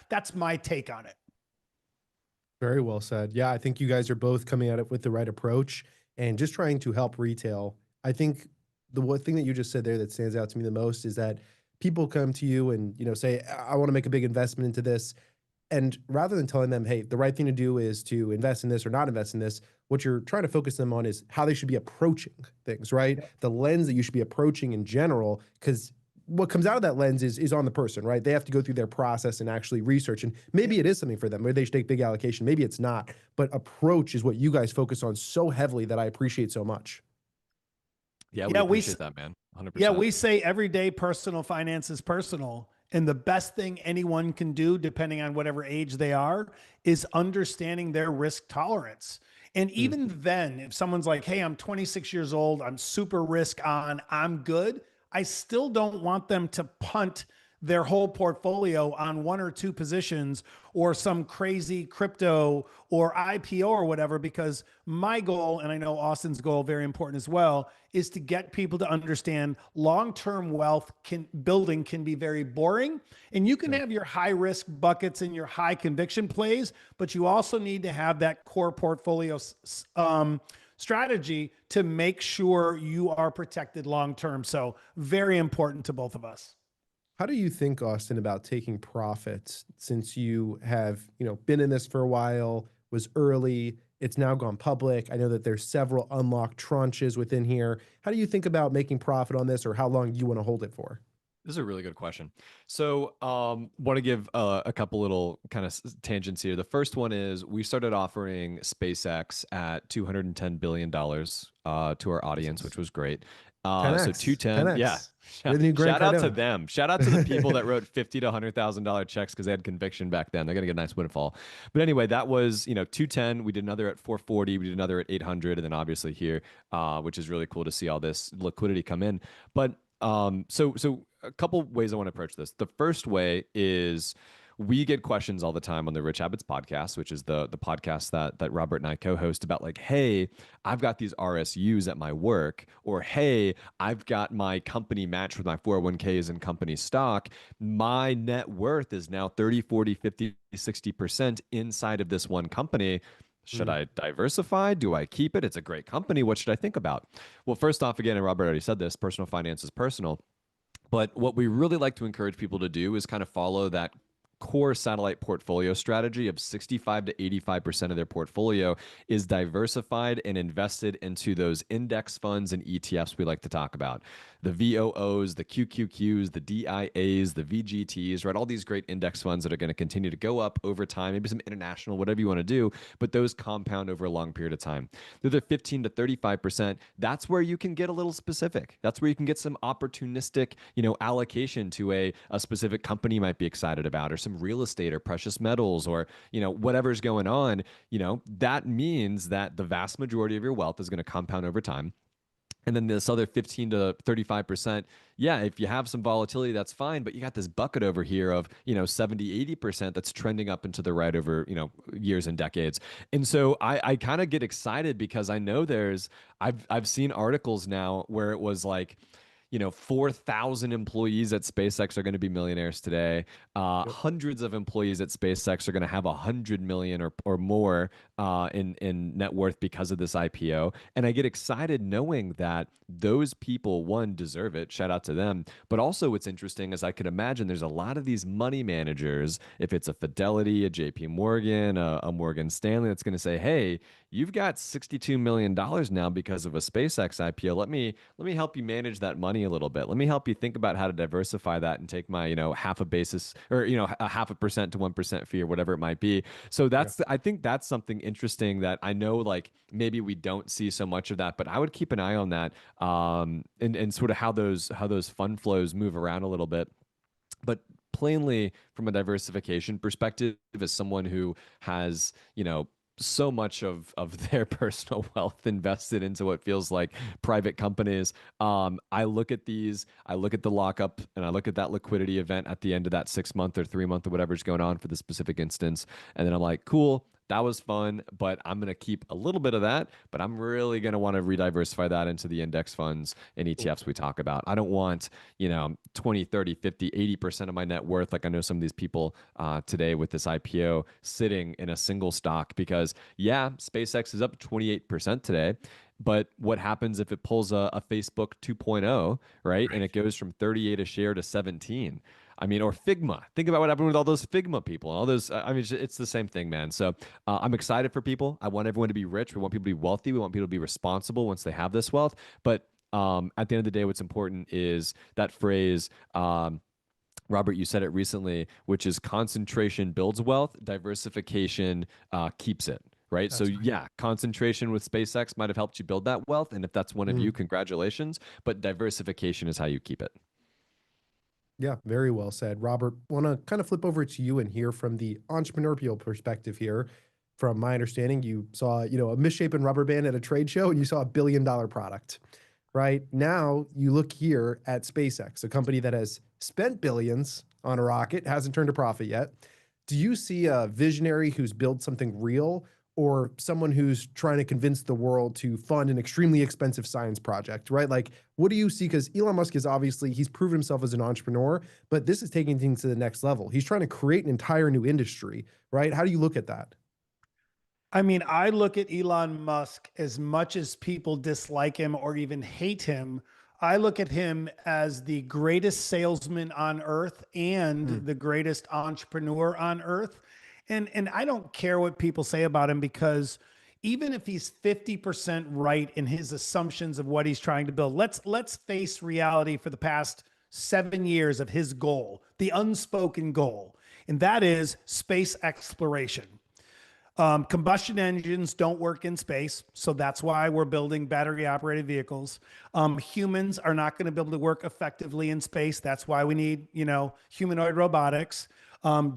K: that's my take on it.
B: Very well said. Yeah, I think you guys are both coming at it with the right approach and just trying to help retail. I think the one thing that you just said there that stands out to me the most is that people come to you and, you know, say, I want to make a big investment into this. And rather than telling them, hey, the right thing to do is to invest in this or not invest in this, what you're trying to focus them on is how they should be approaching things, right? Yeah. The lens that you should be approaching in general, because what comes out of that lens is on the person, right? They have to go through their process and actually research. And maybe it is something for them. Maybe they should take big allocation. Maybe it's not. But approach is what you guys focus on so heavily that I appreciate so much.
J: Yeah, we appreciate that, man. 100%.
K: Yeah, we say everyday personal finance is personal. And the best thing anyone can do, depending on whatever age they are, is understanding their risk tolerance. And even then, if someone's like, hey, I'm 26 years old, I'm super risk on, I'm good, I still don't want them to punt their whole portfolio on one or two positions or some crazy crypto or IPO or whatever, because my goal, and I know Austin's goal, very important as well, is to get people to understand long-term wealth building can be very boring. And you can have your high risk buckets and your high conviction plays, but you also need to have that core portfolio strategy to make sure you are protected long-term. So very important to both of us.
B: How do you think, Austin, about taking profits, since you have, you know, been in this for a while, was early, it's now gone public? I know that there's several unlocked tranches within here. How do you think about making profit on this, or how long you want to hold it for?
J: This is a really good question. So want to give a couple little kind of tangents here. The first one is we started offering SpaceX at $210 billion to our audience, which was great. So 210,
B: 10X.
J: Yeah. Shout out to them. Shout out to the people that wrote $50,000 to $100,000 checks because they had conviction back then. They're gonna get a nice windfall. But anyway, that was 210. We did another at 440. We did another at 800, and then obviously here, which is really cool to see all this liquidity come in. But so a couple ways I want to approach this. The first way is we get questions all the time on the Rich Habits podcast, which is the podcast that Robert and I co-host, about like, hey, I've got these RSUs at my work, or hey, I've got my company matched with my 401ks and company stock. My net worth is now 30, 40, 50, 60% inside of this one company. Should I diversify? Do I keep it? It's a great company. What should I think about? Well, first off, again, and Robert already said this, personal finance is personal. But what we really like to encourage people to do is kind of follow that core satellite portfolio strategy of 65 to 85% of their portfolio is diversified and invested into those index funds and ETFs we like to talk about. The VOOs, the QQQs, the DIAs, the VGTs, right? All these great index funds that are going to continue to go up over time, maybe some international, whatever you want to do, but those compound over a long period of time. The other 15 to 35%, that's where you can get a little specific. That's where you can get some opportunistic, allocation to a specific company you might be excited about, or some real estate or precious metals, or, whatever's going on. That means that the vast majority of your wealth is going to compound over time. And then this other 15 to 35%, yeah, if you have some volatility, that's fine. But you got this bucket over here of, 70, 80% that's trending up into the right over, years and decades. And so I kind of get excited because I know I've seen articles now where it was like, 4,000 employees at SpaceX are going to be millionaires today. Hundreds of employees at SpaceX are going to have 100 million or more in net worth because of this IPO. And I get excited knowing that those people, one, deserve it. Shout out to them. But also what's interesting is I could imagine there's a lot of these money managers, if it's a Fidelity, a JP Morgan, a Morgan Stanley, that's going to say, hey, you've got $62 million now because of a SpaceX IPO. Let me help you manage that money a little bit. Let me help you think about how to diversify that and take my, half a basis or, a 0.5% to 1% fee or whatever it might be. So I think that's something interesting that I know, like, maybe we don't see so much of that, but I would keep an eye on that, and sort of how those fund flows move around a little bit. But plainly, from a diversification perspective, as someone who has, so much of their personal wealth invested into what feels like private companies, I look at these, I look at the lockup, and I look at that liquidity event at the end of that 6 month or 3 month or whatever's going on for the specific instance. And then I'm like, cool, that was fun, but I'm going to keep a little bit of that, but I'm really going to want to rediversify that into the index funds and ETFs we talk about. I don't want, 20, 30, 50, 80% of my net worth, like I know some of these people today with this IPO, sitting in a single stock, because yeah, SpaceX is up 28% today. But what happens if it pulls a Facebook 2.0, right? And it goes from 38 a share to 17? I mean, or Figma. Think about what happened with all those Figma people and all those. I mean, it's the same thing, man. So I'm excited for people. I want everyone to be rich. We want people to be wealthy. We want people to be responsible once they have this wealth. But at the end of the day, what's important is that phrase, Robert, you said it recently, which is concentration builds wealth, diversification keeps it. Right.
K: That's
J: So
K: right.
J: yeah, concentration with SpaceX might have helped you build that wealth. And if that's one of you, congratulations. But diversification is how you keep it.
B: Yeah, very well said. Robert, want to kind of flip over to you and hear from the entrepreneurial perspective here. From my understanding, you saw, a misshapen rubber band at a trade show and you saw $1 billion product, right? Now you look here at SpaceX, a company that has spent billions on a rocket, hasn't turned a profit yet. Do you see a visionary who's built something real, or someone who's trying to convince the world to fund an extremely expensive science project, right? Like, what do you see? Because Elon Musk is obviously, he's proven himself as an entrepreneur, but this is taking things to the next level. He's trying to create an entire new industry, right? How do you look at that?
K: I mean, I look at Elon Musk, as much as people dislike him or even hate him, I look at him as the greatest salesman on earth and the greatest entrepreneur on earth. And I don't care what people say about him, because even if he's 50% right in his assumptions of what he's trying to build, let's face reality for the past 7 years of his goal, the unspoken goal, and that is space exploration. Combustion engines don't work in space, so that's why we're building battery operated vehicles. Humans are not going to be able to work effectively in space. That's why we need, humanoid robotics.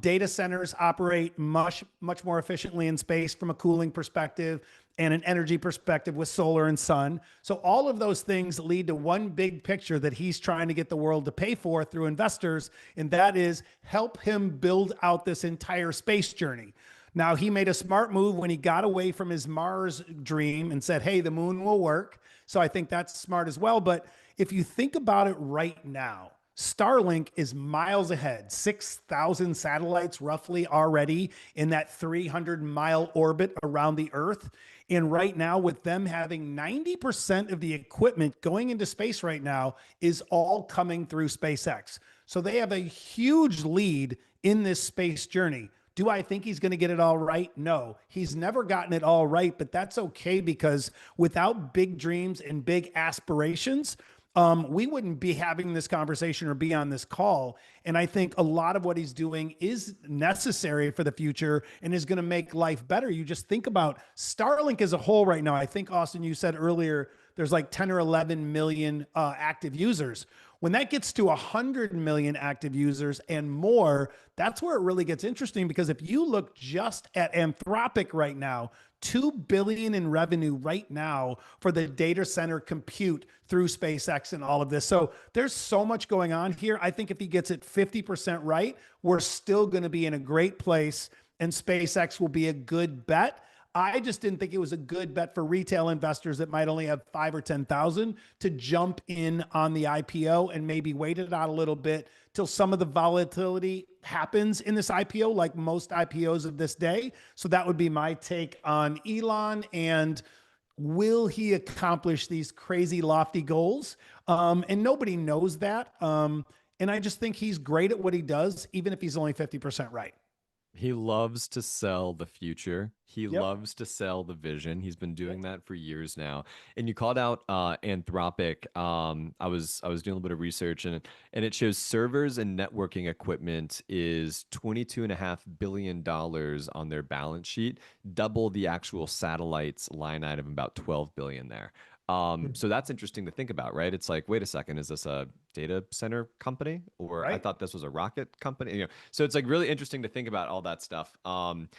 K: Data centers operate much more efficiently in space from a cooling perspective and an energy perspective with solar and sun. So all of those things lead to one big picture that he's trying to get the world to pay for through investors, and that is help him build out this entire space journey. Now, he made a smart move when he got away from his Mars dream and said, hey, the moon will work. So I think that's smart as well. But if you think about it right now, Starlink is miles ahead, 6,000 satellites roughly already in that 300-mile orbit around the Earth. And right now, with them having 90% of the equipment going into space right now is all coming through SpaceX. So they have a huge lead in this space journey. Do I think he's going to get it all right? No, he's never gotten it all right, but that's okay, because without big dreams and big aspirations, we wouldn't be having this conversation or be on this call. And I think a lot of what he's doing is necessary for the future and is going to make life better. You just think about Starlink as a whole right now. I think, Austin, you said earlier, there's like 10 or 11 million active users. When that gets to 100 million active users and more, that's where it really gets interesting, because if you look just at Anthropic right now, 2 billion in revenue right now for the data center compute through SpaceX and all of this. So there's so much going on here. I think if he gets it 50% right, we're still going to be in a great place, and SpaceX will be a good bet. I just didn't think it was a good bet for retail investors that might only have 5 or 10,000 to jump in on the IPO and maybe wait it out a little bit till some of the volatility happens in this IPO, like most IPOs of this day. So that would be my take on Elon, and will he accomplish these crazy lofty goals? And nobody knows that. And I just think he's great at what he does, even if he's only 50% right.
J: He loves to sell the future. He loves to sell the vision. He's been doing that for years now. And you called out Anthropic. I was doing a little bit of research, and it shows servers and networking equipment is $22.5 billion on their balance sheet, double the actual satellites line item, about 12 billion there. So that's interesting to think about, right? It's like, wait a second, is this a data center company, or I thought this was a rocket company? So it's like really interesting to think about all that stuff. And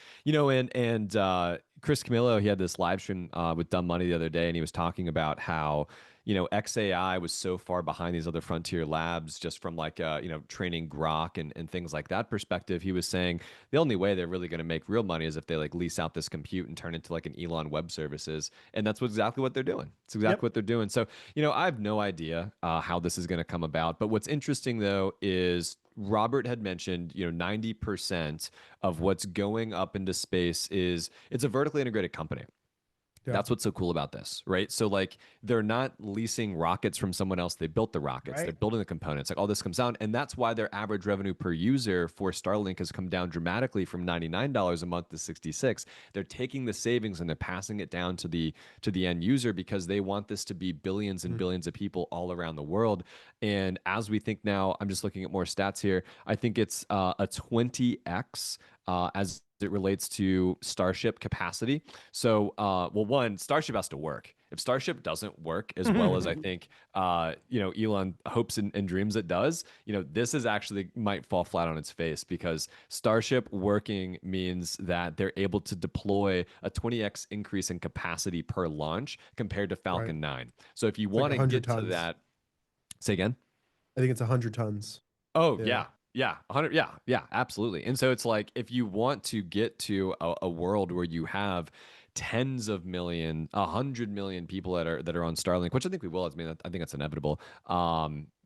J: Chris Camillo, he had this live stream with Dumb Money the other day, and he was talking about how XAI was so far behind these other frontier labs just from like, training Grok and things like that perspective. He was saying the only way they're really going to make real money is if they like lease out this compute and turn it into like an Elon Web Services. And that's exactly what they're doing. It's exactly what they're doing. So, I have no idea how this is going to come about. But what's interesting though is Robert had mentioned, 90% of what's going up into space it's a vertically integrated company.
B: Yeah.
J: That's what's so cool about this, right? So like they're not leasing rockets from someone else. They built the rockets. They're building the components. Like all this comes down, and that's why their average revenue per user for Starlink has come down dramatically from $99 a month to $66. They're taking the savings and they're passing it down to the end user, because they want this to be billions and billions of people all around the world. And as we think now, I'm just looking at more stats here. I think it's a 20x as it relates to Starship capacity. So, one, Starship has to work. If Starship doesn't work as well as I think, Elon hopes and dreams it does, this is actually might fall flat on its face, because Starship working means that they're able to deploy a 20x increase in capacity per launch compared to Falcon 9. So if you want to get to that, say again?
B: I think it's 100 tons.
J: Oh, yeah. 100. Yeah, absolutely. And so it's like, if you want to get to a world where you have tens of million, 100 million people that are on Starlink, which I think we will. I mean, I think that's inevitable.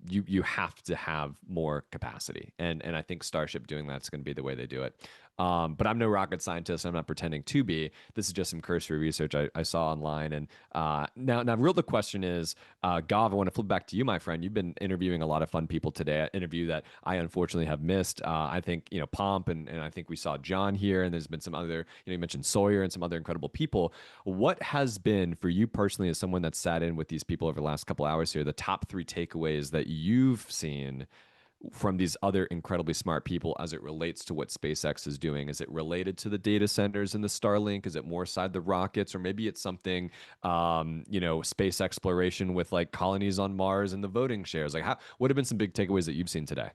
J: You have to have more capacity, and I think Starship doing that's going to be the way they do it. But I'm no rocket scientist. I'm not pretending to be. This is just some cursory research I saw online. And now, real the question is, Gav, I want to flip back to you, my friend. You've been interviewing a lot of fun people today. An interview that I unfortunately have missed. I think Pomp and I think we saw John here, and there's been some other. You mentioned Sawyer and some other incredible people. What has been for you personally, as someone that's sat in with these people over the last couple hours here, the top 3 takeaways that you've seen from these other incredibly smart people as it relates to what SpaceX is doing? Is it related to the data centers and the Starlink? Is it more side the rockets, or maybe it's something, space exploration with like colonies on Mars and the voting shares? Like, what have been some big takeaways that you've seen today?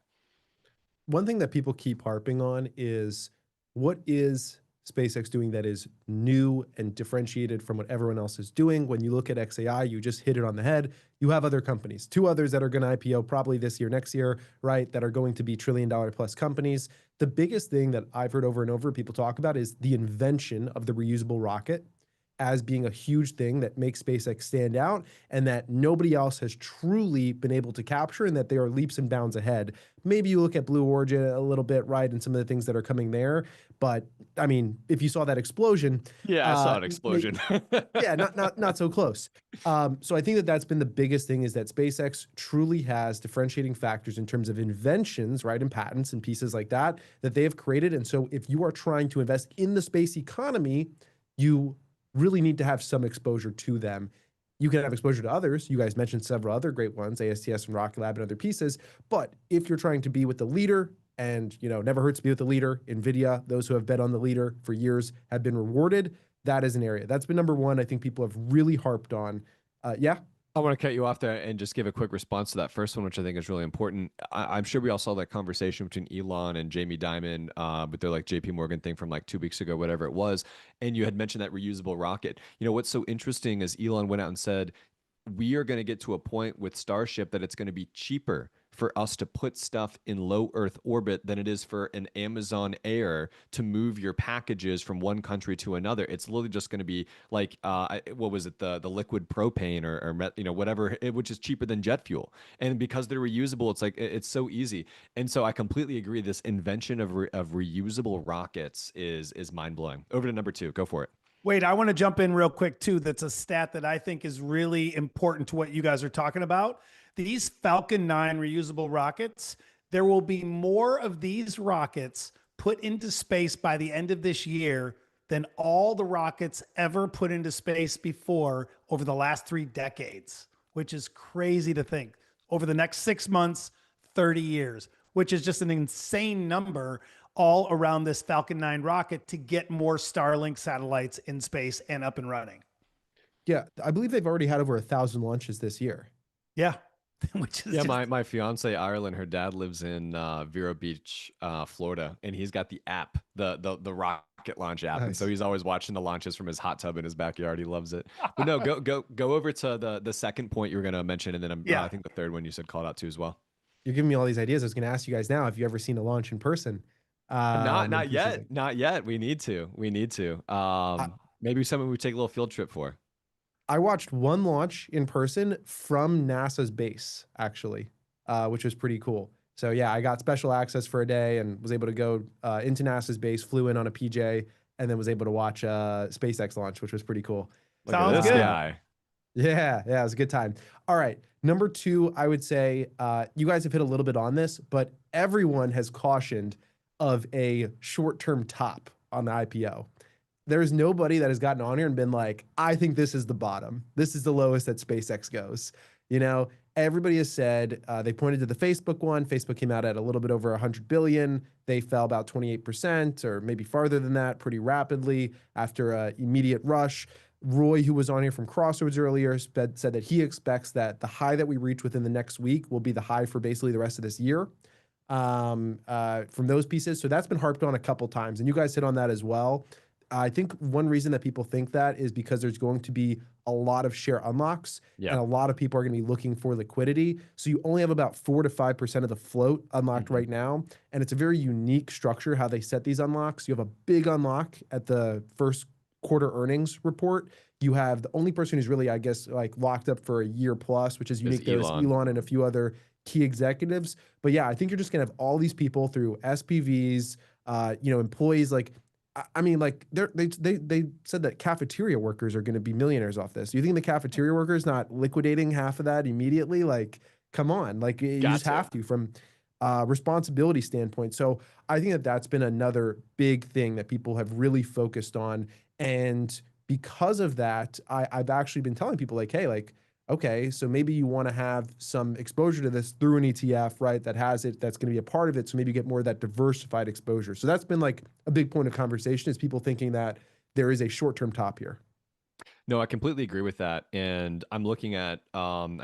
B: One thing that people keep harping on is, what is SpaceX doing that is new and differentiated from what everyone else is doing? When you look at XAI, you just hit it on the head. You have other companies, 2 others that are going to IPO probably this year, next year, right? That are going to be $1 trillion plus companies. The biggest thing that I've heard over and over people talk about is the invention of the reusable rocket. as being a huge thing that makes SpaceX stand out and that nobody else has truly been able to capture, and that they are leaps and bounds ahead. Maybe you look at Blue Origin a little bit, right, and some of the things that are coming there. But I mean, if you saw that explosion,
J: Yeah, I saw an explosion.
B: yeah, not so close. So I think that that's been the biggest thing, is that SpaceX truly has differentiating factors in terms of inventions, right, and patents and pieces like that that they have created. And so if you are trying to invest in the space economy, you really need to have some exposure to them. You can have exposure to others. You guys mentioned several other great ones, ASTS and Rocket Lab and other pieces. But if you're trying to be with the leader, and never hurts to be with the leader, NVIDIA, those who have bet on the leader for years have been rewarded. That is an area that's been number one. I think people have really harped on. Yeah.
J: I want to cut you off there and just give a quick response to that first one, which I think is really important. I'm sure we all saw that conversation between Elon and Jamie Dimon with their like JP Morgan thing from like 2 weeks ago, whatever it was. And you had mentioned that reusable rocket. What's so interesting is Elon went out and said, we are going to get to a point with Starship that it's going to be cheaper for us to put stuff in low Earth orbit than it is for an Amazon Air to move your packages from one country to another. It's literally just going to be like, what was it, the liquid propane or whatever, which is cheaper than jet fuel. And because they're reusable, it's like it's so easy. And so I completely agree. This invention of reusable rockets is mind blowing. Over to number 2. Go for it.
K: Wait, I want to jump in real quick too. That's a stat that I think is really important to what you guys are talking about. These Falcon 9 reusable rockets, there will be more of these rockets put into space by the end of this year than all the rockets ever put into space before over the last 3 decades, which is crazy to think. Over the next 6 months, 30 years, which is just an insane number all around this Falcon 9 rocket to get more Starlink satellites in space and up and running.
B: Yeah, I believe they've already had over 1,000 launches this year.
K: Yeah. Which is
J: my fiance Ireland, her dad lives in Vero Beach, Florida, and he's got the app, the rocket launch app, and so he's always watching the launches from his hot tub in his backyard. He loves it. But no, go over to the second point you were going to mention, and then I think the third one you said called out too as well.
B: You're giving me all these ideas. I was going to ask you guys now, have you ever seen a launch in person?
J: Not yet. Not yet. We need to. Maybe something we take a little field trip for.
B: I watched one launch in person from NASA's base, actually, which was pretty cool. So yeah, I got special access for a day and was able to go into NASA's base, flew in on a PJ, and then was able to watch SpaceX launch, which was pretty cool.
K: Sounds good.
J: Guy.
B: Yeah, it was a good time. All right, number 2, I would say you guys have hit a little bit on this, but everyone has cautioned of a short-term top on the IPO. There's nobody that has gotten on here and been like, I think this is the bottom. This is the lowest that SpaceX goes. Everybody has said, they pointed to the Facebook one. Facebook came out at a little bit over 100 billion. They fell about 28% or maybe farther than that pretty rapidly after an immediate rush. Roy, who was on here from Crossroads earlier, said that he expects that the high that we reach within the next week will be the high for basically the rest of this year from those pieces. So that's been harped on a couple times, and you guys hit on that as well. I think one reason that people think that is because there's going to be a lot of share unlocks and a lot of people are going to be looking for liquidity. So you only have about 4 to 5% of the float unlocked right now. And it's a very unique structure how they set these unlocks. You have a big unlock at the first quarter earnings report. You have the only person who's really, I guess, like locked up for a year plus, which is unique. There's Elon and a few other key executives. But yeah, I think you're just going to have all these people through SPVs, employees like, I mean, like they said that cafeteria workers are going to be millionaires off this. Do you think the cafeteria workers not liquidating half of that immediately? Like, come on, like you just have to from responsibility standpoint. So I think that that's been another big thing that people have really focused on. And because of that, I've actually been telling people like, hey, like, okay, so maybe you want to have some exposure to this through an ETF, right? That has it, that's going to be a part of it. So maybe you get more of that diversified exposure. So that's been like a big point of conversation is people thinking that there is a short-term top here.
J: No, I completely agree with that. And I'm looking at, I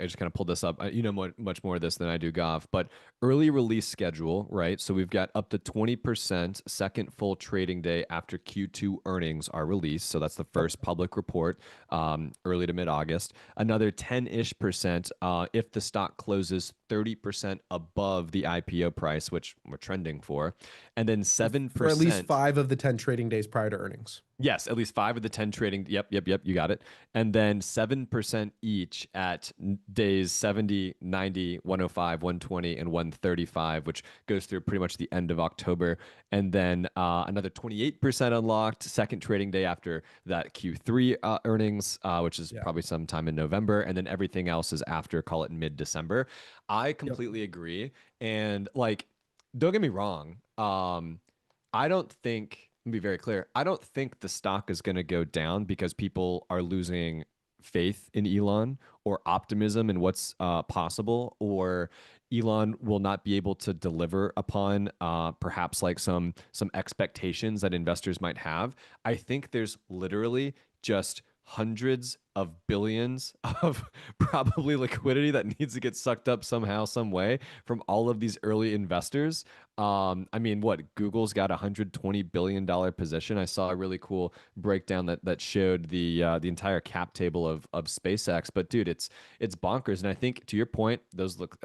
J: just kind of pulled this up. You know much more of this than I do, Gav, but early release schedule, right? So we've got up to 20% second full trading day after Q2 earnings are released. So that's the first public report, early to mid-August. Another 10-ish% if the stock closes 30% above the IPO price, which we're trending for. And then 7%.
B: For at least 5 of the 10 trading days prior to earnings.
J: Yes, at least 5 of the 10 trading. Yep, you got it. And then 7% each at days 70, 90, 105, 120, and 135, which goes through pretty much the end of October. And then another 28% unlocked second trading day after that Q3 earnings, which is probably sometime in November. And then everything else is after, call it mid-December. I completely agree. And like, don't get me wrong. I don't think, let me be very clear, I don't think the stock is going to go down because people are losing faith in Elon or optimism in what's possible, or Elon will not be able to deliver upon perhaps like some expectations that investors might have. I think there's literally just hundreds of billions of probably liquidity that needs to get sucked up somehow, some way from all of these early investors. I mean, what, Google's got a $120 billion position. I saw a really cool breakdown that showed the entire cap table of SpaceX. But dude, it's bonkers. And I think to your point, those look,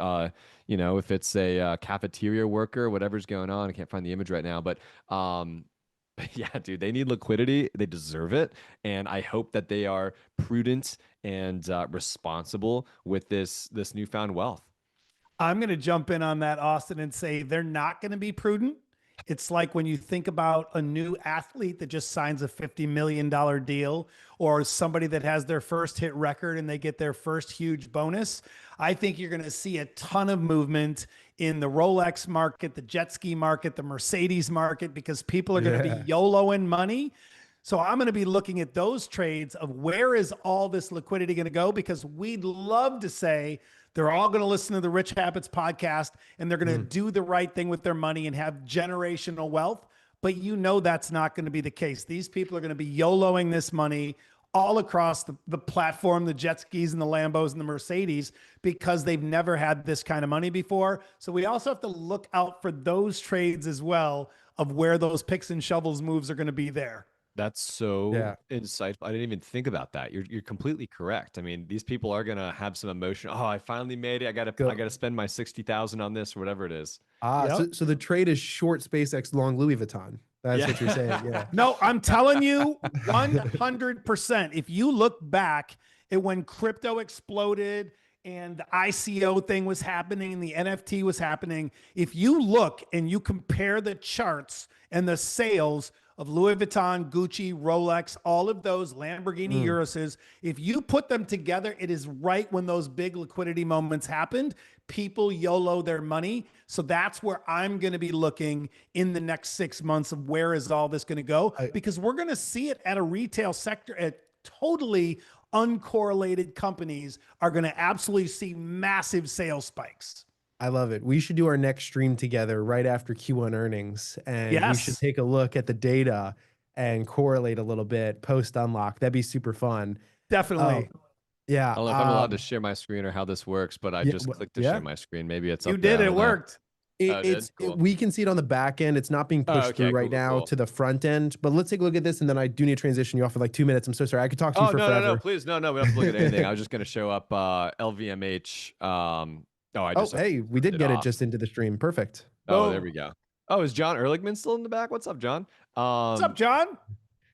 J: you know, if it's a cafeteria worker, whatever's going on, I can't find the image right now, but yeah, dude, they need liquidity. They deserve it. And I hope that they are prudent and responsible with this newfound wealth.
K: I'm going to jump in on that, Austin, and say they're not going to be prudent. It's like when you think about a new athlete that just signs a $50 million deal, or somebody that has their first hit record and they get their first huge bonus. I think you're going to see a ton of movement in the Rolex market, the jet ski market, the Mercedes market, because people are going to be YOLOing money. So I'm going to be looking at those trades of where is all this liquidity going to go? Because we'd love to say they're all going to listen to the Rich Habits podcast and they're going to do the right thing with their money and have generational wealth. But you know that's not going to be the case. These people are going to be YOLOing this money all across the platform, the jet skis and the Lambos and the Mercedes, because they've never had this kind of money before. So we also have to look out for those trades as well, of where those picks and shovels moves are going to be there.
J: That's so insightful. I didn't even think about that. You're completely correct. I mean, these people are gonna have some emotion. Oh, I finally made it. I gotta spend my 60,000 on this or whatever it is.
B: So the trade is short SpaceX, long Louis Vuitton. That's what you're saying. Yeah.
K: No, I'm telling you 100%. If you look back at when crypto exploded and the ICO thing was happening and the NFT was happening, if you look and you compare the charts and the sales of Louis Vuitton, Gucci, Rolex, all of those, Lamborghini Uruses, if you put them together, it is right when those big liquidity moments happened. People YOLO their money. So that's where I'm going to be looking in the next 6 months of where is all this going to go? Because we're going to see it at a retail sector, at totally uncorrelated companies are going to absolutely see massive sales spikes.
B: I love it. We should do our next stream together right after Q1 earnings, and we should take a look at the data and correlate a little bit post unlock. That'd be super fun.
K: Definitely.
B: Yeah.
J: I don't know if I'm allowed to share my screen or how this works, but I just clicked to share my screen. Maybe it's up there.
K: It worked.
B: We can see it on the back end. It's not being pushed through right now to the front end, but let's take a look at this. And then I do need to transition you off for like 2 minutes. I'm so sorry. I could talk to you for forever.
J: No, please. No, we don't have to look at anything. I was just going to show up LVMH.
B: Hey, we did get it just into the stream. Perfect.
J: Oh, there we go. Oh, is John Ehrlichman still in the back? What's up, John?
K: What's up, John?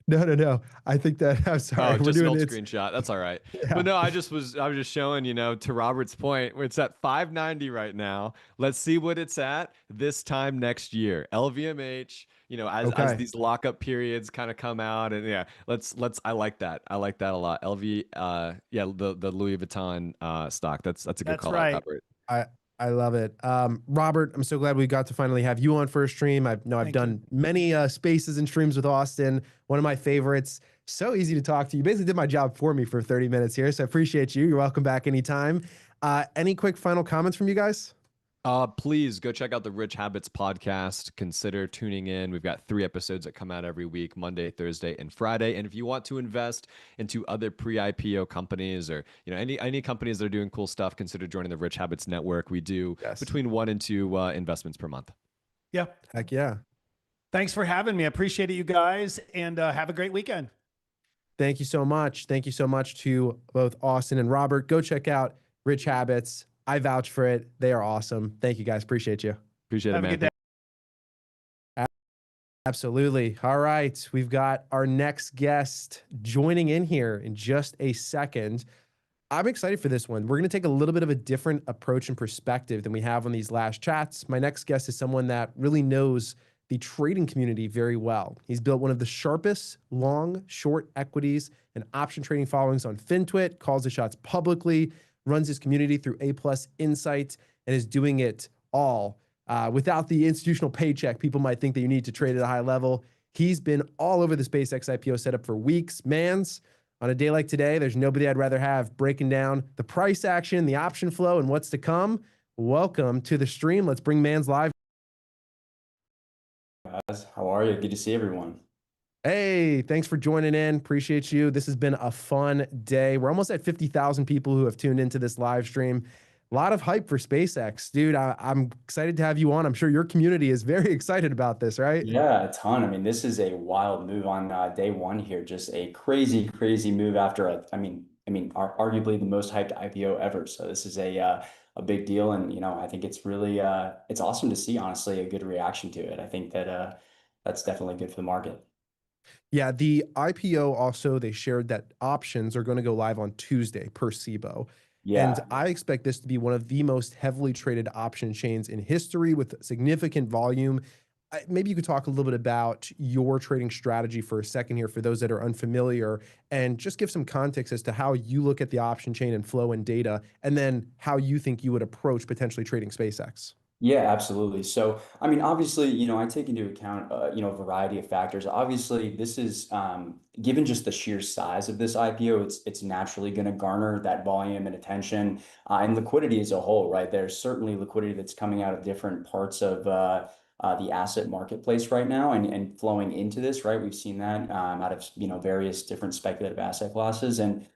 B: No. I think that I'm sorry.
J: Oh, just an old screenshot. That's all right. Yeah. But no, I was just showing, to Robert's point, it's at 590 right now. Let's see what it's at this time next year. LVMH, as these lockup periods kind of come out, and I like that. I like that a lot. LV, the Louis Vuitton stock. That's a good call.
K: Right.
J: Robert.
B: I love it. Robert, I'm so glad we got to finally have you on for a stream. I've done many spaces and streams with Austin. One of my favorites. So easy to talk to. You basically did my job for me for 30 minutes here. So I appreciate you. You're welcome back anytime. Any quick final comments from you guys?
J: Please go check out the Rich Habits podcast. Consider tuning in. We've got 3 episodes that come out every week, Monday, Thursday, and Friday. And if you want to invest into other pre-IPO companies, or any companies that are doing cool stuff, consider joining the Rich Habits Network. We do between 1 and 2 investments per month.
K: Yeah.
B: Heck yeah.
K: Thanks for having me. I appreciate it, you guys, and have a great weekend.
B: Thank you so much. Thank you so much to both Austin and Robert. Go check out Rich Habits. I vouch for it. They are awesome. Thank you guys. Appreciate you.
J: Appreciate it, man.
B: Absolutely. All right. We've got our next guest joining in here in just a second. I'm excited for this one. We're going to take a little bit of a different approach and perspective than we have on these last chats. My next guest is someone that really knows the trading community very well. He's built one of the sharpest long, short equities and option trading followings on FinTwit, calls the shots publicly, runs his community through A+ Insights, and is doing it all without the institutional paycheck people might think that you need to trade at a high level. He's been all over the SpaceX IPO setup for weeks. Mans, on a day like today, there's nobody I'd rather have breaking down the price action, the option flow, and what's to come. Welcome to the stream. Let's bring Mans live.
L: Guys, how are you? Good to see everyone.
B: Hey, thanks for joining in. Appreciate you. This has been a fun day. We're almost at 50,000 people who have tuned into this live stream. A lot of hype for SpaceX. Dude, I'm excited to have you on. I'm sure your community is very excited about this, right?
L: Yeah, a ton. I mean, this is a wild move on day one here. Just a crazy, crazy move after arguably the most hyped IPO ever. So this is a big deal, and I think it's really it's awesome to see. Honestly, a good reaction to it. I think that that's definitely good for the market.
B: Yeah, the IPO also, they shared that options are going to go live on Tuesday per SIBO. And
L: Yeah.
B: I expect this to be one of the most heavily traded option chains in history with significant volume. Maybe you could talk a little bit about your trading strategy for a second here for those that are unfamiliar, and just give some context as to how you look at the option chain and flow and data, and then how you think you would approach potentially trading SpaceX.
L: Yeah, absolutely. So, I mean, obviously, I take into account, a variety of factors. Obviously, this is given just the sheer size of this IPO, it's naturally going to garner that volume and attention and liquidity as a whole, right? There's certainly liquidity that's coming out of different parts of the asset marketplace right now and flowing into this, right? We've seen that out of various different speculative asset classes. And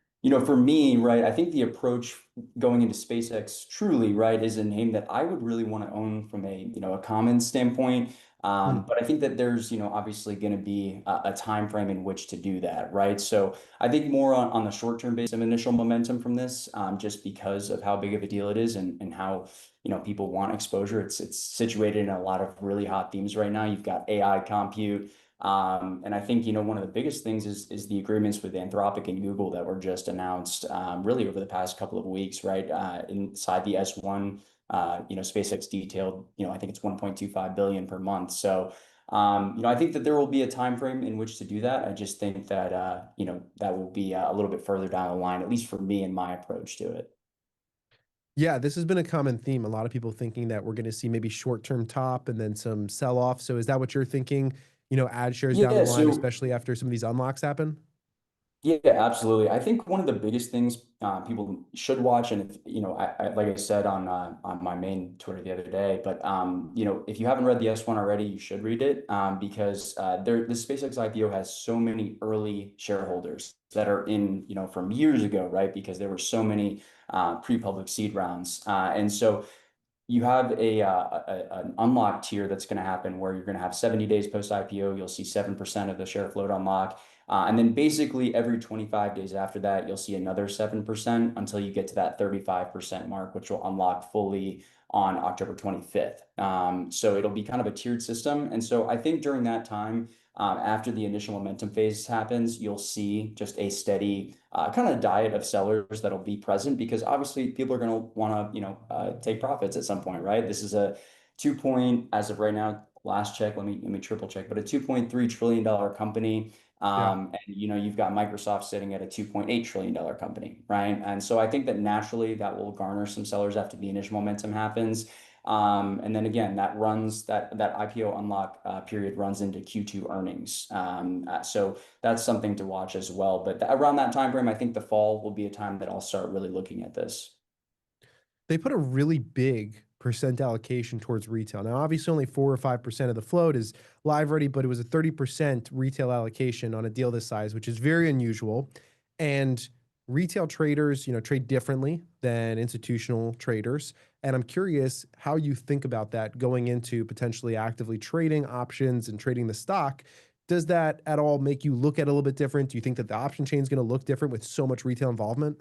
L: for me, right, I think the approach going into SpaceX truly, right, is a name that I would really want to own from a common standpoint. But I think that there's, obviously going to be a time frame in which to do that, right? So I think more on the short-term basis of initial momentum from this, just because of how big of a deal it is and how, people want exposure. It's situated in a lot of really hot themes right now. You've got AI compute. And I think, one of the biggest things is the agreements with Anthropic and Google that were just announced really over the past couple of weeks, right? Inside the S1, SpaceX detailed, I think it's 1.25 billion per month. So, I think that there will be a time frame in which to do that. I just think that, that will be a little bit further down the line, at least for me and my approach to it.
B: Yeah, this has been a common theme. A lot of people thinking that we're going to see maybe short-term top and then some sell-off. So is that what you're thinking? Add shares down the
L: Yeah,
B: line,
L: so
B: especially after some of these unlocks happen?
L: Yeah, absolutely. I think one of the biggest things people should watch, and if, like I said on my main Twitter the other day, but if you haven't read the S1 already, you should read it because the SpaceX IPO has so many early shareholders that are in, from years ago, right? Because there were so many pre-public seed rounds, and so you have an unlock tier that's going to happen where you're going to have 70 days post IPO. You'll see 7% of the share float unlock. And then basically every 25 days after that, you'll see another 7% until you get to that 35% mark, which will unlock fully on October 25th. So it'll be kind of a tiered system. And so I think during that time, after the initial momentum phase happens, you'll see just a steady kind of diet of sellers that'll be present because obviously people are going to want to, take profits at some point, right? This is a as of right now, last check, let me triple check, but a $2.3 trillion company. And you've got Microsoft sitting at a $2.8 trillion company, right? And so I think that naturally that will garner some sellers after the initial momentum happens. And then again, that IPO unlock period runs into Q2 earnings. So that's something to watch as well. But around that time frame, I think the fall will be a time that I'll start really looking at this.
B: They put a really big percent allocation towards retail. Now, obviously, only 4 or 5% of the float is live ready, but it was a 30% retail allocation on a deal this size, which is very unusual. And retail traders, trade differently than institutional traders. And I'm curious how you think about that going into potentially actively trading options and trading the stock. Does that at all make you look at it a little bit different? Do you think that the option chain is going to look different with so much retail involvement?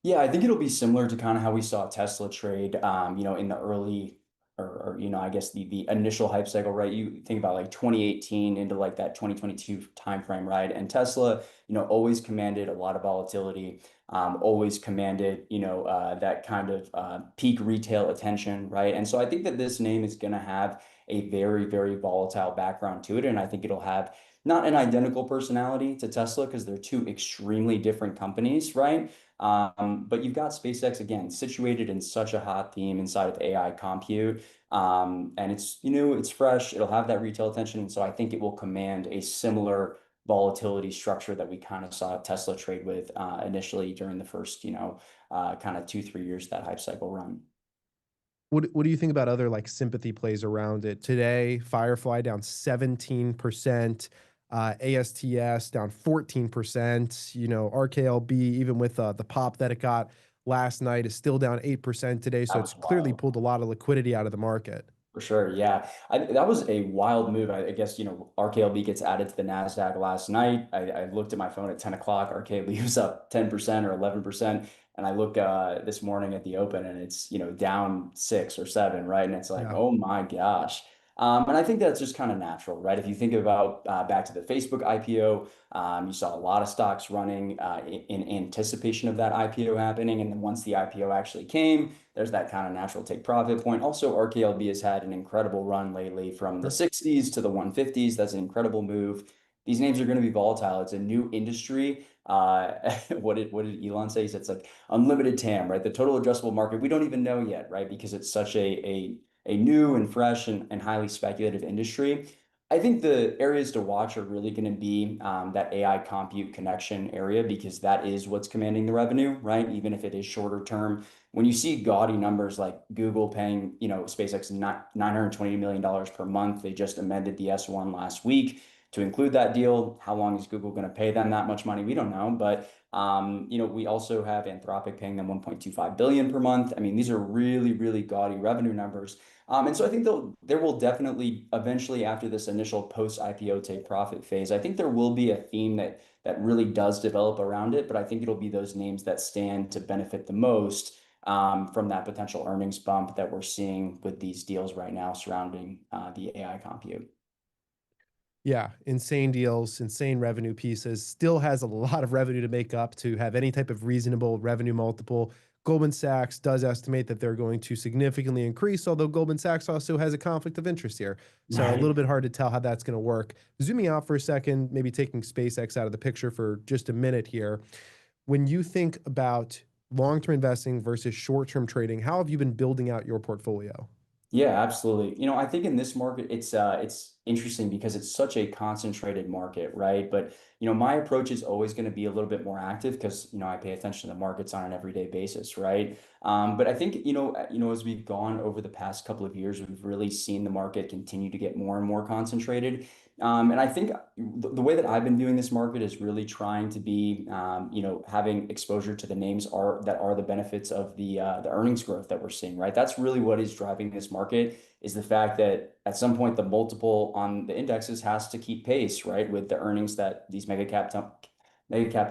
L: Yeah, I think it'll be similar to kind of how we saw Tesla trade, in the early or I guess the initial hype cycle, right? You think about like 2018 into like that 2022 timeframe, right? And Tesla, always commanded a lot of volatility, always commanded, that kind of peak retail attention, right? And so I think that this name is going to have a very, very volatile background to it. And I think it'll have not an identical personality to Tesla because they're two extremely different companies, right? But you've got SpaceX again situated in such a hot theme inside of AI compute. And it's it's fresh, it'll have that retail attention. And so I think it will command a similar volatility structure that we kind of saw Tesla trade with initially during the first, kind of 2-3 years that hype cycle run.
B: What do you think about other like sympathy plays around it today? Firefly down 17%, ASTS down 14%. RKLB, even with the pop that it got last night, is still down 8% today. So
L: That
B: it's
L: was
B: clearly
L: wild.
B: pulled a lot of liquidity out of the market.
L: For sure, yeah. That was a wild move. I guess, RKLB gets added to the NASDAQ last night. I looked at my phone at 10 o'clock. RKLB was up 10% or 11%. And I look this morning at the open and it's, down 6 or 7, right? And it's like,
B: Yeah.
L: oh my gosh. And I think that's just kind of natural, right? If you think about back to the Facebook IPO, you saw a lot of stocks running in anticipation of that IPO happening. And then once the IPO actually came, there's that kind of natural take profit point. Also, RKLB has had an incredible run lately from the 60s to the 150s. That's an incredible move. These names are going to be volatile. It's a new industry. What did Elon say? He said it's like unlimited TAM, right? The total addressable market. We don't even know yet, right? Because it's such a new and fresh and highly speculative industry. I think the areas to watch are really going to be that AI compute connection area because that is what's commanding the revenue, right? Even if it is shorter term. When you see gaudy numbers like Google paying, SpaceX $920 million per month, they just amended the S1 last week to include that deal. How long is Google going to pay them that much money? We don't know, but we also have Anthropic paying them 1.25 billion per month. I mean, these are really, really gaudy revenue numbers. And so I think there will definitely eventually, after this initial post-IPO take profit phase, I think there will be a theme that really does develop around it. But I think it'll be those names that stand to benefit the most from that potential earnings bump that we're seeing with these deals right now surrounding the AI compute.
B: Yeah, insane deals, insane revenue pieces. Still has a lot of revenue to make up to have any type of reasonable revenue multiple. Goldman Sachs does estimate that they're going to significantly increase, although Goldman Sachs also has a conflict of interest here. So a little bit hard to tell how that's going to work. Zooming out for a second, maybe taking SpaceX out of the picture for just a minute here. When you think about long-term investing versus short-term trading, how have you been building out your portfolio?
L: Yeah, absolutely. I think in this market, it's interesting because it's such a concentrated market, right? But my approach is always going to be a little bit more active because I pay attention to the markets on an everyday basis, right? But I think as we've gone over the past couple of years, we've really seen the market continue to get more and more concentrated. And I think the way that I've been viewing this market is really trying to be, having exposure to the names that are the benefits of the earnings growth that we're seeing, right? That's really what is driving this market is the fact that at some point the multiple on the indexes has to keep pace, right, with the earnings that these mega cap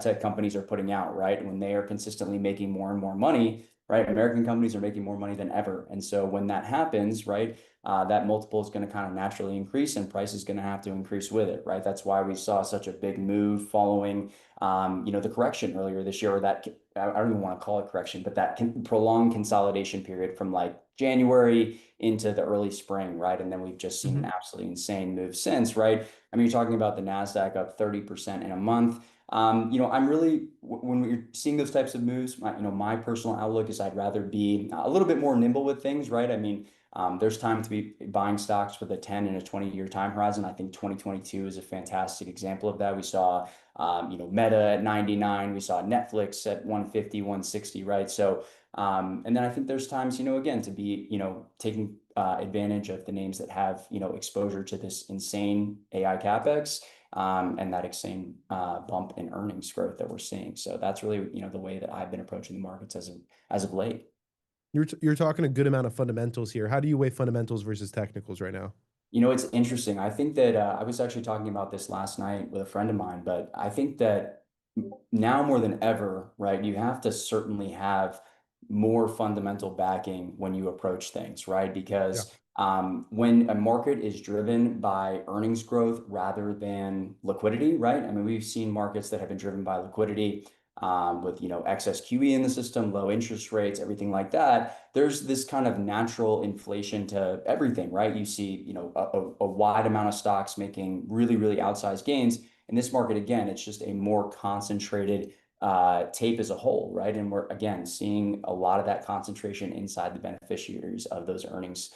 L: tech companies are putting out, right? When they are consistently making more and more money, right? American companies are making more money than ever. And so when that happens, right, that multiple is going to kind of naturally increase and price is going to have to increase with it, right? That's why we saw such a big move following, the correction earlier this year, or that, I don't even want to call it correction, but that prolonged consolidation period from like January into the early spring, right? And then we've just seen an absolutely insane move since, right? I mean, you're talking about the NASDAQ up 30% in a month. I'm really, when we're seeing those types of moves, my personal outlook is I'd rather be a little bit more nimble with things, right? I mean, there's time to be buying stocks with a 10 and a 20-year time horizon. I think 2022 is a fantastic example of that. We saw, Meta at 99. We saw Netflix at 150, 160, right? So, and then I think there's times, again, to be, taking advantage of the names that have, exposure to this insane AI capex and that insane bump in earnings growth that we're seeing. So that's really, the way that I've been approaching the markets as of late.
B: You're talking a good amount of fundamentals here. How do you weigh fundamentals versus technicals right now?
L: It's interesting. I think that I was actually talking about this last night with a friend of mine, but I think that now more than ever, right, you have to certainly have more fundamental backing when you approach things, right? Because When a market is driven by earnings growth rather than liquidity, right? I mean, we've seen markets that have been driven by liquidity, with excess QE in the system, low interest rates, everything like that. There's this kind of natural inflation to everything, right? You see, a wide amount of stocks making really, really outsized gains. In this market, again, it's just a more concentrated tape as a whole, right? And we're again seeing a lot of that concentration inside the beneficiaries of those earnings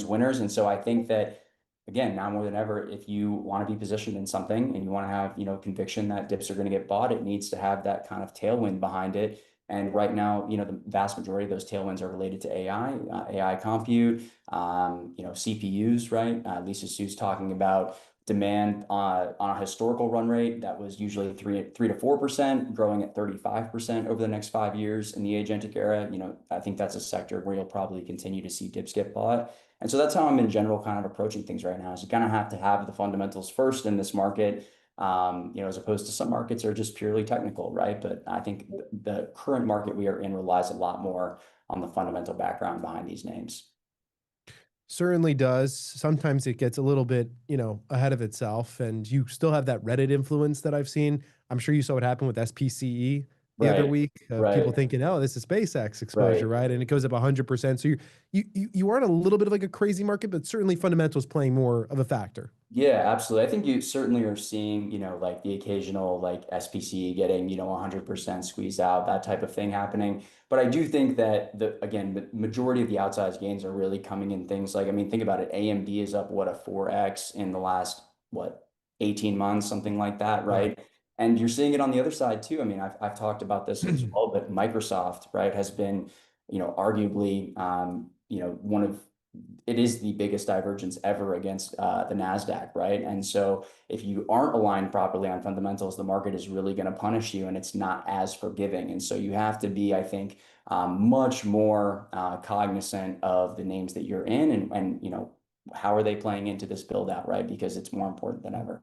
L: winners. And so I think that, again, now more than ever, if you want to be positioned in something and you want to have, conviction that dips are going to get bought, it needs to have that kind of tailwind behind it. And right now, the vast majority of those tailwinds are related to AI compute, CPUs, right? Lisa Su's talking about demand on a historical run rate that was usually 3 to 4%, growing at 35% over the next 5 years in the agentic era. I think that's a sector where you'll probably continue to see dips get bought. And so that's how I'm in general kind of approaching things right now. Is you kind of have to have the fundamentals first in this market, as opposed to some markets are just purely technical, right? But I think the current market we are in relies a lot more on the fundamental background behind these names.
B: Certainly does. Sometimes it gets a little bit, ahead of itself, and you still have that Reddit influence that I've seen. I'm sure you saw what happened with SPCE the other
L: Right,
B: week. People
L: right,
B: thinking, "Oh, this is SpaceX exposure,
L: right.
B: right?" And it goes up 100%. So you are in a little bit of like a crazy market, but certainly fundamentals playing more of a factor.
L: Yeah, absolutely. I think you certainly are seeing, like the occasional like SPC getting, 100% squeezed out, that type of thing happening. But I do think that the majority of the outsized gains are really coming in things like, I mean, think about it. AMD is up, what, a 4x in the last, what, 18 months, something like that,
B: Yeah.
L: right? And you're seeing it on the other side too. I mean, I've talked about this as well, but Microsoft, right, has been, arguably, one of it is the biggest divergence ever against the NASDAQ, right? And so if you aren't aligned properly on fundamentals, the market is really going to punish you and it's not as forgiving. And so you have to be, I think, much more cognizant of the names that you're in and how are they playing into this build out, right? Because it's more important than ever.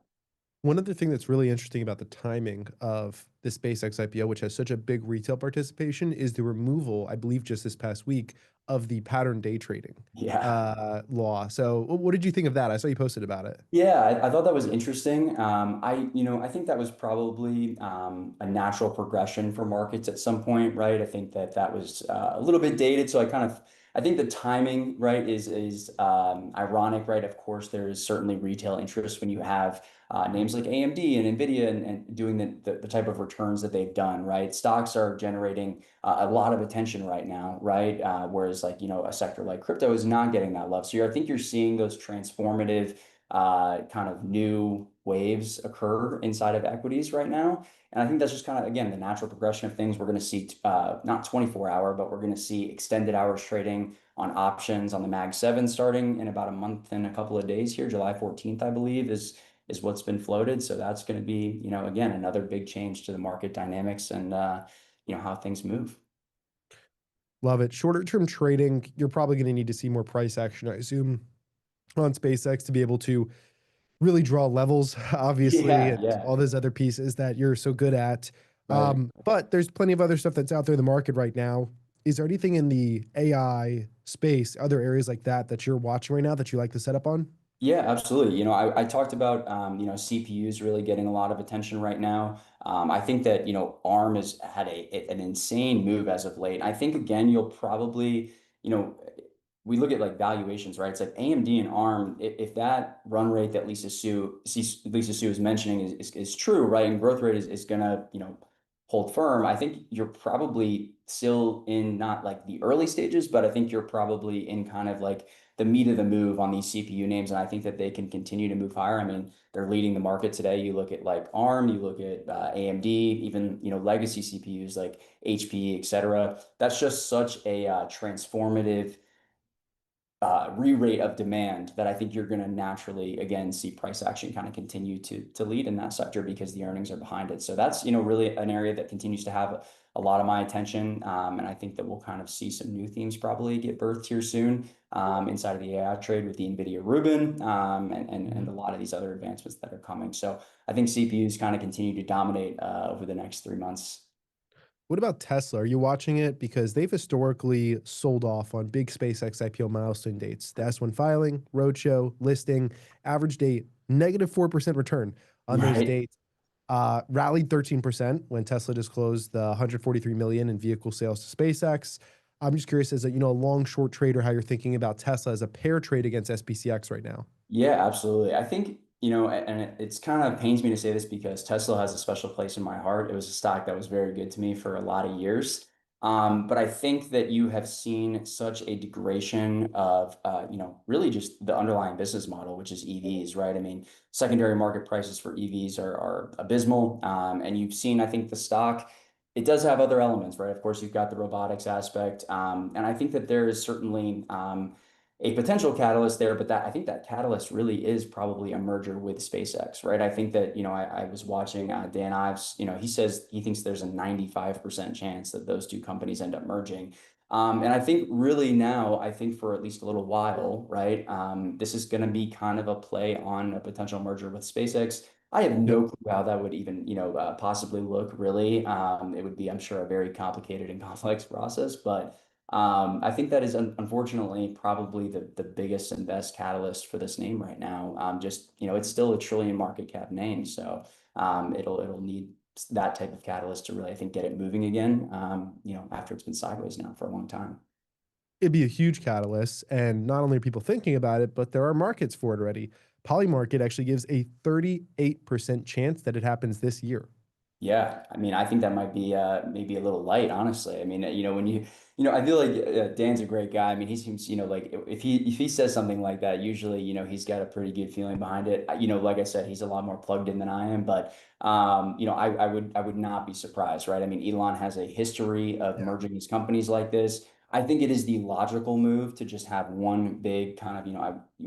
B: One other thing that's really interesting about the timing of the SpaceX IPO, which has such a big retail participation, is the removal, I believe, just this past week, of the pattern day trading
L: Yeah.
B: law. So, what did you think of that? I saw you posted about it.
L: Yeah, I thought that was interesting. I think that was probably a natural progression for markets at some point, right? I think that was a little bit dated, so I think the timing, right, is ironic, right? Of course, there is certainly retail interest when you have names like AMD and Nvidia and doing the type of returns that they've done, right? Stocks are generating a lot of attention right now, right? Whereas like a sector like crypto is not getting that love. So I think you're seeing those transformative kind of new waves occur inside of equities right now. And I think that's just kind of, again, the natural progression of things. We're going to see not 24-hour, but we're going to see extended hours trading on options on the Mag 7 starting in about a month and a couple of days here. July 14th, I believe, is what's been floated. So that's going to be, again, another big change to the market dynamics and, how things move.
B: Love it. Shorter term trading, you're probably going to need to see more price action, I assume, on SpaceX to be able to really draw levels, obviously,
L: Yeah,
B: and
L: yeah.
B: all those other pieces that you're so good at.
L: Right.
B: But there's plenty of other stuff that's out there in the market right now. Is there anything in the AI space, other areas like that that you're watching right now that you like to set up on?
L: Yeah, absolutely. I talked about, CPUs really getting a lot of attention right now. I think that, ARM has had an insane move as of late. I think, again, you'll probably, we look at like valuations, right? It's like AMD and ARM, if that run rate that Lisa Su is mentioning is true, right? And growth rate is going to, hold firm. I think you're probably still in not like the early stages, but I think you're probably in kind of like the meat of the move on these CPU names. And I think that they can continue to move higher. I mean, they're leading the market today. You look at like ARM, you look at AMD, even, legacy CPUs like HP, et cetera. That's just such a transformative re-rate of demand that I think you're going to naturally again see price action kind of continue to lead in that sector because the earnings are behind it. So that's really an area that continues to have a lot of my attention, and I think that we'll kind of see some new themes probably get birthed here soon inside of the AI trade with the NVIDIA Rubin and a lot of these other advancements that are coming. So I think CPUs kind of continue to dominate over the next 3 months.
B: What about Tesla? Are you watching it? Because they've historically sold off on big SpaceX IPO milestone dates. The S1 filing, roadshow, listing, average date, -4% return on those
L: Right.
B: dates. Rallied 13% when Tesla disclosed the 143 million in vehicle sales to SpaceX. I'm just curious, as a a long short trader, how you're thinking about Tesla as a pair trade against SPCX right now.
L: Yeah, absolutely. I think, and it's kind of pains me to say this because Tesla has a special place in my heart. It was a stock that was very good to me for a lot of years. But I think that you have seen such a degradation of, really just the underlying business model, which is EVs, right? I mean, secondary market prices for EVs are abysmal. And you've seen, I think, the stock, it does have other elements, right? Of course, you've got the robotics aspect. And I think that there is certainly, a potential catalyst there, but that I think that catalyst really is probably a merger with SpaceX, right? I think that, I was watching Dan Ives, he says he thinks there's a 95% chance that those two companies end up merging. And I think really now, I think for at least a little while, right, this is going to be kind of a play on a potential merger with SpaceX. I have no clue how that would even, possibly look really. It would be, I'm sure, a very complicated and complex process, but I think that is unfortunately probably the biggest and best catalyst for this name right now. Just, it's still a trillion market cap name, so it'll need that type of catalyst to really, I think, get it moving again. After it's been sideways now for a long time.
B: It'd be a huge catalyst, and not only are people thinking about it, but there are markets for it already. Polymarket actually gives a 38% chance that it happens this year.
L: Yeah, I mean, I think that might be maybe a little light, honestly. I mean, when I feel like Dan's a great guy. I mean, he seems, like if he says something like that, usually, he's got a pretty good feeling behind it. Like I said, he's a lot more plugged in than I am, but I would not be surprised, right? I mean, Elon has a history of merging his companies like this. I think it is the logical move to just have one big kind of, you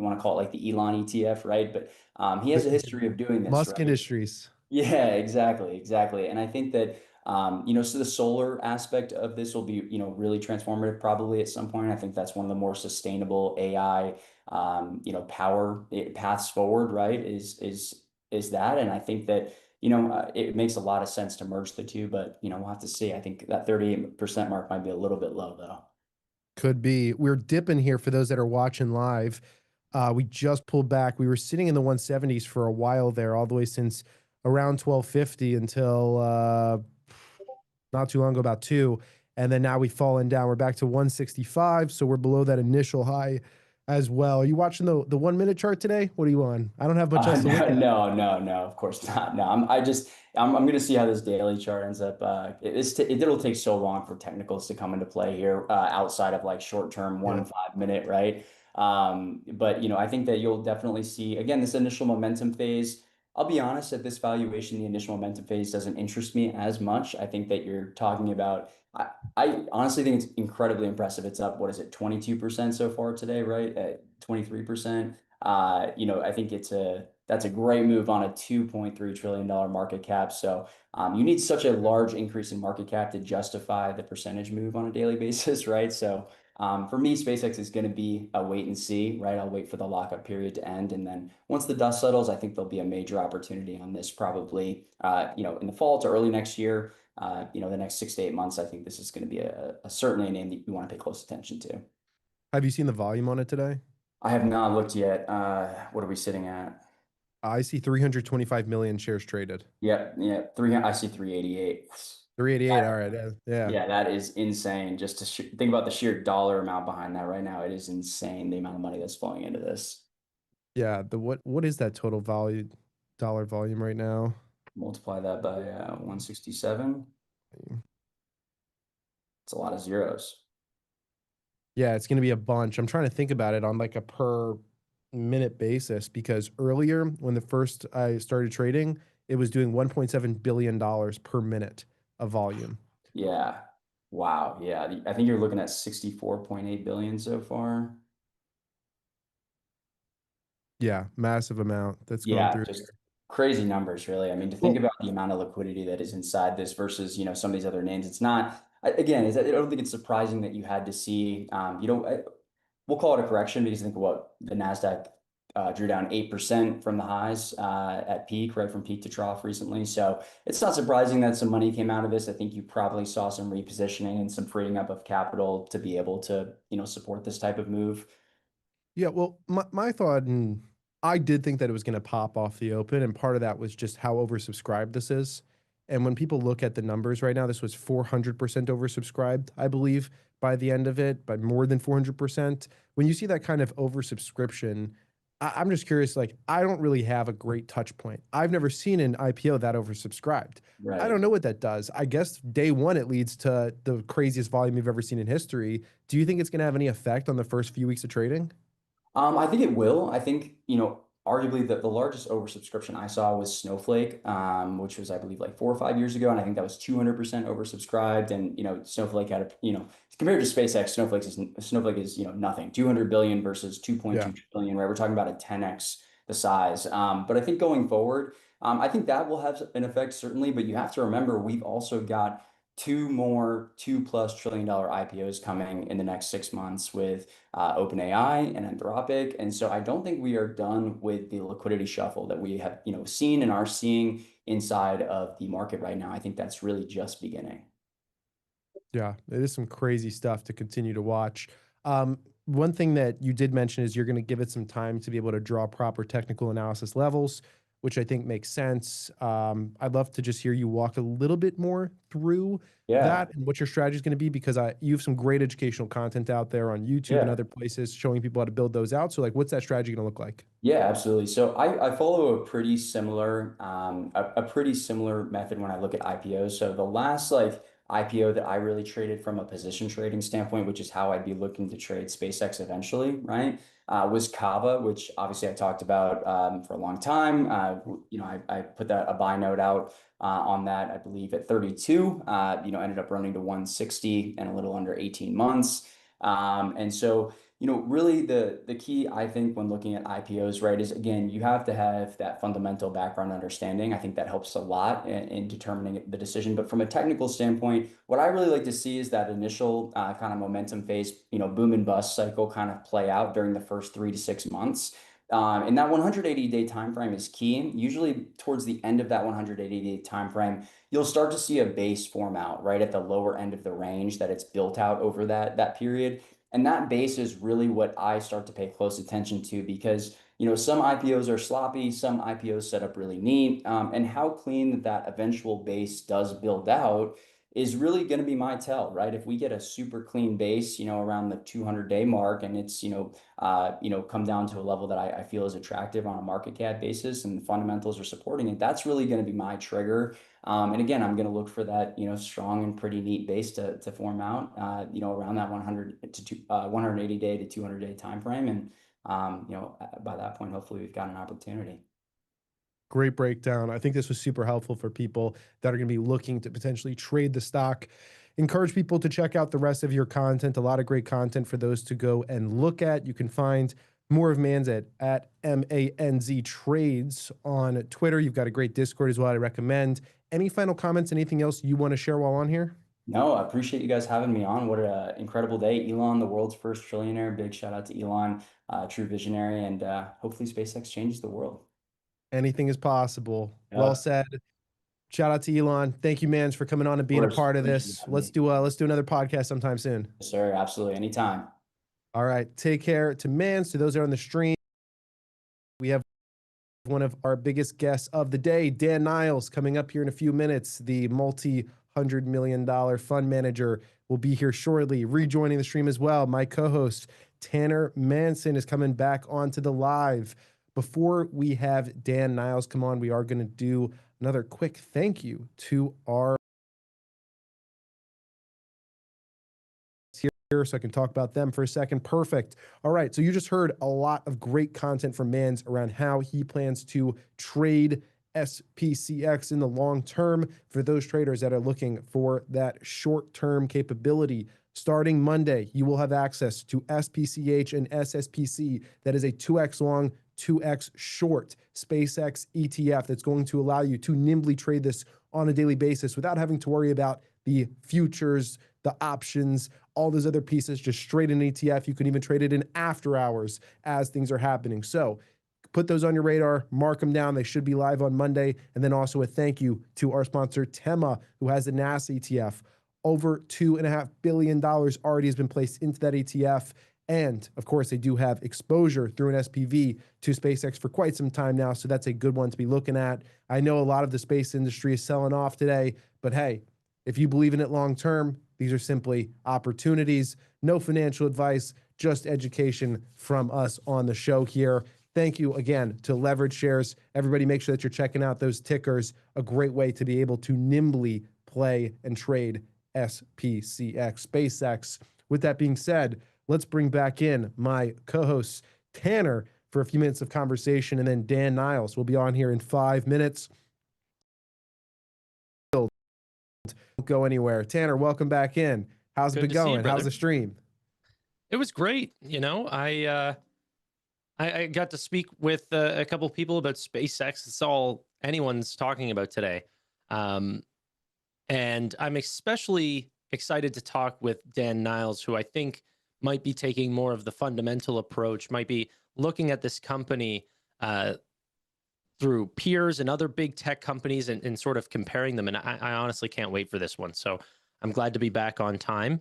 L: want to call it like the Elon ETF, right? But he has a history of doing this,
B: Musk
L: right?
B: Industries.
L: Yeah, exactly. And I think that, so the solar aspect of this will be, really transformative probably at some point. I think that's one of the more sustainable AI, power paths forward, right? Is that. And I think that, it makes a lot of sense to merge the two, but, we'll have to see. I think that 38% mark might be a little bit low though.
B: Could be. We're dipping here for those that are watching live. We just pulled back. We were sitting in the 170s for a while there, all the way since around 1250 until not too long ago, about two. And then now we've fallen down. We're back to 165. So we're below that initial high as well. Are you watching the 1 minute chart today? What are you on? I don't have much else to look at.
L: No, of course not. No, I'm going to see how this daily chart ends up. It'll take so long for technicals to come into play here, outside of like short term 1 5 minute, right? But I think that you'll definitely see again this initial momentum phase. I'll be honest, at this valuation, the initial momentum phase doesn't interest me as much. I think that you're talking about. I honestly think it's incredibly impressive. It's up, what is it, 22% so far today, right? At 23%. I think that's a great move on a $2.3 trillion market cap. So you need such a large increase in market cap to justify the percentage move on a daily basis, right? So for me, SpaceX is going to be a wait and see, right? I'll wait for the lockup period to end, and then once the dust settles, I think there'll be a major opportunity on this probably, in the fall to early next year. The next 6 to 8 months, I think this is going to be a certainly a name that you want to pay close attention to.
B: Have you seen the volume on it today?
L: I have not looked yet. What are we sitting at?
B: I see 325 million shares traded.
L: Yeah. I see 388.
B: 388. All right. Yeah.
L: Yeah, that is insane. Just to think about the sheer dollar amount behind that right now, it is insane the amount of money that's flowing into this.
B: Yeah. What is that total dollar volume right now?
L: Multiply that by 167. It's a lot of zeros.
B: Yeah, it's going to be a bunch. I'm trying to think about it on like a per minute basis, because earlier when I started trading, it was doing $1.7 billion per minute of volume.
L: Yeah. Wow. Yeah. I think you're looking at 64.8 billion so far.
B: Yeah, massive amount that's going through.
L: Just crazy numbers, really. I mean, to think about the amount of liquidity that is inside this versus, some of these other names, it's not, again, I don't think it's surprising that you had to see, we'll call it a correction because think of what the NASDAQ drew down 8% from the highs at peak, right from peak to trough recently. So it's not surprising that some money came out of this. I think you probably saw some repositioning and some freeing up of capital to be able to, support this type of move.
B: Yeah, well, my thought, and I did think that it was going to pop off the open, and part of that was just how oversubscribed this is. And when people look at the numbers right now, this was 400% oversubscribed, I believe, by the end of it, by more than 400%. When you see that kind of oversubscription, I'm just curious, like, I don't really have a great touch point. I've never seen an IPO that oversubscribed. I don't know what that does. I guess day one, it leads to the craziest volume you've ever seen in history. Do you think it's going to have any effect on the first few weeks of trading?
L: I think it will. I think, arguably the largest oversubscription I saw was Snowflake, which was, I believe, like 4 or 5 years ago. And I think that was 200% oversubscribed. And, Snowflake had compared to SpaceX, Snowflake is, nothing, 200 billion versus 2.2 trillion, right? We're talking about a 10x the size. But I think going forward, I think that will have an effect, certainly. But you have to remember, we've also got two more $2+ trillion IPOs coming in the next 6 months with OpenAI and Anthropic. And so I don't think we are done with the liquidity shuffle that we have, seen and are seeing inside of the market right now. I think that's really just beginning.
B: Yeah, it is some crazy stuff to continue to watch. One thing that you did mention is you're going to give it some time to be able to draw proper technical analysis levels, which I think makes sense. I'd love to just hear you walk a little bit more through that and what your strategy is going to be, because you have some great educational content out there on YouTube and other places showing people how to build those out. So, like, what's that strategy going to look like?
L: Yeah, absolutely. So I follow a pretty similar method when I look at IPOs. So the last IPO that I really traded from a position trading standpoint, which is how I'd be looking to trade SpaceX eventually, right? Was Kava, which obviously I talked about for a long time. I put a buy note out on that, I believe at 32. Ended up running to 160 in a little under 18 months. And so really the key, I think, when looking at IPOs, right, is, again, you have to have that fundamental background understanding. I think that helps a lot in determining the decision. But from a technical standpoint, what I really like to see is that initial kind of momentum phase, boom and bust cycle kind of play out during the first 3 to 6 months. And that 180-day time frame is key. Usually towards the end of that 180-day time frame, you'll start to see a base form out right at the lower end of the range that it's built out over that period. And that base is really what I start to pay close attention to, because some IPOs are sloppy, some IPOs set up really neat, and how clean that eventual base does build out is really going to be my tell, right? If we get a super clean base, around the 200-day mark, and it's come down to a level that I feel is attractive on a market cap basis, and the fundamentals are supporting it, that's really going to be my trigger. And again, I'm going to look for that, strong and pretty neat base to form out, around that 180-day to 200-day time frame. And, by that point, hopefully we've got an opportunity.
B: Great breakdown. I think this was super helpful for people that are going to be looking to potentially trade the stock. Encourage people to check out the rest of your content. A lot of great content for those to go and look at. You can find more of Manz at MANZ Trades on Twitter. You've got a great Discord as well, I recommend. Any final comments, anything else you want to share while on here?
L: No, I appreciate you guys having me on. What an incredible day. Elon, the world's first trillionaire. Big shout out to Elon, true visionary, and hopefully SpaceX changes the world.
B: Anything is possible. Well said. Shout out to Elon. Thank you, Manz, for coming on and being a part of this. Let's do another podcast sometime soon.
L: Yes, sir. Absolutely. Anytime.
B: All right. Take care. To Manz, to those that are on the stream, we have one of our biggest guests of the day, Dan Niles, coming up here in a few minutes. The multi-$100 million fund manager will be here shortly, rejoining the stream as well. My co-host, Tanner Manson, is coming back onto the live. Before we have Dan Niles come on, we are going to do another quick thank you to our here, so I can talk about them for a second. Perfect. All right, so you just heard a lot of great content from Manz around how he plans to trade SPCX in the long term for those traders that are looking for that short-term capability. Starting Monday, you will have access to SPCH and SSPC. That is a 2x long, 2x short SpaceX ETF that's going to allow you to nimbly trade this on a daily basis without having to worry about the futures, the options, all those other pieces, just straight in ETF. You can even trade it in after hours as things are happening. So put those on your radar, mark them down. They should be live on Monday. And then also a thank you to our sponsor, Tema, who has the NASA ETF. Over $2.5 billion already has been placed into that ETF. And of course, they do have exposure through an SPV to SpaceX for quite some time now. So that's a good one to be looking at. I know a lot of the space industry is selling off today, but hey, if you believe in it long term, these are simply opportunities. No financial advice, just education from us on the show here. Thank you again to Leverage Shares. Everybody, make sure that you're checking out those tickers. A great way to be able to nimbly play and trade SPCX, SpaceX. With that being said, let's bring back in my co-host, Tanner, for a few minutes of conversation, and then Dan Niles will be on here in 5 minutes. Don't go anywhere. Tanner, welcome back in. How's it been going? How's the stream?
C: It was great. You know, I got to speak with a couple of people about SpaceX. It's all anyone's talking about today. And I'm especially excited to talk with Dan Niles, who I think might be taking more of the fundamental approach, might be looking at this company through peers and other big tech companies and sort of comparing them. And I honestly can't wait for this one. So I'm glad to be back on time.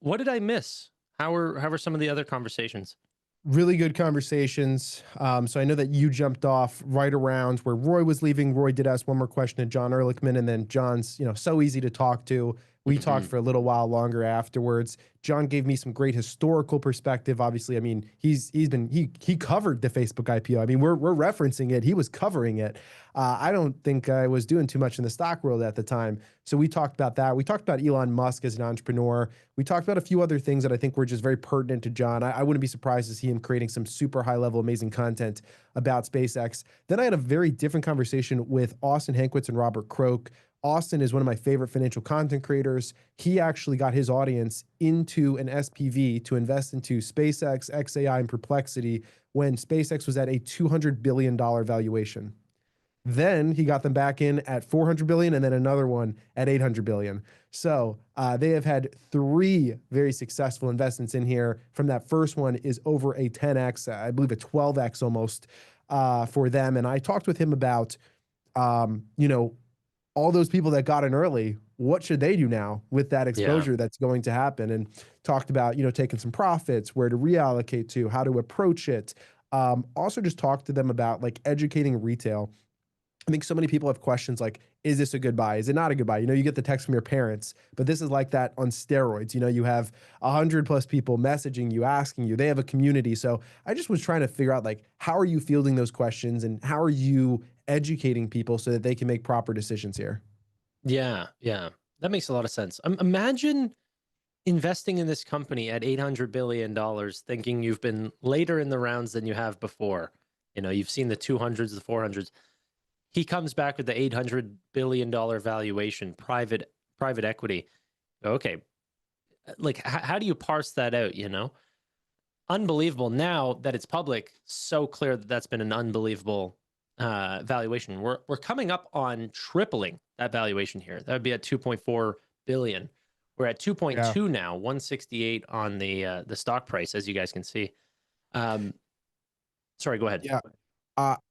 C: What did I miss? How are some of the other conversations?
B: Really good conversations. So I know that you jumped off right around where Roy was leaving. Roy did ask one more question to John Ehrlichman, and then John's, so easy to talk to. We talked for a little while longer afterwards. John gave me some great historical perspective. Obviously, I mean, he covered the Facebook IPO. I mean, we're referencing it. He was covering it. I don't think I was doing too much in the stock world at the time. So we talked about that. We talked about Elon Musk as an entrepreneur. We talked about a few other things that I think were just very pertinent to John. I wouldn't be surprised to see him creating some super high level, amazing content about SpaceX. Then I had a very different conversation with Austin Hankwitz and Robert Kroke. Austin is one of my favorite financial content creators. He actually got his audience into an SPV to invest into SpaceX, XAI, and Perplexity when SpaceX was at a $200 billion valuation. Then he got them back in at $400 billion and then another one at $800 billion. So they have had 3 very successful investments in here. From that first one is over a 10x, I believe a 12x almost for them. And I talked with him about, all those people that got in early, what should they do now with that exposure that's going to happen? And talked about, taking some profits, where to reallocate to, how to approach it. Also just talked to them about like educating retail. I think so many people have questions like, is this a good buy? Is it not a good buy? You get the text from your parents, but this is like that on steroids. You have 100+ people messaging you, asking you, they have a community. So I just was trying to figure out like, how are you fielding those questions and how are you educating people so that they can make proper decisions here?
C: Yeah. That makes a lot of sense. Imagine investing in this company at $800 billion, thinking you've been later in the rounds than you have before. You've seen the 200s, the 400s. He comes back with the $800 billion valuation, private equity. Okay. Like, how do you parse that out, Unbelievable. Now that it's public, so clear that that's been an unbelievable valuation. We're coming up on tripling that valuation here. That would be at 2.4 billion. We're at 2.2 now, 168 on the stock price, as you guys can see. Sorry, go ahead.
B: Yeah.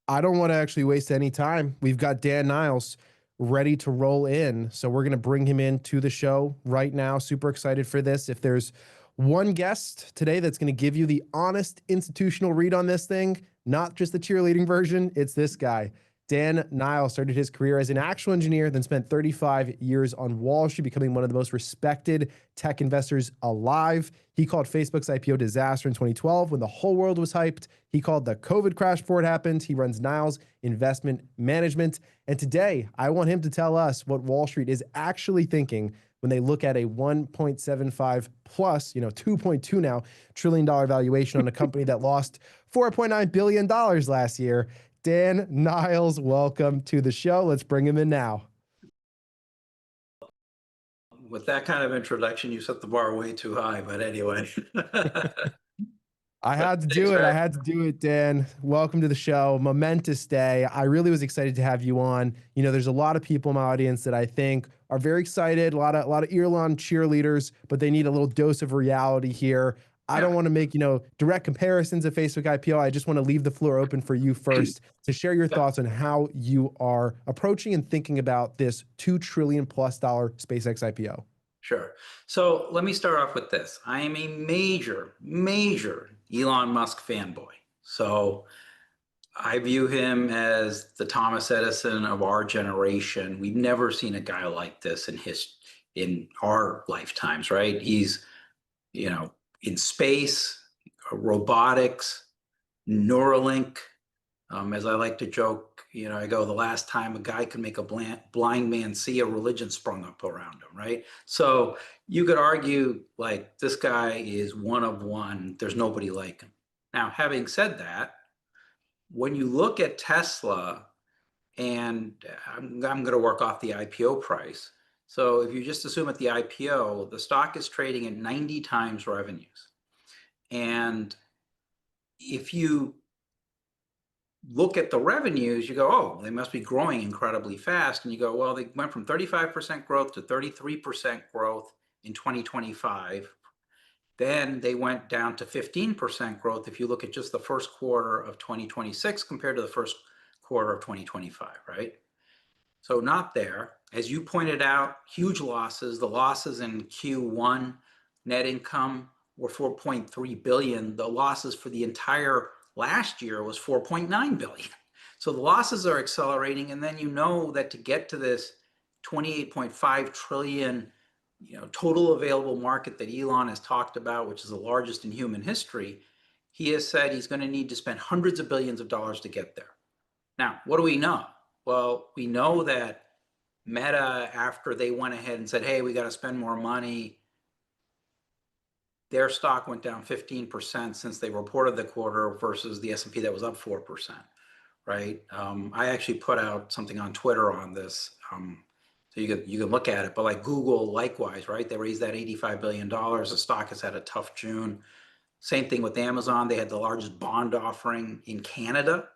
B: I don't want to actually waste any time. We've got Dan Niles ready to roll in. So we're going to bring him into the show right now. Super excited for this. If there's one guest today that's going to give you the honest institutional read on this thing, not just the cheerleading version, it's this guy. Dan Niles started his career as an actual engineer, then spent 35 years on Wall Street, becoming one of the most respected tech investors alive. He called Facebook's IPO disaster in 2012 when the whole world was hyped. He called the COVID crash before it happened. He runs Niles Investment Management. And today, I want him to tell us what Wall Street is actually thinking when they look at a 1.75 plus, 2.2 now trillion dollar valuation on a company that lost $4.9 billion last year. Dan Niles, welcome to the show. Let's bring him in now.
M: With that kind of introduction, you set the bar way too high, but anyway.
B: I had to do it. I had to do it, Dan. Welcome to the show. Momentous day. I really was excited to have you on. There's a lot of people in my audience that I think are very excited, a lot of Elon cheerleaders, but they need a little dose of reality here. I don't want to make, direct comparisons of Facebook IPO. I just want to leave the floor open for you first to share your thoughts on how you are approaching and thinking about this $2 trillion+ SpaceX IPO.
M: Sure. So let me start off with this. I am a major, major Elon Musk fanboy. So I view him as the Thomas Edison of our generation. We've never seen a guy like this in our lifetimes, right? He's, in space, robotics, Neuralink. As I like to joke, I go, the last time a guy could make a blind man see, a religion sprung up around him, right? So you could argue like this guy is one of one. There's nobody like him. Now, having said that, when you look at Tesla, and I'm going to work off the IPO price. So if you just assume at the IPO, the stock is trading at 90 times revenues. And if you look at the revenues, you go, oh, they must be growing incredibly fast. And you go, well, they went from 35% growth to 33% growth in 2025. Then they went down to 15% growth if you look at just the first quarter of 2026 compared to the first quarter of 2025, right? So not there. As you pointed out, huge losses. The losses in Q1 net income were 4.3 billion. The losses for the entire last year was 4.9 billion. So the losses are accelerating. And then you know that to get to this 28.5 trillion total available market that Elon has talked about, which is the largest in human history, he has said he's going to need to spend hundreds of billions of dollars to get there. Now, what do we know? Well, we know that Meta, after they went ahead and said, hey, we got to spend more money, their stock went down 15% since they reported the quarter versus the S&P that was up 4%, right? I actually put out something on Twitter on this, so you can look at it. But like Google, likewise, right? They raised that $85 billion. The stock has had a tough June. Same thing with Amazon. They had the largest bond offering in Canada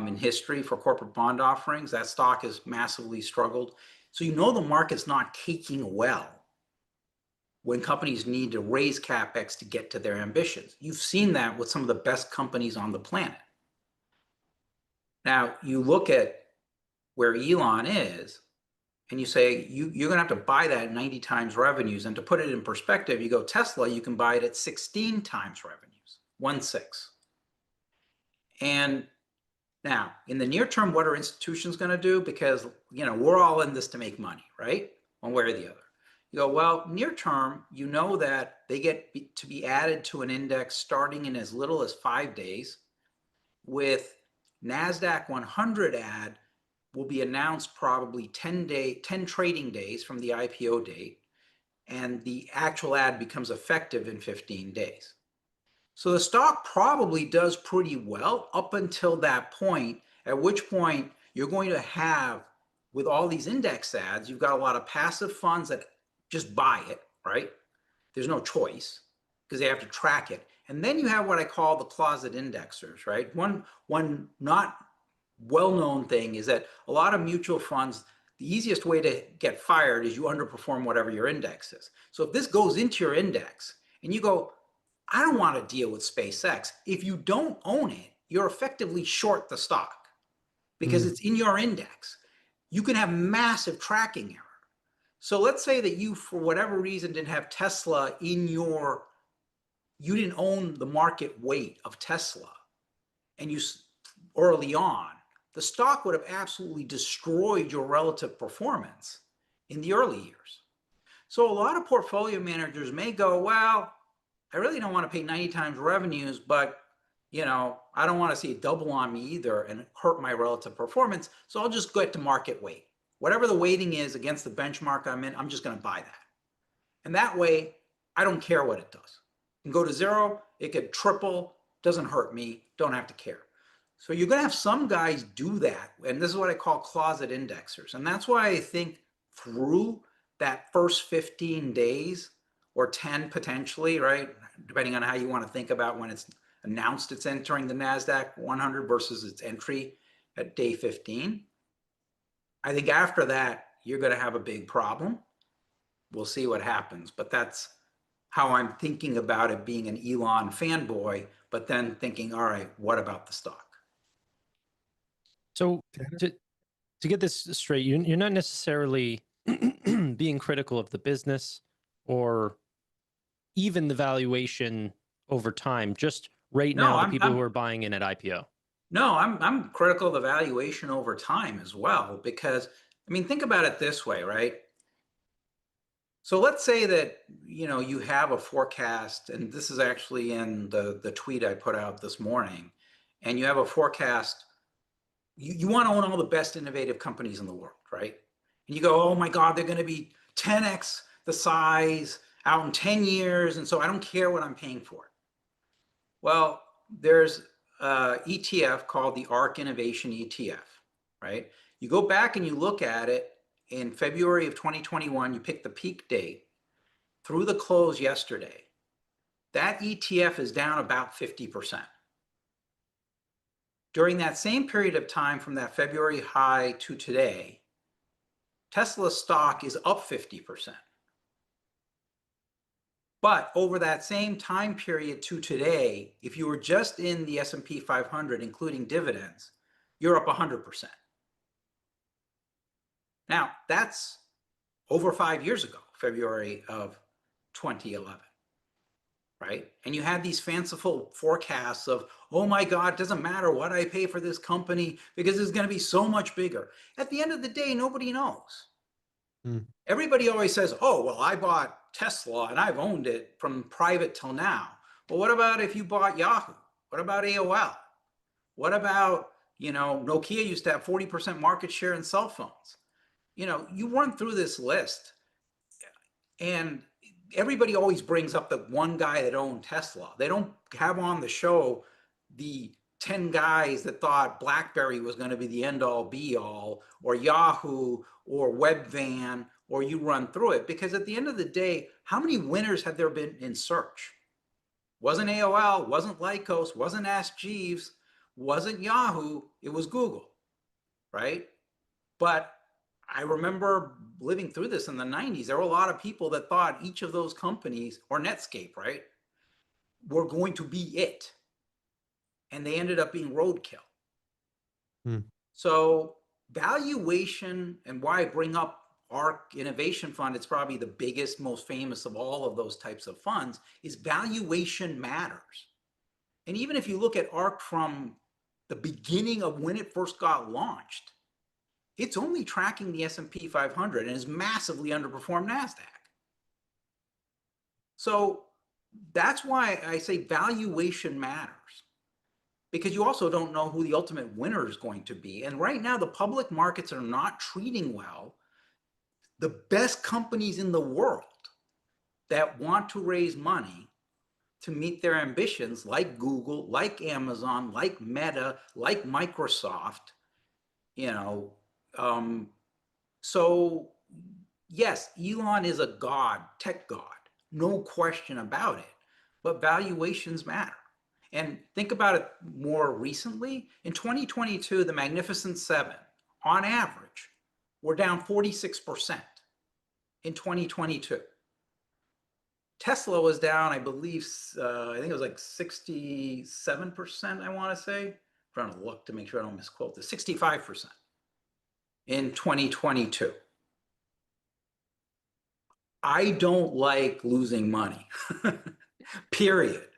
M: in history for corporate bond offerings. That stock has massively struggled. So the market's not caking well when companies need to raise CapEx to get to their ambitions. You've seen that with some of the best companies on the planet. Now, you look at where Elon is, and you say, you're going to have to buy that at 90 times revenues. And to put it in perspective, you go Tesla, you can buy it at 16 times revenues, 1.6. And now, in the near term, what are institutions going to do? Because, we're all in this to make money, right? One way or the other. You go, well, near term, that they get to be added to an index starting in as little as 5 days, with NASDAQ 100 add will be announced probably 10 trading days from the IPO date, and the actual ad becomes effective in 15 days. So the stock probably does pretty well up until that point, at which point you're going to have, with all these index ads, you've got a lot of passive funds that just buy it, right? There's no choice because they have to track it. And then you have what I call the closet indexers, right? One not well-known thing is that a lot of mutual funds, the easiest way to get fired is you underperform whatever your index is. So if this goes into your index and you go, I don't want to deal with SpaceX, if you don't own it, you're effectively short the stock because it's in your index. You can have massive tracking error. So let's say that you, for whatever reason, didn't have Tesla you didn't own the market weight of Tesla, and you early on, the stock would have absolutely destroyed your relative performance in the early years. So a lot of portfolio managers may go, well, I really don't want to pay 90 times revenues, but I don't want to see it double on me either and hurt my relative performance. So I'll just get to market weight. Whatever the weighting is against the benchmark I'm in, I'm just going to buy that. And that way, I don't care what it does. It can go to zero, it could triple, doesn't hurt me, don't have to care. So you're going to have some guys do that. And this is what I call closet indexers. And that's why I think through that first 15 days or 10 potentially, right? Depending on how you want to think about when it's announced it's entering the NASDAQ 100 versus its entry at day 15. I think after that, you're going to have a big problem. We'll see what happens. But that's how I'm thinking about it being an Elon fanboy, but then thinking, all right, what about the stock?
C: So to get this straight, you're not necessarily being critical of the business or even the valuation over time, just right
M: No,
C: now, the
M: I'm,
C: people
M: I'm
C: who are buying in at IPO.
M: No, I'm critical of the valuation over time as well, because I mean, think about it this way, right? So let's say that, you know, you have a forecast, and this is actually in the tweet I put out this morning, and you have a forecast. You want to own all the best innovative companies in the world, right? And you go, oh my God, they're going to be 10x the size out in 10 years, and so I don't care what I'm paying for it. Well, there's a ETF called the ARK Innovation ETF, right? You go back and you look at it in February of 2021, you pick the peak date through the close yesterday. That ETF is down about 50%. During that same period of time from that February high to today, Tesla stock is up 50%. But over that same time period to today, if you were just in the S&P 500, including dividends, you're up 100%. Now, that's over 5 years ago, February of 2011, right? And you had these fanciful forecasts of, oh my God, it doesn't matter what I pay for this company because it's going to be so much bigger. At the end of the day, nobody knows. Everybody always says, oh, well, I bought Tesla and I've owned it from private till now. Well, what about if you bought Yahoo? What about AOL? What about, you know, Nokia used to have 40% market share in cell phones. You know, you run through this list and everybody always brings up the one guy that owned Tesla. They don't have on the show the 10 guys that thought BlackBerry was going to be the end all be all, or Yahoo, or Webvan, or you run through it. Because at the end of the day, how many winners have there been in search? Wasn't AOL, wasn't Lycos, wasn't Ask Jeeves, wasn't Yahoo, it was Google, right? But I remember living through this in the 90s. There were a lot of people that thought each of those companies, or Netscape, right, were going to be it. And they ended up being roadkill. So valuation, and why I bring up ARK Innovation Fund, it's probably the biggest, most famous of all of those types of funds, is valuation matters. And even if you look at ARK from the beginning of when it first got launched, it's only tracking the S&P 500 and has massively underperformed NASDAQ. So that's why I say valuation matters, because you also don't know who the ultimate winner is going to be. And right now, the public markets are not treating well the best companies in the world that want to raise money to meet their ambitions, like Google, like Amazon, like Meta, like Microsoft, you know. So yes, Elon is a god, tech god, no question about it, but valuations matter. And think about it more recently. In 2022, the Magnificent Seven, on average, were down 46% in 2022. Tesla was down, I believe, I think it was like 67%, I want to say. I'm trying to look to make sure I don't misquote this, 65% in 2022. I don't like losing money, period.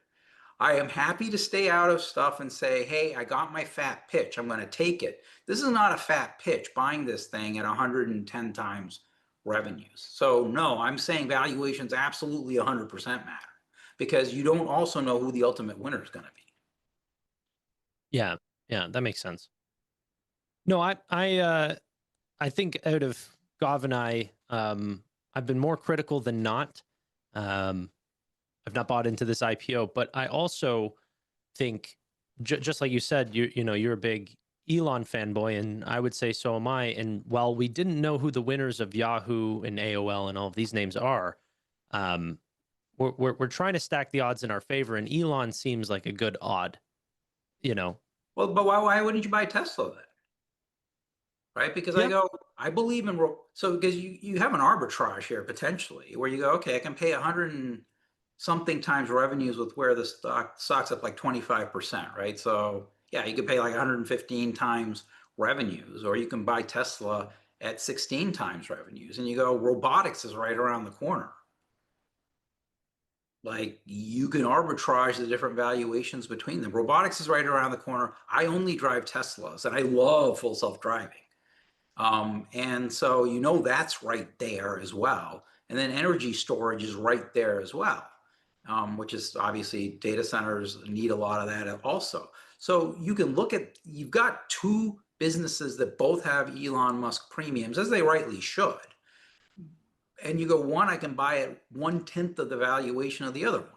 M: I am happy to stay out of stuff and say, hey, I got my fat pitch. I'm going to take it. This is not a fat pitch, buying this thing at 110 times revenues. So no, I'm saying valuations absolutely 100% matter, because you don't also know who the ultimate winner is going to be.
C: Yeah, that makes sense. No, I think out of Gav and I, I've been more critical than not. I've not bought into this IPO, but I also think, just like you said, you know, you're a big Elon fanboy, and I would say so am I. And while we didn't know who the winners of Yahoo and AOL and all of these names are, we're trying to stack the odds in our favor, and Elon seems like a good odd, you know.
M: Well, but why wouldn't you buy Tesla then? Right? Because I believe in, so because you have an arbitrage here potentially, where you go, okay, I can pay something times revenues with where the stock's up like 25%, right? So yeah, you could pay like 115 times revenues, or you can buy Tesla at 16 times revenues, and you go, robotics is right around the corner. Like, you can arbitrage the different valuations between them. Robotics is right around the corner. I only drive Teslas, and I love full self-driving. And so, you know, that's right there as well. And then energy storage is right there as well, which is obviously data centers need a lot of that also. So you can look at, you've got two businesses that both have Elon Musk premiums, as they rightly should. And you go, one I can buy at 1/10 of the valuation of the other one.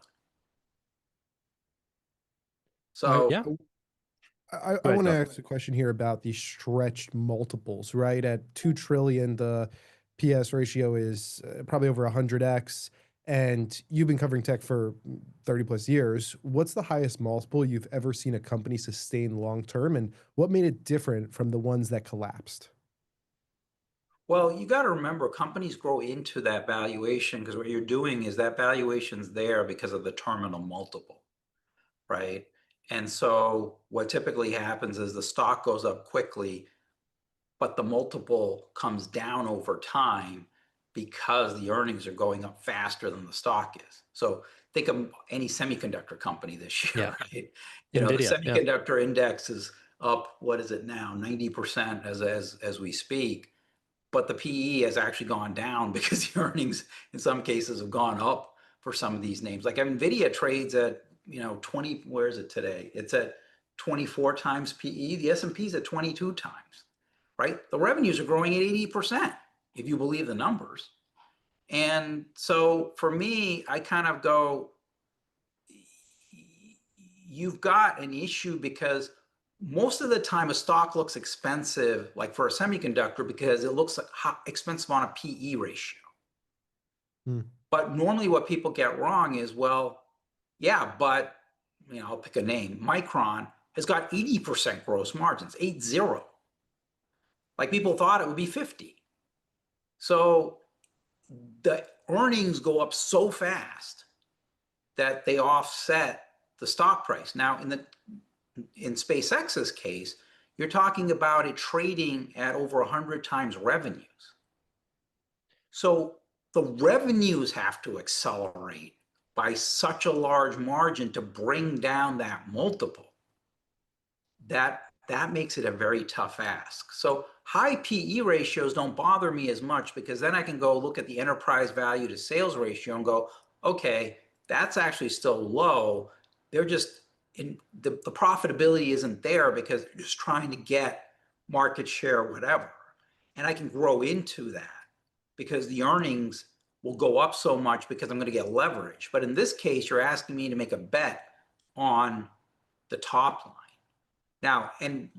M: So
C: Yeah.
B: I want to ask a question here about the stretched multiples, right? At 2 trillion, the PS ratio is probably over 100x. And you've been covering tech for 30 plus years. What's the highest multiple you've ever seen a company sustain long term? And what made it different from the ones that collapsed?
M: well, you got to remember, companies grow into that valuation because what you're doing is that valuation's there because of the terminal multiple, right? And so what typically happens is the stock goes up quickly, but the multiple comes down over time because the earnings are going up faster than the stock is. So think of any semiconductor company this year,
C: Yeah.
M: right? You know, the
C: NVIDIA, yeah.
M: semiconductor index is up, what is it now, 90% as we speak. But the PE has actually gone down because the earnings in some cases have gone up for some of these names. Like NVIDIA trades at, 20, where is it today? It's at 24 times PE. The S&P is at 22 times, right? The revenues are growing at 80%, if you believe the numbers. And so for me, I kind of go, you've got an issue because most of the time a stock looks expensive, like for a semiconductor, because it looks like expensive on a PE ratio. But normally what people get wrong is, well, yeah, but I'll pick a name. Micron has got 80% gross margins, 80. Like, people thought it would be 50. So the earnings go up so fast that they offset the stock price. Now, in SpaceX's case, you're talking about it trading at over 100 times revenues. So the revenues have to accelerate by such a large margin to bring down that multiple. That makes it a very tough ask. So high PE ratios don't bother me as much, because then I can go look at the enterprise value to sales ratio and go, okay, that's actually still low. They're just the profitability isn't there because they're just trying to get market share, whatever. And I can grow into that because the earnings will go up so much because I'm going to get leverage. But in this case, you're asking me to make a bet on the top line. Now, and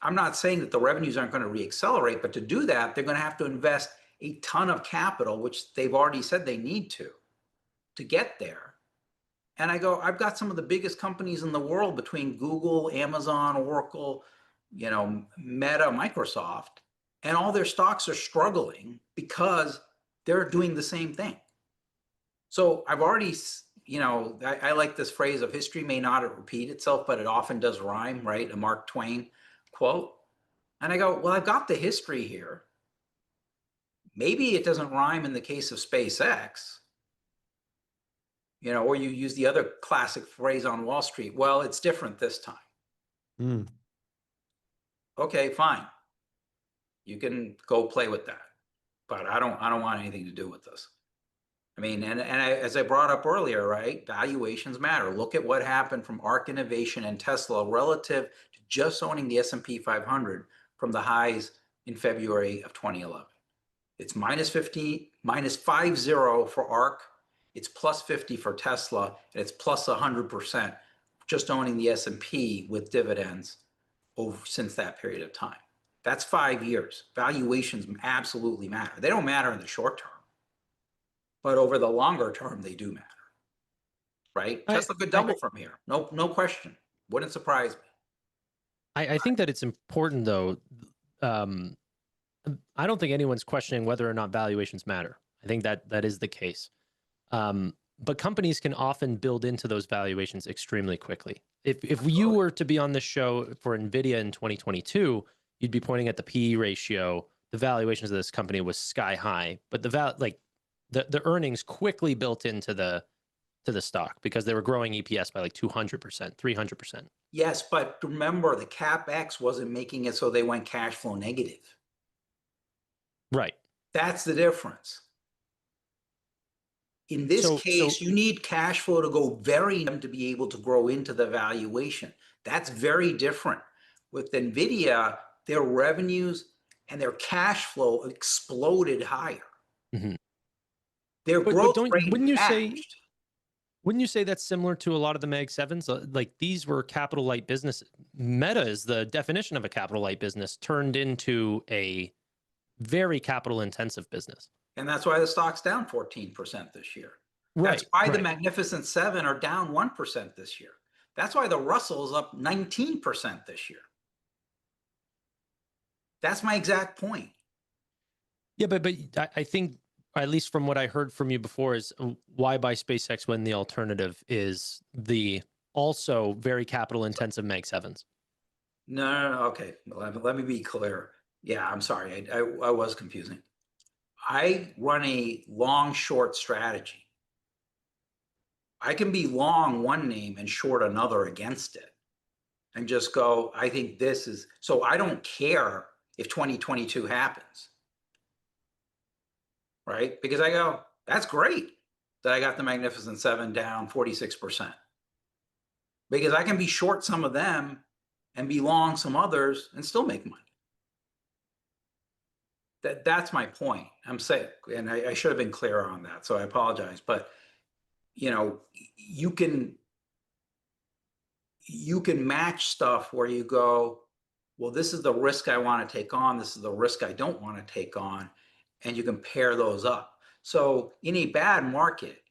M: I'm not saying that the revenues aren't going to reaccelerate, but to do that, they're going to have to invest a ton of capital, which they've already said they need to get there. And I go, I've got some of the biggest companies in the world between Google, Amazon, Oracle, Meta, Microsoft, and all their stocks are struggling because they're doing the same thing. So I've already, I like this phrase of history may not repeat itself, but it often does rhyme, right? A Mark Twain quote. And I go, well, I've got the history here. Maybe it doesn't rhyme in the case of SpaceX, or you use the other classic phrase on Wall Street. Well, it's different this time. Okay, fine. You can go play with that, but I don't want anything to do with this. I mean, as I brought up earlier, right? Valuations matter. Look at what happened from ARC Innovation and Tesla relative to just owning the S&P 500 from the highs in February of 2011. It's minus 50 for ARC. It's plus 50 for Tesla, and it's plus 100% just owning the S&P with dividends since that period of time. That's 5 years. Valuations absolutely matter. They don't matter in the short term, but over the longer term, they do matter, right? Tesla could double from here. No question. Wouldn't surprise me.
C: I think that it's important, though. I don't think anyone's questioning whether or not valuations matter. I think that is the case. but companies can often build into those valuations extremely quickly. If you were to be on this show for NVIDIA in 2022, you'd be pointing at the PE ratio. The valuations of this company was sky high, but the earnings quickly built into the stock because they were growing EPS by like 200%, 300%.
M: Yes, but remember the CapEx wasn't making it so they went cash flow negative.
C: Right.
M: That's the difference. In this case, you need cash flow to go very to be able to grow into the valuation. That's very different. With NVIDIA, their revenues and their cash flow exploded higher.
C: Mm-hmm.
M: Their growth rate
C: wouldn't you
M: matched.
C: Wouldn't you say that's similar to a lot of the Mag 7s? Like these were capital light business. Meta is the definition of a capital light business turned into a very capital intensive business.
M: And that's why the stock's down 14% this year.
C: Right.
M: That's why the Magnificent Seven are down 1% this year. That's why the Russell is up 19% this year. That's my exact point.
C: Yeah, but I think, at least from what I heard from you before, is why buy SpaceX when the alternative is the also very capital intensive Mag 7s?
M: No. Okay. Let me be clear. Yeah, I'm sorry. I was confusing. I run a long short strategy. I can be long one name and short another against it and just go, I think this is, so I don't care if 2022 happens. Right? Because I go, that's great that I got the Magnificent Seven down 46%. Because I can be short some of them and be long some others and still make money. That's my point. I'm saying, and I should have been clearer on that, so I apologize. But you know, you can match stuff where you go, well, this is the risk I want to take on. This is the risk I don't want to take on, and you can pair those up. So in a bad market,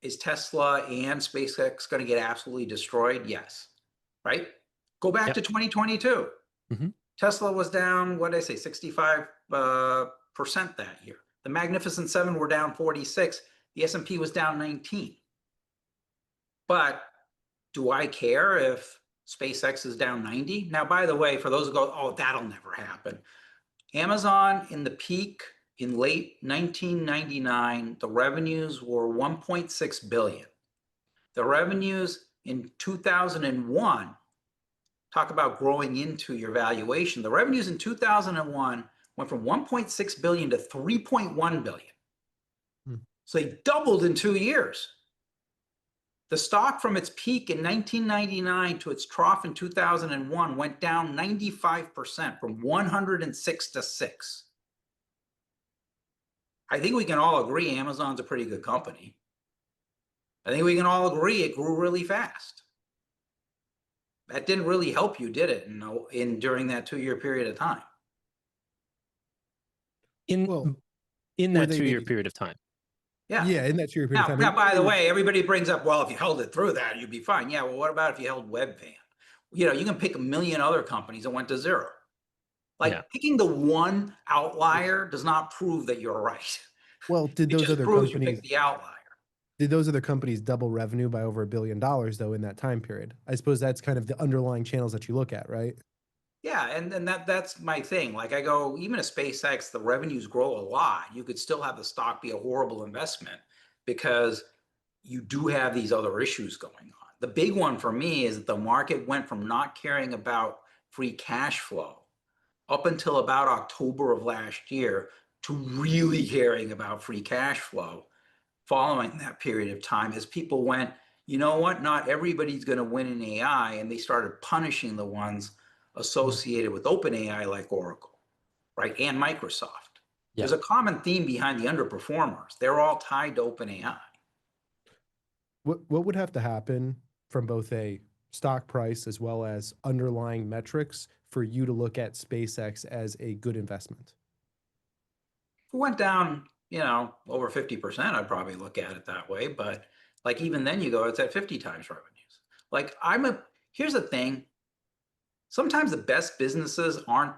M: is Tesla and SpaceX going to get absolutely destroyed? Yes. Right? Go back to 2022.
C: Mm-hmm.
M: Tesla was down, what did I say, 65% that year. The Magnificent Seven were down 46. The S&P was down 19. But do I care if SpaceX is down 90? Now, by the way, for those who go, oh, that'll never happen. Amazon in the peak in late 1999, the revenues were 1.6 billion. The revenues in 2001, talk about growing into your valuation. The revenues in 2001 went from 1.6 billion to 3.1 billion. So they doubled in 2 years. The stock from its peak in 1999 to its trough in 2001 went down 95% from 106 to 6. I think we can all agree Amazon's a pretty good company. I think we can all agree it grew really fast. That didn't really help you, did it? In during that 2-year period of time.
C: In that 2-year period of time.
M: Yeah.
B: Yeah, in that 2-year period of time.
M: Now, by the way, everybody brings up, well, if you held it through that, you'd be fine. Yeah, well, what about if you held Webvan? You know, you can pick a million other companies that went to zero. Like picking the one outlier does not prove that you're right.
B: Well, did those other
M: proves
B: companies
M: you picked the outlier?
B: Did those other companies double revenue by over $1 billion though in that time period? I suppose that's kind of the underlying channels that you look at, right?
M: Yeah, and that's my thing. Like I go, even at SpaceX, the revenues grow a lot. You could still have the stock be a horrible investment because you do have these other issues going on. The big one for me is that the market went from not caring about free cash flow up until about October of last year to really caring about free cash flow following that period of time, as people went, you know what, not everybody's going to win in AI, and they started punishing the ones associated with OpenAI like Oracle, right, and Microsoft. Yeah. There's a common theme behind the underperformers. They're all tied to OpenAI.
B: What would have to happen from both a stock price as well as underlying metrics for you to look at SpaceX as a good investment?
M: If it went down, you know, over 50%, I'd probably look at it that way. But like even then you go, it's at 50 times revenues. Like here's the thing. Sometimes the best businesses aren't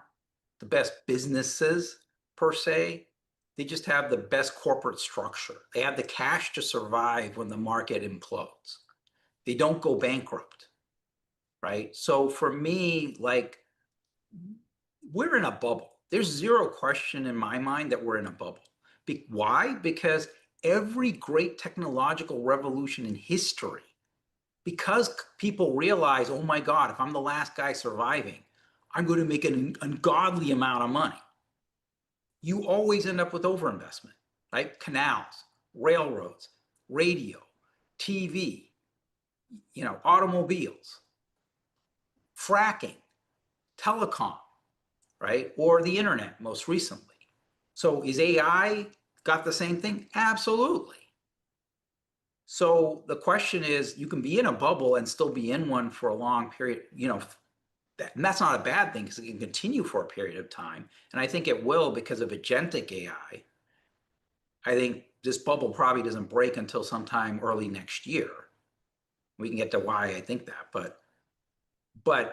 M: the best businesses per se. they just have the best corporate structure. They have the cash to survive when the market implodes. They don't go bankrupt, right? So for me, like, we're in a bubble. There's zero question in my mind that we're in a bubble. Why? Because every great technological revolution in history, because people realize, oh my God, if I'm the last guy surviving, I'm going to make an ungodly amount of money. You always end up with overinvestment, right? Canals, railroads, radio, TV, automobiles, fracking, telecom, right? Or the internet most recently. So is AI got the same thing? Absolutely. So the question is, you can be in a bubble and still be in one for a long period, and that's not a bad thing because it can continue for a period of time. And I think it will because of agentic AI. I think this bubble probably doesn't break until sometime early next year. We can get to why I think that, but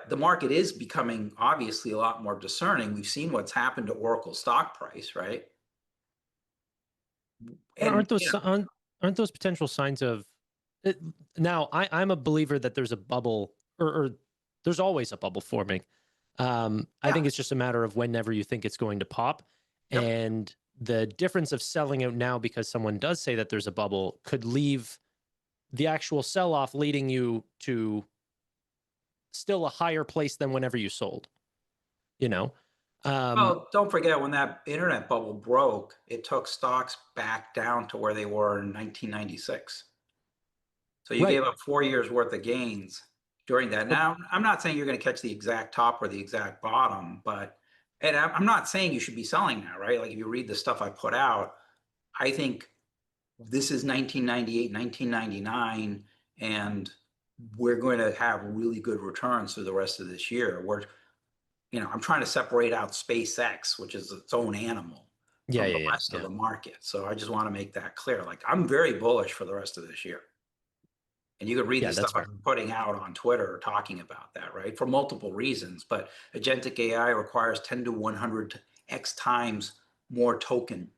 M: the market is becoming obviously a lot more discerning. We've seen what's happened to Oracle stock price, right? And
C: aren't those potential signs of it? Now I'm a believer that there's a bubble, or there's always a bubble forming. I think it's just a matter of whenever you think it's going to pop.
M: Yep.
C: And the difference of selling out now because someone does say that there's a bubble could leave the actual sell-off leading you to still a higher place than whenever you sold,
M: Well, don't forget when that internet bubble broke, it took stocks back down to where they were in 1996. So you gave up 4 years worth of gains during that. Now, I'm not saying you're going to catch the exact top or the exact bottom, and I'm not saying you should be selling now, right? Like if you read the stuff I put out, I think this is 1998, 1999, and we're going to have really good returns through the rest of this year. I'm trying to separate out SpaceX, which is its own animal, from the rest of the market. So I just want to make that clear. Like, I'm very bullish for the rest of this year. And you could read the stuff I'm putting out on Twitter talking about that, right? For multiple reasons. But agentic AI requires 10 to 100x times more token.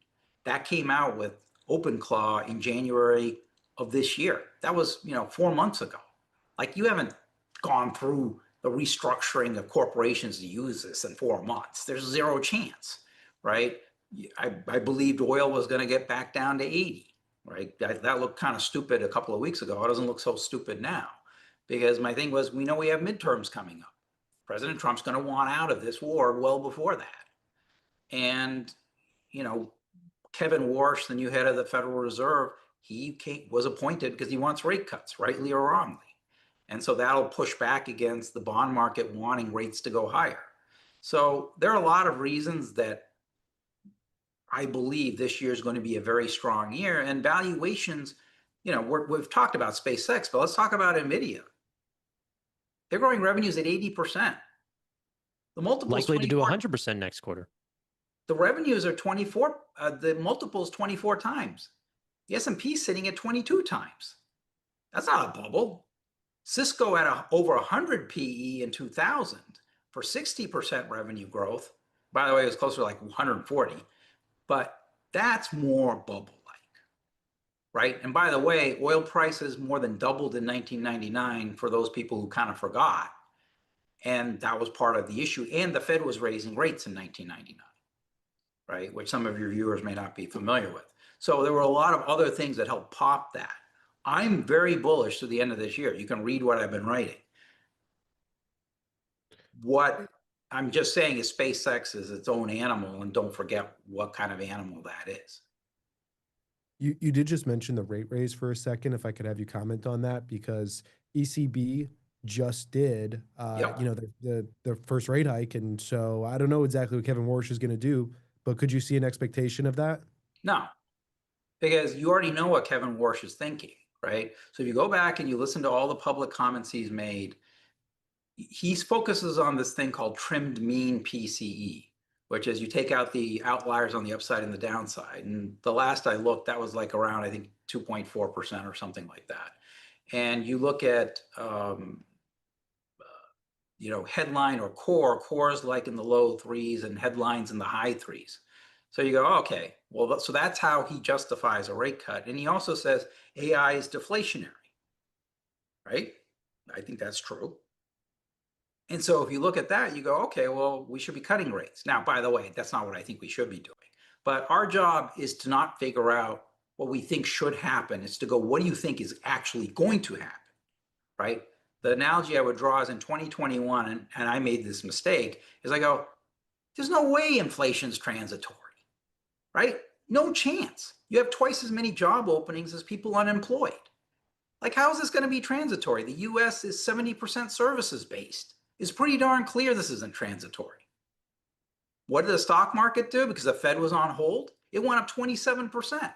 M: That came out with OpenClaw in January of this year. That was, 4 months ago. Like, you haven't gone through the restructuring of corporations to use this in 4 months. There's zero chance, right? I believed oil was going to get back down to 80. Right? That looked kind of stupid a couple of weeks ago. It doesn't look so stupid now, because my thing was, we know we have midterms coming up. President Trump's going to want out of this war well before that. And, Kevin Warsh, the new head of the Federal Reserve, he was appointed because he wants rate cuts, rightly or wrongly. And so that'll push back against the bond market wanting rates to go higher. So there are a lot of reasons that I believe this year is going to be a very strong year, and valuations, we've talked about SpaceX, but let's talk about NVIDIA. They're growing revenues at 80%. The multiple
C: likely to do 100% next quarter.
M: The revenues are 24. The multiple is 24 times. The S&P is sitting at 22 times. That's not a bubble. Cisco had over 100 PE in 2000 for 60% revenue growth. By the way, it was closer to like 140. But that's more bubble-like, right? And by the way, oil prices more than doubled in 1999 for those people who kind of forgot. And that was part of the issue. And the Fed was raising rates in 1999, right? Which some of your viewers may not be familiar with. So there were a lot of other things that helped pop that. I'm very bullish to the end of this year. You can read what I've been writing. What I'm just saying is SpaceX is its own animal, and don't forget what kind of animal that is.
B: You did just mention the rate raise for a second. If I could have you comment on that, because ECB just did, the first rate hike, and so I don't know exactly what Kevin Warsh is going to do, but could you see an expectation of that?
M: No, because you already know what Kevin Warsh is thinking, right? So if you go back and you listen to all the public comments he's made, he focuses on this thing called trimmed mean PCE, which is you take out the outliers on the upside and the downside. And the last I looked, that was like around, I think, 2.4% or something like that. And you look at, headline or core, cores like in the low threes and headlines in the high threes. So you go, okay, well, so that's how he justifies a rate cut. And he also says AI is deflationary, right? I think that's true. And so if you look at that, you go, okay, well, we should be cutting rates. Now, by the way, that's not what I think we should be doing. But our job is to not figure out what we think should happen. It's to go, what do you think is actually going to happen, right? The analogy I would draw is in 2021, and I made this mistake, is I go, there's no way inflation's transitory, right? No chance. You have twice as many job openings as people unemployed. Like, how is this going to be transitory? The US is 70% services based. It's pretty darn clear this isn't transitory. What did the stock market do? Because the Fed was on hold, it went up 27%.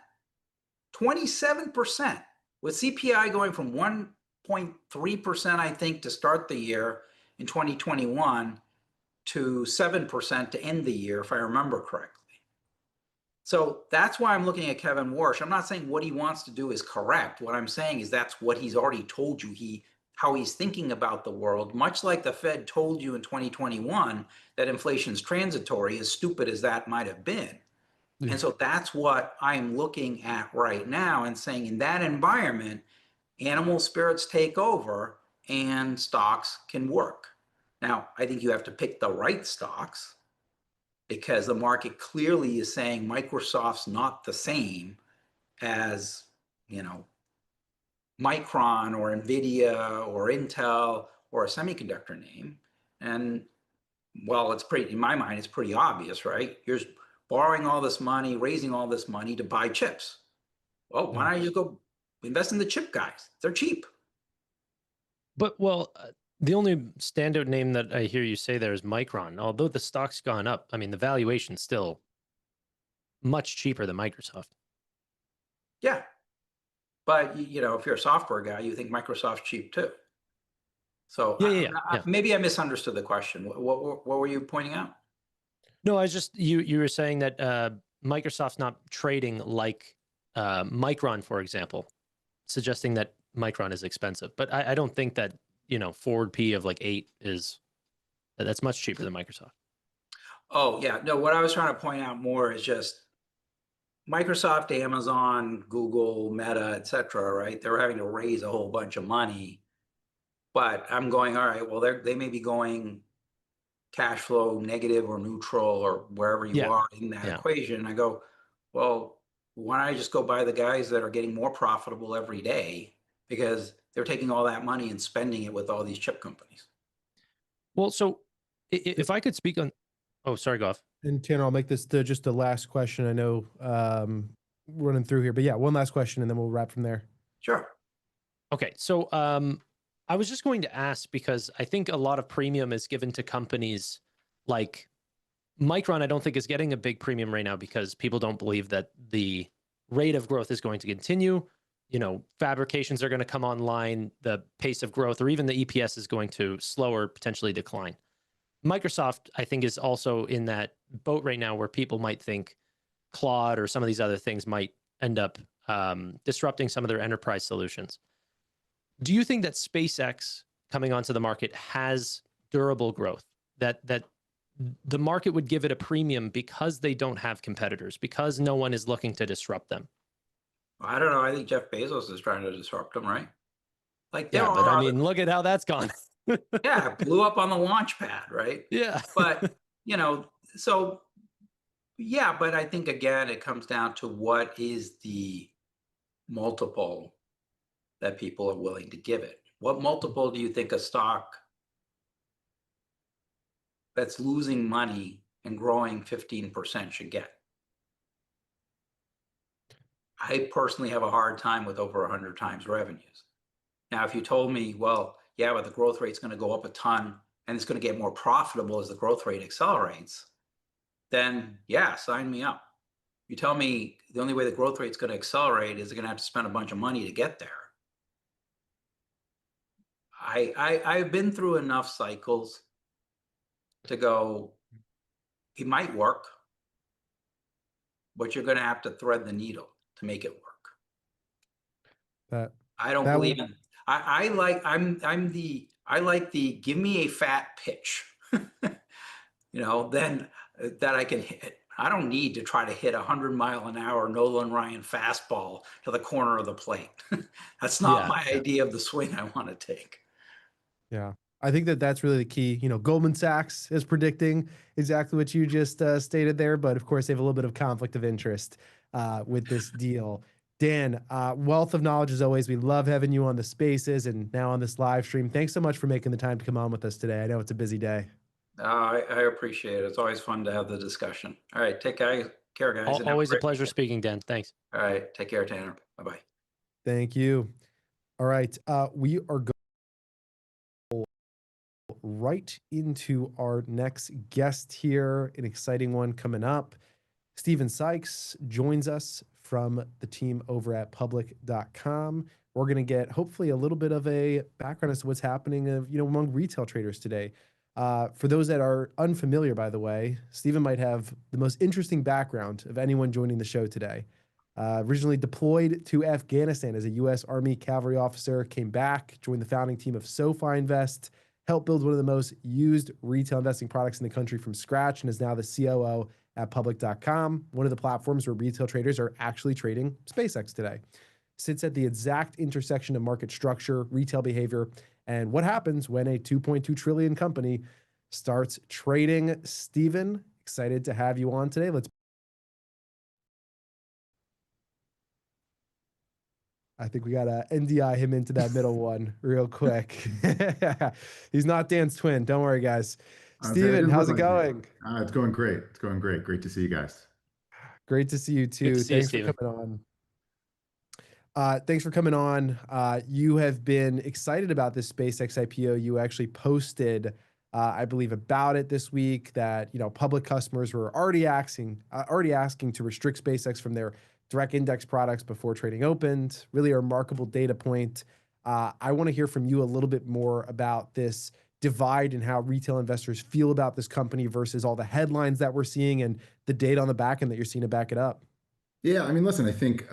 M: 27%, with CPI going from 1.3%, I think, to start the year in 2021 to 7% to end the year, if I remember correctly. So that's why I'm looking at Kevin Warsh. I'm not saying what he wants to do is correct. What I'm saying is that's what he's already told you, how he's thinking about the world, much like the Fed told you in 2021 that inflation's transitory, as stupid as that might have been. Yeah. And so that's what I'm looking at right now and saying, in that environment, animal spirits take over and stocks can work. Now, I think you have to pick the right stocks, because the market clearly is saying Microsoft's not the same as, Micron or Nvidia or Intel or a semiconductor name. And well, it's pretty, in my mind, it's pretty obvious, right? You're borrowing all this money, raising all this money to buy chips. Well, why don't you go invest in the chip guys? They're cheap.
C: But the only standout name that I hear you say there is Micron. Although the stock's gone up, I mean, the valuation's still much cheaper than Microsoft.
M: Yeah. But, if you're a software guy, you think Microsoft's cheap too. So maybe I misunderstood the question. What were you pointing out?
C: No, I was just, you were saying that Microsoft's not trading like Micron, for example, suggesting that Micron is expensive. But I don't think that, forward P of like 8 that's much cheaper than Microsoft.
M: Oh, yeah. No, what I was trying to point out more is just Microsoft, Amazon, Google, Meta, et cetera, right? They're having to raise a whole bunch of money. But I'm going, all right, well, they may be going cash flow negative or neutral or wherever you are in that equation. I go, well, why don't I just go buy the guys that are getting more profitable every day, because they're taking all that money and spending it with all these chip companies.
C: Well, so if I could speak on, sorry, go off.
B: And Tanner, I'll make this just the last question. I know running through here, but yeah, one last question and then we'll wrap from there.
M: Sure.
C: Okay. So I was just going to ask, because I think a lot of premium is given to companies like Micron. I don't think is getting a big premium right now because people don't believe that the rate of growth is going to continue. Fabrications are going to come online, the pace of growth, or even the EPS is going to slow or potentially decline. Microsoft, I think, is also in that boat right now where people might think Claude or some of these other things might end up disrupting some of their enterprise solutions. Do you think that SpaceX coming onto the market has durable growth, that the market would give it a premium because they don't have competitors, because no one is looking to disrupt them?
M: I don't know. I think Jeff Bezos is trying to disrupt them, right? Like,
C: but I mean, look at how that's gone.
M: Yeah, it blew up on the launch pad, right?
C: Yeah.
M: But, so, yeah, but I think, again, it comes down to what is the multiple that people are willing to give it. What multiple do you think a stock that's losing money and growing 15% should get? I personally have a hard time with over 100 times revenues. Now, if you told me, well, yeah, but the growth rate's going to go up a ton and it's going to get more profitable as the growth rate accelerates, then yeah, sign me up. You tell me the only way the growth rate's going to accelerate is they're going to have to spend a bunch of money to get there. I've been through enough cycles to go, it might work, but you're going to have to thread the needle to make it work. I don't believe in. I like the give me a fat pitch, then that I can hit, I don't need to try to hit 100-mile-an-hour Nolan Ryan fastball to the corner of the plate. That's not
C: Yeah.
M: my idea of the swing I want to take.
B: Yeah. I think that that's really the key. You know, Goldman Sachs is predicting exactly what you just stated there, but of course they have a little bit of conflict of interest with this deal. Dan, wealth of knowledge as always. We love having you on the spaces and now on this live stream. Thanks so much for making the time to come on with us today. I know it's a busy day.
M: I appreciate it. It's always fun to have the discussion. All right, take care, guys. and have
C: Always a
M: great
C: pleasure
M: weekend.
C: speaking, Dan. Thanks.
M: All right, take care, Tanner. Bye-bye.
B: Thank you. All right. We are going right into our next guest here, an exciting one coming up. Stephen Sykes joins us from the team over at public.com. We're going to get hopefully a little bit of a background as to what's happening among retail traders today. For those that are unfamiliar, by the way, Stephen might have the most interesting background of anyone joining the show today. Originally deployed to Afghanistan as a U.S. Army cavalry officer, came back, joined the founding team of SoFi Invest, helped build one of the most used retail investing products in the country from scratch, and is now the COO at public.com, one of the platforms where retail traders are actually trading SpaceX today. Sits at the exact intersection of market structure, retail behavior, and what happens when a 2.2 trillion company starts trading. Stephen, excited to have you on today. I think we got to NDI him into that middle one real quick. He's not Dan's twin. Don't worry, guys. Stephen, how's it going?
N: It's going great. It's going great. Great to see you guys.
B: Great to see you too.
C: Good to see you,
B: Thanks for
C: Stephen.
B: coming on. Thanks for coming on. You have been excited about this SpaceX IPO. You actually posted, I believe, about it this week that public customers were already asking to restrict SpaceX from their direct index products before trading opened. Really a remarkable data point. I want to hear from you a little bit more about this divide and how retail investors feel about this company versus all the headlines that we're seeing and the data on the back end that you're seeing to back it up.
N: Yeah, I mean, listen, I think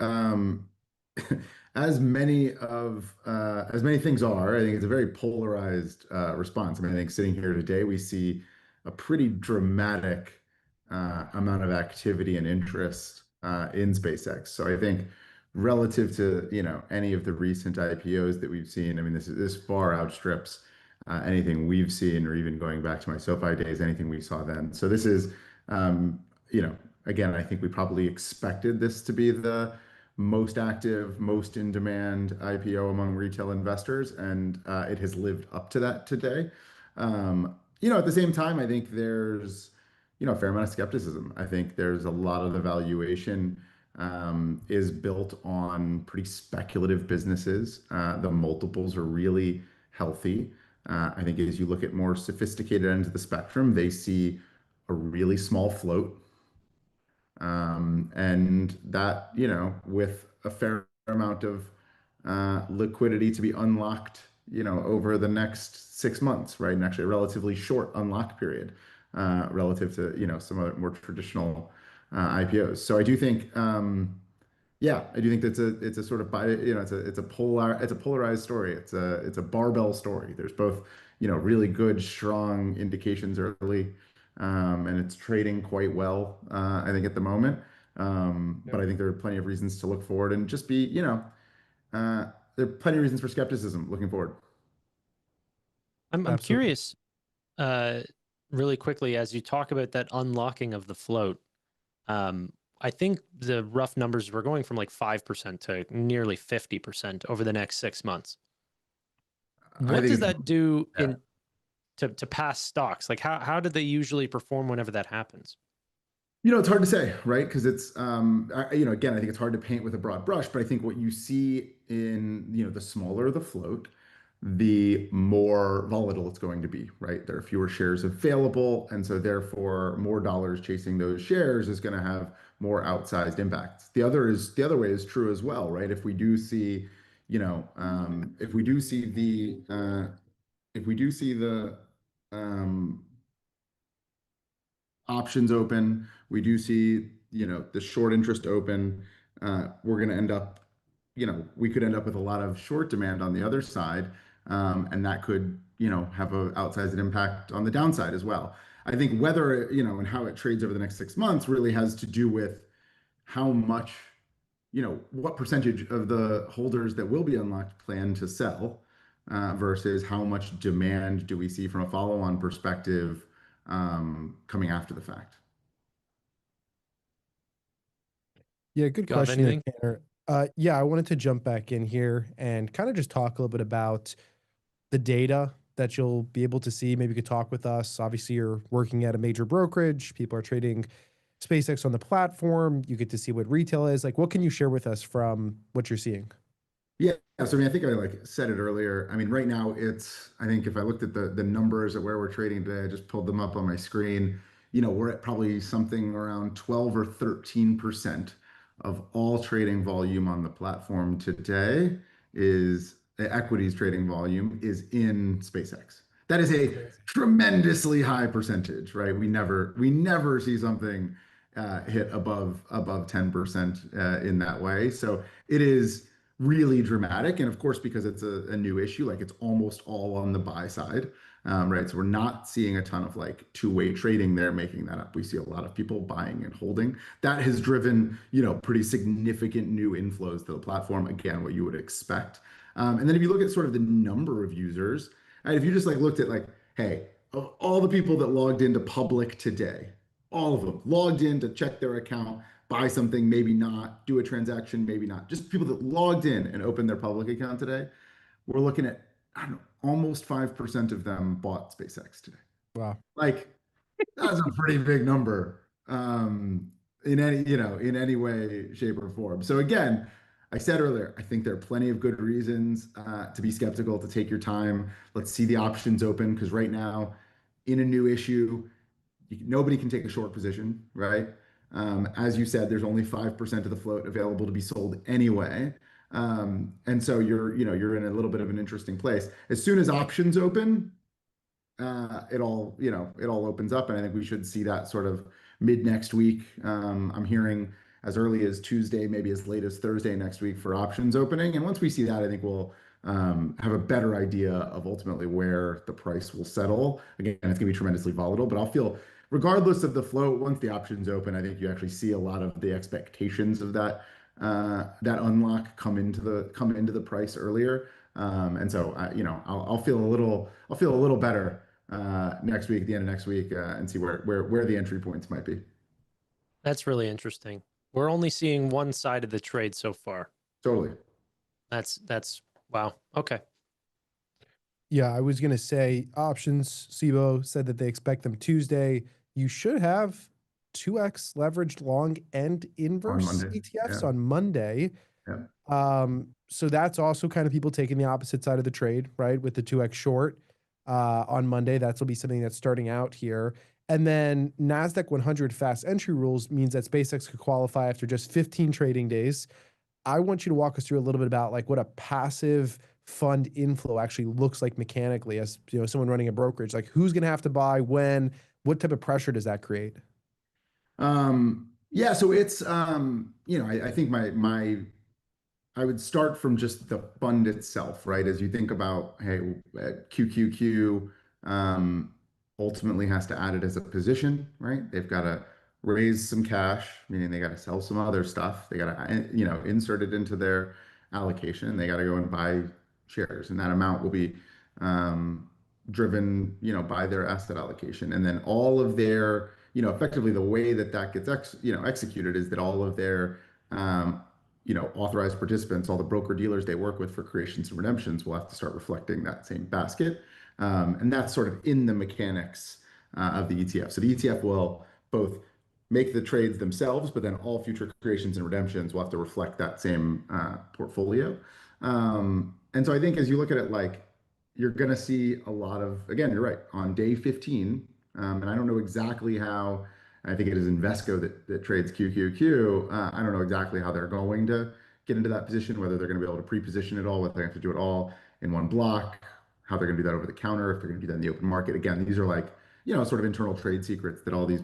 N: as many things are, I think it's a very polarized response. I mean, I think sitting here today, we see a pretty dramatic amount of activity and interest in SpaceX. So I think relative to any of the recent IPOs that we've seen, I mean, this far outstrips anything we've seen, or even going back to my SoFi days, anything we saw then. So this is, again, I think we probably expected this to be the most active, most in demand IPO among retail investors, and it has lived up to that today. At the same time, I think there's a fair amount of skepticism. I think there's a lot of the valuation is built on pretty speculative businesses. The multiples are really healthy. I think as you look at more sophisticated ends of the spectrum, they see a really small float. And that, with a fair amount of liquidity to be unlocked, over the next 6 months, right? And actually a relatively short unlock period relative to, some other more traditional IPOs. So I do think, I do think that's it's a sort of it's a polarized story. It's a barbell story. There's both, really good, strong indications early, and it's trading quite well, I think at the moment. But I think there are plenty of reasons to look forward and just be, there are plenty of reasons for skepticism looking forward.
C: I'm curious, really quickly, as you talk about that unlocking of the float. I think the rough numbers were going from like 5% to nearly 50% over the next 6 months. What does that do to past stocks? Like how do they usually perform whenever that happens?
N: It's hard to say, right? Because it's, again, I think it's hard to paint with a broad brush, but I think what you see in, the smaller the float, the more volatile it's going to be, right? There are fewer shares available, and so therefore more dollars chasing those shares is going to have more outsized impacts. The other way is true as well, right? If we do see, if we do see the options open, we do see, the short interest open, we're going to end up, we could end up with a lot of short demand on the other side. And that could, have an outsized impact on the downside as well. I think whether, and how it trades over the next 6 months really has to do with how much, what percentage of the holders that will be unlocked plan to sell, versus how much demand do we see from a follow-on perspective, coming after the fact.
B: Yeah, good
C: Gav,
B: question there,
C: anything?
B: Tanner. Yeah, I wanted to jump back in here and kind of just talk a little bit about the data that you'll be able to see. Maybe you could talk with us. Obviously, you're working at a major brokerage. People are trading SpaceX on the platform. You get to see what retail is. Like, what can you share with us from what you're seeing?
N: Yeah, so I mean, I think I said it earlier. I mean, right now I think if I looked at the numbers at where we're trading today, I just pulled them up on my screen. We're at probably something around 12 or 13% of all trading volume on the platform today is equities trading volume is in SpaceX. That is a tremendously high percentage, right? We never see something hit above 10% in that way. So it is really dramatic. And of course, because it's a new issue, like it's almost all on the buy side, right? So we're not seeing a ton of two-way trading there making that up. We see a lot of people buying and holding. That has driven, pretty significant new inflows to the platform. Again, what you would expect. And then if you look at sort of the number of users, right, if you just looked at hey, of all the people that logged into public today, all of them logged in to check their account, buy something, maybe not, do a transaction, maybe not. Just people that logged in and opened their public account today, we're looking at, I don't know, almost 5% of them bought SpaceX today.
B: Wow.
N: That's a pretty big number, in any way, shape, or form. So again, I said earlier, I think there are plenty of good reasons to be skeptical, to take your time. Let's see the options open, because right now, in a new issue, nobody can take a short position, right? As you said, there's only 5% of the float available to be sold anyway. And so you're in a little bit of an interesting place. As soon as options open, it all opens up, and I think we should see that sort of mid next week. I'm hearing as early as Tuesday, maybe as late as Thursday next week for options opening. And once we see that, I think we'll have a better idea of ultimately where the price will settle. Again, it's gonna be tremendously volatile, but I'll feel, regardless of the float, once the options open, I think you actually see a lot of the expectations of that unlock come into the price earlier. And so I'll feel a little better next week, at the end of next week, and see where the entry points might be.
C: That's really interesting. We're only seeing one side of the trade so far.
N: Totally.
C: That's wow. Okay.
B: Yeah, I was gonna say options. SIBO said that they expect them Tuesday. You should have 2x leveraged long and inverse
N: Monday.
B: ETFs
N: Yeah.
B: on Monday.
N: Yeah.
B: So that's also kind of people taking the opposite side of the trade, right? With the 2x short on Monday. That'll be something that's starting out here. And then NASDAQ 100 fast entry rules means that SpaceX could qualify after just 15 trading days. I want you to walk us through a little bit about what a passive fund inflow actually looks like mechanically, as someone running a brokerage. Like, who's going to have to buy when? What type of pressure does that create?
N: Yeah, so it's I think I would start from just the fund itself, right? As you think about, hey, QQQ ultimately has to add it as a position, right? They've got to raise some cash, meaning they got to sell some other stuff. They got to, insert it into their allocation. They got to go and buy shares, and that amount will be driven, by their asset allocation. And then all of their, effectively the way that gets executed is that all of their authorized participants, all the broker dealers they work with for creations and redemptions will have to start reflecting that same basket. And that's sort of in the mechanics of the ETF. So the ETF will both make the trades themselves, but then all future creations and redemptions will have to reflect that same portfolio. And so I think as you look at it, you're going to see a lot of, again, you're right, on day 15, and I don't know exactly how. I think it is Invesco that trades QQQ. I don't know exactly how they're going to get into that position, whether they're going to be able to pre-position it all, whether they have to do it all in one block, how they're going to do that over the counter, if they're going to do that in the open market. Again, these are sort of internal trade secrets that all these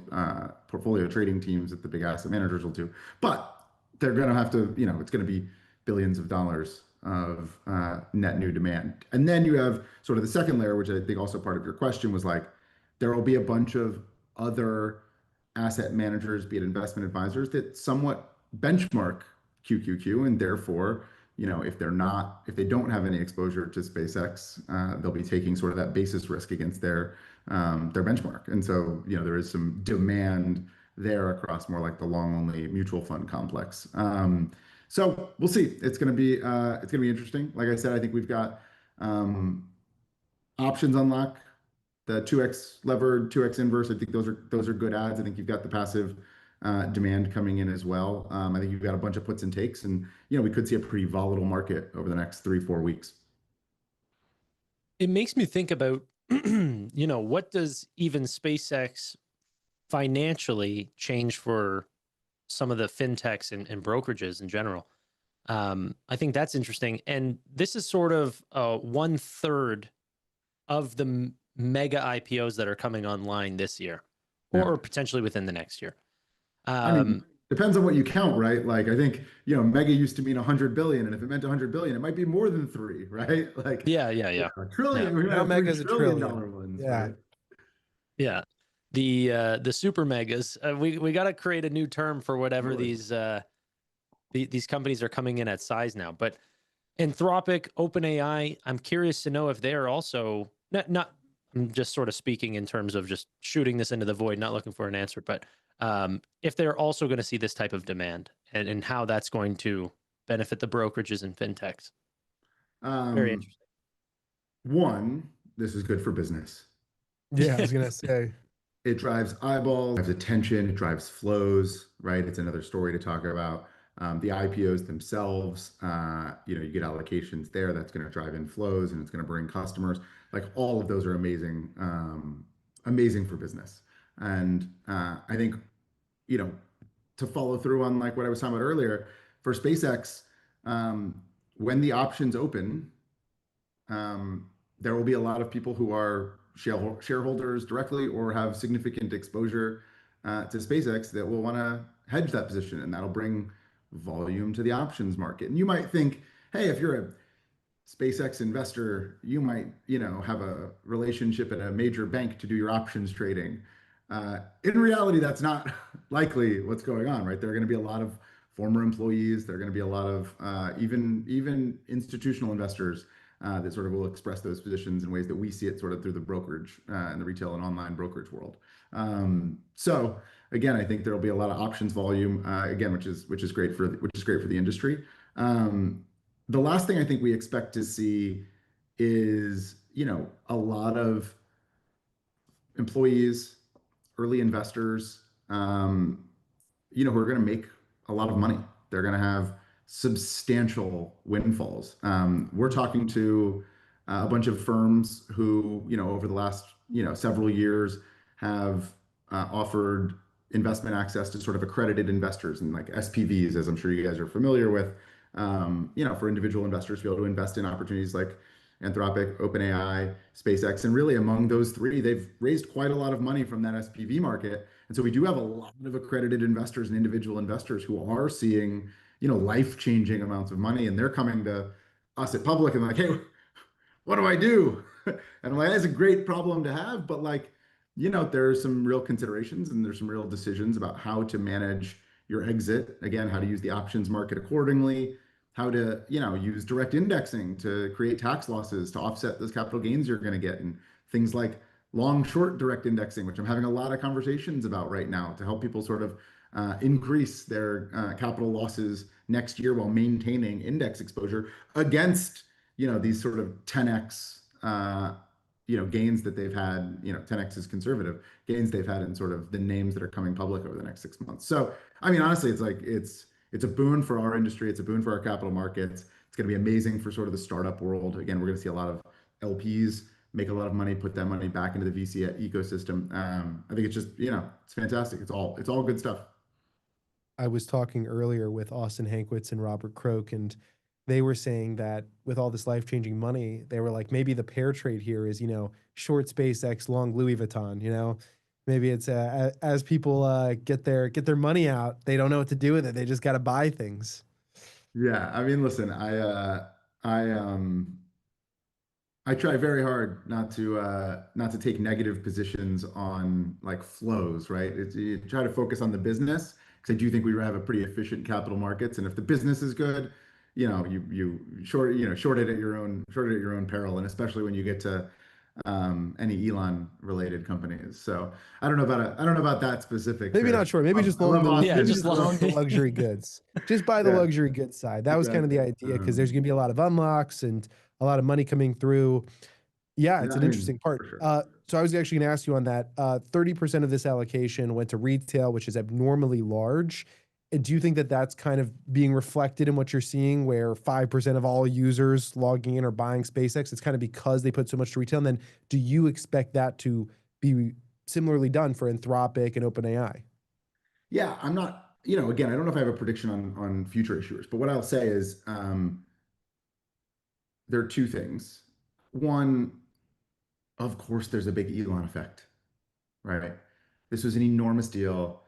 N: portfolio trading teams at the big asset managers will do. But they're going to have to, it's going to be billions of dollars of net new demand. And then you have sort of the second layer, which I think also part of your question was there will be a bunch of other asset managers, be it investment advisors, that somewhat benchmark QQQ, and therefore, if they don't have any exposure to SpaceX, they'll be taking sort of that basis risk against their benchmark. And so, there is some demand there across more like the long only mutual fund complex. So we'll see. It's gonna be interesting. Like I said, I think we've got options unlock, the 2x levered, 2x inverse. I think those are good ads. I think you've got the passive demand coming in as well. I think you've got a bunch of puts and takes, and we could see a pretty volatile market over the next 3-4 weeks.
C: It makes me think about, what does even SpaceX financially change for some of the fintechs and brokerages in general? I think that's interesting. And this is sort of 1/3 of the mega IPOs that are coming online this year, or potentially within the next year.
N: I mean, depends on what you count, right? Like, I think, mega used to mean 100 billion, and if it meant 100 billion, it might be more than 3, right? Like,
C: yeah.
N: a trillion,
B: Yeah.
N: we
B: Now
N: have
B: mega's a
N: $3 trillion
B: trillion.
N: ones,
B: Yeah.
N: right?
C: Yeah. The super megas. We got to create a new term for whatever these companies are coming in at size now. But Anthropic, OpenAI, I'm curious to know if they are also not. I'm just sort of speaking in terms of just shooting this into the void, not looking for an answer, but if they're also going to see this type of demand and how that's going to benefit the brokerages and fintechs. Very interesting.
N: One, this is good for business.
B: Yeah, I was gonna say.
N: It drives eyeballs, drives attention, it drives flows, right? It's another story to talk about. The IPOs themselves, you get allocations there. That's going to drive in flows, and it's going to bring customers. Like, all of those are amazing, amazing for business. And I think, to follow through on like what I was talking about earlier, for SpaceX, when the options open, there will be a lot of people who are shareholders directly or have significant exposure to SpaceX that will want to hedge that position, and that'll bring volume to the options market. And you might think, hey, if you're a SpaceX investor, you might, have a relationship at a major bank to do your options trading. In reality, that's not likely what's going on, right? There are going to be a lot of former employees. There are going to be a lot of even institutional investors that sort of will express those positions in ways that we see it sort of through the brokerage and the retail and online brokerage world. So again, I think there will be a lot of options volume again, which is great for the industry. The last thing I think we expect to see is, a lot of employees, early investors, who are going to make a lot of money. They're going to have substantial windfalls. We're talking to a bunch of firms who, over the last, several years have offered investment access to sort of accredited investors and like SPVs, as I'm sure you guys are familiar with, for individual investors to be able to invest in opportunities like Anthropic, OpenAI, SpaceX. And really among those three, they've raised quite a lot of money from that SPV market. And so we do have a lot of accredited investors and individual investors who are seeing, life-changing amounts of money. And they're coming to us at Public and like, hey, what do I do? And I'm like, that's a great problem to have, but like, there's some real considerations and there's some real decisions about how to manage your exit. Again, how to use the options market accordingly, how to, use direct indexing to create tax losses to offset those capital gains you're going to get, and things like long short direct indexing, which I'm having a lot of conversations about right now to help people sort of increase their capital losses next year while maintaining index exposure against, these sort of 10x gains that they've had. 10x is conservative gains they've had in sort of the names that are coming public over the next 6 months. So I mean, honestly, it's like it's a boon for our industry. It's a boon for our capital markets. It's going to be amazing for sort of the startup world. Again, we're going to see a lot of LPs make a lot of money, put that money back into the VC ecosystem. I think it's just, it's fantastic. It's all good stuff.
B: I was talking earlier with Austin Hankwitz and Robert Croak, and they were saying that with all this life-changing money, they were like, maybe the pair trade here is, short SpaceX, long Louis Vuitton, maybe it's as people get their money out, they don't know what to do with it. They just got to buy things.
N: Yeah. I mean, listen, I try very hard not to take negative positions on like flows, right? You try to focus on the business because I do think we have a pretty efficient capital markets, and if the business is good, you short it at your own peril, and especially when you get to any Elon related companies. So I don't know about that specific.
B: Maybe not short. Maybe just
N: I
B: long
N: love
B: the
C: Yeah,
N: Austin.
C: just
B: maybe just long the
C: long.
B: luxury goods. Just buy the
N: Yeah,
B: luxury goods side. That was kind of the
N: exactly.
B: idea because there's going to be a lot of unlocks and a lot of money coming through. Yeah, it's
N: Yeah,
B: an
N: I mean,
B: interesting part.
N: for sure.
B: So I was actually going to ask you on that. 30% of this allocation went to retail, which is abnormally large. Do you think that that's kind of being reflected in what you're seeing, where 5% of all users logging in or buying SpaceX? It's kind of because they put so much to retail. And then do you expect that to be similarly done for Anthropic and OpenAI?
N: Yeah, I'm not, again, I don't know if I have a prediction on future issuers, but what I'll say is there are two things. One, of course, there's a big Elon effect, right? This was an enormous deal.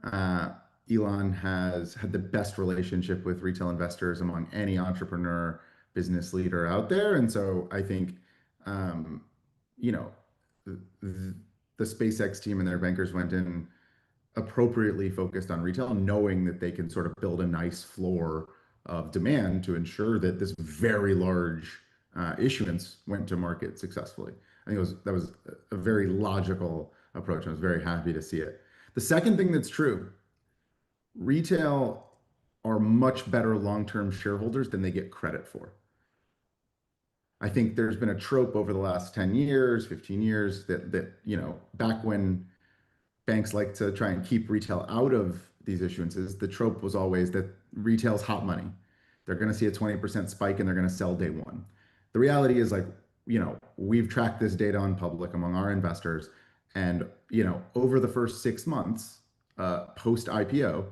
N: Uh, Elon has had the best relationship with retail investors among any entrepreneur, business leader out there. And so I think, um, you know, the, the SpaceX team and their bankers went in appropriately focused on retail, knowing that they can sort of build a nice floor of demand to ensure that this very large issuance went to market successfully. I think that was a very logical approach. I was very happy to see it. The second thing that's true, retail are much better long-term shareholders than they get credit for. I think there's been a trope over the last 10 years, 15 years that back when banks like to try and keep retail out of these issuances, the trope was always that retail's hot money. They're going to see a 20% spike and they're going to sell day one. The reality is like, we've tracked this data on public among our investors. And, over the first 6 months, post IPO,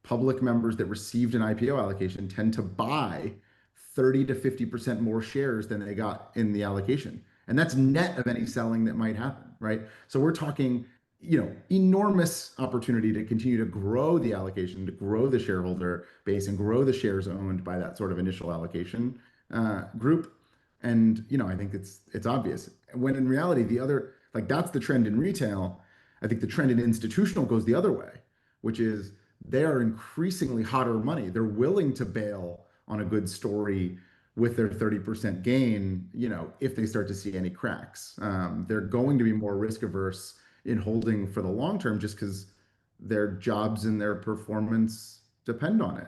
N: public members that received an IPO allocation tend to buy 30 to 50% more shares than they got in the allocation. And that's net of any selling that might happen, right? So we're talking enormous opportunity to continue to grow the allocation, to grow the shareholder base, and grow the shares owned by that sort of initial allocation group. And I think it's obvious. When in reality, that's the trend in retail. I think the trend in institutional goes the other way, which is they are increasingly hotter money. They're willing to bail on a good story with their 30% gain, if they start to see any cracks. They're going to be more risk averse in holding for the long term just because their jobs and their performance depend on it.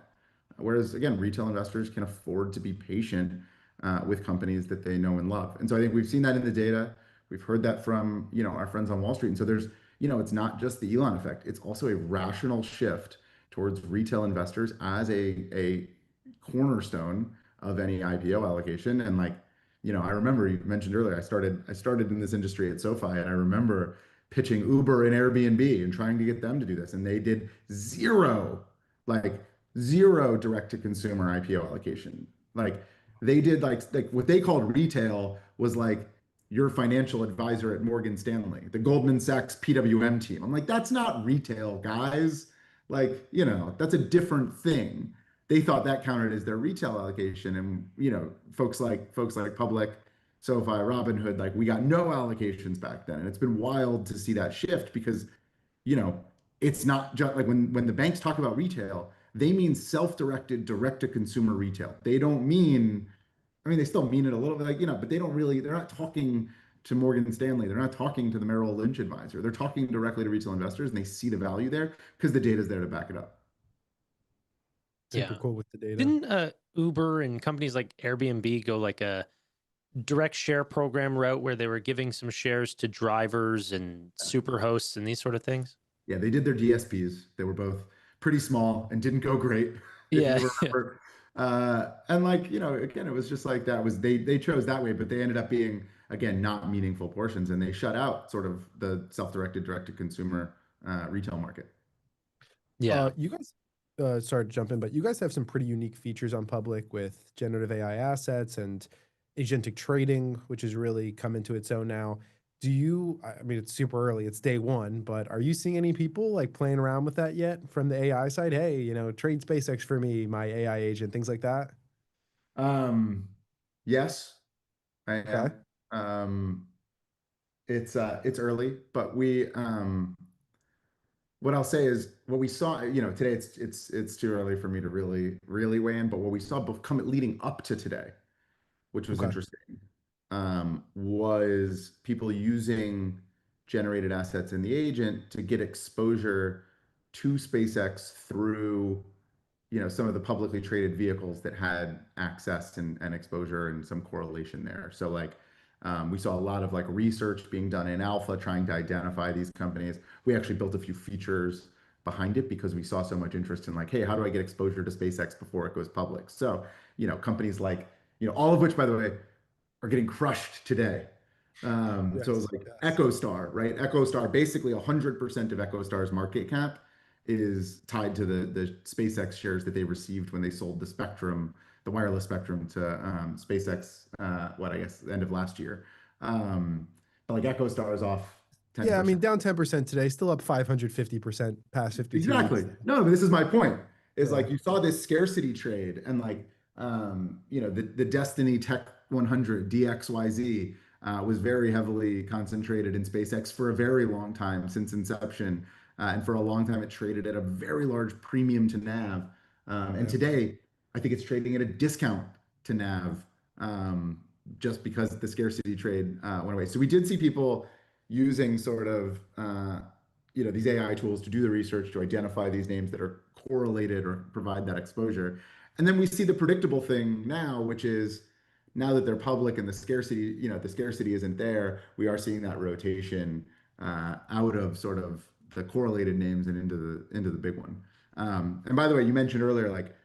N: Whereas again, retail investors can afford to be patient with companies that they know and love. And so I think we've seen that in the data. We've heard that from our friends on Wall Street. And so there's it's not just the Elon effect. It's also a rational shift towards retail investors as a cornerstone of any IPO allocation. And I remember you mentioned earlier, I started in this industry at SoFi, and I remember pitching Uber and Airbnb and trying to get them to do this. And they did like zero direct to consumer IPO allocation. Like they did like what they called retail was like your financial advisor at Morgan Stanley, the Goldman Sachs PWM team. I'm like, that's not retail, guys. Like, that's a different thing. They thought that counted as their retail allocation. And, folks like Public, SoFi, Robinhood, like we got no allocations back then. And it's been wild to see that shift because, it's not just like when the banks talk about retail, they mean self-directed, direct to consumer retail. They don't mean, I mean, they still mean it a little bit like, but they're not talking to Morgan Stanley. They're not talking to the Merrill Lynch advisor. They're talking directly to retail investors and they see the value there because the data is there to back it up.
B: Super cool with the data.
C: Didn't Uber and companies like Airbnb go like a direct share program route where they were giving some shares to drivers and super hosts and these sort of things?
N: Yeah, they did their DSPs. They were both pretty small and didn't go great, if
C: Yeah.
N: you remember. And again, it was just like that was they chose that way, but they ended up being again not meaningful portions, and they shut out sort of the self-directed, direct-to-consumer retail market.
C: Yeah.
B: You guys, sorry to jump in, but you guys have some pretty unique features on Public with generative AI assets and agentic trading, which has really come into its own now. I mean, it's super early, it's day one, but are you seeing any people like playing around with that yet from the AI side? Hey, trade SpaceX for me, my AI agent, things like that?
N: Yes, I am.
B: Okay.
N: It's early, but what I'll say is what we saw, today it's too early for me to really weigh in, but what we saw leading up to today, which was
B: Okay.
N: interesting, was people using generated assets in the agent to get exposure to SpaceX through, some of the publicly traded vehicles that had access and exposure and some correlation there. So like we saw a lot of like research being done in alpha trying to identify these companies. We actually built a few features behind it because we saw so much interest in like, hey, how do I get exposure to SpaceX before it goes public? So, companies like, all of which, by the way, are getting crushed today. So it was like EchoStar, right? EchoStar, basically 100% of EchoStar's market cap is tied to the SpaceX shares that they received when they sold the spectrum, the wireless spectrum to SpaceX, I guess, the end of last year. But like EchoStar is off 10%.
B: Yeah, I mean, down 10% today, still up 550% past 52
N: Exactly.
B: weeks.
N: No, but this is my point. Is
B: Yeah.
N: like you saw this scarcity trade and like the Destiny Tech 100 DXYZ was very heavily concentrated in SpaceX for a very long time since inception. And for a long time, it traded at a very large premium to NAV. And today, I think it's trading at a discount to NAV just because the scarcity trade went away. So we did see people using sort of these AI tools to do the research to identify these names that are correlated or provide that exposure. And then we see the predictable thing now, which is now that they're public and the scarcity isn't there, we are seeing that rotation out of sort of the correlated names and into the big one. And by the way, you mentioned earlier, like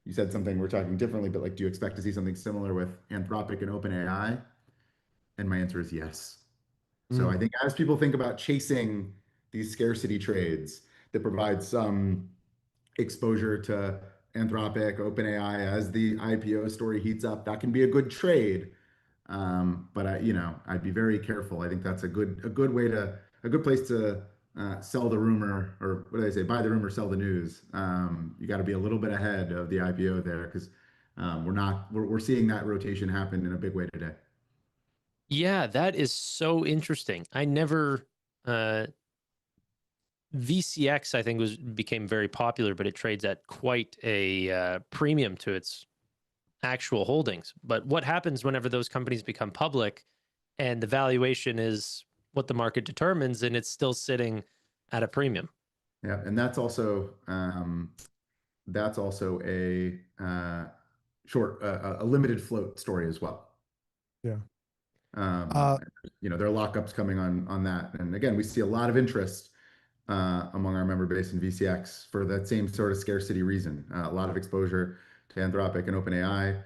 N: you said something, we're talking differently, but like, do you expect to see something similar with Anthropic and OpenAI? And my answer is yes. So I think as people think about chasing these scarcity trades that provide some exposure to Anthropic, OpenAI as the IPO story heats up, that can be a good trade. But I'd be very careful. I think that's a good place to sell the rumor, or what do they say? Buy the rumor, sell the news. You got to be a little bit ahead of the IPO there because we're seeing that rotation happen in a big way today.
C: Yeah, that is so interesting. I never VCX, I think, became very popular, but it trades at quite a premium to its actual holdings. But what happens whenever those companies become public and the valuation is what the market determines and it's still sitting at a premium?
N: Yeah, and that's also a a limited float story as well.
B: Yeah.
N: There are lockups coming on that, and again, we see a lot of interest among our member base in VCX for that same sort of scarcity reason. A lot of exposure to Anthropic and OpenAI.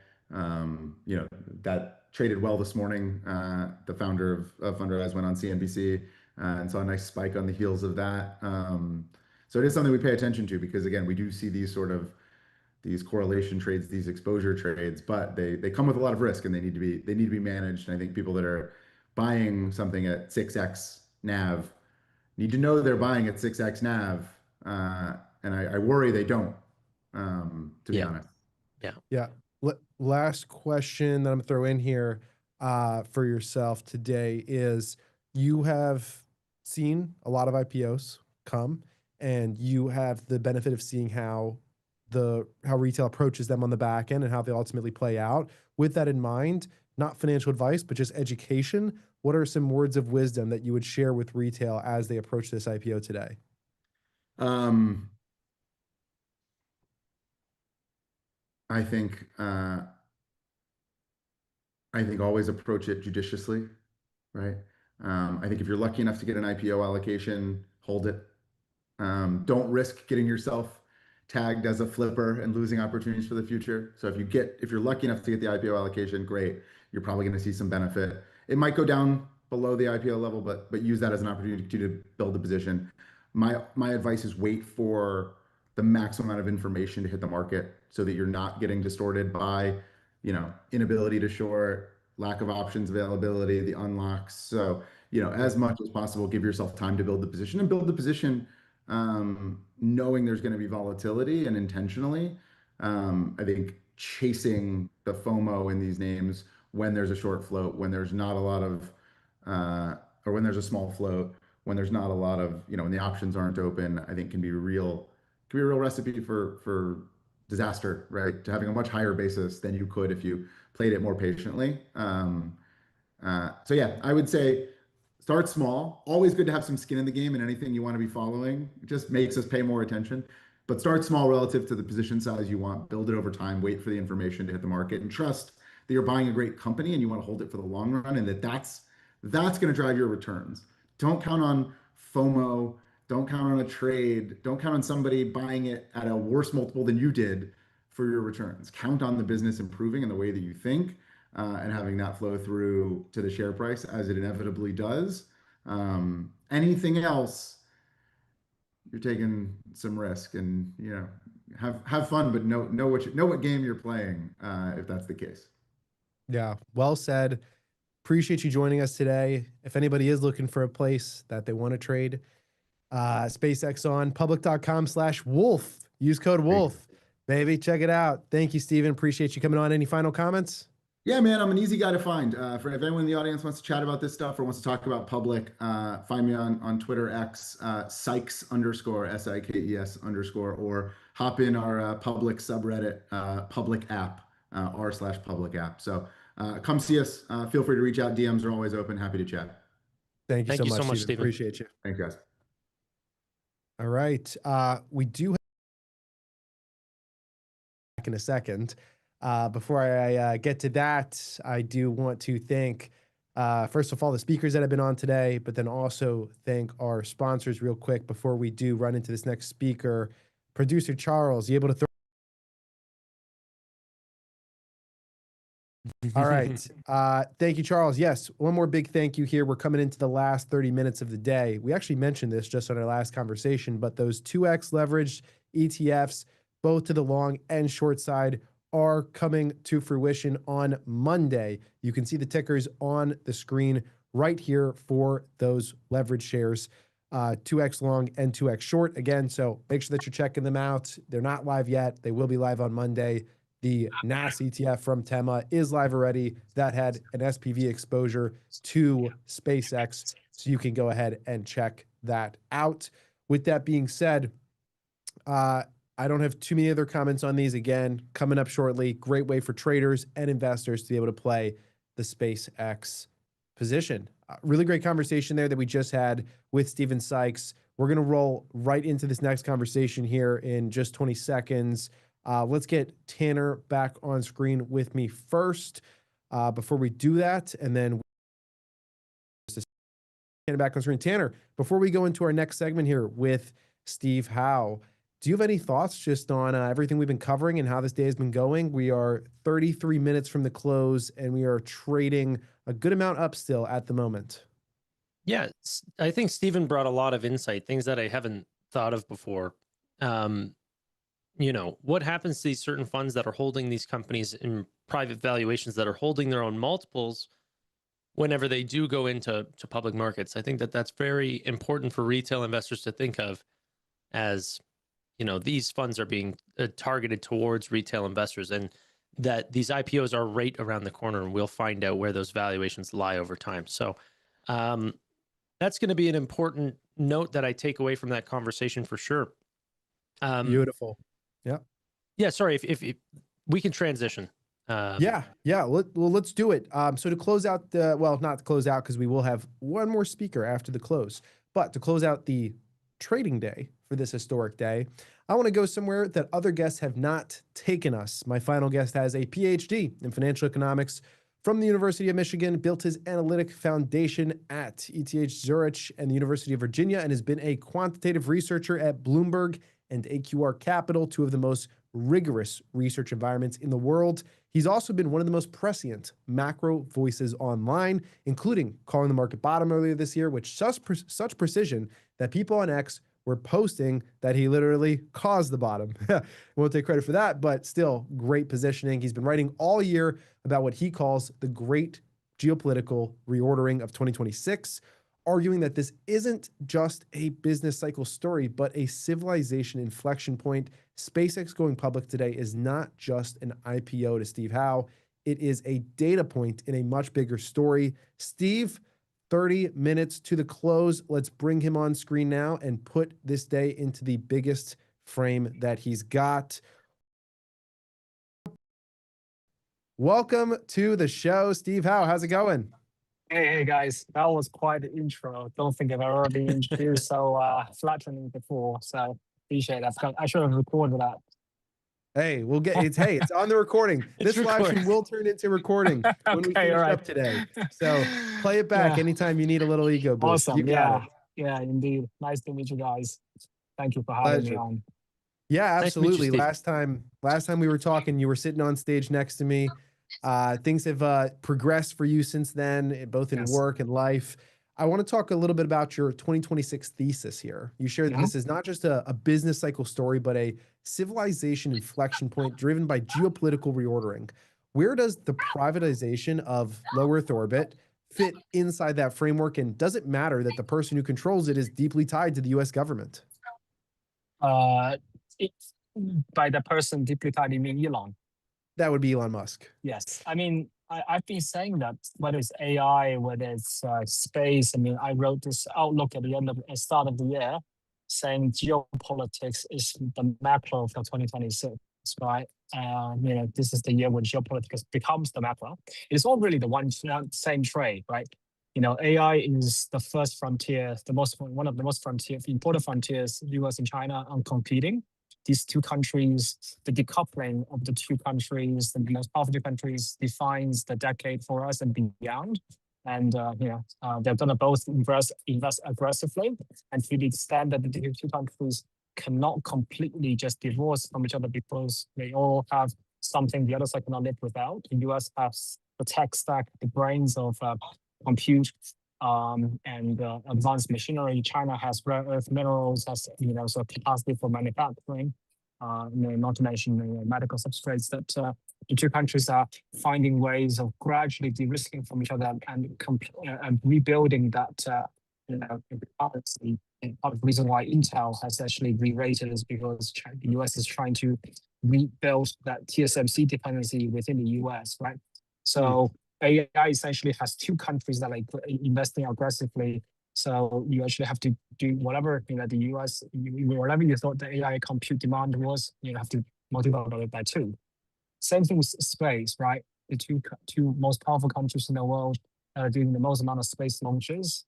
N: That traded well this morning. The founder of Fundrise went on CNBC and saw a nice spike on the heels of that. So it is something we pay attention to because again, we do see these correlation trades, these exposure trades, but they come with a lot of risk and they need to be managed. And I think people that are buying something at 6x NAV need to know they're buying at 6x NAV. And I worry they don't, to be honest.
B: Yeah. Last question that I'm gonna throw in here for yourself today is you have seen a lot of IPOs come and you have the benefit of seeing how retail approaches them on the back end and how they ultimately play out. With that in mind, not financial advice, but just education, what are some words of wisdom that you would share with retail as they approach this IPO today?
N: I think always approach it judiciously, right? I think if you're lucky enough to get an IPO allocation, hold it. Don't risk getting yourself tagged as a flipper and losing opportunities for the future. So if you're lucky enough to get the IPO allocation, great. You're probably going to see some benefit. It might go down below the IPO level, but use that as an opportunity to build a position. My advice is wait for the maximum amount of information to hit the market so that you're not getting distorted by, inability to short, lack of options availability, the unlocks. So, as much as possible, give yourself time to build the position and build the position knowing there's going to be volatility and intentionally. I think chasing the FOMO in these names when there's a short float, when there's not a lot of, or when there's a small float, when there's not a lot of, when the options aren't open, I think can be a real recipe for disaster, right? To having a much higher basis than you could if you played it more patiently. So yeah, I would say start small. Always good to have some skin in the game in anything you want to be following. It just makes us pay more attention. But start small relative to the position size you want. Build it over time. Wait for the information to hit the market, and trust that you're buying a great company and you want to hold it for the long run, and that's going to drive your returns. Don't count on FOMO. Don't count on a trade. Don't count on somebody buying it at a worse multiple than you did for your returns. Count on the business improving in the way that you think, and having that flow through to the share price as it inevitably does. Anything else, you're taking some risk, and have fun, but know what game you're playing, if that's the case.
B: Yeah, well said. Appreciate you joining us today. If anybody is looking for a place that they want to trade, SpaceX on public.com/wolf. Use code wolf, baby. Check it out. Thank you, Steven. Appreciate you coming on. Any final comments?
N: Yeah, man, I'm an easy guy to find. For if anyone in the audience wants to chat about this stuff or wants to talk about public, find me on Twitter, X, Sykes _ SIKES _, or hop in our public subreddit, public app, r/public app. So come see us. Feel free to reach out. DMs are always open. Happy to chat.
B: Thank you so much, Steven.
C: Steven.
B: Appreciate you.
N: Thanks, guys.
B: All right. We do have back in a second. Before I get to that, I do want to thank, first of all, the speakers that have been on today, but then also thank our sponsors real quick before we do run into this next speaker. Producer Charles, you able to throw? All right. Thank you, Charles. Yes, one more big thank you here. We're coming into the last 30 minutes of the day. We actually mentioned this just on our last conversation, but those 2x leveraged ETFs, both to the long and short side, are coming to fruition on Monday. You can see the tickers on the screen right here for those leverage shares, 2x long and 2x short. Again, so make sure that you're checking them out. They're not live yet. They will be live on Monday. The NAS ETF from Tema is live already. That had an SPV exposure to SpaceX, so you can go ahead and check that out. With that being said, I don't have too many other comments on these. Again, coming up shortly, great way for traders and investors to be able to play the SpaceX position. Really great conversation there that we just had with Steven Sykes. We're going to roll right into this next conversation here in just 20 seconds. Let's get Tanner back on screen with me first before we do that. And then Tanner back on screen. Tanner, before we go into our next segment here with Steve Howe, do you have any thoughts just on everything we've been covering and how this day has been going? We are 33 minutes from the close, and we are trading a good amount up still at the moment.
C: Yeah, I think Steven brought a lot of insight, things that I haven't thought of before. What happens to these certain funds that are holding these companies in private valuations that are holding their own multiples whenever they do go into public markets? I think that that's very important for retail investors to think of, as these funds are being targeted towards retail investors, and that these IPOs are right around the corner, and we'll find out where those valuations lie over time. So that's going to be an important note that I take away from that conversation for sure.
B: Beautiful. Yeah.
C: Yeah. Sorry, if we can transition.
B: Yeah. Let's do it. So to close out not to close out, because we will have one more speaker after the close, but to close out the trading day for this historic day, I want to go somewhere that other guests have not taken us. My final guest has a PhD in financial economics from the University of Michigan, built his analytic foundation at ETH Zurich and the University of Virginia, and has been a quantitative researcher at Bloomberg and AQR Capital, two of the most rigorous research environments in the world. He's also been one of the most prescient macro voices online, including calling the market bottom earlier this year, with such precision that people on X were posting that he literally caused the bottom. Won't take credit for that, but still great positioning. He's been writing all year about what he calls the great geopolitical reordering of 2026, arguing that this isn't just a business cycle story, but a civilization inflection point. SpaceX going public today is not just an IPO to Steve Howe. It is a data point in a much bigger story. Steve, 30 minutes to the close. Let's bring him on screen now and put this day into the biggest frame that he's got. Welcome to the show, Steve Howe. How's it going?
O: Hey guys, that was quite the intro. Don't think I've ever been introduced so flattering before. So appreciate that. I should have recorded that.
B: Hey, we'll get it's on the recording. This live stream will turn into recording when we
O: Okay,
B: finish
O: all
B: up today. So play it back
O: Yeah.
B: anytime you need a little ego boost.
O: Awesome.
B: You got it.
O: Yeah, indeed. Nice to meet you guys. Thank you for having me
B: Pleasure.
O: on.
B: Yeah,
C: Nice to meet you,
B: absolutely.
C: Steve.
B: Last time we were talking, you were sitting on stage next to me. Things have progressed for you since then, both in
O: Yes.
B: work and life. I want to talk a little bit about your 2026 thesis here. You shared that
O: Yeah.
B: this is not just a business cycle story, but a civilization inflection point driven by geopolitical reordering. Where does the privatization of low Earth orbit fit inside that framework? And does it matter that the person who controls it is deeply tied to the US government?
O: It, by the person deeply tied, you mean Elon?
B: That would be Elon Musk.
O: Yes. I mean, I've been saying that whether it's AI, whether it's space. I mean, I wrote this outlook at the start of the year saying geopolitics is the macro for 2026, right? This is the year when geopolitics becomes the macro. It's all really the same trade, right? AI is the first frontier, one of the most important frontiers, US and China are competing. These two countries, the decoupling of the two countries, the most powerful countries, defines the decade for us and beyond. And they're going to both invest aggressively, and to the extent that the two countries cannot completely just divorce from each other because they all have something the other side cannot live without. The US has the tech stack, the brains of compute, and advanced machinery. China has rare earth minerals, has so capacity for manufacturing. Not to mention medical substrates that the two countries are finding ways of gradually de-risking from each other and rebuilding that currency. And part of the reason why Intel has actually re-rated is because the US is trying to rebuild that TSMC dependency within the US, right? So AI essentially has two countries that are investing aggressively. So you actually have to do whatever the US, whatever you thought the AI compute demand was, you have to multiply it by two. Same thing with space, right? The two most powerful countries in the world are doing the most amount of space launches.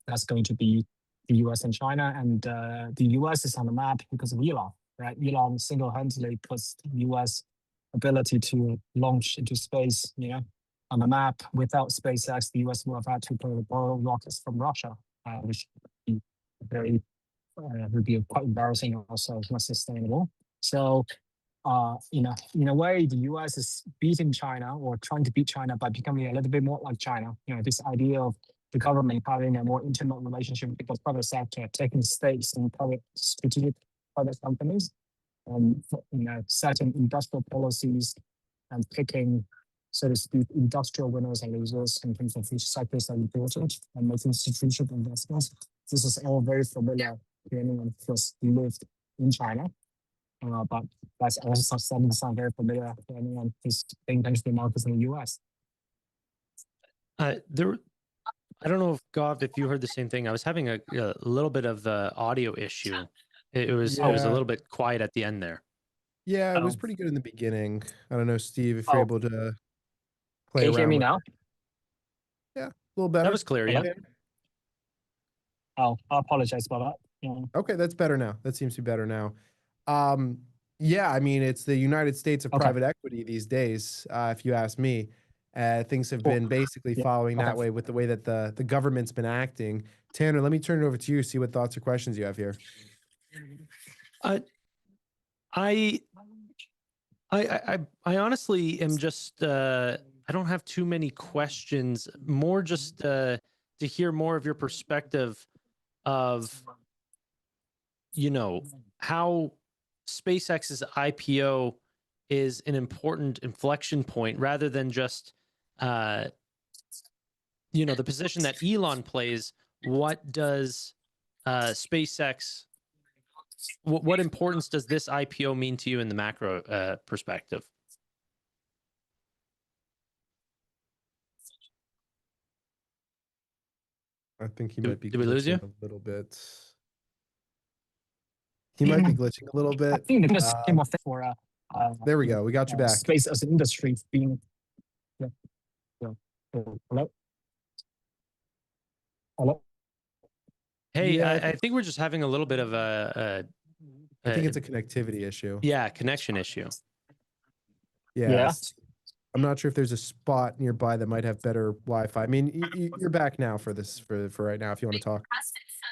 O: That's going to be the US and China, and the US is on the map because of Elon, right? Elon single-handedly puts the US ability to launch into space, on the map. Without SpaceX, the US would have had to borrow rockets from Russia, which would be quite embarrassing and also not sustainable. So, in a way, the US is beating China or trying to beat China by becoming a little bit more like China. This idea of the government having a more intimate relationship with the private sector, taking stakes in strategic private companies, and setting industrial policies and picking, so to speak, industrial winners and losers in terms of which sectors are important and making strategic investments. This is all very familiar to anyone who has lived in China. But that's also something that's not very familiar to anyone who's paying attention to the markets in the US.
C: I don't know if you heard the same thing. I was having a little bit of audio issue. It was a little bit quiet at the end there.
B: Yeah, it was pretty good in the beginning. I don't know, Steve, if you're able to play
O: Can you
B: around
O: hear me
B: with
O: now?
B: it. Yeah, a little better.
C: That was clear, yeah.
O: Oh, I apologize about that.
B: Okay, that's better now. That seems to be better now. Yeah, I mean, it's the United States of private equity these days, if you ask me. Things have been basically following that way with the way that the government's been acting. Tanner, let me turn it over to you, see what thoughts or questions you have here.
C: I honestly am just I don't have too many questions, more just to hear more of your perspective of how SpaceX's IPO is an important inflection point rather than just the position that Elon plays. What does SpaceX, what importance does this IPO mean to you in the macro perspective?
B: I think he
C: Did-
B: might be
C: did we lose you?
B: glitching a little bit. He might be glitching a little
O: I
B: bit.
O: think this came off for
B: There we go. We got you back.
O: space as an industry being. Yeah, yeah. Hello. Hello.
C: Hey,
B: Yeah,
C: I think we're just having a little bit of
B: I think it's a connectivity issue.
C: yeah, connection issue.
B: Yes. I'm not sure if there's a spot nearby that might have better Wi-Fi. I mean, you're back now for this for right now if you want to talk.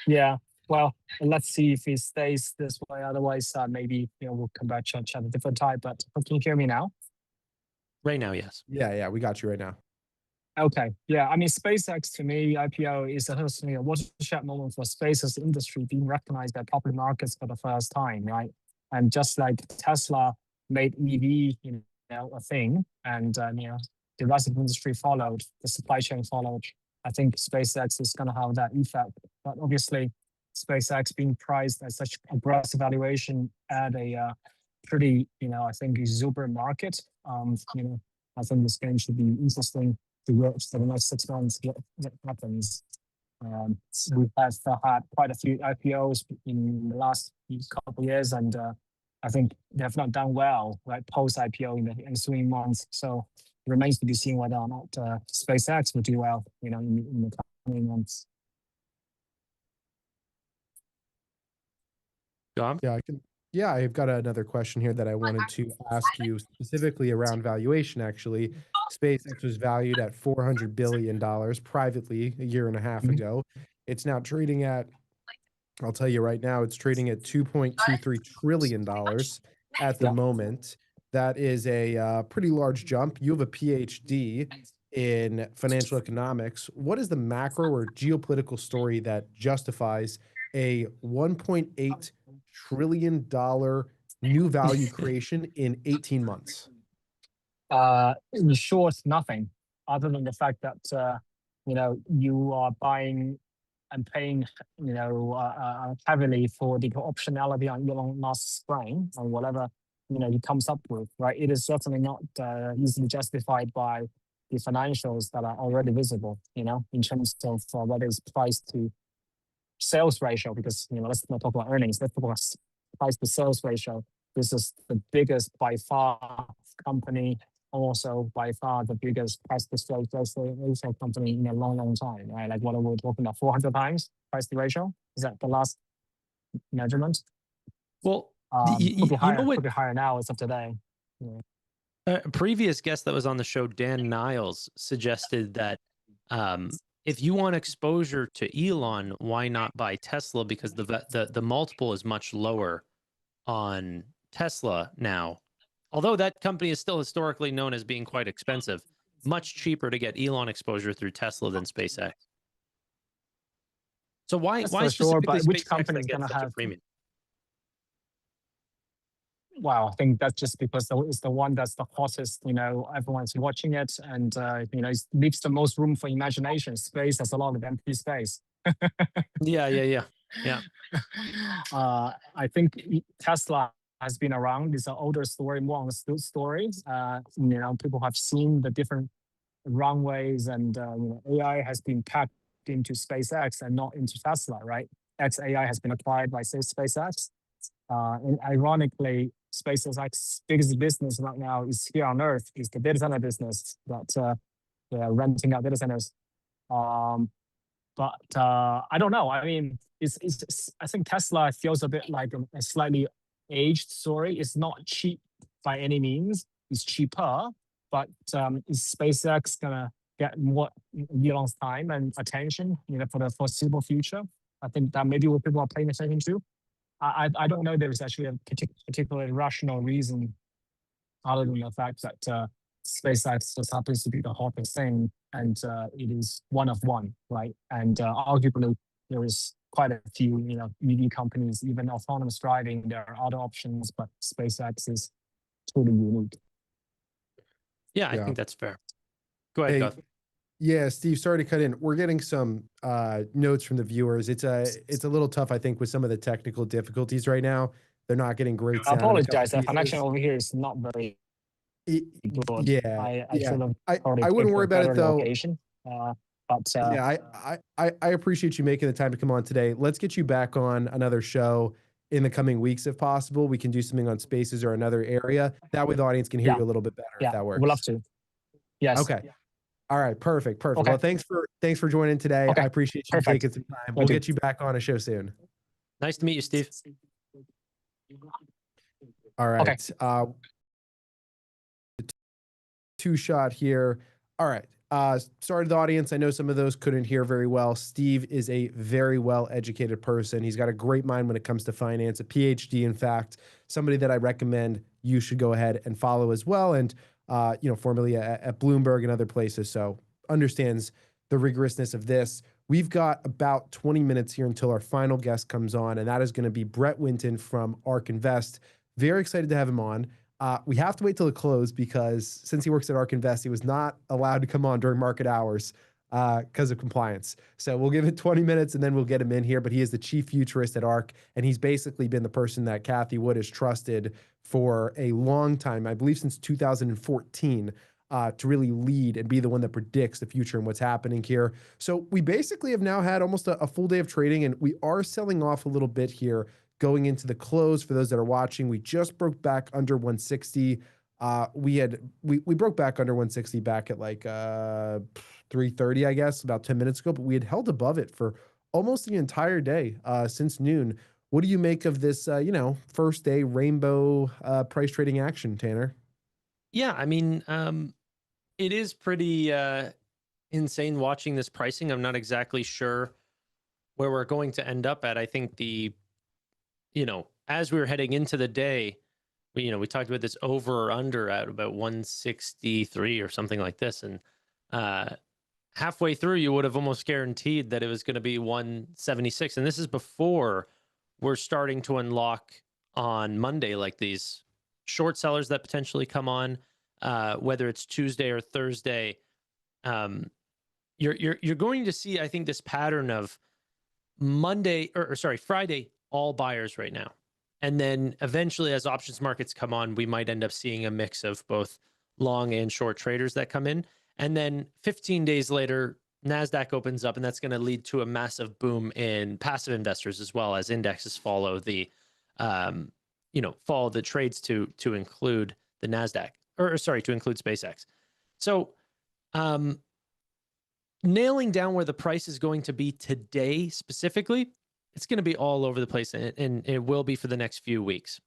O: Yeah. Well, let's see if it stays this way. Otherwise, maybe we'll come back chat at a different time. But can you hear me now?
C: Right now, yes.
B: Yeah, we got you right now.
O: Okay. Yeah. I mean, SpaceX to me, IPO is certainly a watershed moment for space as an industry being recognized by public markets for the first time, right? And just like Tesla made EV, a thing, and the rest of the industry followed, the supply chain followed. I think SpaceX is going to have that effect. But obviously, SpaceX being priced at such aggressive valuation at a pretty, I think, exuberant market. I think this game should be interesting to watch for the next 6 months what happens. We've had quite a few IPOs in the last couple of years, and I think they have not done well, right, post IPO in the ensuing months. So it remains to be seen whether or not SpaceX will do well, in the coming months.
C: John?
B: Yeah, I've got another question here that I wanted to ask you specifically around valuation, actually. SpaceX was valued at $400 billion privately a year and a half ago. It's now trading at, I'll tell you right now, it's trading at $2.23 trillion at the moment. That is a pretty large jump. You have a PhD in financial economics. What is the macro or geopolitical story that justifies a $1.8 trillion new value creation in 18 months?
O: In short, nothing other than the fact that you are buying and paying heavily for the optionality on Elon Musk's brain and whatever he comes up with, right? It is certainly not easily justified by the financials that are already visible, in terms of whether it's price to sales ratio, because let's not talk about earnings, let's talk about price to sales ratio. This is the biggest by far company, also by far the biggest price to sales ratio company in a long time, right? Like what are we talking about, 400 times price to ratio? Is that the last measurement?
C: Well,
O: could be higher,
C: know what?
O: could be higher now as of today.
C: A previous guest that was on the show, Dan Niles, suggested that if you want exposure to Elon, why not buy Tesla? Because the multiple is much lower on Tesla now. Although that company is still historically known as being quite expensive, much cheaper to get Elon exposure through Tesla than SpaceX. So why specifically
O: but which
C: SpaceX
O: company
C: that
O: is
C: gets
O: going to
C: such a
O: have?
C: premium?
O: Wow, I think that's just because it's the one that's the hottest, everyone's watching it, and it leaves the most room for imagination. Space has a lot of empty space.
C: Yeah.
O: I think Tesla has been around. It's an older story, more understood story. People have seen the different runways, and AI has been packed into SpaceX and not into Tesla, right? XAI has been acquired by SpaceX. And ironically, SpaceX's biggest business right now is here on Earth, is the data center business that they're renting out data centers. But I don't know. I mean, I think Tesla feels a bit like a slightly aged story. It's not cheap by any means. It's cheaper, but is SpaceX gonna get more Elon's time and attention, for the foreseeable future? I think that maybe what people are paying attention to. I don't know there's actually a particularly rational reason other than the fact that SpaceX just happens to be the hottest thing, and it is one of one, right? And arguably there is quite a few, EV companies, even autonomous driving. There are other options, but SpaceX is totally unique.
C: Yeah, I think that's fair. Go ahead, Gus.
B: Yeah, Steve, sorry to cut in. We're getting some notes from the viewers. It's a little tough, I think, with some of the technical difficulties right now. They're not getting great sound.
O: I apologize. The connection over here is not very good.
B: Yeah.
O: I should have
B: I wouldn't worry about it though.
O: location. But
B: Yeah, I appreciate you making the time to come on today. Let's get you back on another show in the coming weeks if possible. We can do something on Spaces or another area. That way the audience can hear
O: yeah,
B: you a little bit better if
O: yeah,
B: that
O: would love
B: works.
O: to. Yes.
B: Okay. All right, perfect.
O: Okay.
B: Well, thanks for joining today.
O: Okay.
B: I appreciate you
O: Perfect.
B: taking some time.
O: Will
B: We'll
O: do.
B: get you back on a show soon.
C: Nice to meet you, Steve.
B: All
O: Okay.
B: right. Two shot here. All right. Sorry to the audience. I know some of those couldn't hear very well. Steve is a very well educated person. He's got a great mind when it comes to finance, a PhD, in fact, somebody that I recommend you should go ahead and follow as well. And, formerly at Bloomberg and other places. So understands the rigorousness of this. We've got about 20 minutes here until our final guest comes on, and that is going to be Brett Winton from ARK Invest. Very excited to have him on. We have to wait till it closed because since he works at ARK Invest, he was not allowed to come on during market hours because of compliance. So we'll give it 20 minutes and then we'll get him in here. But he is the chief futurist at ARK, and he's basically been the person that Kathy Wood has trusted for a long time, I believe since 2014, to really lead and be the one that predicts the future and what's happening here. So we basically have now had almost a full day of trading, and we are selling off a little bit here going into the close. For those that are watching, we just broke back under 160. We broke back under 160 back at like 3:30, I guess, about 10 minutes ago, but we had held above it for almost the entire day since noon. What do you make of this, first day rainbow price trading action, Tanner?
C: Yeah, I mean, it is pretty insane watching this pricing. I'm not exactly sure where we're going to end up at. I think as we were heading into the day, we talked about this over or under at about 163 or something like this. And halfway through, you would have almost guaranteed that it was going to be 176. And this is before we're starting to unlock on Monday, like these short sellers that potentially come on, whether it's Tuesday or Thursday. You're going to see, I think, this pattern of Friday, all buyers right now. And then eventually, as options markets come on, we might end up seeing a mix of both long and short traders that come in. And then 15 days later, NASDAQ opens up, and that's going to lead to a massive boom in passive investors as well, as indexes follow the trades to include the NASDAQ, to include SpaceX. So nailing down where the price is going to be today specifically, it's going to be all over the place, and it will be for the next few weeks.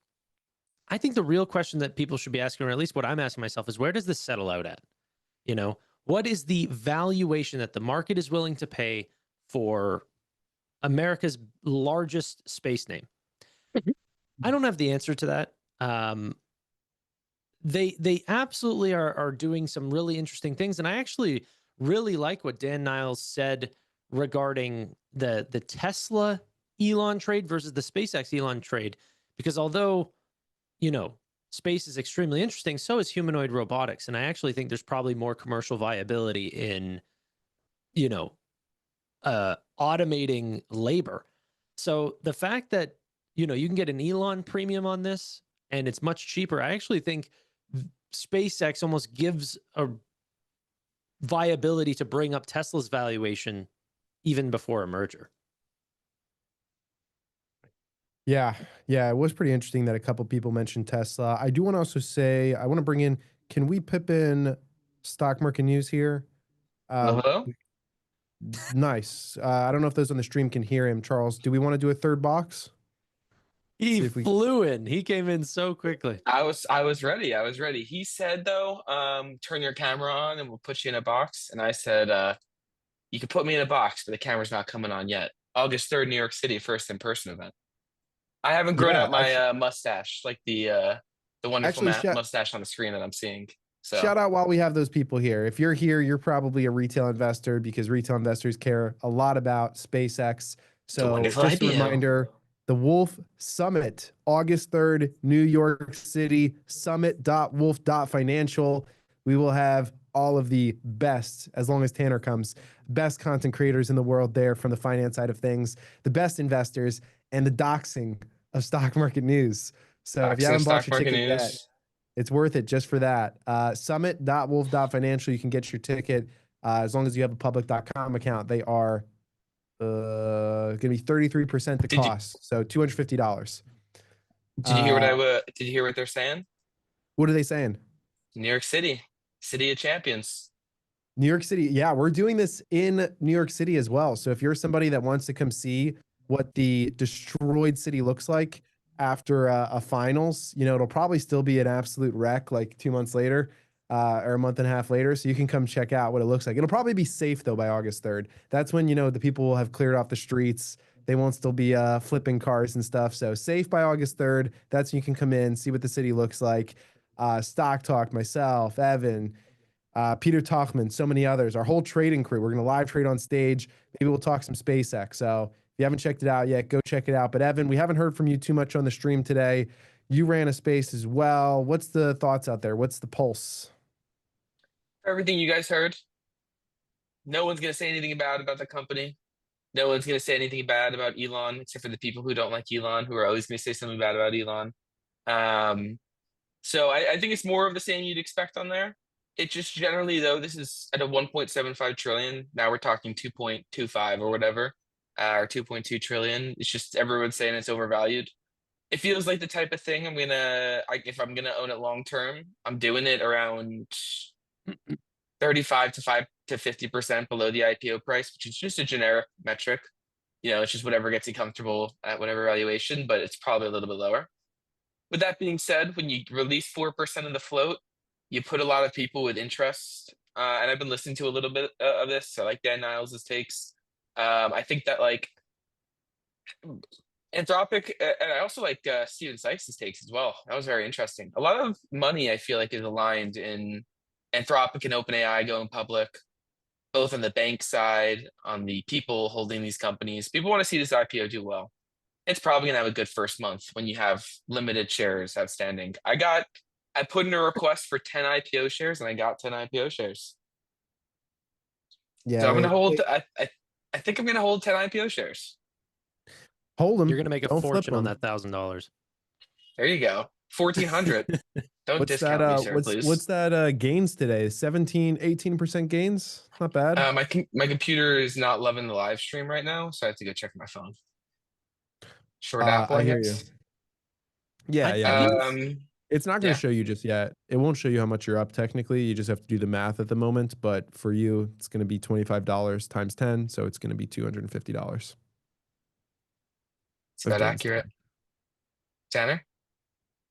C: I think the real question that people should be asking, or at least what I'm asking myself, is where does this settle out at? What is the valuation that the market is willing to pay for America's largest space name? I don't have the answer to that. They absolutely are doing some really interesting things, and I actually really like what Dan Niles said regarding the Tesla Elon trade versus the SpaceX Elon trade, because although space is extremely interesting, so is humanoid robotics, and I actually think there's probably more commercial viability in automating labor. So the fact that you can get an Elon premium on this and it's much cheaper, I actually think SpaceX almost gives a viability to bring up Tesla's valuation even before a merger.
B: Yeah, it was pretty interesting that a couple people mentioned Tesla. I do want to also say, I want to bring in, can we pip in stock market news here?
D: Hello?
B: Nice. I don't know if those on the stream can hear him. Charles, do we want to do a third box?
C: He flew in. He came in so quickly.
D: I was ready. He said, though, turn your camera on and we'll put you in a box. And I said, you can put me in a box, but the camera's not coming on yet. August 3rd, New York City, first in-person event. I haven't grown out my mustache like the wonderful mustache on the screen that I'm seeing. So
B: shout out while we have those people here. If you're here, you're probably a retail investor, because retail investors care a lot about SpaceX. So just a reminder, the Wolf Summit, August 3rd, New York City, summit.wolf.financial. We will have all of the best, as long as Tanner comes, best content creators in the world there from the finance side of things, the best investors, and the doxing of stock market news. So if you haven't bought your ticket yet, it's worth it just for that. Summit.wolf.financial. You can get your ticket. As long as you have a public.com account, they are going to be 33% the
D: Did you
B: cost. So $250.
D: did you hear what
B: Uh,
D: did you hear what they're saying?
B: what are they saying?
D: New York City, City of Champions.
B: New York City. Yeah, we're doing this in New York City as well. So if you're somebody that wants to come see what the destroyed city looks like after a finals, it'll probably still be an absolute wreck like 2 months later or a month and a half later. So you can come check out what it looks like. It'll probably be safe though by August 3rd. That's when, the people will have cleared off the streets. They won't still be flipping cars and stuff. So safe by August 3rd. That's when you can come in, see what the city looks like. Stock Talk, myself, Evan, Peter Tachman, so many others, our whole trading crew. We're going to live trade on stage. Maybe we'll talk some SpaceX. So if you haven't checked it out yet, go check it out. But Evan, we haven't heard from you too much on the stream today. You ran a space as well. What's the thoughts out there? What's the pulse?
D: Everything you guys heard. No one's gonna say anything bad about the company. No one's gonna say anything bad about Elon, except for the people who don't like Elon, who are always gonna say something bad about Elon. So I think it's more of the same you'd expect on there. It just generally though, this is at a 1.75 trillion. Now we're talking 2.25 or whatever, or 2.2 trillion. It's just everyone's saying it's overvalued. It feels like the type of thing if I'm gonna own it long term, I'm doing it around 35 to 50% below the IPO price, which is just a generic metric. It's just whatever gets you comfortable at whatever valuation, but it's probably a little bit lower. With that being said, when you release 4% of the float, you put a lot of people with interest. And I've been listening to a little bit of this. So like Dan Niles' takes. I think that like Anthropic, and I also like Steven Sykes' takes as well. That was very interesting. A lot of money I feel like is aligned in Anthropic and OpenAI going public, both on the bank side, on the people holding these companies. People want to see this IPO do well. It's probably gonna have a good first month when you have limited shares outstanding. I put in a request for 10 IPO shares and I got 10 IPO shares.
B: Yeah,
D: So I'm gonna hold. I think I'm gonna hold 10 IPO shares.
B: Hold them.
C: You're gonna make a
B: Don't flip
C: fortune on
B: them.
C: that $1,000.
D: There you go. 1,400. Don't
B: What's
D: discount
B: that?
D: me, sir, please.
B: What's that gains today? 18% gains? Not bad.
D: My computer is not loving the live stream right now, so I have to go check my phone. Short Apple, I
B: hear you.
D: guess.
B: Yeah. It's not going to
D: yeah.
B: show you just yet. It won't show you how much you're up technically. You just have to do the math at the moment. But for you, it's going to be $25 times 10. So it's going to be $250.
D: Is that accurate? Tanner?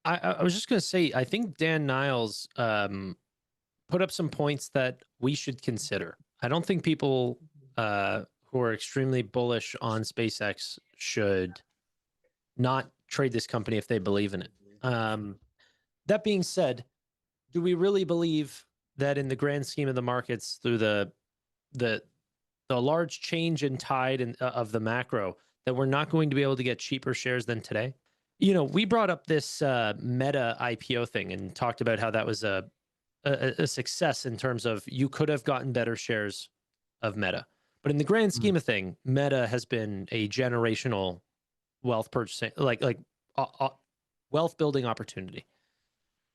C: I was just going to say, I think Dan Niles put up some points that we should consider. I don't think people who are extremely bullish on SpaceX should not trade this company if they believe in it. That being said, do we really believe that in the grand scheme of the markets, through the large change in tide of the macro, that we're not going to be able to get cheaper shares than today? We brought up this Meta IPO thing and talked about how that was a success in terms of you could have gotten better shares of Meta. But in the grand scheme of thing, Meta has been a generational wealth purchasing, wealth building opportunity.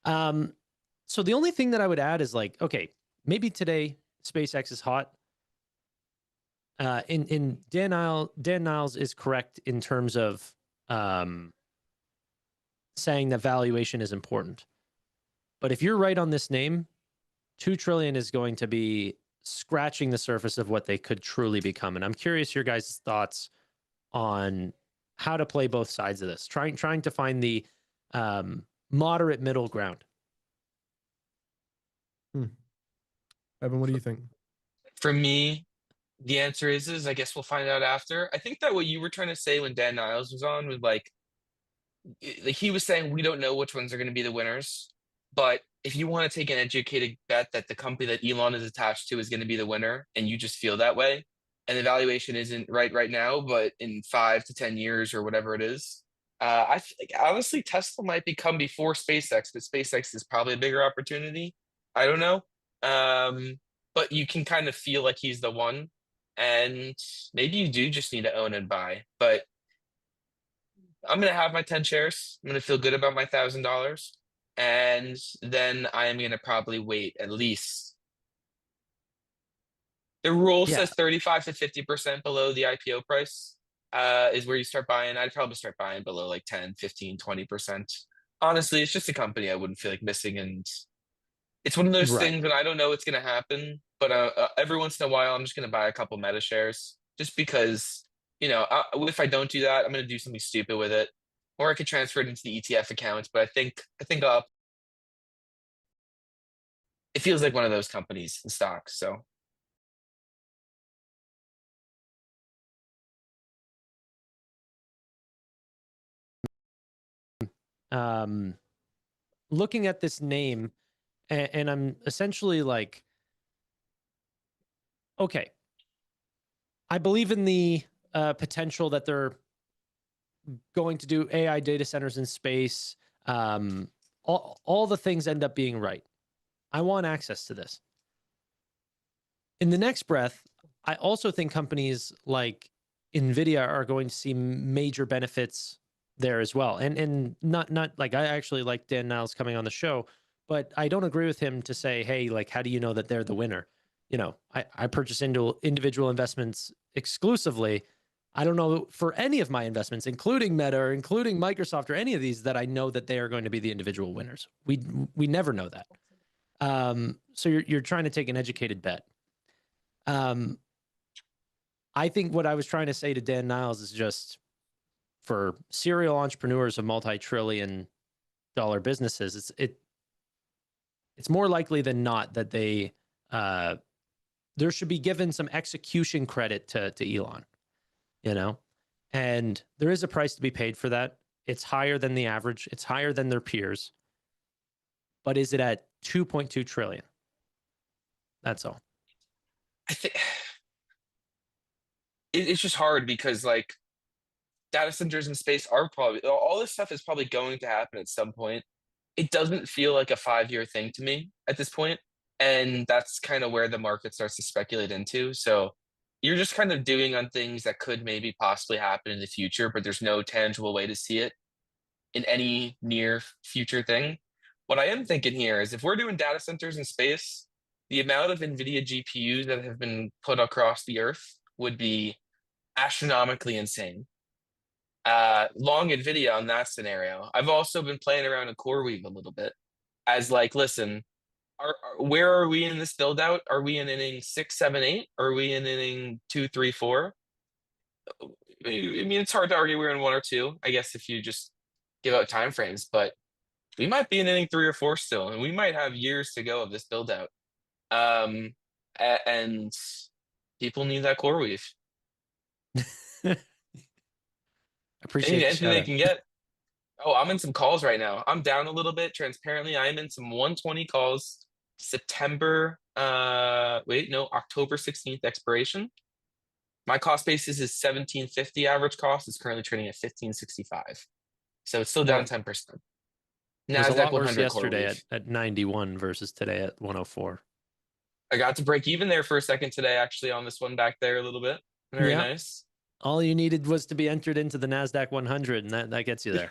C: So the only thing that I would add is okay, maybe today SpaceX is hot. In Dan Niles is correct in terms of saying that valuation is important. But if you're right on this name, 2 trillion is going to be scratching the surface of what they could truly become. And I'm curious your guys' thoughts on how to play both sides of this, trying to find the moderate middle ground.
B: Evan, what do you think?
D: For me, the answer is I guess we'll find out after. I think that what you were trying to say when Dan Niles was on was like he was saying we don't know which ones are going to be the winners, but if you want to take an educated bet that the company that Elon is attached to is going to be the winner, and you just feel that way, and the valuation isn't right now, but in 5 to 10 years or whatever it is, I think honestly Tesla might become before SpaceX, but SpaceX is probably a bigger opportunity. I don't know, but you can kind of feel like he's the one, and maybe you do just need to own and buy, but. I'm going to have my 10 shares. I'm going to feel good about my $1,000. And then I am going to probably wait at least The rule
C: Yeah.
D: says 35 to 50% below the IPO price is where you start buying. I'd probably start buying below like 10, 15, 20%. Honestly, it's just a company I wouldn't feel like missing. And it's one of those
C: Right.
D: things that I don't know what's going to happen. But every once in a while, I'm just going to buy a couple meta shares just because, if I don't do that, I'm going to do something stupid with it. Or I could transfer it into the ETF account. But I think it feels like one of those companies and stocks. So.
C: Looking at this name, and I'm essentially like, okay, I believe in the potential that they're going to do AI data centers in space. All the things end up being right. I want access to this. In the next breath, I also think companies like NVIDIA are going to see major benefits there as well. And not like, I actually like Dan Niles coming on the show, but I don't agree with him to say, hey, like, how do you know that they're the winner? I purchase into individual investments exclusively. I don't know for any of my investments, including Meta or including Microsoft or any of these, that I know that they are going to be the individual winners. We never know that. So you're trying to take an educated bet. I think what I was trying to say to Dan Niles is just, for serial entrepreneurs of multi-trillion-dollar businesses, it's more likely than not that there should be given some execution credit to Elon, and there is a price to be paid for that. It's higher than the average. It's higher than their peers. But is it at 2.2 trillion? That's all.
D: I think it's just hard because like data centers in space are probably, all this stuff is probably going to happen at some point. It doesn't feel like a 5-year thing to me at this point. And that's kind of where the market starts to speculate into. So you're just kind of doing on things that could maybe possibly happen in the future, but there's no tangible way to see it in any near future thing. What I am thinking here is if we're doing data centers in space, the amount of NVIDIA GPUs that have been put across the earth would be astronomically insane. Long NVIDIA on that scenario. I've also been playing around in CoreWeave a little bit as like, listen, where are we in this build out? Are we in inning 6, 7, 8? Are we in inning 2, 3, 4? I mean, it's hard to argue we're in 1 or 2, I guess, if you just give out timeframes, but we might be in inning 3 or 4 still, and we might have years to go of this build out. And people need that CoreWeave.
C: Appreciate
D: Anything they can get. Oh, I'm in some calls right now. I'm down a little bit. Transparently, I am in some 120 calls. October 16th expiration. My cost basis is 1750. Average cost is currently trading at 1565. So it's still down 10%.
C: It was a
D: NASDAQ
C: lot
D: 100
C: worse yesterday
D: CoreWeave.
C: at 91 versus today at 104.
D: I got to break even there for a second today, actually, on this one back there a little bit. Very nice.
C: All you needed was to be entered into the NASDAQ 100, and that gets you there.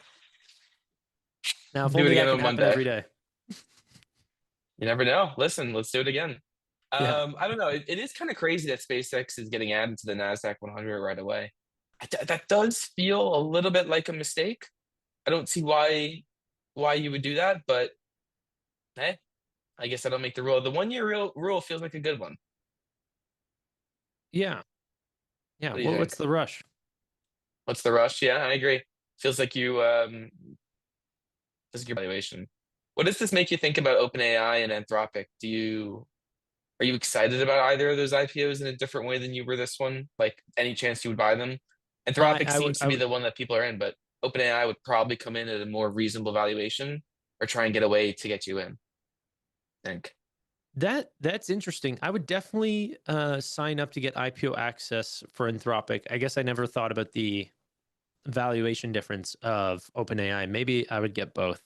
C: Now, if
D: Do it
C: only
D: again
C: that
D: on
C: could happen
D: Monday.
C: every day.
D: You never know. Listen, let's do it again.
C: Yeah.
D: I don't know. It is kind of crazy that SpaceX is getting added to the NASDAQ 100 right away. That does feel a little bit like a mistake. I don't see why you would do that, but hey, I guess I don't make the rule. The 1-year rule feels like a good one.
C: Yeah. Yeah.
D: What do you
C: What's
D: think?
C: the rush?
D: What's the rush? Yeah, I agree. Feels like you this is your evaluation. What does this make you think about OpenAI and Anthropic? Are you excited about either of those IPOs in a different way than you were this one? Like any chance you would buy them? Anthropic seems to be the one that people are in, but OpenAI would probably come in at a more reasonable valuation or try and get a way to get you in. I think.
C: That's interesting. I would definitely sign up to get IPO access for Anthropic. I guess I never thought about the valuation difference of OpenAI. Maybe I would get both.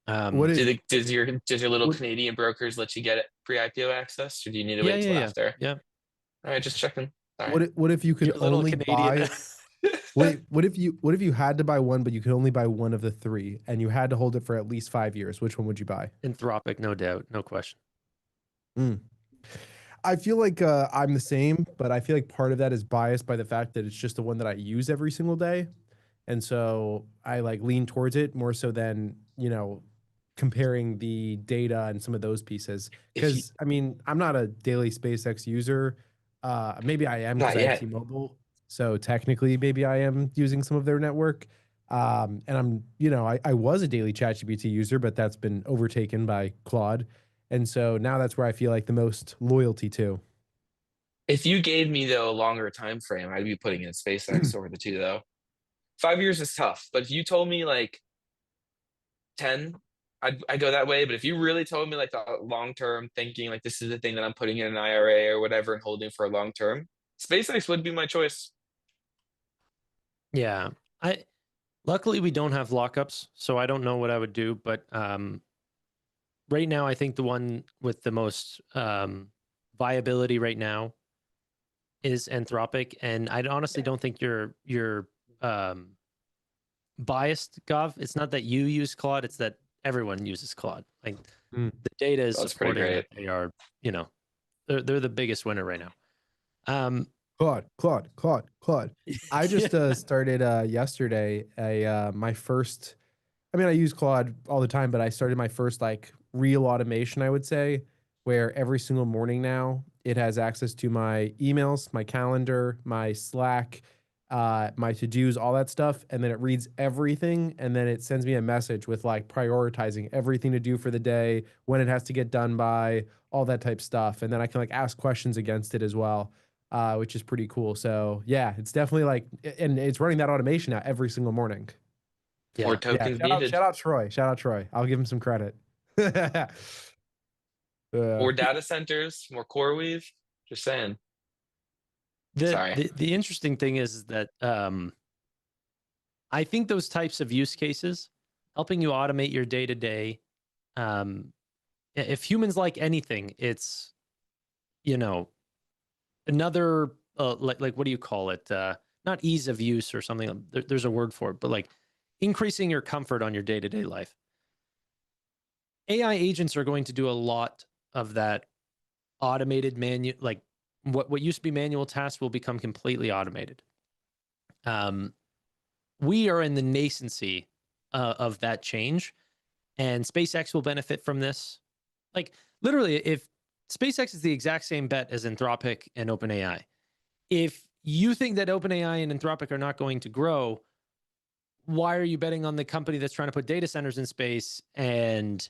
D: Does your little Canadian brokers let you get it pre-IPO access, or do you need to wait until after?
C: Yeah.
D: All right, just checking.
B: What if you could only buy? Wait, what if you had to buy one, but you could only buy one of the 3, and you had to hold it for at least 5 years? Which one would you buy?
C: Anthropic, no doubt, no question.
B: I feel like I'm the same, but I feel like part of that is biased by the fact that it's just the one that I use every single day. And so I like lean towards it more so than, comparing the data and some of those pieces.
D: If you
B: Because I mean, I'm not a daily SpaceX user. Maybe I am because
D: not
B: I have
D: yet.
B: T-Mobile. So technically, maybe I am using some of their network. And I was a daily ChatGPT user, but that's been overtaken by Claude. And so now that's where I feel like the most loyalty to.
D: If you gave me though a longer time frame, I'd be putting in SpaceX over the two though. 5 years is tough, but if you told me like 10, I'd go that way. But if you really told me like the long term thinking, like this is the thing that I'm putting in an IRA or whatever and holding for a long term, SpaceX would be my choice.
C: Yeah. I luckily we don't have lockups, so I don't know what I would do, but right now I think the one with the most viability right now is Anthropic, and I honestly don't think you're biased, Gov. It's not that you use Claude, it's that everyone uses Claude. Like
B: Mm.
C: the data is
D: That's pretty
C: supporting that
D: great.
C: they are, they're the biggest winner right now.
B: Claude. I just started yesterday my first. I mean, I use Claude all the time, but I started my first like real automation, I would say, where every single morning now it has access to my emails, my calendar, my Slack, my to-dos, all that stuff, and then it reads everything, and then it sends me a message with like prioritizing everything to do for the day, when it has to get done by, all that type stuff, and then I can like ask questions against it as well, which is pretty cool. So yeah, it's definitely like, and it's running that automation now every single morning.
D: More
C: Yeah.
B: Yeah,
D: tokens needed.
B: shout out Troy. Shout out Troy. I'll give him some credit.
D: More data centers, more core weave. Just saying. Sorry.
C: The interesting thing is that I think those types of use cases helping you automate your day to day. If humans like anything, it's another like what do you call it? Not ease of use or something. There's a word for it, but like increasing your comfort on your day to day life. AI agents are going to do a lot of that automated like what used to be manual tasks will become completely automated. We are in the nascency of that change, and SpaceX will benefit from this. Like literally, if SpaceX is the exact same bet as Anthropic and OpenAI, if you think that OpenAI and Anthropic are not going to grow, why are you betting on the company that's trying to put data centers in space and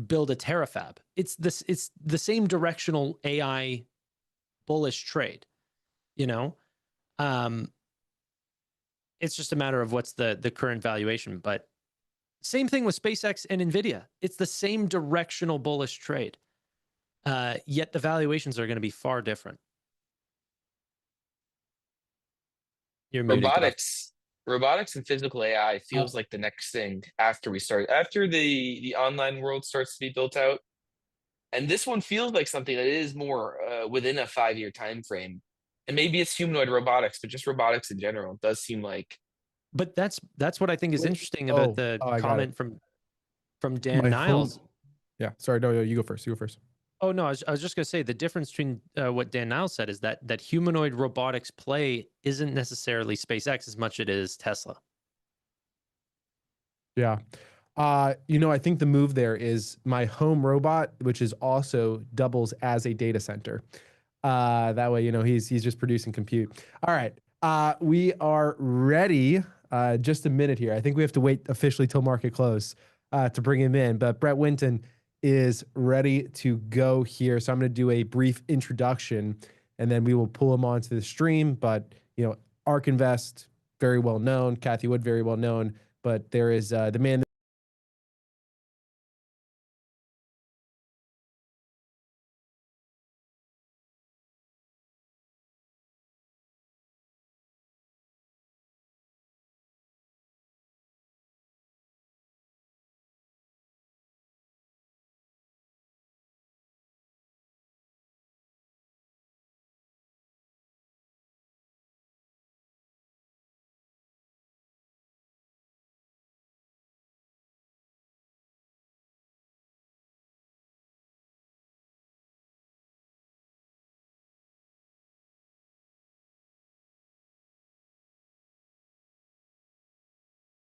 C: build a terafab? It's the same directional AI bullish trade, it's just a matter of what's the current valuation. But same thing with SpaceX and Nvidia. It's the same directional bullish trade. Yet the valuations are going to be far different. You're muted, Gov.
D: Robotics and physical AI feels like the next thing after the online world starts to be built out. And this one feels like something that is more within a 5-year time frame. And maybe it's humanoid robotics, but just robotics in general does seem like.
C: But that's what I think is interesting about the comment from Dan Niles.
B: Yeah, sorry, no, you go first. You go first.
C: Oh no, I was just gonna say the difference between what Dan Niles said is that humanoid robotics play isn't necessarily SpaceX as much as it is Tesla.
B: Yeah. I think the move there is my home robot, which is also doubles as a data center. That way, he's just producing compute. All right. We are ready. Just a minute here. I think we have to wait officially till market close to bring him in. But Brett Winton is ready to go here. So I'm going to do a brief introduction and then we will pull him onto the stream. But, ARK Invest, very well known. Kathy Wood, very well known. But there is the man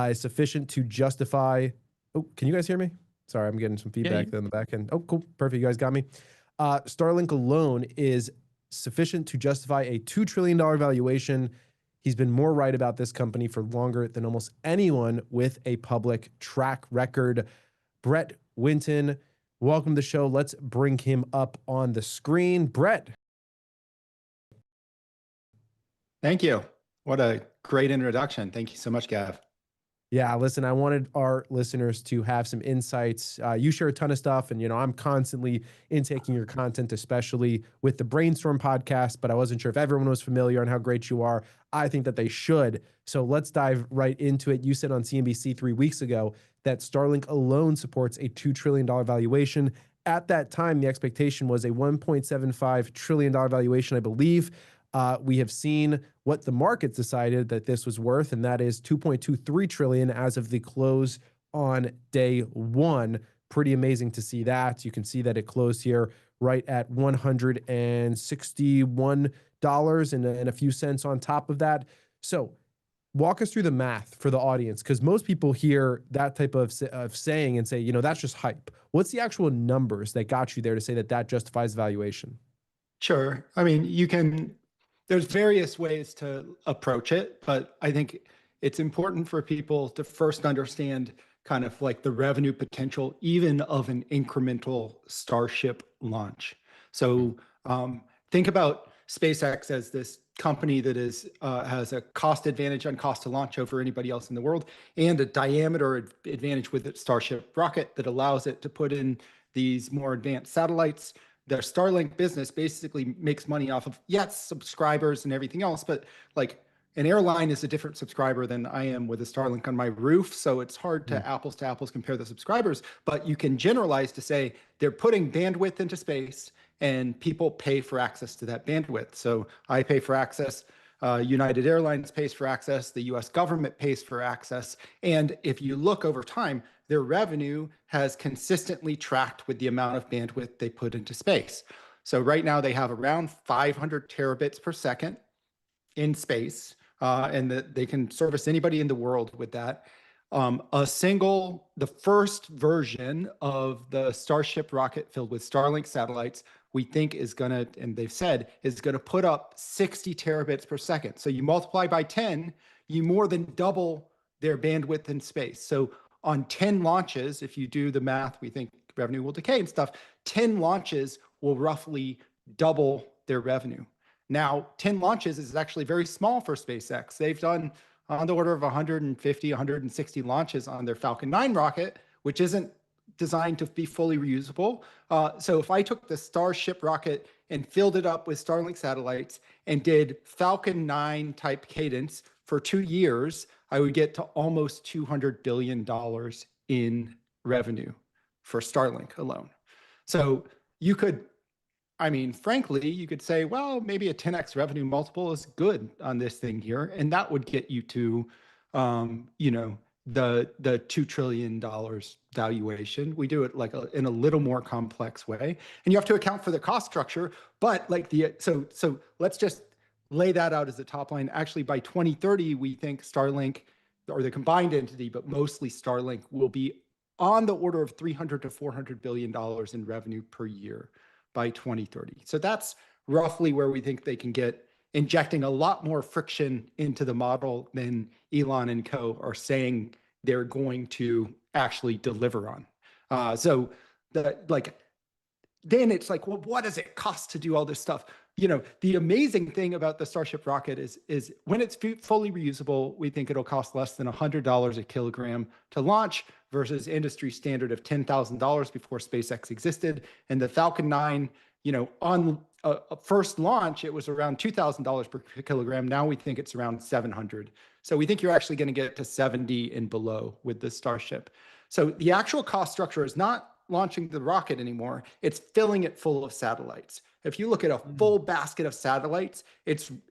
B: is sufficient to justify. Oh, can you guys hear me? Sorry, I'm getting some feedback there on the back end. Oh, cool. Perfect. You guys got me. Starlink alone is sufficient to justify a $2 trillion valuation. He's been more right about this company for longer than almost anyone with a public track record. Brett Winton, welcome to the show. Let's bring him up on the screen. Brett.
P: Thank you. What a great introduction. Thank you so much, Gav.
B: Yeah, listen, I wanted our listeners to have some insights. You share a ton of stuff, and I'm constantly intaking your content, especially with the Brainstorm podcast, but I wasn't sure if everyone was familiar on how great you are. I think that they should. So let's dive right into it. You said on CNBC 3 weeks ago that Starlink alone supports a $2 trillion valuation. At that time, the expectation was a $1.75 trillion valuation, I believe. We have seen what the markets decided that this was worth, and that is 2.23 trillion as of the close on day one. Pretty amazing to see that. You can see that it closed here right at $161 and a few cents on top of that. So walk us through the math for the audience, because most people hear that type of saying and say, that's just hype. What's the actual numbers that got you there to say that that justifies valuation?
P: Sure. I mean, there's various ways to approach it, but I think it's important for people to first understand kind of like the revenue potential, even of an incremental Starship launch. So think about SpaceX as this company that has a cost advantage on cost to launch over anybody else in the world, and a diameter advantage with its Starship rocket that allows it to put in these more advanced satellites. Their Starlink business basically makes money off of, yes, subscribers and everything else, but like an airline is a different subscriber than I am with a Starlink on my roof. So it's hard to apples compare the subscribers, but you can generalize to say they're putting bandwidth into space and people pay for access to that bandwidth. So I pay for access. United Airlines pays for access. The US government pays for access. And if you look over time, their revenue has consistently tracked with the amount of bandwidth they put into space. So right now they have around 500 terabits per second in space, and that they can service anybody in the world with that. The first version of the Starship rocket filled with Starlink satellites, we think is gonna, and they've said, is gonna put up 60 terabits per second. So you multiply by 10, you more than double their bandwidth in space. So on 10 launches, if you do the math, we think revenue will decay and stuff, 10 launches will roughly double their revenue. Now, 10 launches is actually very small for SpaceX. They've done on the order of 150, 160 launches on their Falcon 9 rocket, which isn't designed to be fully reusable. So if I took the Starship rocket and filled it up with Starlink satellites and did Falcon 9 type cadence for 2 years, I would get to almost $200 billion in revenue for Starlink alone. So you could, frankly, you could say, well, maybe a 10x revenue multiple is good on this thing here. And that would get you to, the $2 trillion valuation. We do it like in a little more complex way. And you have to account for the cost structure, but like so let's just lay that out as a top line. Actually, by 2030, we think Starlink, or the combined entity, but mostly Starlink, will be on the order of $300 to $400 billion in revenue per year by 2030. So that's roughly where we think they can get, injecting a lot more friction into the model than Elon and co are saying they're going to actually deliver on. Then it's like, well, what does it cost to do all this stuff? The amazing thing about the Starship rocket is when it's fully reusable, we think it'll cost less than $100 a kilogram to launch versus industry standard of $10,000 before SpaceX existed. And the Falcon 9, on a first launch, it was around $2,000 per kilogram. Now we think it's around 700. So we think you're actually going to get to 70 and below with the Starship. So the actual cost structure is not launching the rocket anymore. It's filling it full of satellites. If you look at a full basket of satellites,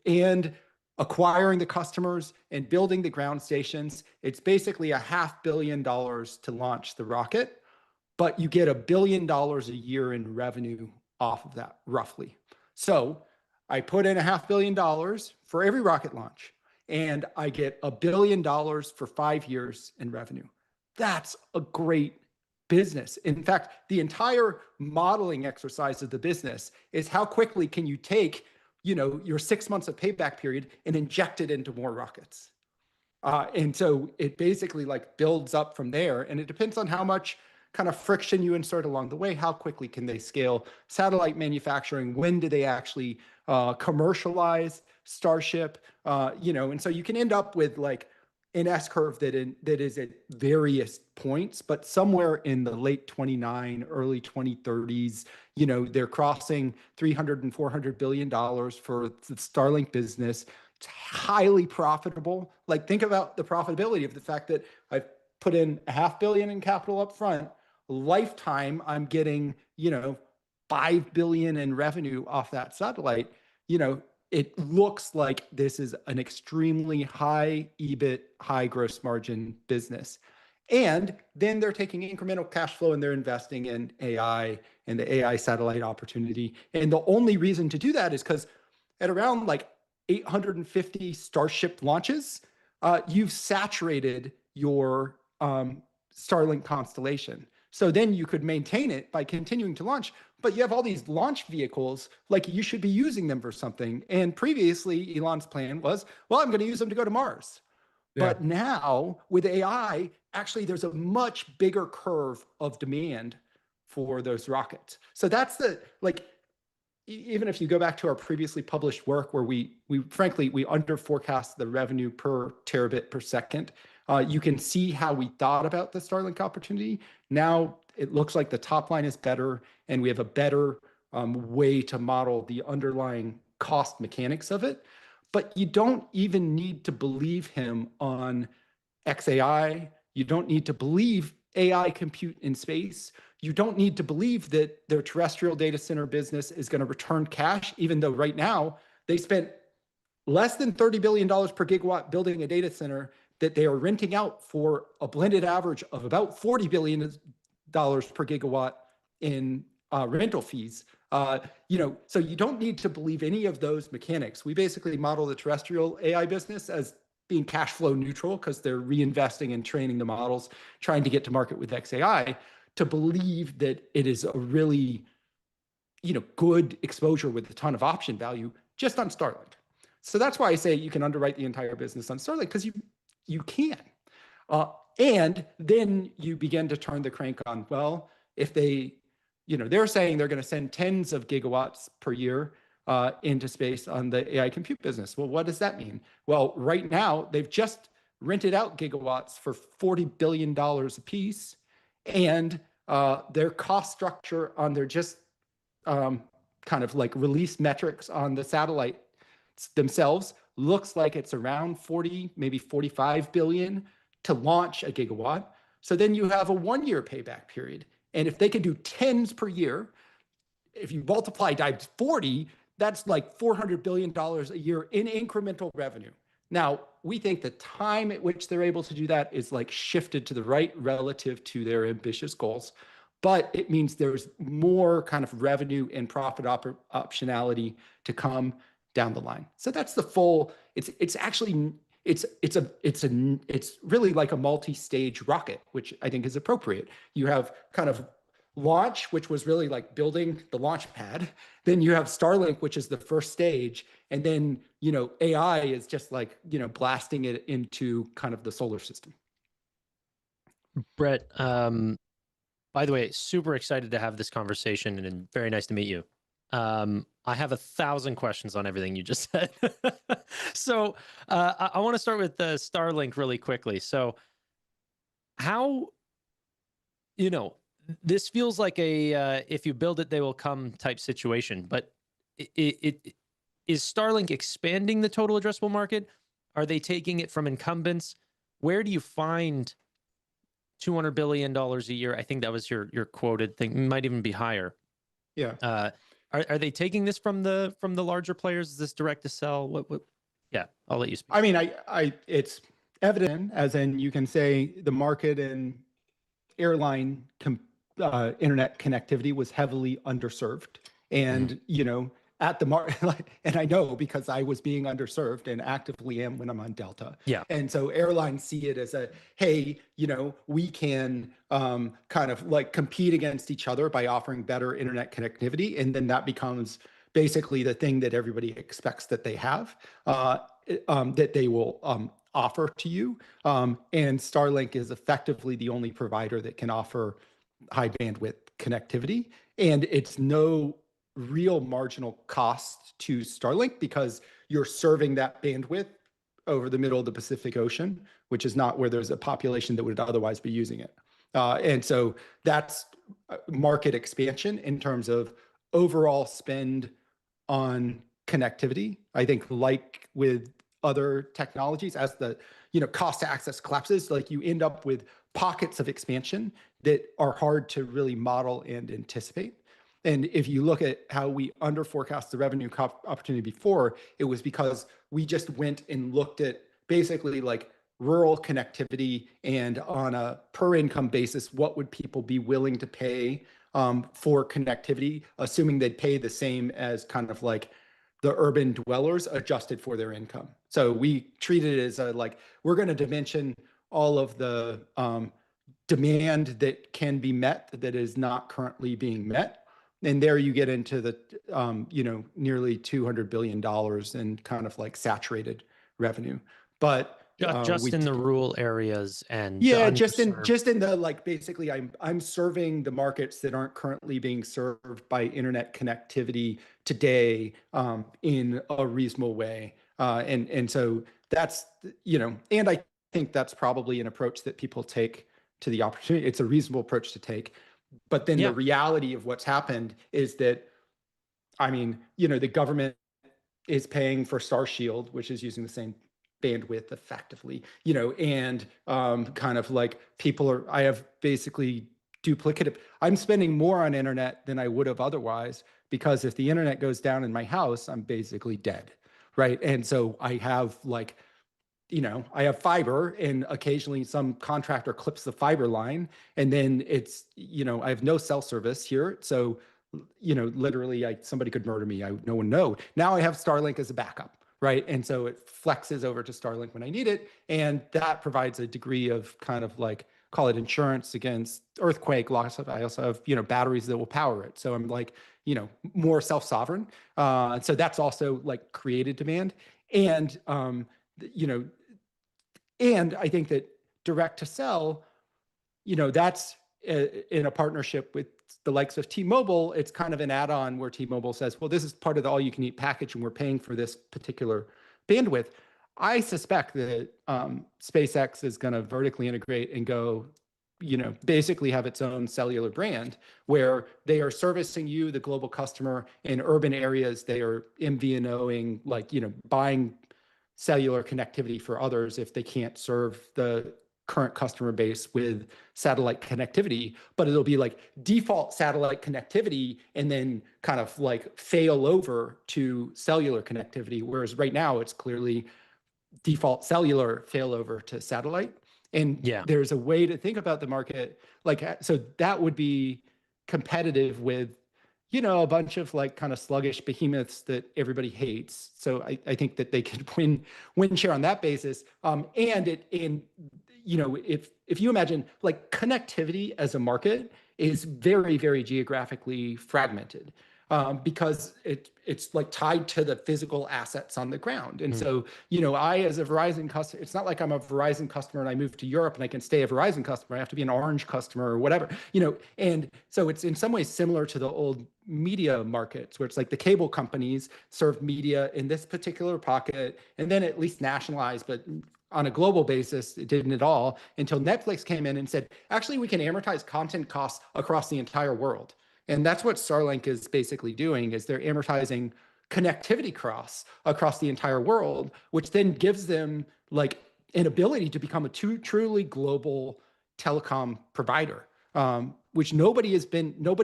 P: and acquiring the customers and building the ground stations, it's basically $500 million to launch the rocket, but you get $1 billion a year in revenue off of that, roughly. So I put in $500 million for every rocket launch. and I get $1 billion for 5 years in revenue. That's a great business. In fact, the entire modeling exercise of the business is how quickly can you take, your 6 months of payback period and inject it into more rockets. And so it basically like builds up from there, and it depends on how much kind of friction you insert along the way. How quickly can they scale satellite manufacturing? When do they actually commercialize Starship? And so you can end up with like an S curve that is at various points, but somewhere in the late 29, early 2030s, they're crossing 300 and 400 billion dollars for the Starlink business. It's highly profitable. Like, think about the profitability of the fact that I've put in $500 million in capital up front. Lifetime, I'm getting, $5 billion in revenue off that satellite. It looks like this is an extremely high EBIT, high gross margin business. And then they're taking incremental cash flow and they're investing in AI and the AI satellite opportunity. And the only reason to do that is because at around like 850 Starship launches, you've saturated your Starlink constellation. So then you could maintain it by continuing to launch, but you have all these launch vehicles, like you should be using them for something. And previously, Elon's plan was, well, I'm going to use them to go to Mars. Yeah. But now with AI, actually, there's a much bigger curve of demand for those rockets. So that's even if you go back to our previously published work where we frankly under forecast the revenue per terabit per second, you can see how we thought about the Starlink opportunity. Now it looks like the top line is better, and we have a better way to model the underlying cost mechanics of it. But you don't even need to believe him on XAI. You don't need to believe AI compute in space. You don't need to believe that their terrestrial data center business is going to return cash, even though right now they spent less than $30 billion per gigawatt building a data center that they are renting out for a blended average of about $40 billion per gigawatt in rental fees. So you don't need to believe any of those mechanics. We basically model the terrestrial AI business as being cash flow neutral because they're reinvesting and training the models, trying to get to market with XAI, to believe that it is a really, good exposure with a ton of option value just on Starlink. So that's why I say you can underwrite the entire business on Starlink, because you can. And then you begin to turn the crank on, well, if they, they're saying they're going to send tens of gigawatts per year into space on the AI compute business. Well, what does that mean? Well, right now, they've just rented out gigawatts for $40 billion a piece, and their cost structure on their just kind of like release metrics on the satellite themselves looks like it's around 40, maybe 45 billion to launch a gigawatt. So then you have a 1-year payback period. And if they can do tens per year, if you multiply times 40, that's like $400 billion a year in incremental revenue. Now, we think the time at which they're able to do that is like shifted to the right relative to their ambitious goals. But it means there's more kind of revenue and profit optionality to come down the line. So that's the full, it's really like a multi-stage rocket, which I think is appropriate. You have kind of launch, which was really like building the launch pad. Then you have Starlink, which is the first stage. And then, AI is just like, blasting it into kind of the solar system.
C: Brett, by the way, super excited to have this conversation and very nice to meet you. I have 1,000 questions on everything you just said. So I want to start with Starlink really quickly. So how, this feels like a if you build it, they will come type situation, but it is Starlink expanding the total addressable market? Are they taking it from incumbents? Where do you find $200 billion a year? I think that was your quoted thing. It might even be higher.
P: Yeah.
C: Are they taking this from the larger players? Is this direct to sell? What? Yeah, I'll let you speak.
P: I mean, it's evident, as in you can say the market and airline internet connectivity was heavily underserved, and at the market, and I know because I was being underserved and actively am when I'm on Delta.
C: Yeah.
P: And so airlines see it as a, hey, we can kind of like compete against each other by offering better internet connectivity. And then that becomes basically the thing that everybody expects that they have, that they will offer to you. And Starlink is effectively the only provider that can offer high bandwidth connectivity. And it's no real marginal cost to Starlink because you're serving that bandwidth over the middle of the Pacific Ocean, which is not where there's a population that would otherwise be using it. And so that's market expansion in terms of overall spend on connectivity. I think like with other technologies, as the cost to access collapses, like you end up with pockets of expansion that are hard to really model and anticipate. And if you look at how we under forecast the revenue opportunity before, it was because we just went and looked at basically like rural connectivity and on a per income basis, what would people be willing to pay for connectivity, assuming they'd pay the same as kind of like the urban dwellers adjusted for their income. So we treated it as we're going to dimension all of the demand that can be met that is not currently being met. And there you get into the, nearly $200 billion in kind of like saturated revenue. But
C: just in the rural areas and
P: yeah, just in the like basically I'm serving the markets that aren't currently being served by internet connectivity today in a reasonable way. And so that's, and I think that's probably an approach that people take to the opportunity. It's a reasonable approach to take. But then the reality of what's happened is that, the government is paying for Starshield, which is using the same bandwidth effectively, and kind of like I have basically duplicative. I'm spending more on internet than I would have otherwise, because if the internet goes down in my house, I'm basically dead, right? And so I have I have fiber, and occasionally some contractor clips the fiber line, and then it's, I have no cell service here. So, literally somebody could murder me. No one know. Now I have Starlink as a backup, right? And so it flexes over to Starlink when I need it. And that provides a degree of kind of like, call it insurance against earthquake loss. I also have, batteries that will power it. So I'm like, more self-sovereign. So that's also like created demand. And, and I think that direct to cell, that's in a partnership with the likes of T-Mobile. It's kind of an add-on where T-Mobile says, well, this is part of the all-you-can-eat package and we're paying for this particular bandwidth. I suspect that SpaceX is going to vertically integrate and go, basically have its own cellular brand where they are servicing you, the global customer, in urban areas. They are MVNOing, buying cellular connectivity for others if they can't serve the current customer base with satellite connectivity, but it'll be like default satellite connectivity and then kind of like fail over to cellular connectivity. Whereas right now it's clearly default cellular failover to satellite. And there's a way to think about the market. So that would be competitive with, a bunch of like kind of sluggish behemoths that everybody hates. So I think that they could win share on that basis. If you imagine like connectivity as a market is very, very geographically fragmented. Because it's like tied to the physical assets on the ground. And so, I, as a Verizon customer, it's not like I'm a Verizon customer and I move to Europe and I can stay a Verizon customer. I have to be an Orange customer or whatever, and so it's in some ways similar to the old media markets where it's like the cable companies serve media in this particular pocket and then at least nationalized, but on a global basis, it didn't at all until Netflix came in and said, actually, we can amortize content costs across the entire world. And that's what Starlink is basically doing, is they're amortizing connectivity costs across the entire world, which then gives them like an ability to become a truly global telecom provider, which nobody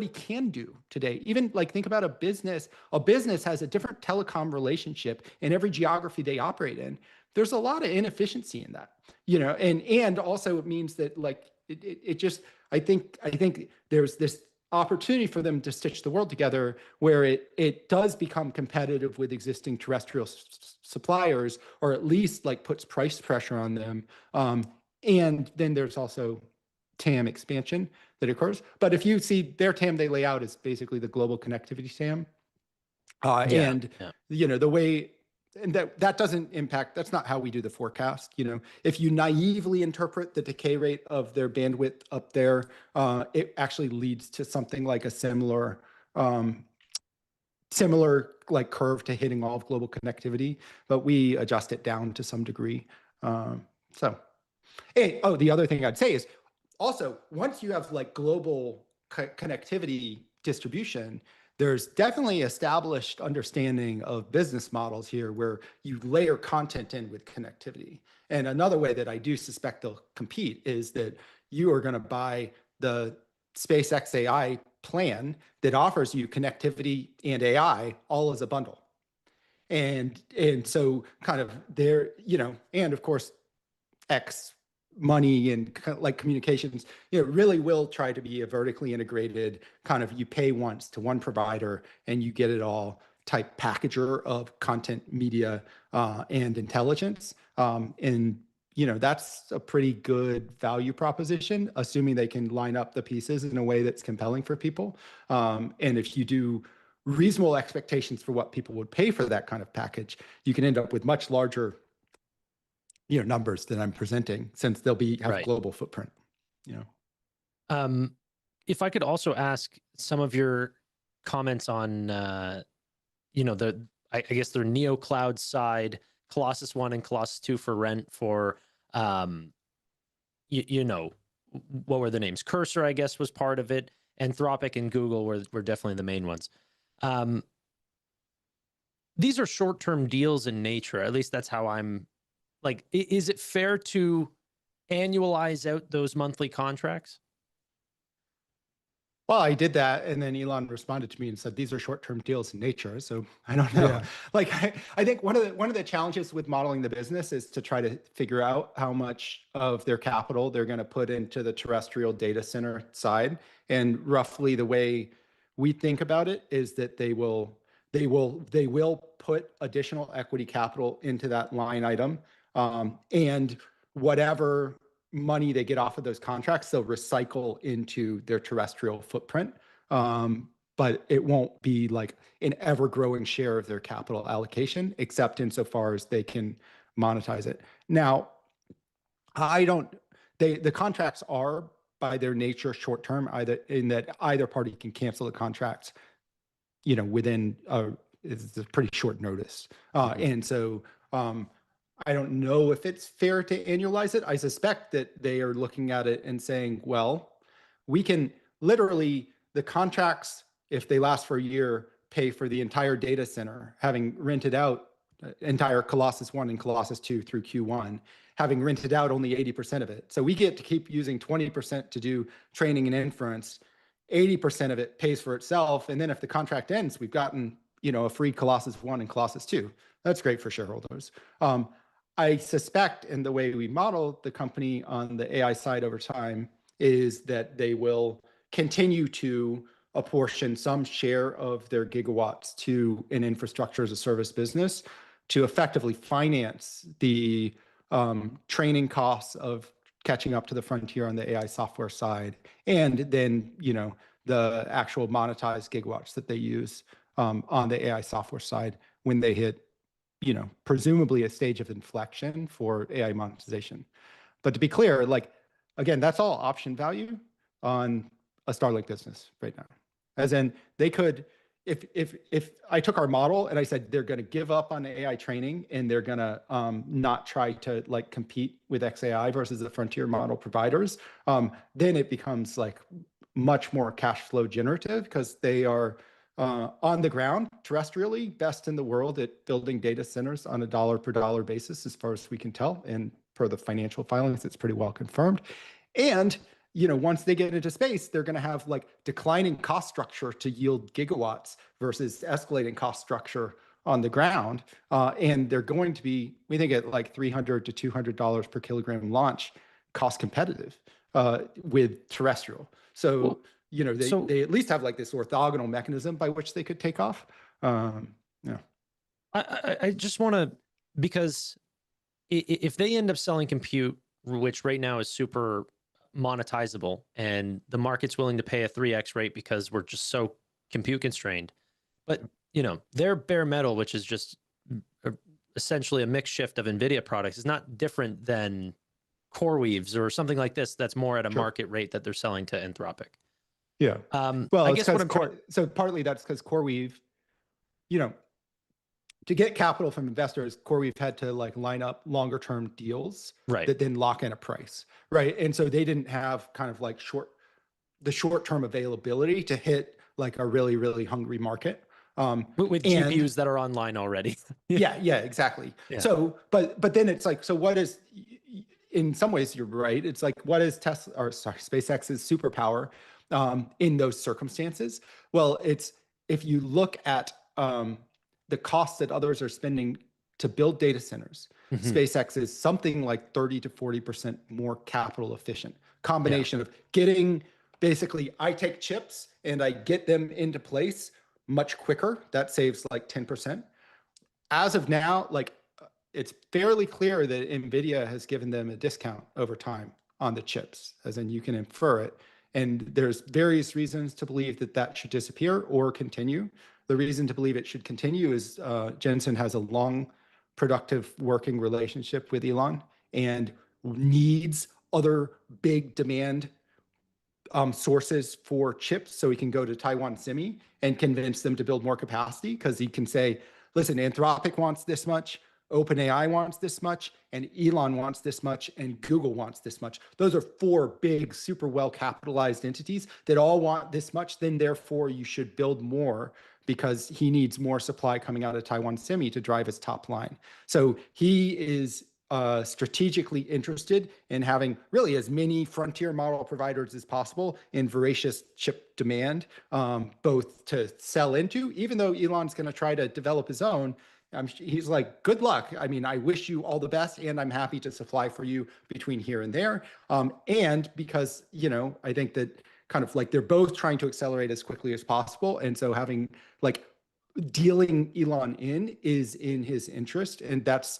P: can do today. Even like think about a business has a different telecom relationship in every geography they operate in. There's a lot of inefficiency in that, and also it means that like it just, I think there's this opportunity for them to stitch the world together where it does become competitive with existing terrestrial suppliers, or at least like puts price pressure on them. And then there's also TAM expansion that occurs. But if you see their TAM they lay out is basically the global connectivity TAM. And you know, the way, and that doesn't impact, that's not how we do the forecast. You know, if you naively interpret the decay rate of their bandwidth up there, it actually leads to something like a similar like curve to hitting all of global connectivity, but we adjust it down to some degree. The other thing I'd say is also, once you have like global connectivity distribution, there's definitely established understanding of business models here where you layer content in with connectivity. And another way that I do suspect they'll compete is that you are going to buy the SpaceX AI plan that offers you connectivity and AI all as a bundle. And so kind of there, you know, and of course, X money and like communications, you know, really will try to be a vertically integrated kind of, you pay once to one provider and you get it all type packager of content, media, and intelligence. And, you know, that's a pretty good value proposition, assuming they can line up the pieces in a way that's compelling for people. And if you do reasonable expectations for what people would pay for that kind of package, you can end up with much larger, you know, numbers that I'm presenting, since they'll have a global footprint, you know.
C: If I could also ask some of your comments on, you know, I guess their Neo Cloud side, Colossus 1 and Colossus 2 for rent for, you know, what were the names? Cursor, I guess, was part of it. Anthropic and Google were definitely the main ones. These are short-term deals in nature. At least that's how I'm, like, is it fair to annualize out those monthly contracts?
P: Well, I did that, and then Elon responded to me and said, these are short-term deals in nature. So I don't know. Yeah. Like, I think one of the challenges with modeling the business is to try to figure out how much of their capital they're going to put into the terrestrial data center side. And roughly the way we think about it is that they will put additional equity capital into that line item. And whatever money they get off of those contracts, they'll recycle into their terrestrial footprint. But it won't be like an ever-growing share of their capital allocation, except insofar as they can monetize it. Now, the contracts are by their nature short-term, either in that either party can cancel the contracts, you know, within it's a pretty short notice. And so I don't know if it's fair to annualize it. I suspect that they are looking at it and saying, well, we can literally, the contracts, if they last for a year, pay for the entire data center, having rented out entire Colossus 1 and Colossus 2 through Q1, having rented out only 80% of it. So we get to keep using 20% to do training and inference. 80% of it pays for itself. And then if the contract ends, we've gotten, you know, a free Colossus 1 and Colossus 2. That's great for shareholders. I suspect, in the way we model the company on the AI side over time, is that they will continue to apportion some share of their gigawatts to an infrastructure as a service business to effectively finance the training costs of catching up to the frontier on the AI software side, and then, you know, the actual monetized gigawatts that they use on the AI software side when they hit, you know, presumably a stage of inflection for AI monetization. But to be clear, like, again, that's all option value on a Starlink business right now. As in, they could, if I took our model and I said they're going to give up on AI training and they're going to not try to like compete with XAI versus the frontier model providers, then it becomes like much more cash flow generative, because they are on the ground terrestrially best in the world at building data centers on a dollar per dollar basis, as far as we can tell, and per the financial filings, it's pretty well confirmed. And, you know, once they get into space, they're going to have like declining cost structure to yield gigawatts versus escalating cost structure on the ground. And they're going to be, we think, at like $300 to $200 per kilogram launch, cost competitive with terrestrial. So you know, they at least have like this orthogonal mechanism by which they could take off. Yeah.
C: I just want to, because if they end up selling compute, which right now is super monetizable, and the market's willing to pay a 3x rate because we're just so compute constrained, but you know, their bare metal, which is just essentially a mixed shift of NVIDIA products, is not different than CoreWeaves or something like this. That's more at a market rate that they're selling to Anthropic.
P: Yeah.
C: Well, I guess what I'm
P: so partly that's because CoreWeave, you know, to get capital from investors, CoreWeave had to like line up longer term deals that then lock in a price, right? And so they didn't have kind of like the short term availability to hit like a really, really hungry market.
C: With GPUs that are online already.
P: yeah, exactly.
C: Yeah.
P: So, but then it's like, so what is, in some ways you're right. It's like, what is SpaceX's superpower in those circumstances? Well, it's, if you look at the costs that others are spending to build data centers, SpaceX is something like 30 to 40% more capital efficient. Combination of getting, basically, I take chips and I get them into place much quicker. That saves like 10%. As of now, like it's fairly clear that NVIDIA has given them a discount over time on the chips, as in you can infer it. And there's various reasons to believe that that should disappear or continue. The reason to believe it should continue is Jensen has a long, productive working relationship with Elon and needs other big demand sources for chips, so he can go to Taiwan Semi and convince them to build more capacity, because he can say, listen, Anthropic wants this much, OpenAI wants this much, and Elon wants this much, and Google wants this much. Those are four big, super well capitalized entities that all want this much. Then therefore you should build more, because he needs more supply coming out of Taiwan Semi to drive his top line. So he is strategically interested in having really as many frontier model providers as possible in voracious chip demand, both to sell into, even though Elon's going to try to develop his own. He's like, good luck. I mean, I wish you all the best, and I'm happy to supply for you between here and there. And because, you know, I think that kind of like they're both trying to accelerate as quickly as possible. And so having like dealing Elon in is in his interest. And that's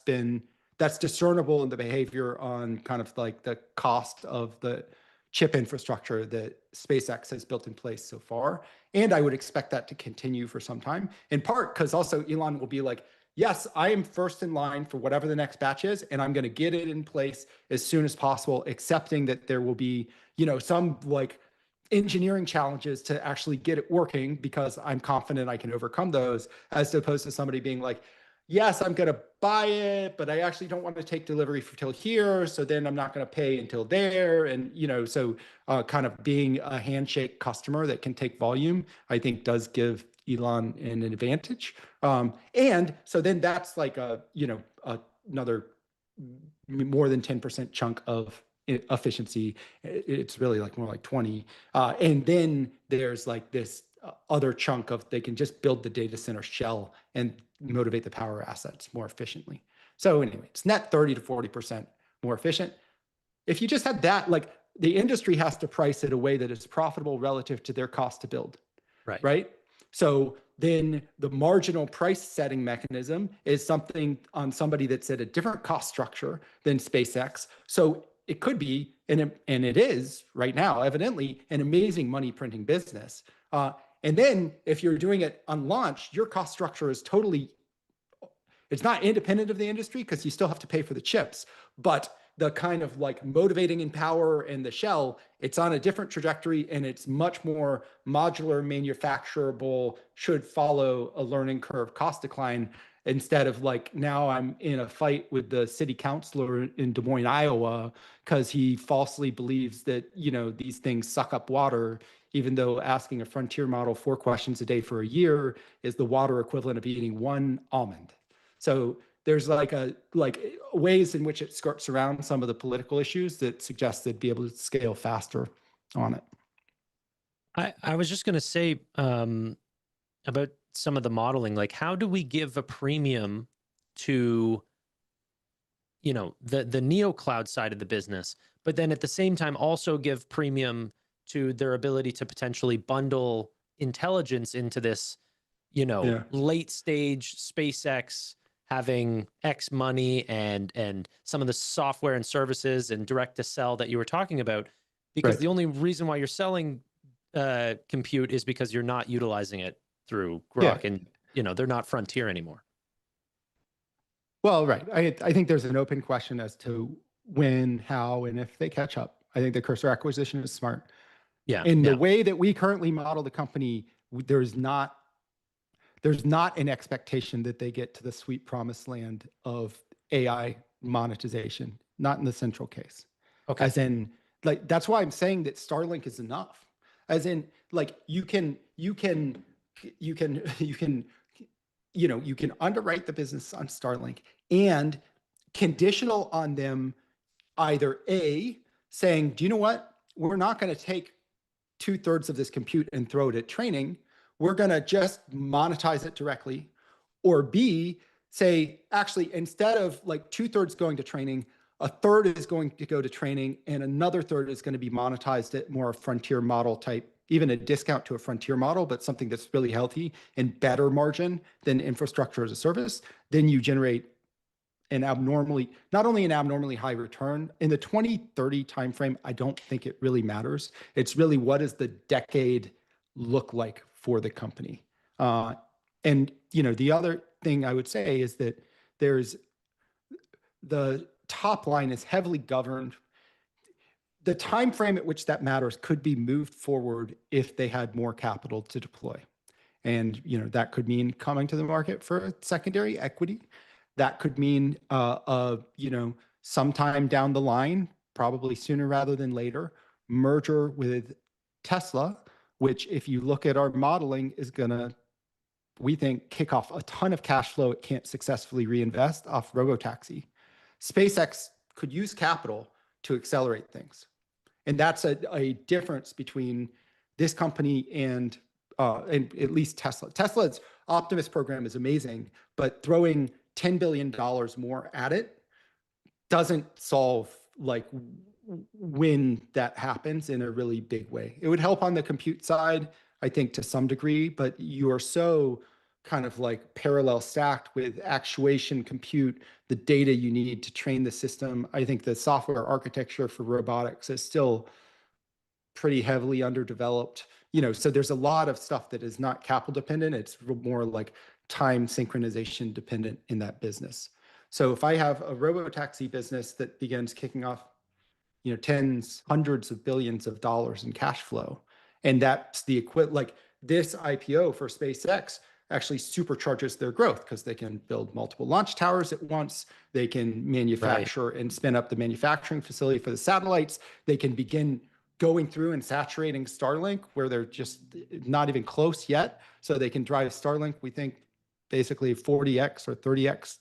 P: discernible in the behavior on kind of like the cost of the chip infrastructure that SpaceX has built in place so far. And I would expect that to continue for some time, in part because also Elon will be like, yes, I am first in line for whatever the next batch is, and I'm going to get it in place as soon as possible, accepting that there will be, you know, some like engineering challenges to actually get it working, because I'm confident I can overcome those, as opposed to somebody being like, yes, I'm going to buy it, but I actually don't want to take delivery till here. So then I'm not going to pay until there. And, you know, so kind of being a handshake customer that can take volume, I think does give Elon an advantage. And so then that's like another more than 10% chunk of efficiency. It's really like more like 20. And then there's like this other chunk of they can just build the data center shell and motivate the power assets more efficiently. So anyway, it's net 30 to 40% more efficient. If you just had that, like the industry has to price it a way that is profitable relative to their cost to build. Right. So then the marginal price setting mechanism is something on somebody that's at a different cost structure than SpaceX. So it could be, and it is right now, evidently, an amazing money printing business. And then if you're doing it on launch, your cost structure is totally, it's not independent of the industry because you still have to pay for the chips, but the kind of like motivating and power and the shell, it's on a different trajectory, and it's much more modular, manufacturable, should follow a learning curve cost decline, instead of like, now I'm in a fight with the city councilor in Des Moines, Iowa, because he falsely believes that, you know, these things suck up water, even though asking a frontier model 4 questions a day for a year is the water equivalent of eating 1 almond. So there's like ways in which it skirts around some of the political issues that suggest they'd be able to scale faster on it.
C: I was just going to say about some of the modeling, like how do we give a premium to, you know, the neo cloud side of the business, but then at the same time also give premium to their ability to potentially bundle intelligence into this, you know, late stage SpaceX having X money and some of the software and services and direct to sell that you were talking about, because the only reason why you're selling compute is because you're not utilizing it through Grok, and you know they're not frontier anymore.
P: Well, right. I think there's an open question as to when, how, and if they catch up. I think the Cursor acquisition is smart.
C: Yeah.
P: In the way that we currently model the company, there's not an expectation that they get to the sweet promised land of AI monetization, not in the central case.
C: Okay.
P: As in, like, that's why I'm saying that Starlink is enough. As in, like, you can underwrite the business on Starlink and conditional on them either A, saying, do you know what? We're not going to take 2/3 of this compute and throw it at training. We're going to just monetize it directly. Or B, say, actually, instead of like 2/3 going to training, 1/3 is going to go to training and another 1/3 is going to be monetized at more frontier model type, even a discount to a frontier model, but something that's really healthy and better margin than infrastructure as a service. Then you generate not only an abnormally high return in the 2030 timeframe. I don't think it really matters. It's really, what does the decade look like for the company? And the other thing I would say is that the top line is heavily governed. The time frame at which that matters could be moved forward if they had more capital to deploy. And that could mean coming to the market for a secondary equity. That could mean sometime down the line, probably sooner rather than later, merger with Tesla, which, if you look at our modeling, is gonna, we think, kick off a ton of cash flow it can't successfully reinvest off robotaxi. SpaceX could use capital to accelerate things. And that's a difference between this company and at least Tesla. Tesla's Optimus program is amazing, but throwing $10 billion more at it doesn't solve like when that happens in a really big way. It would help on the compute side, I think, to some degree, but you are so kind of like parallel stacked with actuation, compute, the data you need to train the system. I think the software architecture for robotics is still pretty heavily underdeveloped. So there's a lot of stuff that is not capital dependent. It's more like time synchronization dependent in that business. So if I have a robotaxi business that begins kicking off, tens, hundreds of billions of dollars in cash flow, and that's the like this IPO for SpaceX actually supercharges their growth because they can build multiple launch towers at once. They can manufacture and spin up the manufacturing facility for the satellites. They can begin going through and saturating Starlink where they're just not even close yet. So they can drive Starlink, we think, basically 40x or 30x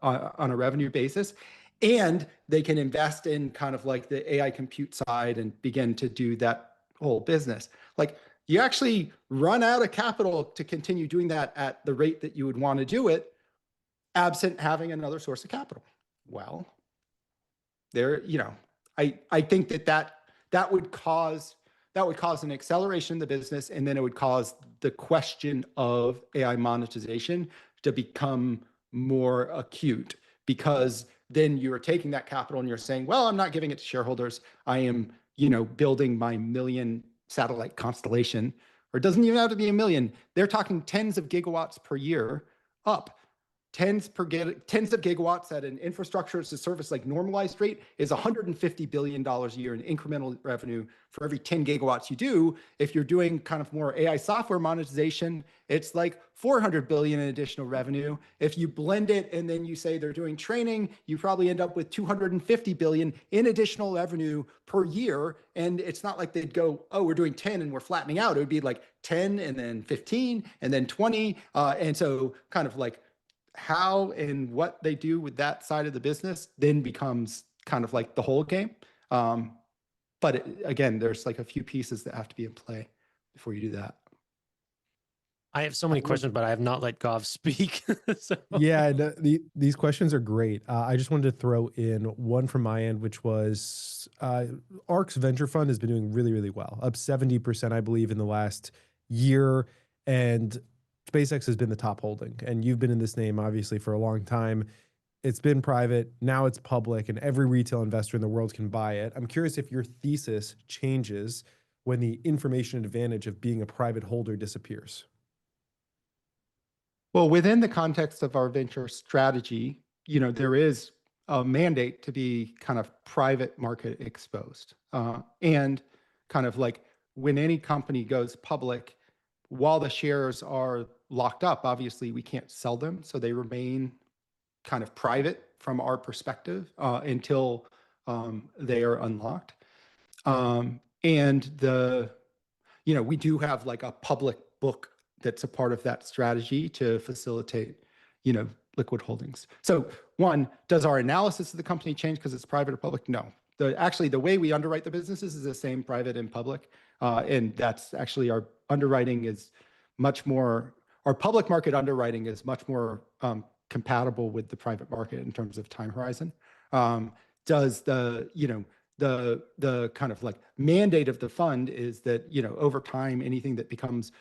P: on a revenue basis. And they can invest in kind of like the AI compute side and begin to do that whole business. Like, you actually run out of capital to continue doing that at the rate that you would want to do it, absent having another source of capital. Well, I think that would cause an acceleration in the business, and then it would cause the question of AI monetization to become more acute, because then you're taking that capital and you're saying, well, I'm not giving it to shareholders. I am, building my million satellite constellation, or it doesn't even have to be a million. They're talking tens of gigawatts per year up. Tens of gigawatts at an infrastructure as a service like normalized rate is $150 billion a year in incremental revenue for every 10 gigawatts you do. If you're doing kind of more AI software monetization, it's like 400 billion in additional revenue. If you blend it and then you say they're doing training, you probably end up with 250 billion in additional revenue per year. And it's not like they'd go, oh, we're doing 10 and we're flattening out. It would be like 10 and then 15 and then 20. And so kind of like how and what they do with that side of the business then becomes kind of like the whole game. But again, there's like a few pieces that have to be in play before you do that.
Q: I have so many questions, but I have not let Gov speak. So.
B: Yeah, these questions are great. I just wanted to throw in one from my end, which was ARK's venture fund has been doing really, really well, up 70%, I believe, in the last year. And SpaceX has been the top holding. And you've been in this name, obviously, for a long time. It's been private. Now it's public, and every retail investor in the world can buy it. I'm curious if your thesis changes when the information advantage of being a private holder disappears.
P: Well, within the context of our venture strategy, there is a mandate to be kind of private market exposed. And kind of like when any company goes public, while the shares are locked up, obviously we can't sell them. So they remain kind of private from our perspective until they are unlocked. And we do have like a public book that's a part of that strategy to facilitate, liquid holdings. So one, does our analysis of the company change because it's private or public? No. Actually, the way we underwrite the businesses is the same private and public. And that's actually our underwriting is much more, our public market underwriting is much more compatible with the private market in terms of time horizon. Does the kind of like mandate of the fund is that, over time, anything that becomes,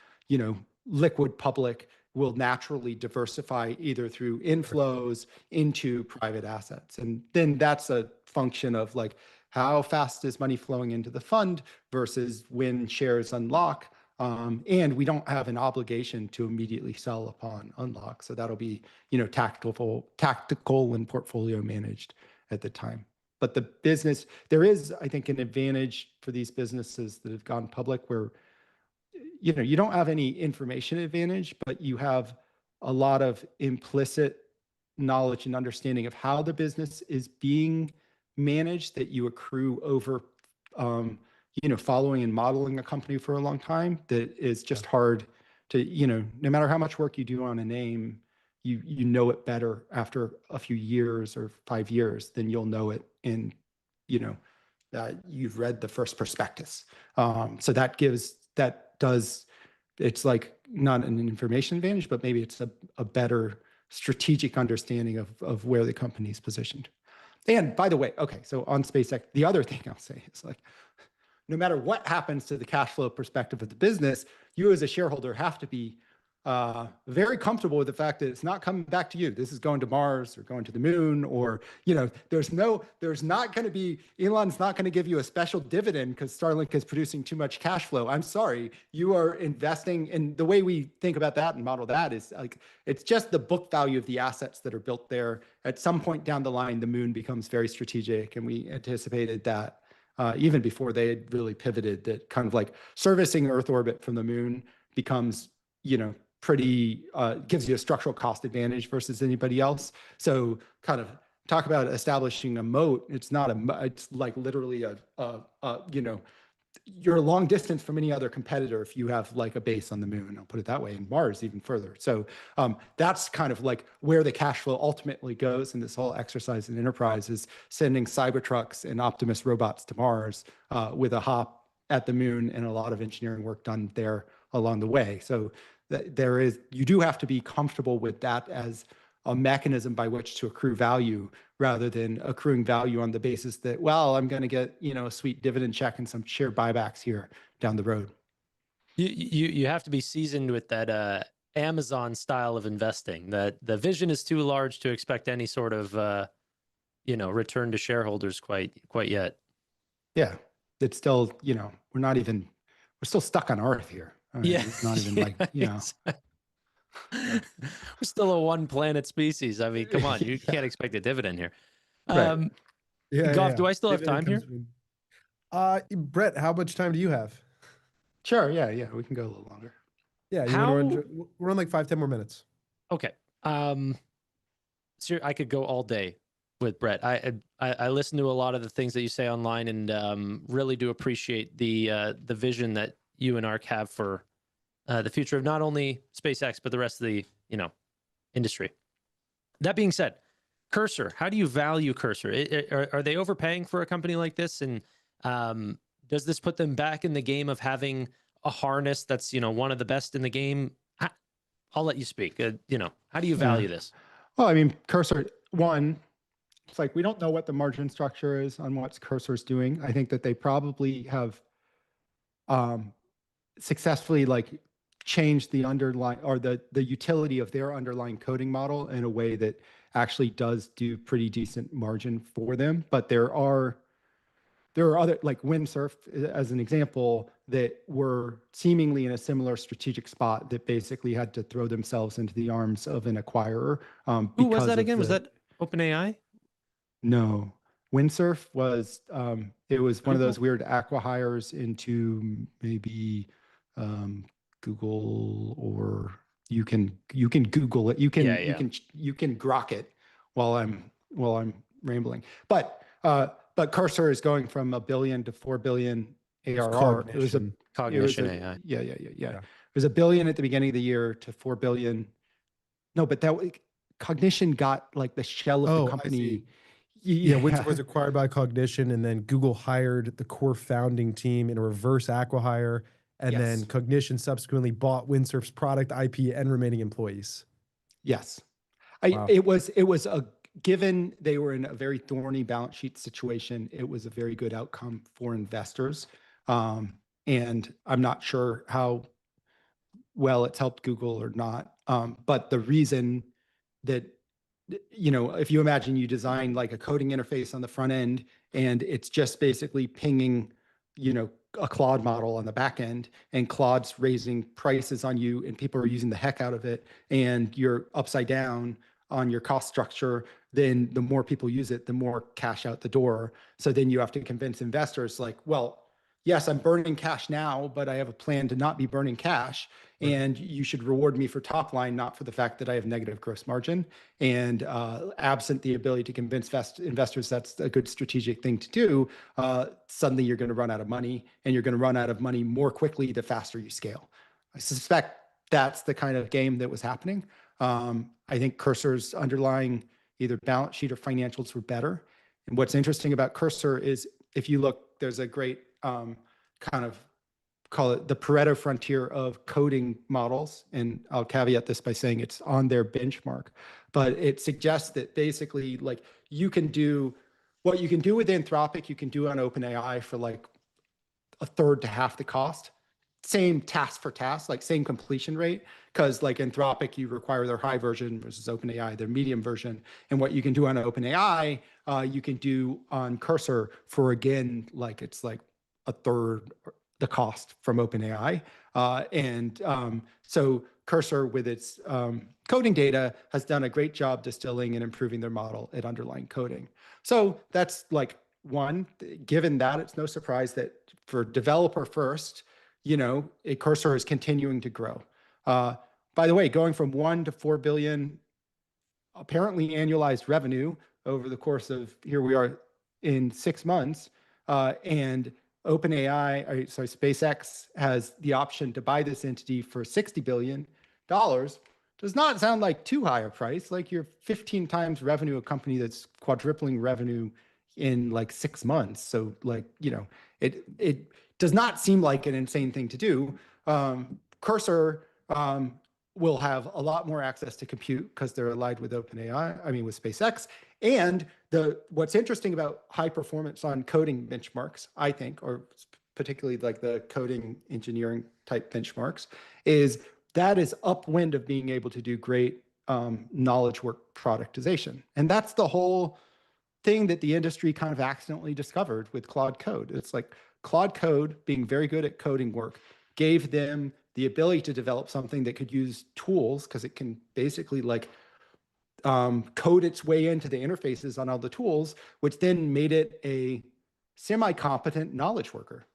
P: liquid public will naturally diversify either through inflows into private assets. And then that's a function of like, how fast is money flowing into the fund versus when shares unlock. And we don't have an obligation to immediately sell upon unlock. So that'll be, tactical and portfolio managed at the time. But the business, there is, I think, an advantage for these businesses that have gone public where, you don't have any information advantage, but you have a lot of implicit knowledge and understanding of how the business is being managed that you accrue over, following and modeling a company for a long time. That is just hard to, no matter how much work you do on a name, you know it better after a few years or 5 years than you'll know it in, you've read the first prospectus. So it's like not an information advantage, but maybe it's a better strategic understanding of where the company is positioned. And by the way, okay, so on SpaceX, the other thing I'll say is like, no matter what happens to the cash flow perspective of the business, you as a shareholder have to be very comfortable with the fact that it's not coming back to you. This is going to Mars or going to the moon, or, there's not going to be, Elon's not going to give you a special dividend because Starlink is producing too much cash flow. I'm sorry, you are investing. And the way we think about that and model that is like, it's just the book value of the assets that are built there. At some point down the line, the moon becomes very strategic. And we anticipated that even before they had really pivoted, that kind of like servicing Earth orbit from the moon becomes, pretty gives you a structural cost advantage versus anybody else. So kind of talk about establishing a moat. It's not it's like literally you're a long distance from any other competitor if you have like a base on the moon. I'll put it that way, and Mars even further. So that's kind of like where the cash flow ultimately goes in this whole exercise in enterprise is sending Cybertrucks and Optimus robots to Mars with a hop at the moon and a lot of engineering work done there along the way. So you do have to be comfortable with that as a mechanism by which to accrue value rather than accruing value on the basis that, well, I'm going to get, a sweet dividend check and some share buybacks here down the road.
Q: You have to be seasoned with that Amazon style of investing, that the vision is too large to expect any sort of, return to shareholders quite yet.
P: Yeah. It's still, we're still stuck on Earth here. I mean, it's not even like,
Q: We're still a one planet species. I mean, come on, you can't expect a dividend here.
P: Right.
Q: Goff, do I still have time here?
B: Brett, how much time do you have?
P: Sure. Yeah. We can go a little longer.
B: Yeah. We're on like 5-10 more minutes.
Q: Okay. So I could go all day with Brett. I listen to a lot of the things that you say online, and really do appreciate the vision that you and ARK have for the future of not only SpaceX but the rest of the industry. That being said, Cursor, how do you value Cursor? Are they overpaying for a company like this? And does this put them back in the game of having a harness that's one of the best in the game? I'll let you speak. How do you value this?
P: Well, I mean, Cursor, one, it's like we don't know what the margin structure is on what Cursor's doing. I think that they probably have successfully like changed the underlying or the utility of their underlying coding model in a way that actually does do pretty decent margin for them. But there are other, like Windsurf as an example, that were seemingly in a similar strategic spot that basically had to throw themselves into the arms of an acquirer.
Q: Who was that again? Was that OpenAI?
P: No. Windsurf was it was one of those
Q: Google?
P: weird acqui-hires into maybe Google, or you can Google it. You can you can grok it while I'm rambling. But Cursor is going from $1 billion to $4 billion ARR. It was a
Q: Cognition AI.
P: Yeah. It was $1 billion at the beginning of the year to $4 billion. No, but Cognition got like the shell of the company.
B: Windsurf was acquired by Cognition, and then Google hired the core founding team in a reverse acqui-hire, and then Cognition subsequently bought Windsurf's product, IP, and remaining employees.
P: Yes.
B: Wow.
P: It was a given they were in a very thorny balance sheet situation, it was a very good outcome for investors. And I'm not sure how well it's helped Google or not. But the reason that, if you imagine you design like a coding interface on the front end and it's just basically pinging, a Claude model on the back end, and Claude's raising prices on you and people are using the heck out of it, and you're upside down on your cost structure, then the more people use it, the more cash out the door. So then you have to convince investors like, well, yes, I'm burning cash now, but I have a plan to not be burning cash. And you should reward me for top line, not for the fact that I have negative gross margin. And absent the ability to convince investors that's a good strategic thing to do, suddenly you're going to run out of money, and you're going to run out of money more quickly the faster you scale. I suspect that's the kind of game that was happening. I think Cursor's underlying either balance sheet or financials were better. And what's interesting about Cursor is if you look, there's a great kind of call it the Pareto frontier of coding models. And I'll caveat this by saying it's on their benchmark, but it suggests that basically like you can do what you can do with Anthropic, you can do on OpenAI for like a third to half the cost. Same task for task, like same completion rate, because like Anthropic, you require their high version versus OpenAI, their medium version. And what you can do on OpenAI, you can do on Cursor for, again, like it's like a third the cost from OpenAI. So Cursor with its coding data has done a great job distilling and improving their model at underlying coding. So that's like one, given that, it's no surprise that for developer first, a Cursor is continuing to grow. By the way, going from 1 to 4 billion apparently annualized revenue over the course of, here we are in 6 months, and SpaceX has the option to buy this entity for $60 billion. Does not sound like too high a price. Like you're 15 times revenue, a company that's quadrupling revenue in like 6 months. So like, it does not seem like an insane thing to do. Cursor will have a lot more access to compute because they're allied with OpenAI, with SpaceX. And what's interesting about high performance on coding benchmarks, I think, or particularly like the coding engineering type benchmarks, is that is upwind of being able to do great knowledge work productization. And that's the whole thing that the industry kind of accidentally discovered with Claude Code. It's like Claude Code, being very good at coding work, gave them the ability to develop something that could use tools, because it can basically like code its way into the interfaces on all the tools, which then made it a semi-competent knowledge worker.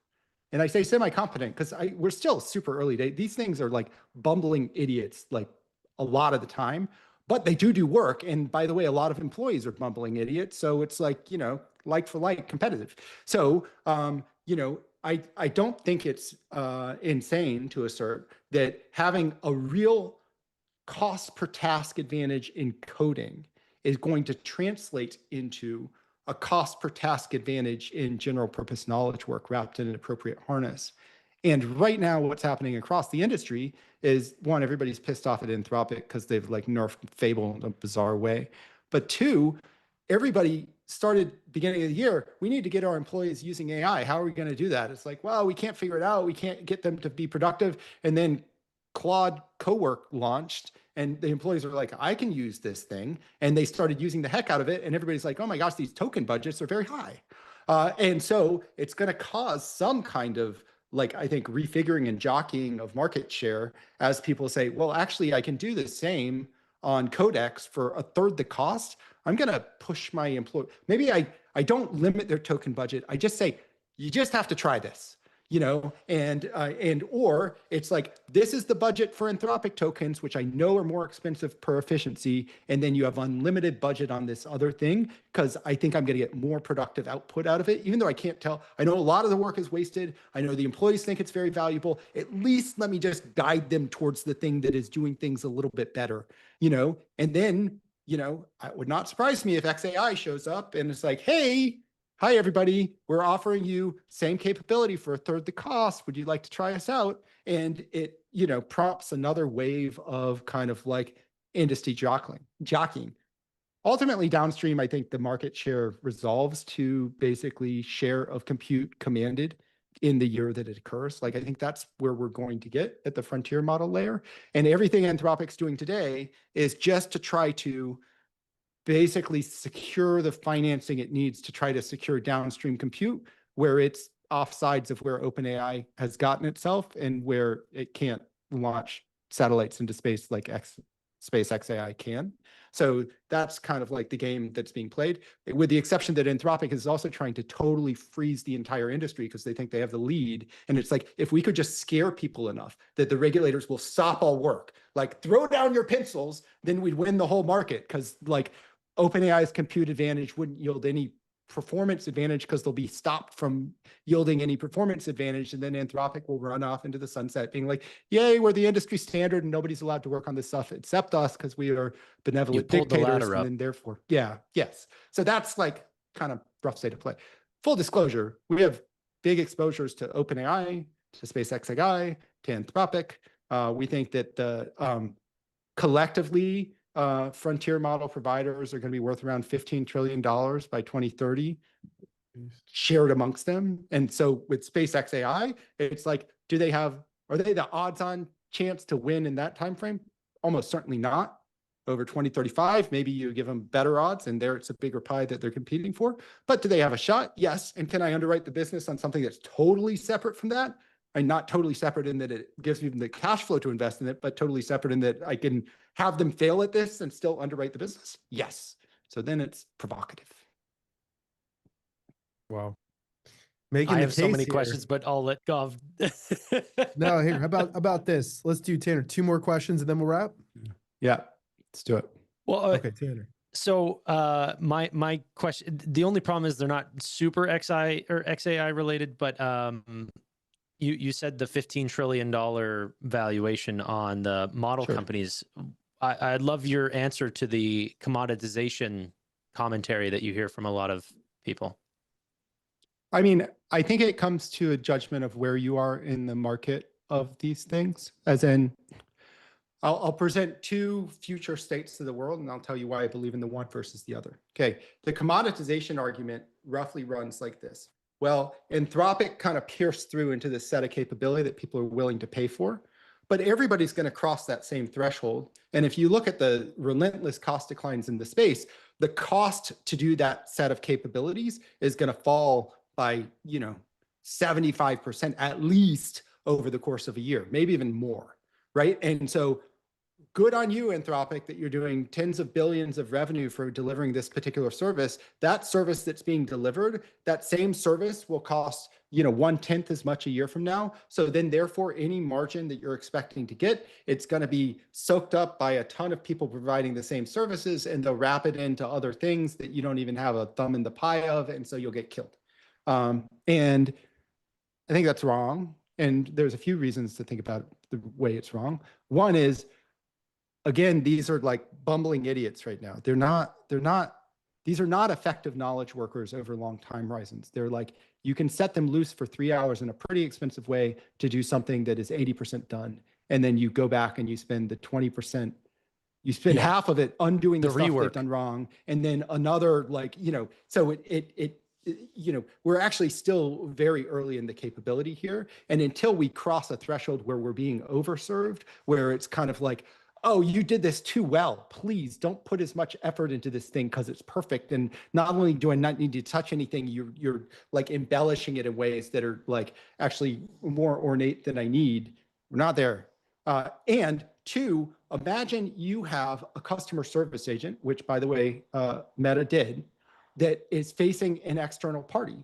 P: And I say semi-competent because we're still super early day. These things are like bumbling idiots like a lot of the time, but they do work. And by the way, a lot of employees are bumbling idiots. So it's like, like for like competitive. So, I don't think it's insane to assert that having a real cost per task advantage in coding is going to translate into a cost per task advantage in general purpose knowledge work wrapped in an appropriate harness. And right now, what's happening across the industry is, one, everybody's pissed off at Anthropic because they've like nerfed Fable in a bizarre way. But two, everybody started beginning of the year, we need to get our employees using AI. How are we going to do that? It's like, well, we can't figure it out. We can't get them to be productive. And then Claude Cowork launched, and the employees are like, I can use this thing. And they started using the heck out of it. And everybody's like, oh my gosh, these token budgets are very high. And so it's going to cause some kind of, like, I think, refiguring and jockeying of market share as people say, well, actually, I can do the same on Codex for a third the cost. I'm going to push my employee. Maybe I don't limit their token budget. I just say, you just have to try this, you know, and or it's like, this is the budget for Anthropic tokens, which I know are more expensive per efficiency. And then you have unlimited budget on this other thing, because I think I'm going to get more productive output out of it, even though I can't tell. I know a lot of the work is wasted. I know the employees think it's very valuable. At least let me just guide them towards the thing that is doing things a little bit better, you know, and then, you know, it would not surprise me if XAI shows up and it's like, hey, hi, everybody, we're offering you same capability for a third the cost. Would you like to try us out? And it, you know, prompts another wave of kind of like industry jockeying. Ultimately, downstream, I think the market share resolves to basically share of compute commanded in the year that it occurs. Like, I think that's where we're going to get at the frontier model layer. And everything Anthropic's doing today is just to try to basically secure the financing it needs to try to secure downstream compute where it's offsides of where OpenAI has gotten itself and where it can't launch satellites into space like SpaceX AI can. So that's kind of like the game that's being played, with the exception that Anthropic is also trying to totally freeze the entire industry because they think they have the lead. And it's like, if we could just scare people enough that the regulators will stop all work, like throw down your pencils, then we'd win the whole market, because like OpenAI's compute advantage wouldn't yield any performance advantage because they'll be stopped from yielding any performance advantage. And then Anthropic will run off into the sunset being like, yay, we're the industry standard and nobody's allowed to work on this stuff except us because we are benevolent dictators. And then therefore, yes. So that's like kind of rough state of play. Full disclosure, we have big exposures to OpenAI, to SpaceX AI, to Anthropic. We think that the collectively, frontier model providers are going to be worth around $15 trillion by 2030, shared amongst them. And so with SpaceX AI, it's like, are they the odds-on chance to win in that time frame? Almost certainly not. Over 2035, maybe you give them better odds, and there it's a bigger pie that they're competing for. But do they have a shot? Yes. And can I underwrite the business on something that's totally separate from that? And not totally separate in that it gives me the cash flow to invest in it, but totally separate in that I can have them fail at this and still underwrite the business? Yes. So then it's provocative.
B: Wow.
Q: I have so many questions, but I'll let Gov.
B: No, here, how about this? Let's do, Tanner, 2 more questions and then we'll wrap.
P: Yeah, let's do it.
Q: Well,
B: okay, Tanner.
Q: So my question, the only problem is they're not super XI or XAI related, but you said the $15 trillion valuation on the model companies. I'd love your answer to the commoditization commentary that you hear from a lot of people.
P: I mean, I think it comes to a judgment of where you are in the market of these things. As in, I'll present 2 future states to the world, and I'll tell you why I believe in the one versus the other. Okay, the commoditization argument roughly runs like this. Well, Anthropic kind of pierced through into this set of capability that people are willing to pay for, but everybody's going to cross that same threshold. And if you look at the relentless cost declines in the space, the cost to do that set of capabilities is going to fall by, 75% at least over the course of a year, maybe even more, right? And so good on you, Anthropic, that you're doing tens of billions of revenue for delivering this particular service. That service that's being delivered, that same service will cost, 1/10 as much a year from now. So then therefore, any margin that you're expecting to get, it's going to be soaked up by a ton of people providing the same services, and they'll wrap it into other things that you don't even have a thumb in the pie of. And so you'll get killed. And I think that's wrong. And there's a few reasons to think about the way it's wrong. One is, again, these are like bumbling idiots right now. They're not these are not effective knowledge workers over long time horizons. They're like, you can set them loose for 3 hours in a pretty expensive way to do something that is 80% done. And then you go back and you spend the 20%, you spend half of it undoing the stuff they've done wrong. And then another, like, so we're actually still very early in the capability here. And until we cross a threshold where we're being overserved, where it's kind of like, oh, you did this too well. Please don't put as much effort into this thing because it's perfect. And not only do I not need to touch anything, you're like embellishing it in ways that are like actually more ornate than I need. We're not there. And two, imagine you have a customer service agent, which by the way, Meta did, that is facing an external party.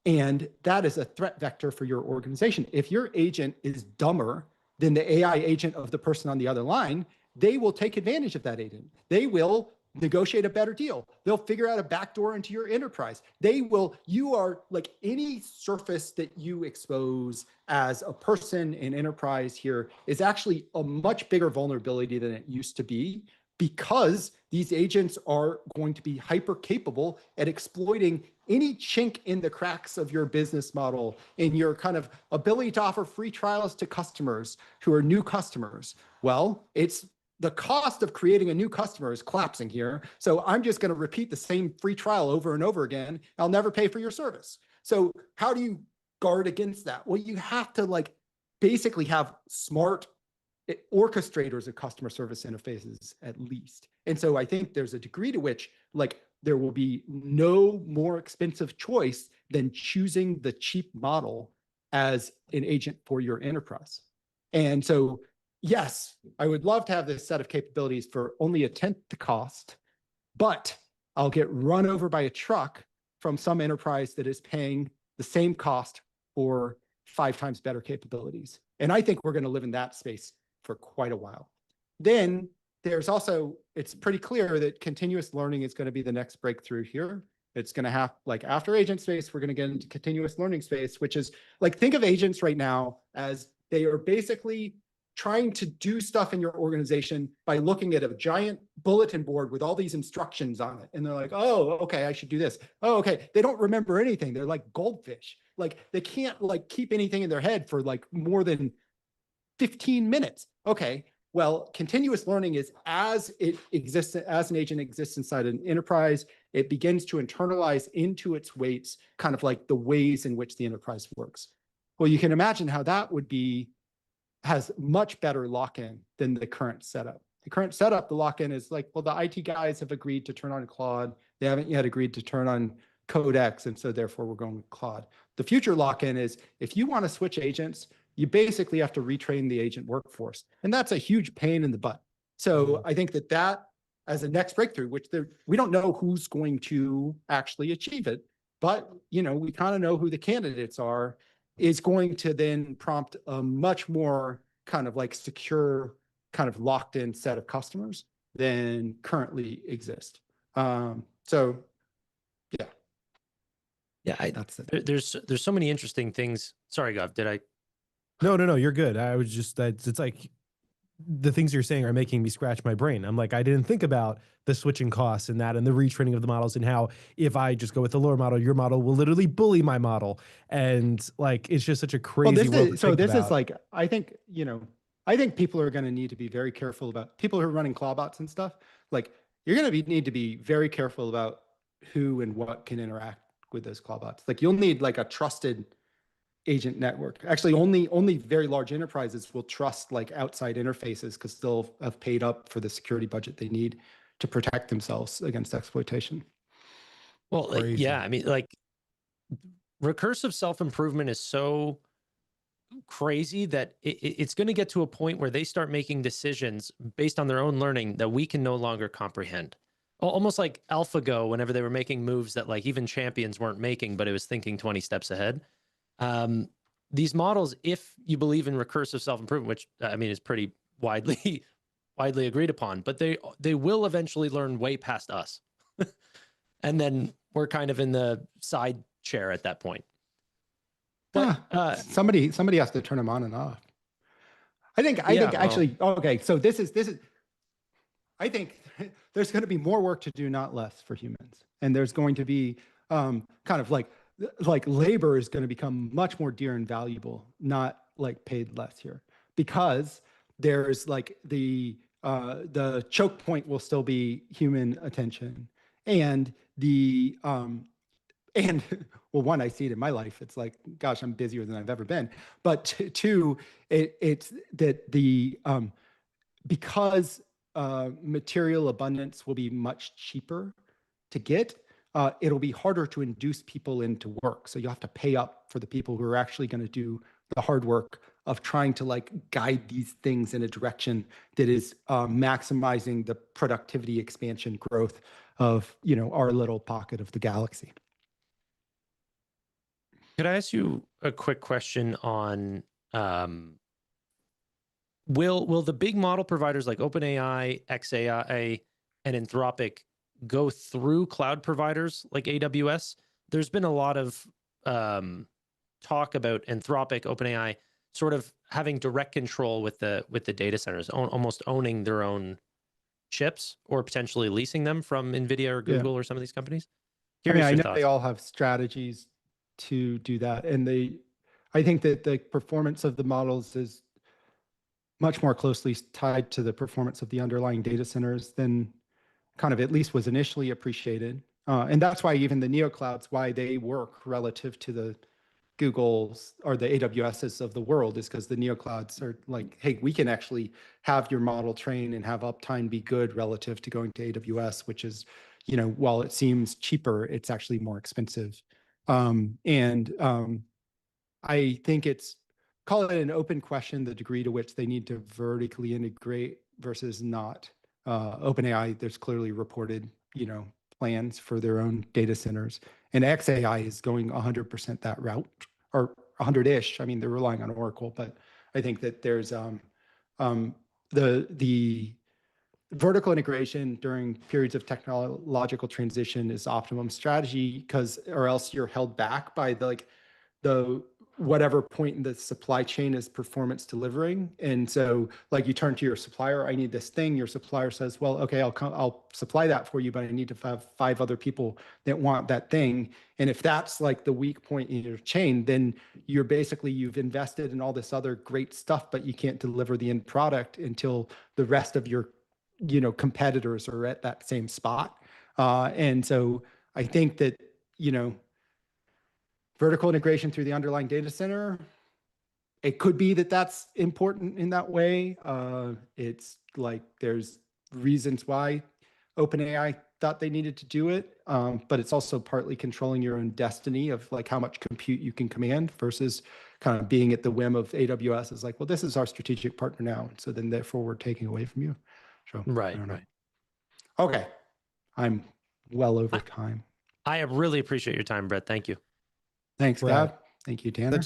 P: And that is a threat vector for your organization. If your agent is dumber than the AI agent of the person on the other line, they will take advantage of that agent. They will negotiate a better deal. They'll figure out a backdoor into your enterprise. You are like, any surface that you expose as a person in enterprise here is actually a much bigger vulnerability than it used to be, because these agents are going to be hyper capable at exploiting any chink in the cracks of your business model, in your kind of ability to offer free trials to customers who are new customers. Well, it's the cost of creating a new customer is collapsing here. So I'm just going to repeat the same free trial over and over again. I'll never pay for your service. So how do you guard against that? Well, you have to like basically have smart orchestrators of customer service interfaces at least. And so I think there's a degree to which like there will be no more expensive choice than choosing the cheap model as an agent for your enterprise. And so, yes, I would love to have this set of capabilities for only a tenth the cost, but I'll get run over by a truck from some enterprise that is paying the same cost for 5 times better capabilities. And I think we're going to live in that space for quite a while. Then there's also, it's pretty clear that continuous learning is going to be the next breakthrough here. It's going to have, like, after agent space, we're going to get into continuous learning space, which is like, think of agents right now as they are basically trying to do stuff in your organization by looking at a giant bulletin board with all these instructions on it. And they're like, oh, okay, I should do this. Oh, okay. They don't remember anything. They're like goldfish. Like, they can't like keep anything in their head for like more than 15 minutes. Okay. Well, continuous learning is, as it exists, as an agent exists inside an enterprise, it begins to internalize into its weights kind of like the ways in which the enterprise works. Well, you can imagine how that would be, has much better lock-in than the current setup. The current setup, the lock-in is like, well, the IT guys have agreed to turn on Claude. They haven't yet agreed to turn on Codex, and so therefore we're going with Claude. The future lock-in is, if you want to switch agents, you basically have to retrain the agent workforce. And that's a huge pain in the butt. So I think that as a next breakthrough, which we don't know who's going to actually achieve it, but we kind of know who the candidates are, is going to then prompt a much more kind of like secure, kind of locked in set of customers than currently exist. So yeah.
Q: Yeah,
P: that's it.
Q: There's so many interesting things. Sorry, Gov, did I?
B: No, you're good. I was just, it's like the things you're saying are making me scratch my brain. I'm like, I didn't think about the switching costs and that, and the retraining of the models, and how if I just go with the lower model, your model will literally bully my model. And like, it's just such a crazy world to think about.
P: Is like, I think people are going to need to be very careful about people who are running clawbots and stuff. Like, you're going to need to be very careful about who and what can interact with those clawbots. Like, you'll need like a trusted agent network. Actually, only very large enterprises will trust like outside interfaces, because they'll have paid up for the security budget they need to protect themselves against exploitation.
Q: Well, yeah, I mean, like, recursive self-improvement is so crazy that it's going to get to a point where they start making decisions based on their own learning that we can no longer comprehend. Almost like AlphaGo, whenever they were making moves that like even champions weren't making, but it was thinking 20 steps ahead. These models, if you believe in recursive self-improvement, which I mean is pretty widely agreed upon, but they will eventually learn way past us. And then we're kind of in the side chair at that point. But
P: somebody has to turn them on and off. I think actually, okay, so this is I think there's going to be more work to do, not less, for humans. And there's going to be kind of like labor is going to become much more dear and valuable, not like paid less here, because there's like the choke point will still be human attention, and the and well, one, I see it in my life. It's like, gosh, I'm busier than I've ever been. But two, it's that the because material abundance will be much cheaper to get, it'll be harder to induce people into work. So you have to pay up for the people who are actually going to do the hard work of trying to like guide these things in a direction that is maximizing the productivity expansion growth of, you know, our little pocket of the galaxy.
Q: Could I ask you a quick question on will the big model providers like OpenAI, XAI, and Anthropic go through cloud providers like AWS? There's been a lot of talk about Anthropic, OpenAI, sort of having direct control with the data centers, almost owning their own chips or potentially leasing them from NVIDIA or Google or some of these companies. Curious
P: I
Q: your
P: know
Q: thoughts.
P: they all have strategies to do that, and I think that the performance of the models is much more closely tied to the performance of the underlying data centers than kind of at least was initially appreciated. And that's why even the neoclouds, why they work relative to the Googles or the AWSs of the world, is because the neoclouds are like, hey, we can actually have your model train and have uptime be good relative to going to AWS, which is, you know, while it seems cheaper, it's actually more expensive. I think it's, call it an open question, the degree to which they need to vertically integrate versus not. OpenAI, there's clearly reported, you know, plans for their own data centers, and XAI is going 100% that route, or 100-ish. I mean, they're relying on Oracle, but I think that there's the vertical integration during periods of technological transition is optimum strategy, because or else you're held back by the whatever point in the supply chain is performance delivering. And so like you turn to your supplier, I need this thing. Your supplier says, well, okay, I'll supply that for you, but I need to have 5 other people that want that thing. And if that's like the weak point in your chain, then you've invested in all this other great stuff, but you can't deliver the end product until the rest of your, you know, competitors are at that same spot. And so I think that, you know, vertical integration through the underlying data center, it could be that that's important in that way. It's like there's reasons why OpenAI thought they needed to do it, but it's also partly controlling your own destiny of like how much compute you can command versus kind of being at the whim of AWS. Is like, well, this is our strategic partner now, and so then therefore we're taking away from you. So
Q: Right.
P: Okay, I'm well over time.
Q: I really appreciate your time, Brett. Thank you.
P: Thanks,
B: Brad.
P: Gab. Thank you, Tanner.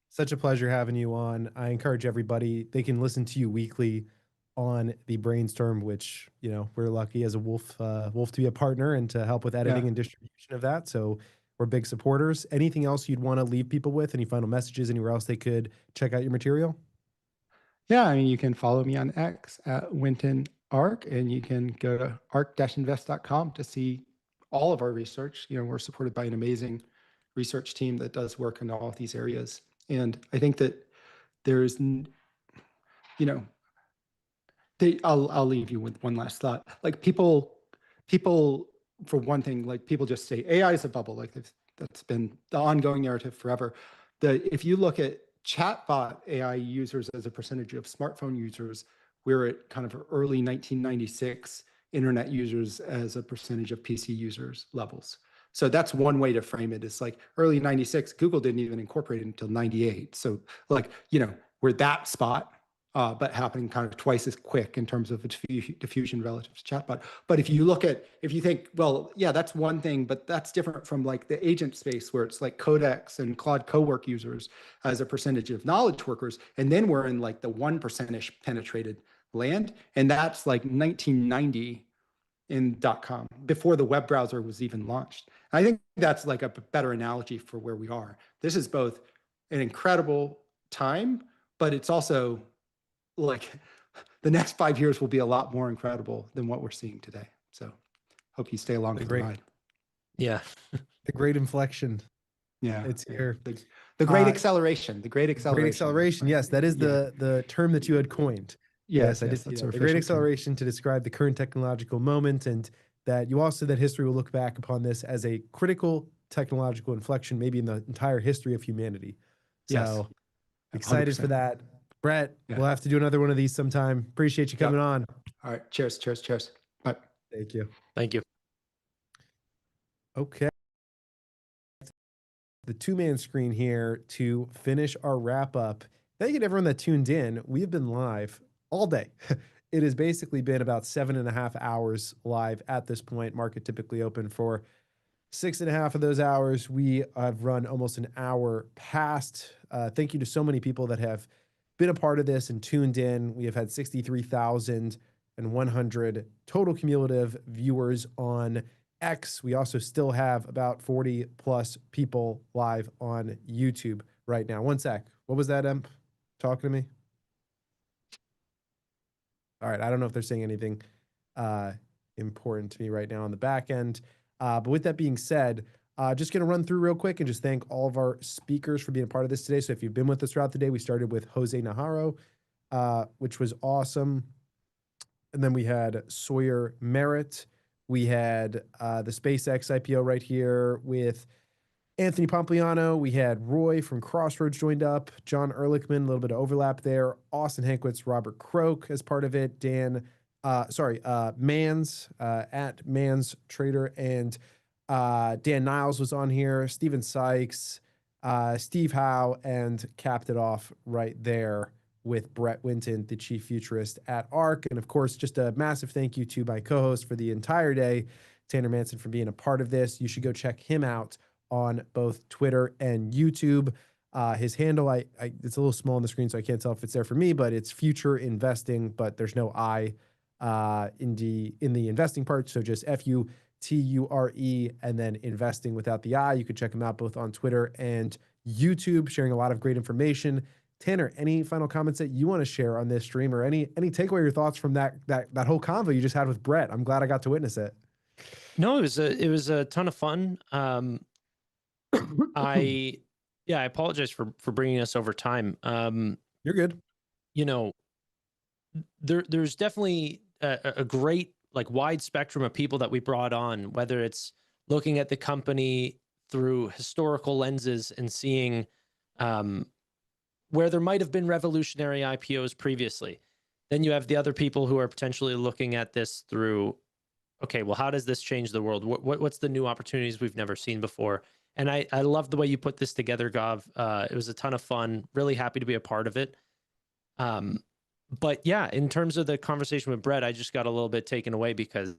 B: Such a pleasure having you on. I encourage everybody, they can listen to you weekly on the Brainstorm, which, you know, we're lucky as a Wolf to be a partner and to help with editing and distribution of that. So we're big supporters. Anything else you'd want to leave people with? Any final messages? Anywhere else they could check out your material?
P: Yeah, I mean, you can follow me on X at Winton Arc, and you can go to arc-invest.com to see all of our research. You know, we're supported by an amazing research team that does work in all of these areas. And I think that there's, you know, I'll leave you with one last thought. Like people, for one thing, like people just say AI is a bubble. Like that's been the ongoing narrative forever. If you look at chatbot AI users as a percentage of smartphone users, we're at kind of early 1996 internet users as a percentage of PC users levels. So that's one way to frame it. It's like early 96, Google didn't even incorporate it until 98. So like, you know, we're that spot, but happening kind of twice as quick in terms of diffusion relative to chatbot. But if you think, well, yeah, that's one thing, but that's different from like the agent space where it's like Codex and Claude Cowork users as a percentage of knowledge workers. And then we're in like the 1% penetrated land. And that's like 1990 in .com, before the web browser was even launched. I think that's like a better analogy for where we are. This is both an incredible time, but it's also like the next 5 years will be a lot more incredible than what we're seeing today. So hope you stay along for the ride.
Q: Yeah.
B: The great inflection.
P: Yeah.
B: It's here.
P: The great acceleration. The great acceleration.
B: Great acceleration. Yes, that is the term that you had coined. Yes, I did see
P: that's
B: that.
P: our
B: The great
P: official term.
B: acceleration to describe the current technological moment, and that you also said that history will look back upon this as a critical technological inflection, maybe in the entire history of humanity.
P: Yes.
B: So excited
P: 100%.
B: for that. Brett,
P: Yeah.
B: we'll have to do another one of these sometime. Appreciate you coming on.
P: All right. Cheers. Cheers. Cheers. Bye.
B: Thank you.
Q: Thank you.
B: Okay. The two-man screen here to finish our wrap up. Thank you to everyone that tuned in. We've been live all day. It has basically been about 7.5 hours live at this point. Market typically open for 6.5 of those hours. We have run almost an hour past. Thank you to so many people that have been a part of this and tuned in. We have had 63,100 total cumulative viewers on X. We also still have about 40 plus people live on YouTube right now. One sec. What was that, Emp? Talking to me? All right. I don't know if they're saying anything important to me right now on the back end. But with that being said, just going to run through real quick and just thank all of our speakers for being a part of this today. So if you've been with us throughout the day, we started with Jose Najarro, which was awesome. And then we had Sawyer Merritt. We had the SpaceX IPO right here with Anthony Pompliano. We had Roy from Crossroads joined up. John Ehrlichman, a little bit of overlap there. Austin Hankwitz, Robert Croak as part of it. Mans at Mans Trader, and Dan Niles was on here. Steven Sykes, Steve Howe, and capped it off right there with Brett Winton, the chief futurist at ARK. And of course, just a massive thank you to my co-host for the entire day, Tanner Manson, for being a part of this. You should go check him out on both Twitter and YouTube. His handle, it's a little small on the screen, so I can't tell if it's there for me, but it's Future Investing, but there's no I in the investing part. So just FUTURE and then investing without the I. You can check him out both on Twitter and YouTube, sharing a lot of great information. Tanner, any final comments that you want to share on this stream, or any takeaway or thoughts from that whole convo you just had with Brett? I'm glad I got to witness it.
Q: No, it was a ton of fun. I apologize for bringing us over time.
B: You're good.
Q: You know, there's definitely a great, like, wide spectrum of people that we brought on, whether it's looking at the company through historical lenses and seeing where there might have been revolutionary IPOs previously. Then you have the other people who are potentially looking at this through, okay, well, how does this change the world? What's the new opportunities we've never seen before? And I love the way you put this together, Gav. It was a ton of fun. Really happy to be a part of it. But yeah, in terms of the conversation with Brett, I just got a little bit taken away because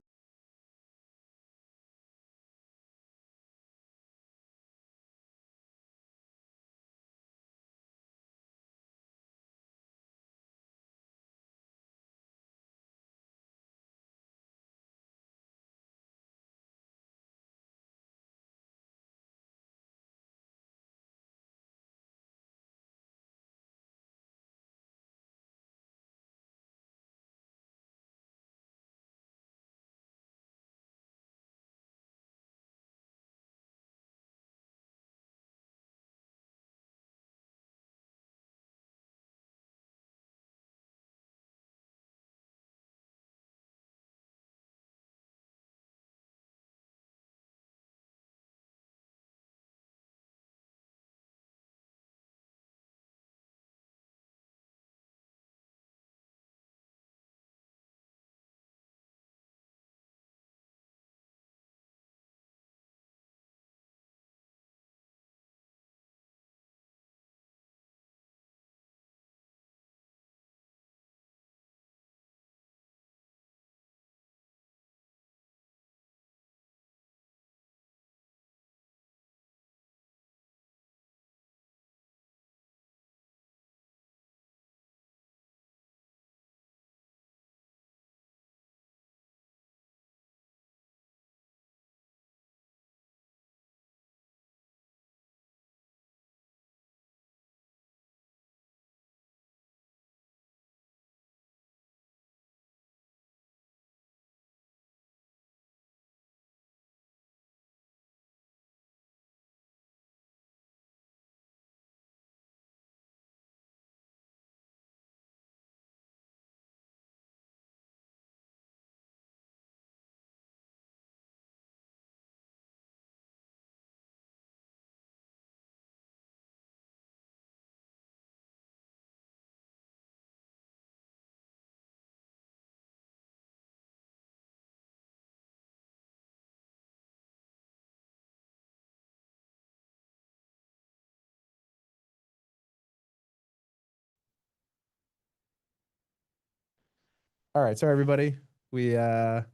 B: All right, sorry everybody. We had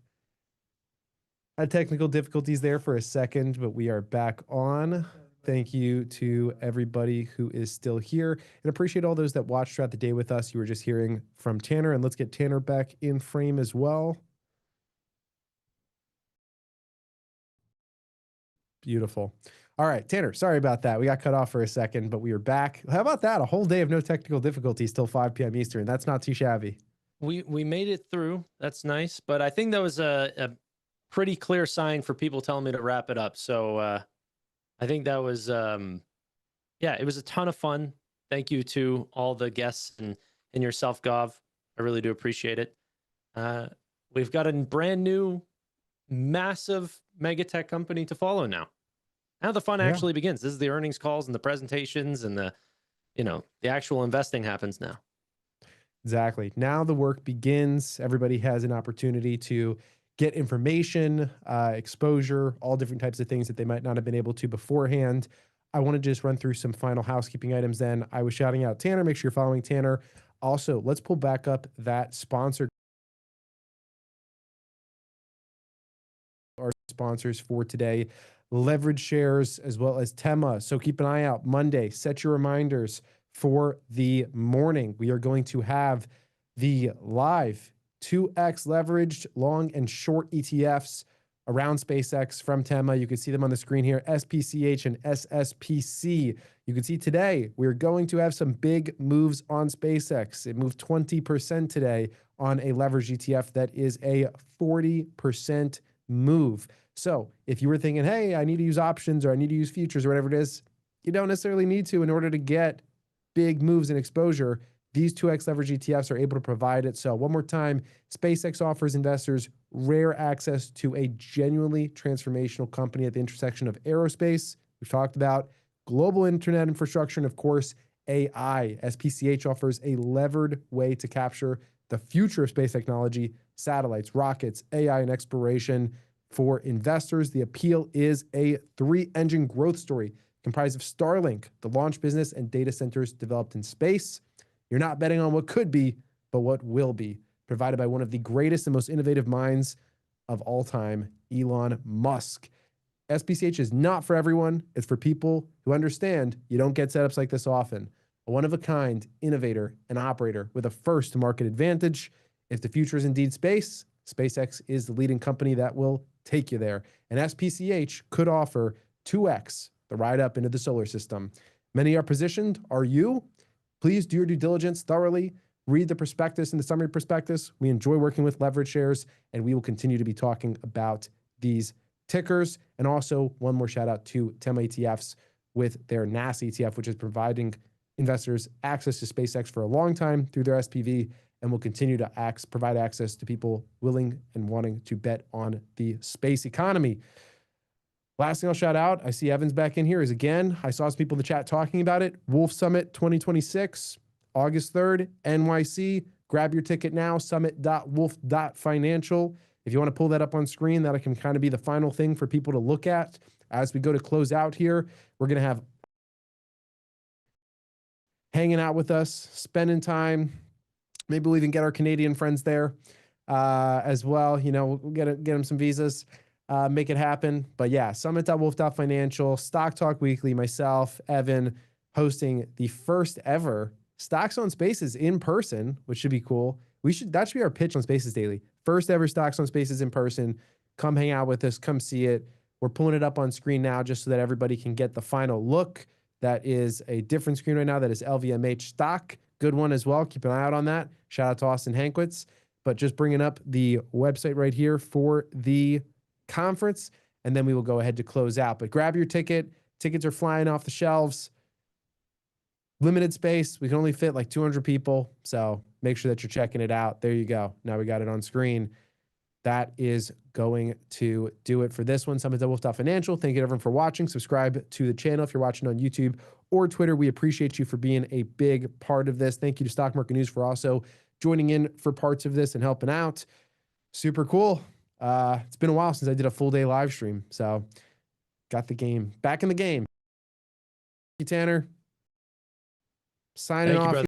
B: technical difficulties there for a second, but we are back on. Thank you to everybody who is still here, and appreciate all those that watched throughout the day with us. You were just hearing from Tanner, and let's get Tanner back in frame as well. Beautiful. All right, Tanner, sorry about that. We got cut off for a second, but we are back. How about that? A whole day of no technical difficulties till 5 p.m. Eastern. That's not too shabby.
Q: We made it through. That's nice. But I think that was a pretty clear sign for people telling me to wrap it up. So I think that was, yeah, it was a ton of fun. Thank you to all the guests and yourself, Gov. I really do appreciate it. We've got a brand new, massive mega tech company to follow now. Now the fun actually begins. This is the earnings calls and the presentations and the actual investing happens now.
B: Exactly. Now the work begins. Everybody has an opportunity to get information, exposure, all different types of things that they might not have been able to beforehand. I want to just run through some final housekeeping items then. I was shouting out Tanner. Make sure you're following Tanner. Also, let's pull back up that sponsor. Our sponsors for today, Leverage Shares as well as Tema. So keep an eye out. Monday, set your reminders for the morning. We are going to have the live 2x leveraged long and short ETFs around SpaceX from Tema. You can see them on the screen here, SPCH and SSPC. You can see today we're going to have some big moves on SpaceX. It moved 20% today on a leveraged ETF. That is a 40% move. So if you were thinking, hey, I need to use options or I need to use futures or whatever it is, you don't necessarily need to in order to get big moves in exposure. These 2x leverage ETFs are able to provide it. So one more time, SpaceX offers investors rare access to a genuinely transformational company at the intersection of aerospace, we've talked about, global internet infrastructure, and of course, AI. SPCH offers a levered way to capture the future of space technology, satellites, rockets, AI, and exploration for investors. The appeal is a 3-engine growth story comprised of Starlink, the launch business, and data centers developed in space. You're not betting on what could be, but what will be, provided by one of the greatest and most innovative minds of all time, Elon Musk. SPCH is not for everyone. It's for people who understand you don't get setups like this often. A one-of-a-kind innovator and operator with a first-to-market advantage. If the future is indeed space, SpaceX is the leading company that will take you there. And SPCH could offer 2x the ride up into the solar system. Many are positioned. Are you? Please do your due diligence thoroughly. Read the prospectus and the summary prospectus. We enjoy working with Leverage Shares, and we will continue to be talking about these tickers. And also, one more shout out to Tema ETFs with their NASA ETF, which is providing investors access to SpaceX for a long time through their SPV, and will continue to provide access to people willing and wanting to bet on the space economy. Last thing I'll shout out, I see Evan's back in here, is again, I saw some people in the chat talking about it. Wolf Summit 2026, August 3rd, NYC. Grab your ticket now, summit.wolf.financial. If you want to pull that up on screen, that can kind of be the final thing for people to look at as we go to close out here. We're going to have hanging out with us, spending time. Maybe we'll even get our Canadian friends there as well. We'll get them some visas. Make it happen. But yeah, summit.wolf.financial, Stock Talk Weekly, myself, Evan, hosting the first ever Stocks on Spaces in person, which should be cool. That should be our pitch on Spaces Daily. First ever Stocks on Spaces in person. Come hang out with us. Come see it. We're pulling it up on screen now just so that everybody can get the final look. That is a different screen right now. That is LVMH stock. Good one as well. Keep an eye out on that. Shout out to Austin Hankwitz. But just bringing up the website right here for the conference, and then we will go ahead to close out. But grab your ticket. Tickets are flying off the shelves. Limited space. We can only fit like 200 people. So make sure that you're checking it out. There you go. Now we got it on screen. That is going to do it for this one. Summit.wolf.financial. Thank you everyone for watching. Subscribe to the channel if you're watching on YouTube or Twitter. We appreciate you for being a big part of this. Thank you to Stock Market News for also joining in for parts of this and helping out. Super cool. It's been a while since I did a full day live stream. So got the game back in the game. Thank you, Tanner. Signing off.